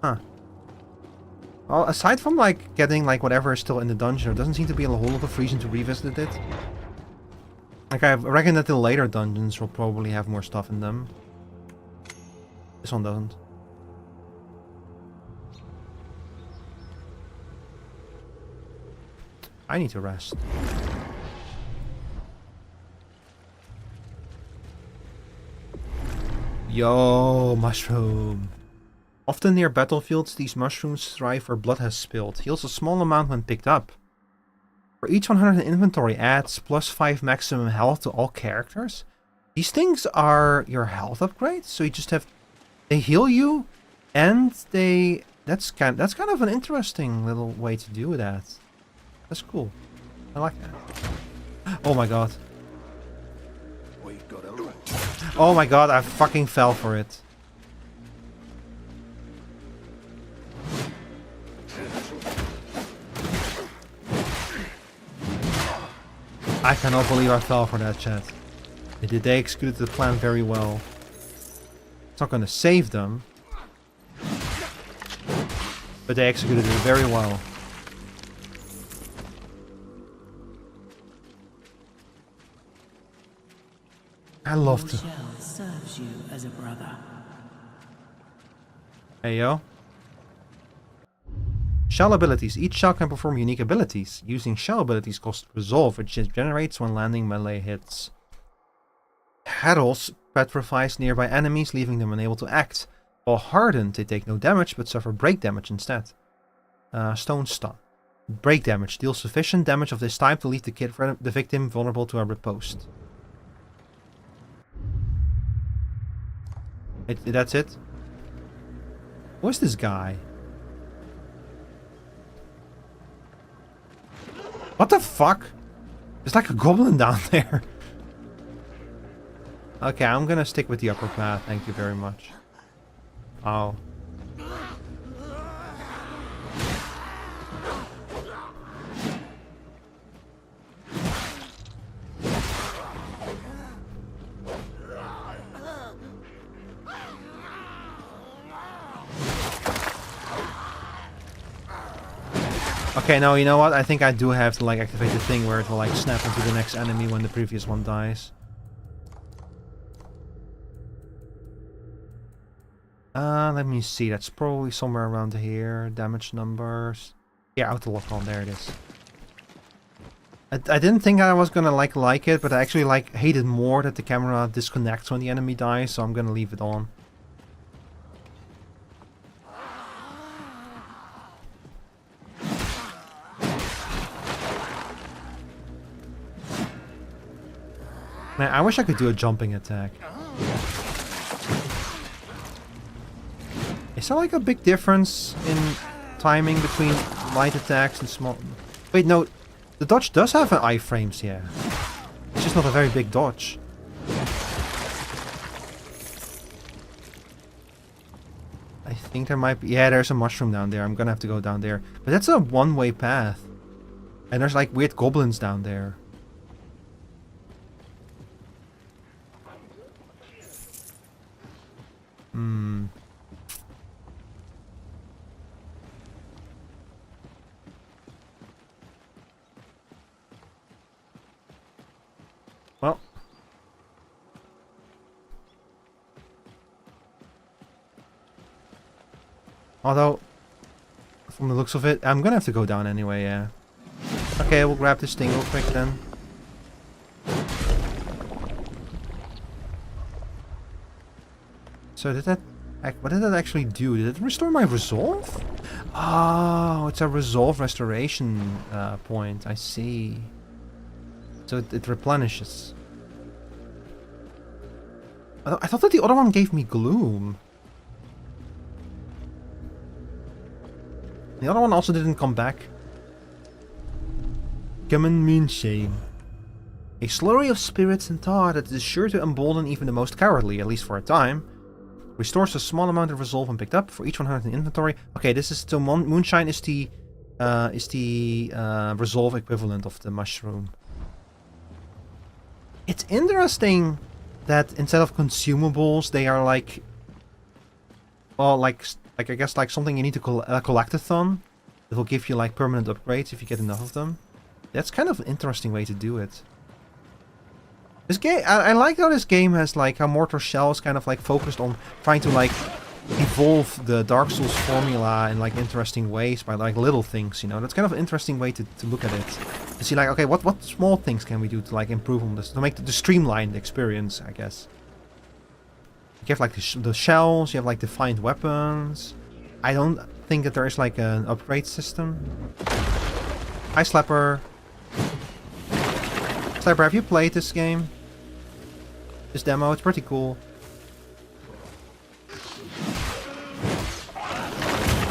Huh. Well, aside from like getting like whatever is still in the dungeon, there doesn't seem to be a whole lot of reason to revisit it. Like I reckon that the later dungeons will probably have more stuff in them. This one doesn't. I need to rest. Yo, mushroom. Often near battlefields, these mushrooms thrive where blood has spilled. Heals a small amount when picked up. For each 100 in inventory, adds +5 maximum health to all characters. These things are your health upgrades, so you just have... They heal you, and they... That's kind of an interesting little way to do that. That's cool. I like that. Oh my god. Oh my god, I fucking fell for it. I cannot believe I fell for that, chat. They executed the plan very well. It's not gonna save them. But they executed it very well. I love to. shell serves you as a brother. Hey yo. Shell abilities. Each shell can perform unique abilities. Using shell abilities costs resolve, which it generates when landing melee hits. Haddles petrifies nearby enemies, leaving them unable to act. While hardened, they take no damage, but suffer break damage instead. Stone stun. Break damage. Deals sufficient damage of this type to leave the victim vulnerable to a riposte. That's it? What's this guy? What the fuck? There's like a goblin down there. Okay, I'm gonna stick with the upper path. Thank you very much. Oh. Okay, no, you know what? I think I do have to like activate the thing where it will like snap into the next enemy when the previous one dies. Let me see. That's probably somewhere around here. Damage numbers. Yeah, auto lock on. There it is. I didn't think I was gonna like it, but I actually hate it more that the camera disconnects when the enemy dies, so I'm gonna leave it on. Man, I wish I could do a jumping attack. Is there like a big difference in timing between light attacks and small... Wait, no. The dodge does have an iframes, yeah. It's just not a very big dodge. I think there might be... Yeah, there's a mushroom down there. I'm gonna have to go down there. But that's a one-way path. And there's like weird goblins down there. Hmm. Well. Although, from the looks of it, I'm gonna have to go down anyway, yeah. Okay, we'll grab this thing real quick then. So did that... What did that actually do? Did it restore my resolve? Oh, it's a resolve restoration point. I see. So it replenishes. I thought that the other one gave me gloom. The other one also didn't come back. Common moonshine. A slurry of spirits and tar that is sure to embolden even the most cowardly, at least for a time. Restores a small amount of resolve when picked up for each 100 in inventory. Okay, this is so moonshine is the resolve equivalent of the mushroom. It's interesting that instead of consumables, they are like, well, like I guess like something you need to collectathon. It will give you like permanent upgrades if you get enough of them. That's kind of an interesting way to do it. This game, I like how this game has like how Mortar Shell is kind of like focused on trying to like evolve the Dark Souls formula in like interesting ways by like little things, you know. That's kind of an interesting way to look at it. To see like, okay, what small things can we do to like improve on this, to make the streamlined experience, I guess. You have like the shells, you have like defined weapons. I don't think that there is like an upgrade system. Hi Slapper. Slapper, have you played this game? This demo, it's pretty cool.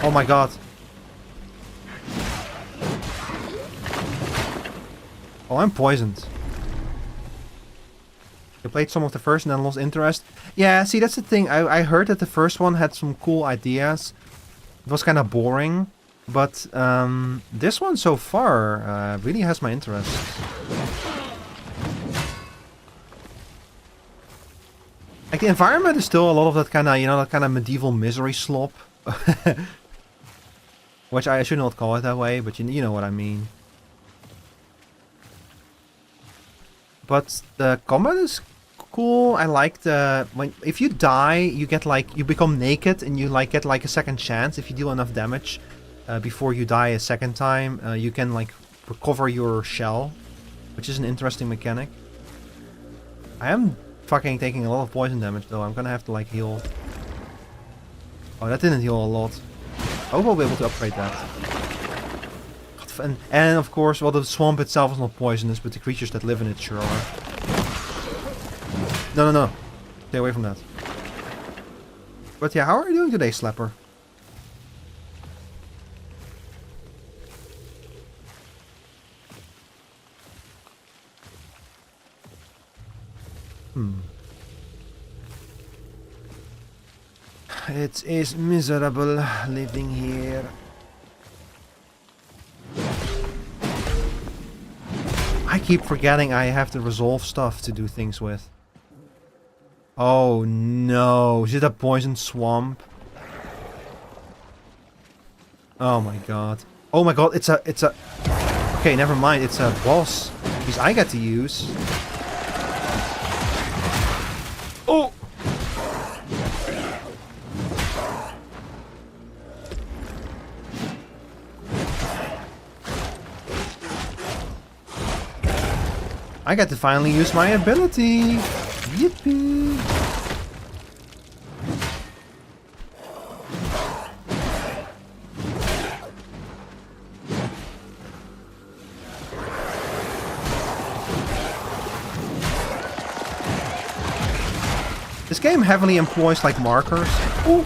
Oh my god. Oh, I'm poisoned. You played some of the first and then lost interest. Yeah, see, that's the thing. I heard that the first one had some cool ideas. It was kind of boring. But this one so far really has my interest. Like, the environment is still a lot of that kind of, you know, that kind of medieval misery slop. Which I should not call it that way, but you know what I mean. But the combat is cool. I like the... if you die, you get like... you become naked and you like get like a second chance if you deal enough damage. Before you die a second time, you can like recover your shell. Which is an interesting mechanic. I am fucking taking a lot of poison damage though. I'm gonna have to like heal. Oh, that didn't heal a lot. I hope I'll be able to upgrade that. And of course, well, the swamp itself is not poisonous, but the creatures that live in it sure are. No. Stay away from that. But yeah, how are you doing today, Slapper? It is miserable living here. I keep forgetting I have to resolve stuff to do things with. Oh no, is it a poison swamp? Oh my god. Oh my god, it's a... Okay, never mind, it's a boss. Because I get to use. Oh! I get to finally use my ability! Yippee! This game heavily employs like markers. Oh!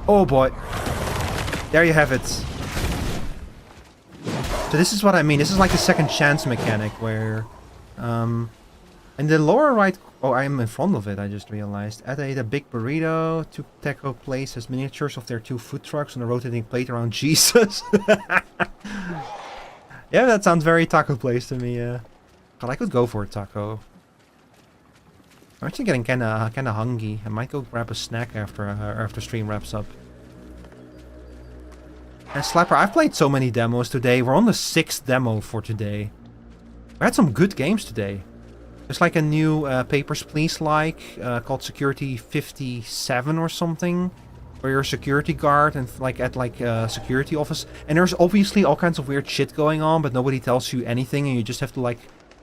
Oh boy. There you have it. So this is what I mean. This is like a second chance mechanic where... in the lower right... Oh, I'm in front of it, I just realized. Ed ate a big burrito. Two taco places miniatures of their two food trucks on a rotating plate around Jesus. Yeah, that sounds very taco place to me, yeah. God, I could go for a taco. I'm actually getting kinda hungry. I might go grab a snack after stream wraps up. And Slapper, I've played so many demos today. We're on the 6th demo for today. We had some good games today. There's like a new Papers, Please called Security 57 or something. where you're a security guard and like at like a security office. And there's obviously all kinds of weird shit going on, but nobody tells you anything, and you just have to like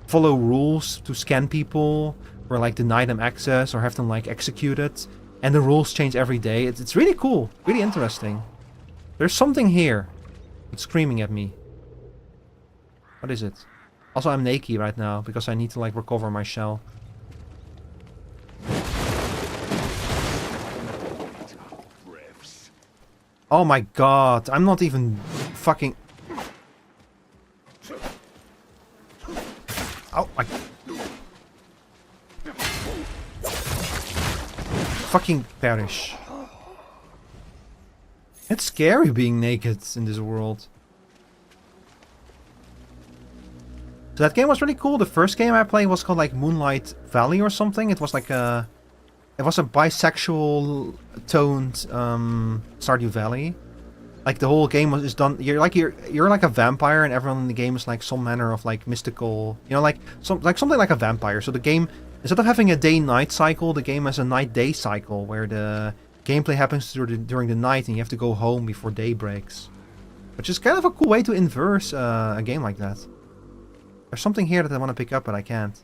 follow rules to scan people, or like deny them access, or have them like executed. And the rules change every day. It's really cool, really interesting. There's something here. It's screaming at me. What is it? Also, I'm naked right now because I need to like recover my shell. Oh my god, I'm not even fucking... Oh my... Fucking perish. It's scary being naked in this world. So that game was really cool. The first game I played was called like Moonlight Valley or something. It was like a... It was a bisexual toned Stardew Valley. Like the whole game is done. You're like a vampire, and everyone in the game is like some manner of like mystical, you know, like something like a vampire. So the game, instead of having a day-night cycle, the game has a night-day cycle where the gameplay happens during the night, and you have to go home before day breaks. Which is kind of a cool way to inverse a game like that. There's something here that I want to pick up, but I can't.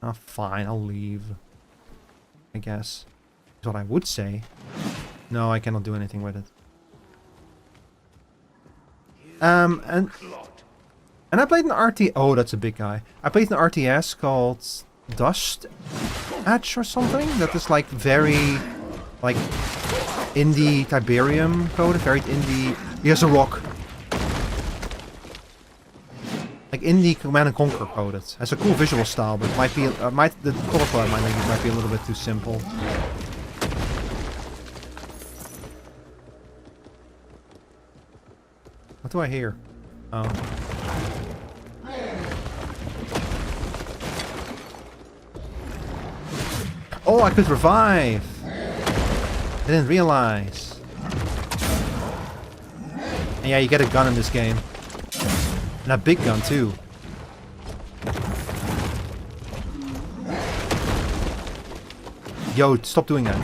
Oh, fine, I'll leave. I guess. Is what I would say. No, I cannot do anything with it. And I played an RTS. Oh, that's a big guy. I played an RTS called Dust Edge or something. That is like very, like, indie Tiberium code. Very indie. Here's a rock. Like indie Command and Conquer coded. Has a cool visual style, but might be the color palette might be a little bit too simple. What do I hear? Oh. Oh, I could revive! I didn't realize. And yeah, you get a gun in this game. And a big gun too. Yo, stop doing that.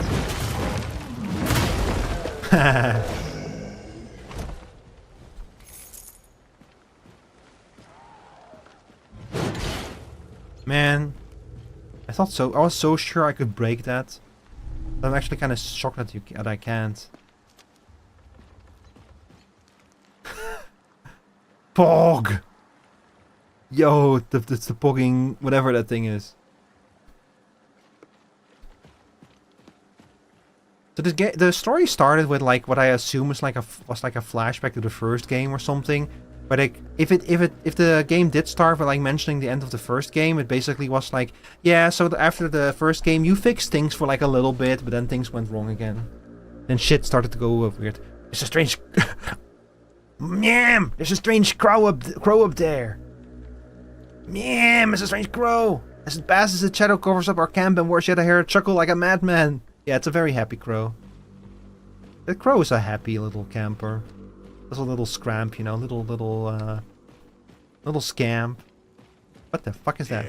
Man, I thought so. I was so sure I could break that. But I'm actually kind of shocked that I can't. Pog! Yo, it's the pogging, whatever that thing is. So the story started with like what I assume was like a flashback to the first game or something. But like, if the game did start with like mentioning the end of the first game, it basically was like, yeah, so after the first game you fixed things for like a little bit, but then things went wrong again. Then shit started to go weird. It's a strange... Meow! There's a strange crow up there. Meow! It's a strange crow. As it passes, the shadow covers up our camp, and worse yet, I hear it chuckle like a madman. Yeah, it's a very happy crow. That crow is a happy little camper. That's a little scramp, you know, little scamp. What the fuck is that?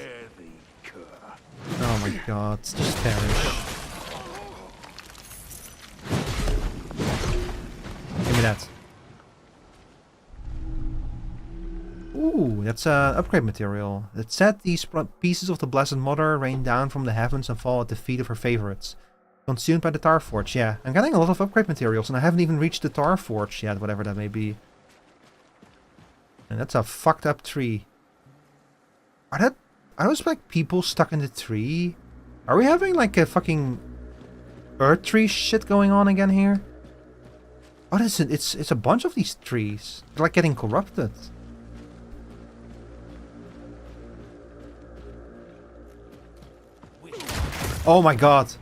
Oh my god, just perish. Give me that. Ooh, that's upgrade material. It said these pieces of the Blessed Mother rain down from the heavens and fall at the feet of her favorites. Consumed by the Tar Forge, yeah. I'm getting a lot of upgrade materials and I haven't even reached the Tar Forge yet, whatever that may be. And that's a fucked up tree. Are those like people stuck in the tree? Are we having like a fucking earth tree shit going on again here? What is it? It's a bunch of these trees. They're like getting corrupted. Oh my god.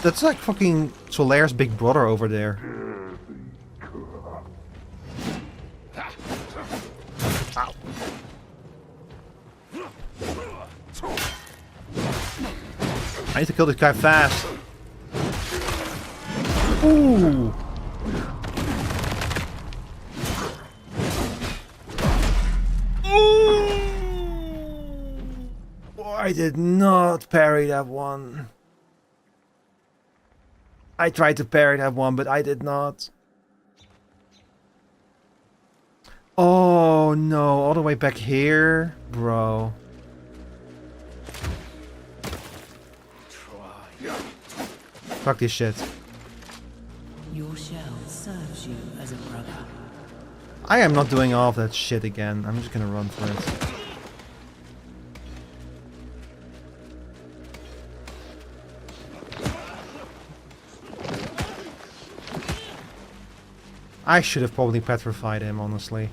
That's like fucking Solaire's big brother over there. Ow. I need to kill this guy fast. Ooh! Ooh! Oh, I did not parry that one. I tried to parry that one, but I did not. Oh no, all the way back here? Bro. Fuck this shit. Your shell serves you as a brother. I am not doing all of that shit again. I'm just gonna run for it. I should have probably petrified him, honestly.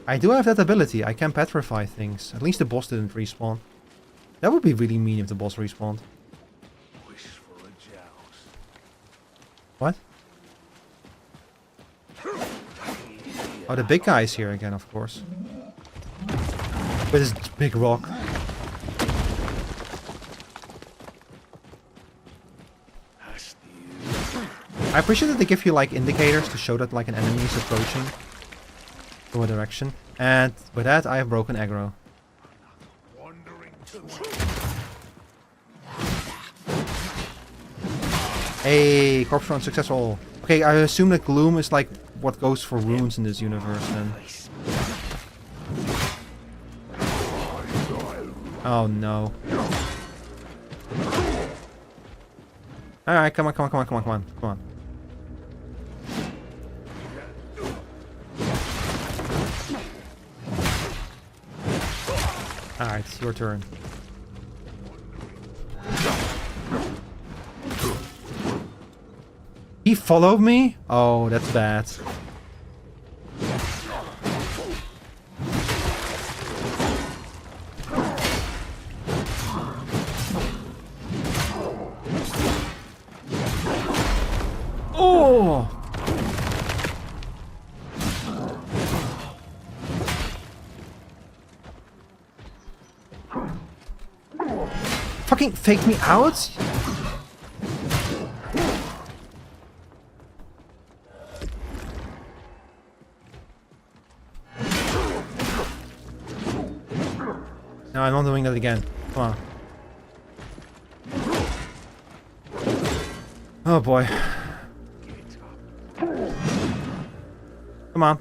I do have that ability. I can petrify things. At least the boss didn't respawn. That would be really mean if the boss respawned. What? Oh, the big guy is here again, of course. With his big rock. I appreciate that they give you like indicators to show that like an enemy is approaching from a direction. And with that, I have broken aggro. Hey, corpse run successful. Okay, I assume that gloom is like what goes for runes in this universe then. Oh no. Alright, come on, come on, come on, come on, come on, come on. Alright, your turn. He followed me? Oh, that's bad. Oh! Fucking fake me out? No, I'm not doing that again. Come on. Oh boy. Come on.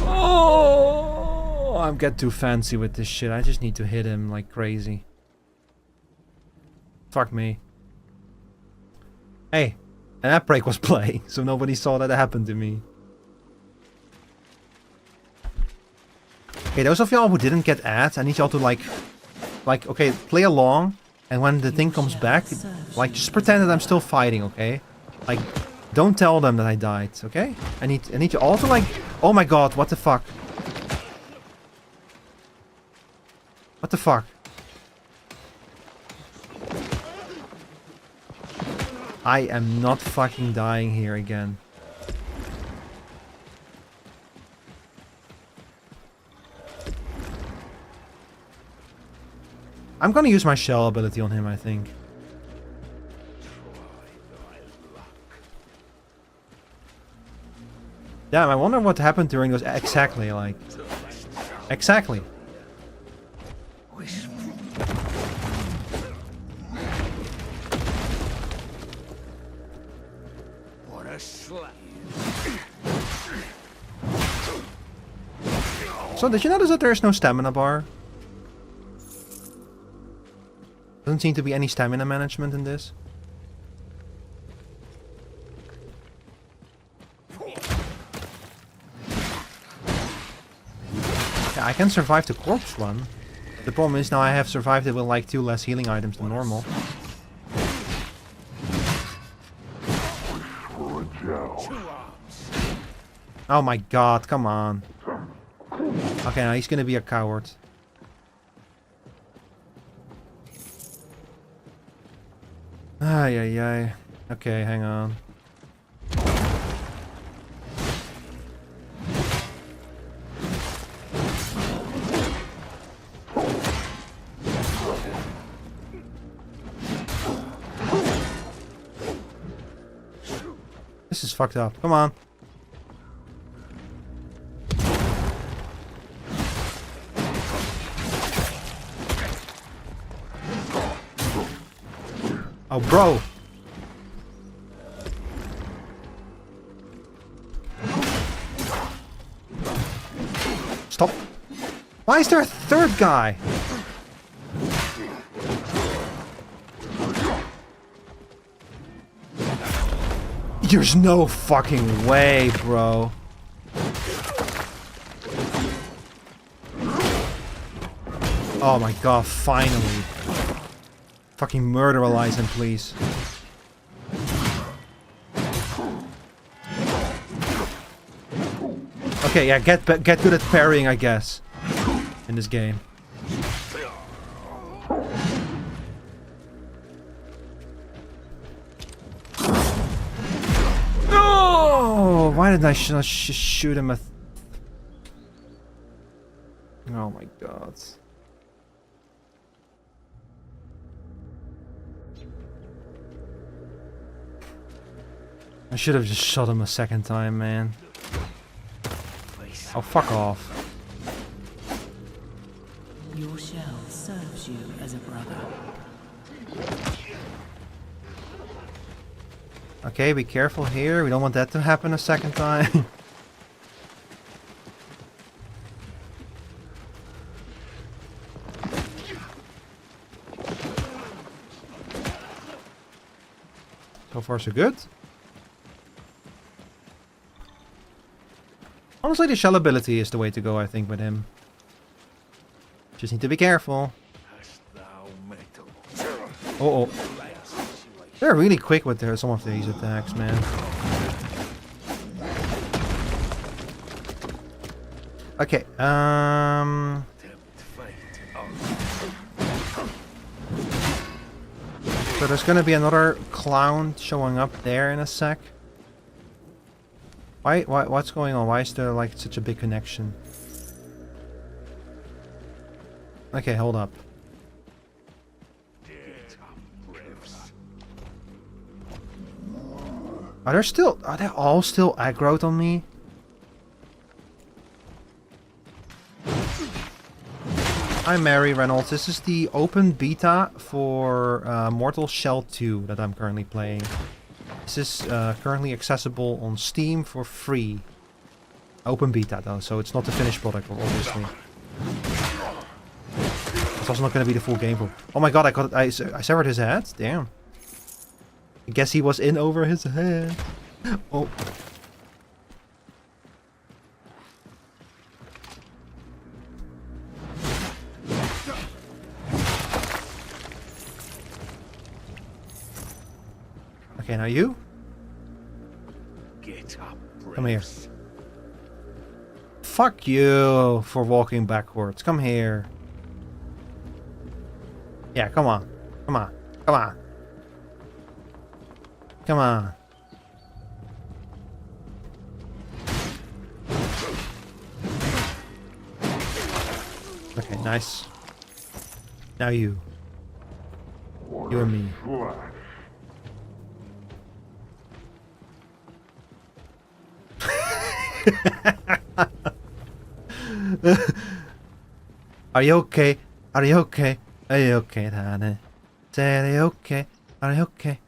Oh, I'm getting too fancy with this shit. I just need to hit him like crazy. Fuck me. Hey, an app break was playing, so nobody saw that happen to me. Okay, those of y'all who didn't get ads, I need y'all to like, okay, play along, and when the thing comes back, like, just pretend that I'm still fighting, okay? Like, don't tell them that I died, okay? I need you all to like, oh my god, what the fuck? What the fuck? I am not fucking dying here again. I'm gonna use my shell ability on him, I think. Damn, I wonder what happened during those exactly, like... Exactly. So, did you notice that there is no stamina bar? Doesn't seem to be any stamina management in this. Yeah, I can survive the corpse one. The problem is now I have survived it with like 2 less healing items than normal. Oh my god, come on. Okay, now he's gonna be a coward. Ay, ay, ay. Okay, hang on. This is fucked up. Come on. Oh, bro. Stop. Why is there a third guy? There's no fucking way, bro. Oh my god, finally. Fucking murderize him, please. Okay, yeah, get good at parrying, I guess. In this game. No! Why did I shoot him? Oh my god. I should have just shot him a second time, man. Oh, fuck off. Your shell serves you as a brother. Okay, be careful here. We don't want that to happen a second time. So far, so good. Honestly, the shell ability is the way to go, I think, with him. Just need to be careful. Oh. They're really quick with some of these attacks, man. Okay, so there's gonna be another clown showing up there in a sec. What's going on? Why is there like such a big connection? Okay, hold up. Are they all still aggroed on me? I'm Mary Reynolds. This is the open beta for Mortal Shell 2 that I'm currently playing. This is currently accessible on Steam for free. Open beta though, so it's not the finished product, obviously. It's also not going to be the full game. Oh my god, I severed his head? Damn. I guess he was in over his head. Oh. Okay, now you. Get up, Come here. Fuck you for walking backwards. Come here. Yeah, come on. Come on. Come on. Come on. Okay, nice. Now you. You and me. Are you okay? Are you okay? Are you okay, honey? Say, are you okay? Are you okay?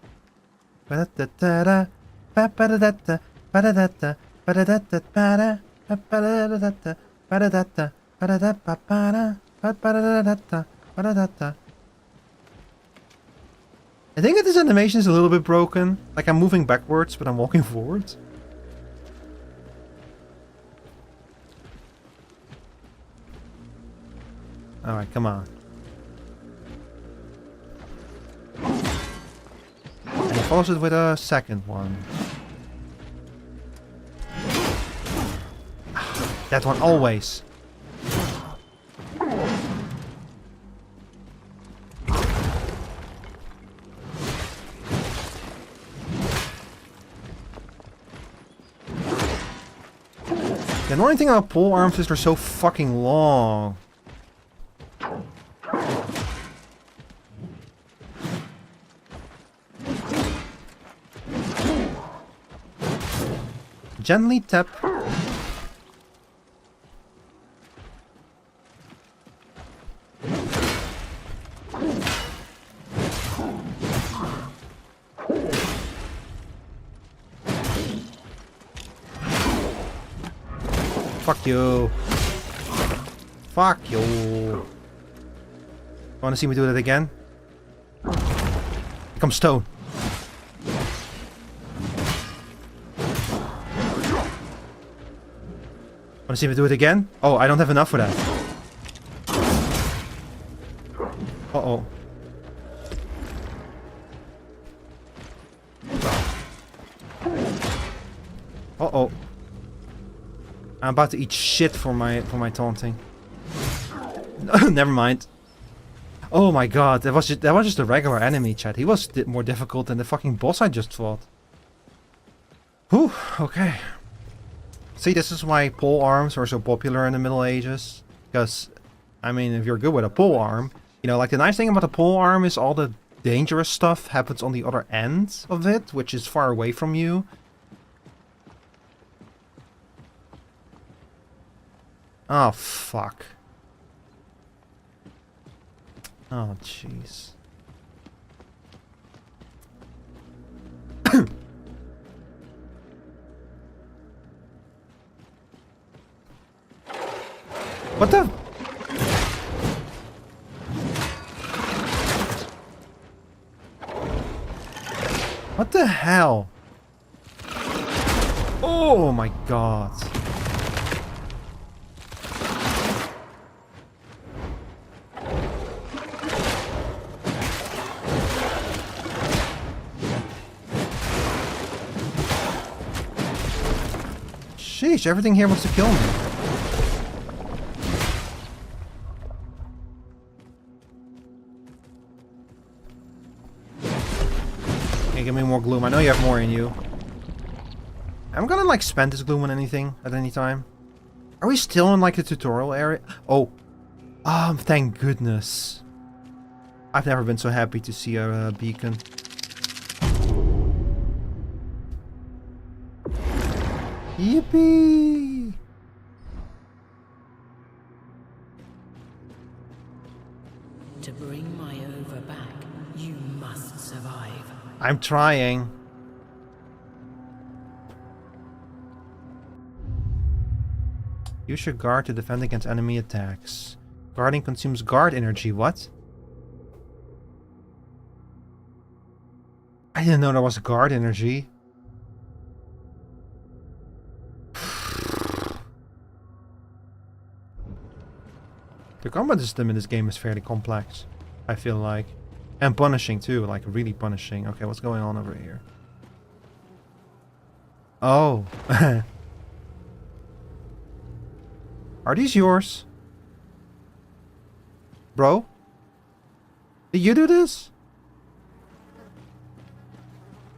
Ba-da-da-da-da, ba-ba-da-da-da, ba-da-da-da, ba-da-da-da, ba-da, ba-ba-da-da-da, ba-da-da-da, ba-da-da-ba-ba-da, ba-ba-da-da-da, ba-da-da-da. I think that this animation is a little bit broken. Like I'm moving backwards, but I'm walking forwards. Alright, come on. And he follows it with a second one. That one always. The annoying thing about pole arms is they're so fucking long. Gently tap. Fuck you. Fuck you. Wanna see me do that again? Become stone. Wanna see me do it again? Oh, I don't have enough for that. Uh-oh. Uh-oh. I'm about to eat shit for my taunting. Never mind. Oh my god, that was just a regular enemy, chat. He was more difficult than the fucking boss I just fought. Whew, okay. See, this is why pole arms were so popular in the Middle Ages. Because, I mean, if you're good with a pole arm, you know, like the nice thing about a pole arm is all the dangerous stuff happens on the other end of it, which is far away from you. Oh, fuck. Oh, jeez. What the? What the hell? Oh my god. Sheesh, everything here wants to kill me. Okay, give me more gloom. I know you have more in you. I'm gonna like spend this gloom on anything at any time. Are we still in like the tutorial area? Oh. Thank goodness. I've never been so happy to see a beacon. Yippee! To bring my over back, you must survive. I'm trying. Use your guard to defend against enemy attacks. Guarding consumes guard energy. What? I didn't know there was guard energy. The combat system in this game is fairly complex, I feel like. And punishing too, like really punishing. Okay, what's going on over here? Oh. Are these yours? Bro? Did you do this?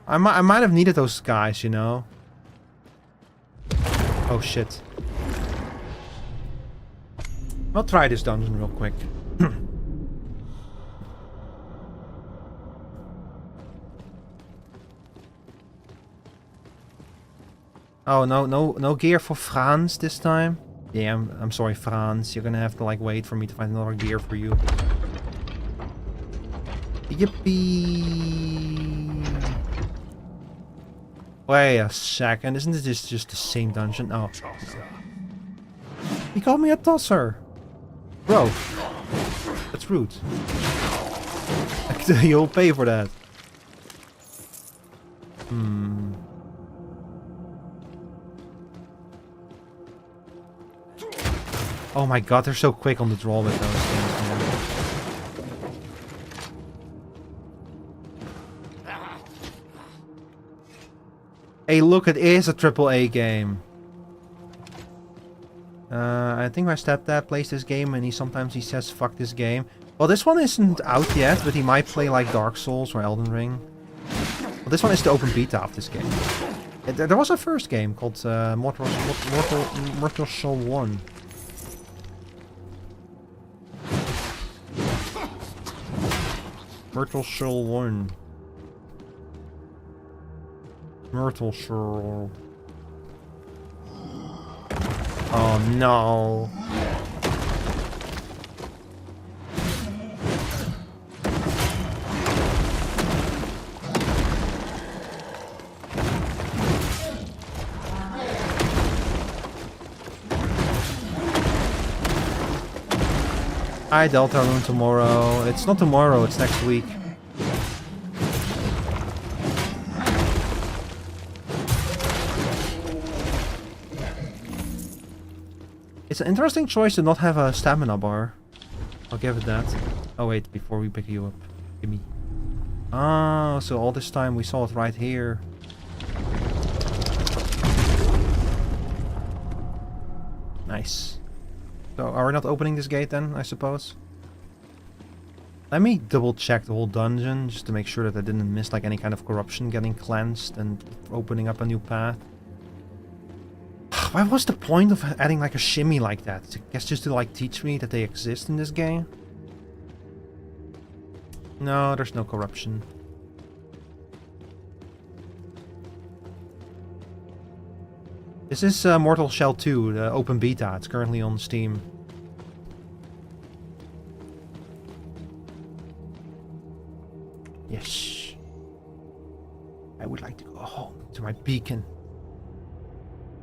I might have needed those guys, you know? Oh shit. I'll try this dungeon real quick. Oh, no gear for Franz this time? Yeah, I'm sorry, Franz. You're gonna have to like wait for me to find another gear for you. Yippee! Wait a second, isn't this just the same dungeon? Oh. No. He called me a tosser! Bro. That's rude. You'll pay for that. Oh my god, they're so quick on the draw with those things, man. Hey, look, it is a AAA game. I think my stepdad plays this game and sometimes he says fuck this game. Well, this one isn't out yet, but he might play like Dark Souls or Elden Ring. Well, this one is the open beta of this game. There was a first game called Mortal Shell 1. Myrtle Shell 1. Myrtle Shell. Oh no. Hi, Deltarune tomorrow. It's not tomorrow, it's next week. It's an interesting choice to not have a stamina bar. I'll give it that. Oh wait, before we pick you up. Give me. Oh, so all this time we saw it right here. Nice. So are we not opening this gate then, I suppose? Let me double check the whole dungeon just to make sure that I didn't miss like any kind of corruption getting cleansed and opening up a new path. Why was the point of adding like a shimmy like that? I guess just to like teach me that they exist in this game? No, there's no corruption. This is Mortal Shell 2, the open beta. It's currently on Steam. Yes. I would like to go home to my beacon.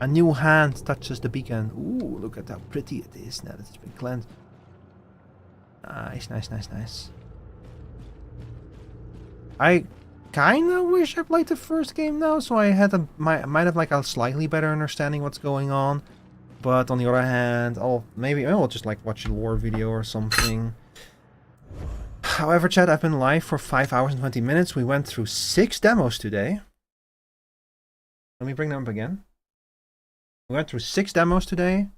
A new hand touches the beacon. Ooh, look at how pretty it is now that it's been cleansed. Nice, nice, nice, nice. I kinda wish I played the first game now, so I had might have like a slightly better understanding what's going on. But on the other hand, maybe I'll just like watch a lore video or something. However, chat, I've been live for 5 hours and 20 minutes. We went through 6 demos today. Let me bring them up again. We went through 6 demos today.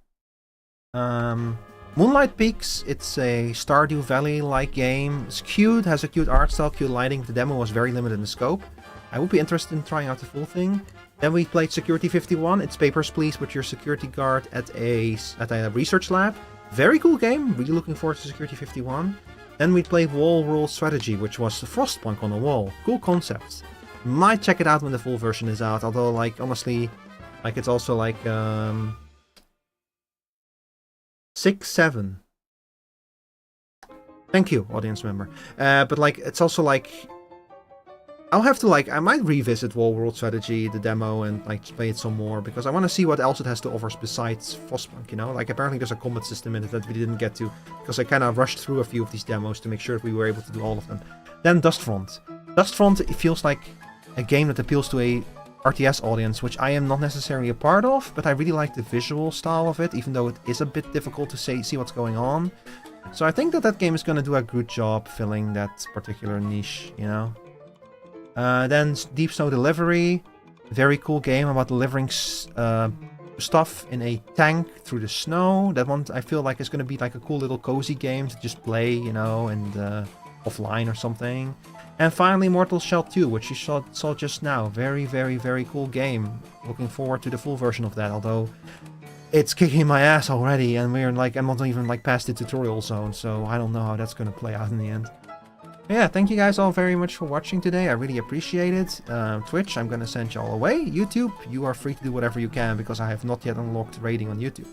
Moonlight Peaks, it's a Stardew Valley-like game. It's cute, has a cute art style, cute lighting. The demo was very limited in scope. I would be interested in trying out the full thing. Then we played Security 51. It's Papers, Please with your security guard at a research lab. Very cool game. Really looking forward to Security 51. Then we played Wall Rule Strategy, which was Frostpunk on a wall. Cool concept. Might check it out when the full version is out. Although, like, honestly, like it's also like 6-7. Thank you, audience member. But like, it's also like, I'll have to like, I might revisit Wall World Strategy, the demo, and like play it some more because I want to see what else it has to offer besides Frostpunk. You know, like apparently there's a combat system in it that we didn't get to because I kind of rushed through a few of these demos to make sure that we were able to do all of them. Then Dustfront. Dustfront, it feels like a game that appeals to a RTS audience, which I am not necessarily a part of, but I really like the visual style of it, even though it is a bit difficult to see what's going on. So I think that game is going to do a good job filling that particular niche, you know. Then Deep Snow Delivery, very cool game about delivering stuff in a tank through the snow. That one I feel like is going to be like a cool little cozy game to just play, you know, and offline or something. And finally Mortal Shell 2, which you saw just now. Very, very, very cool game. Looking forward to the full version of that, although it's kicking my ass already, and we're like, I'm not even like past the tutorial zone, so I don't know how that's going to play out in the end. Yeah, thank you guys all very much for watching today. I really appreciate it. Twitch, I'm gonna send you all away. YouTube, you are free to do whatever you can because I have not yet unlocked rating on YouTube.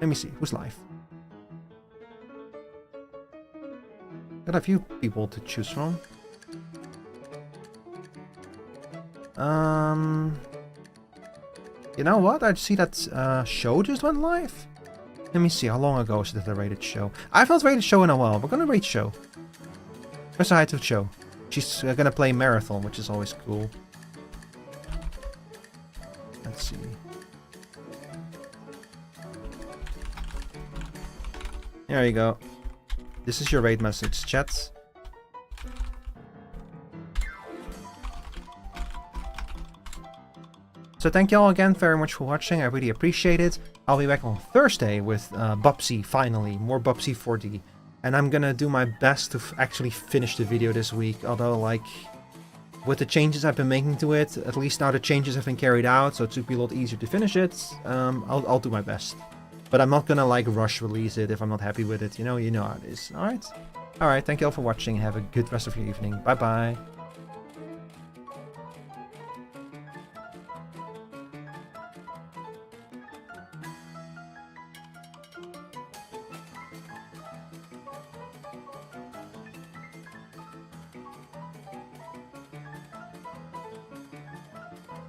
Let me see, who's live? Got a few people to choose from. You know what? I see that show just went live. Let me see, how long ago is it a rated show? I've not rated show in a while. We're gonna rate show. Press hi to show. She's gonna play Marathon, which is always cool. Let's see. There you go. This is your raid message, chat. So thank you all again very much for watching. I really appreciate it. I'll be back on Thursday with Bubsy, finally. More Bubsy 4D. And I'm gonna do my best to actually finish the video this week, although like with the changes I've been making to it, at least now the changes have been carried out, so it should be a lot easier to finish it. I'll do my best. But I'm not gonna like rush release it if I'm not happy with it, you know how it is. Alright, thank you all for watching, have a good rest of your evening, bye bye.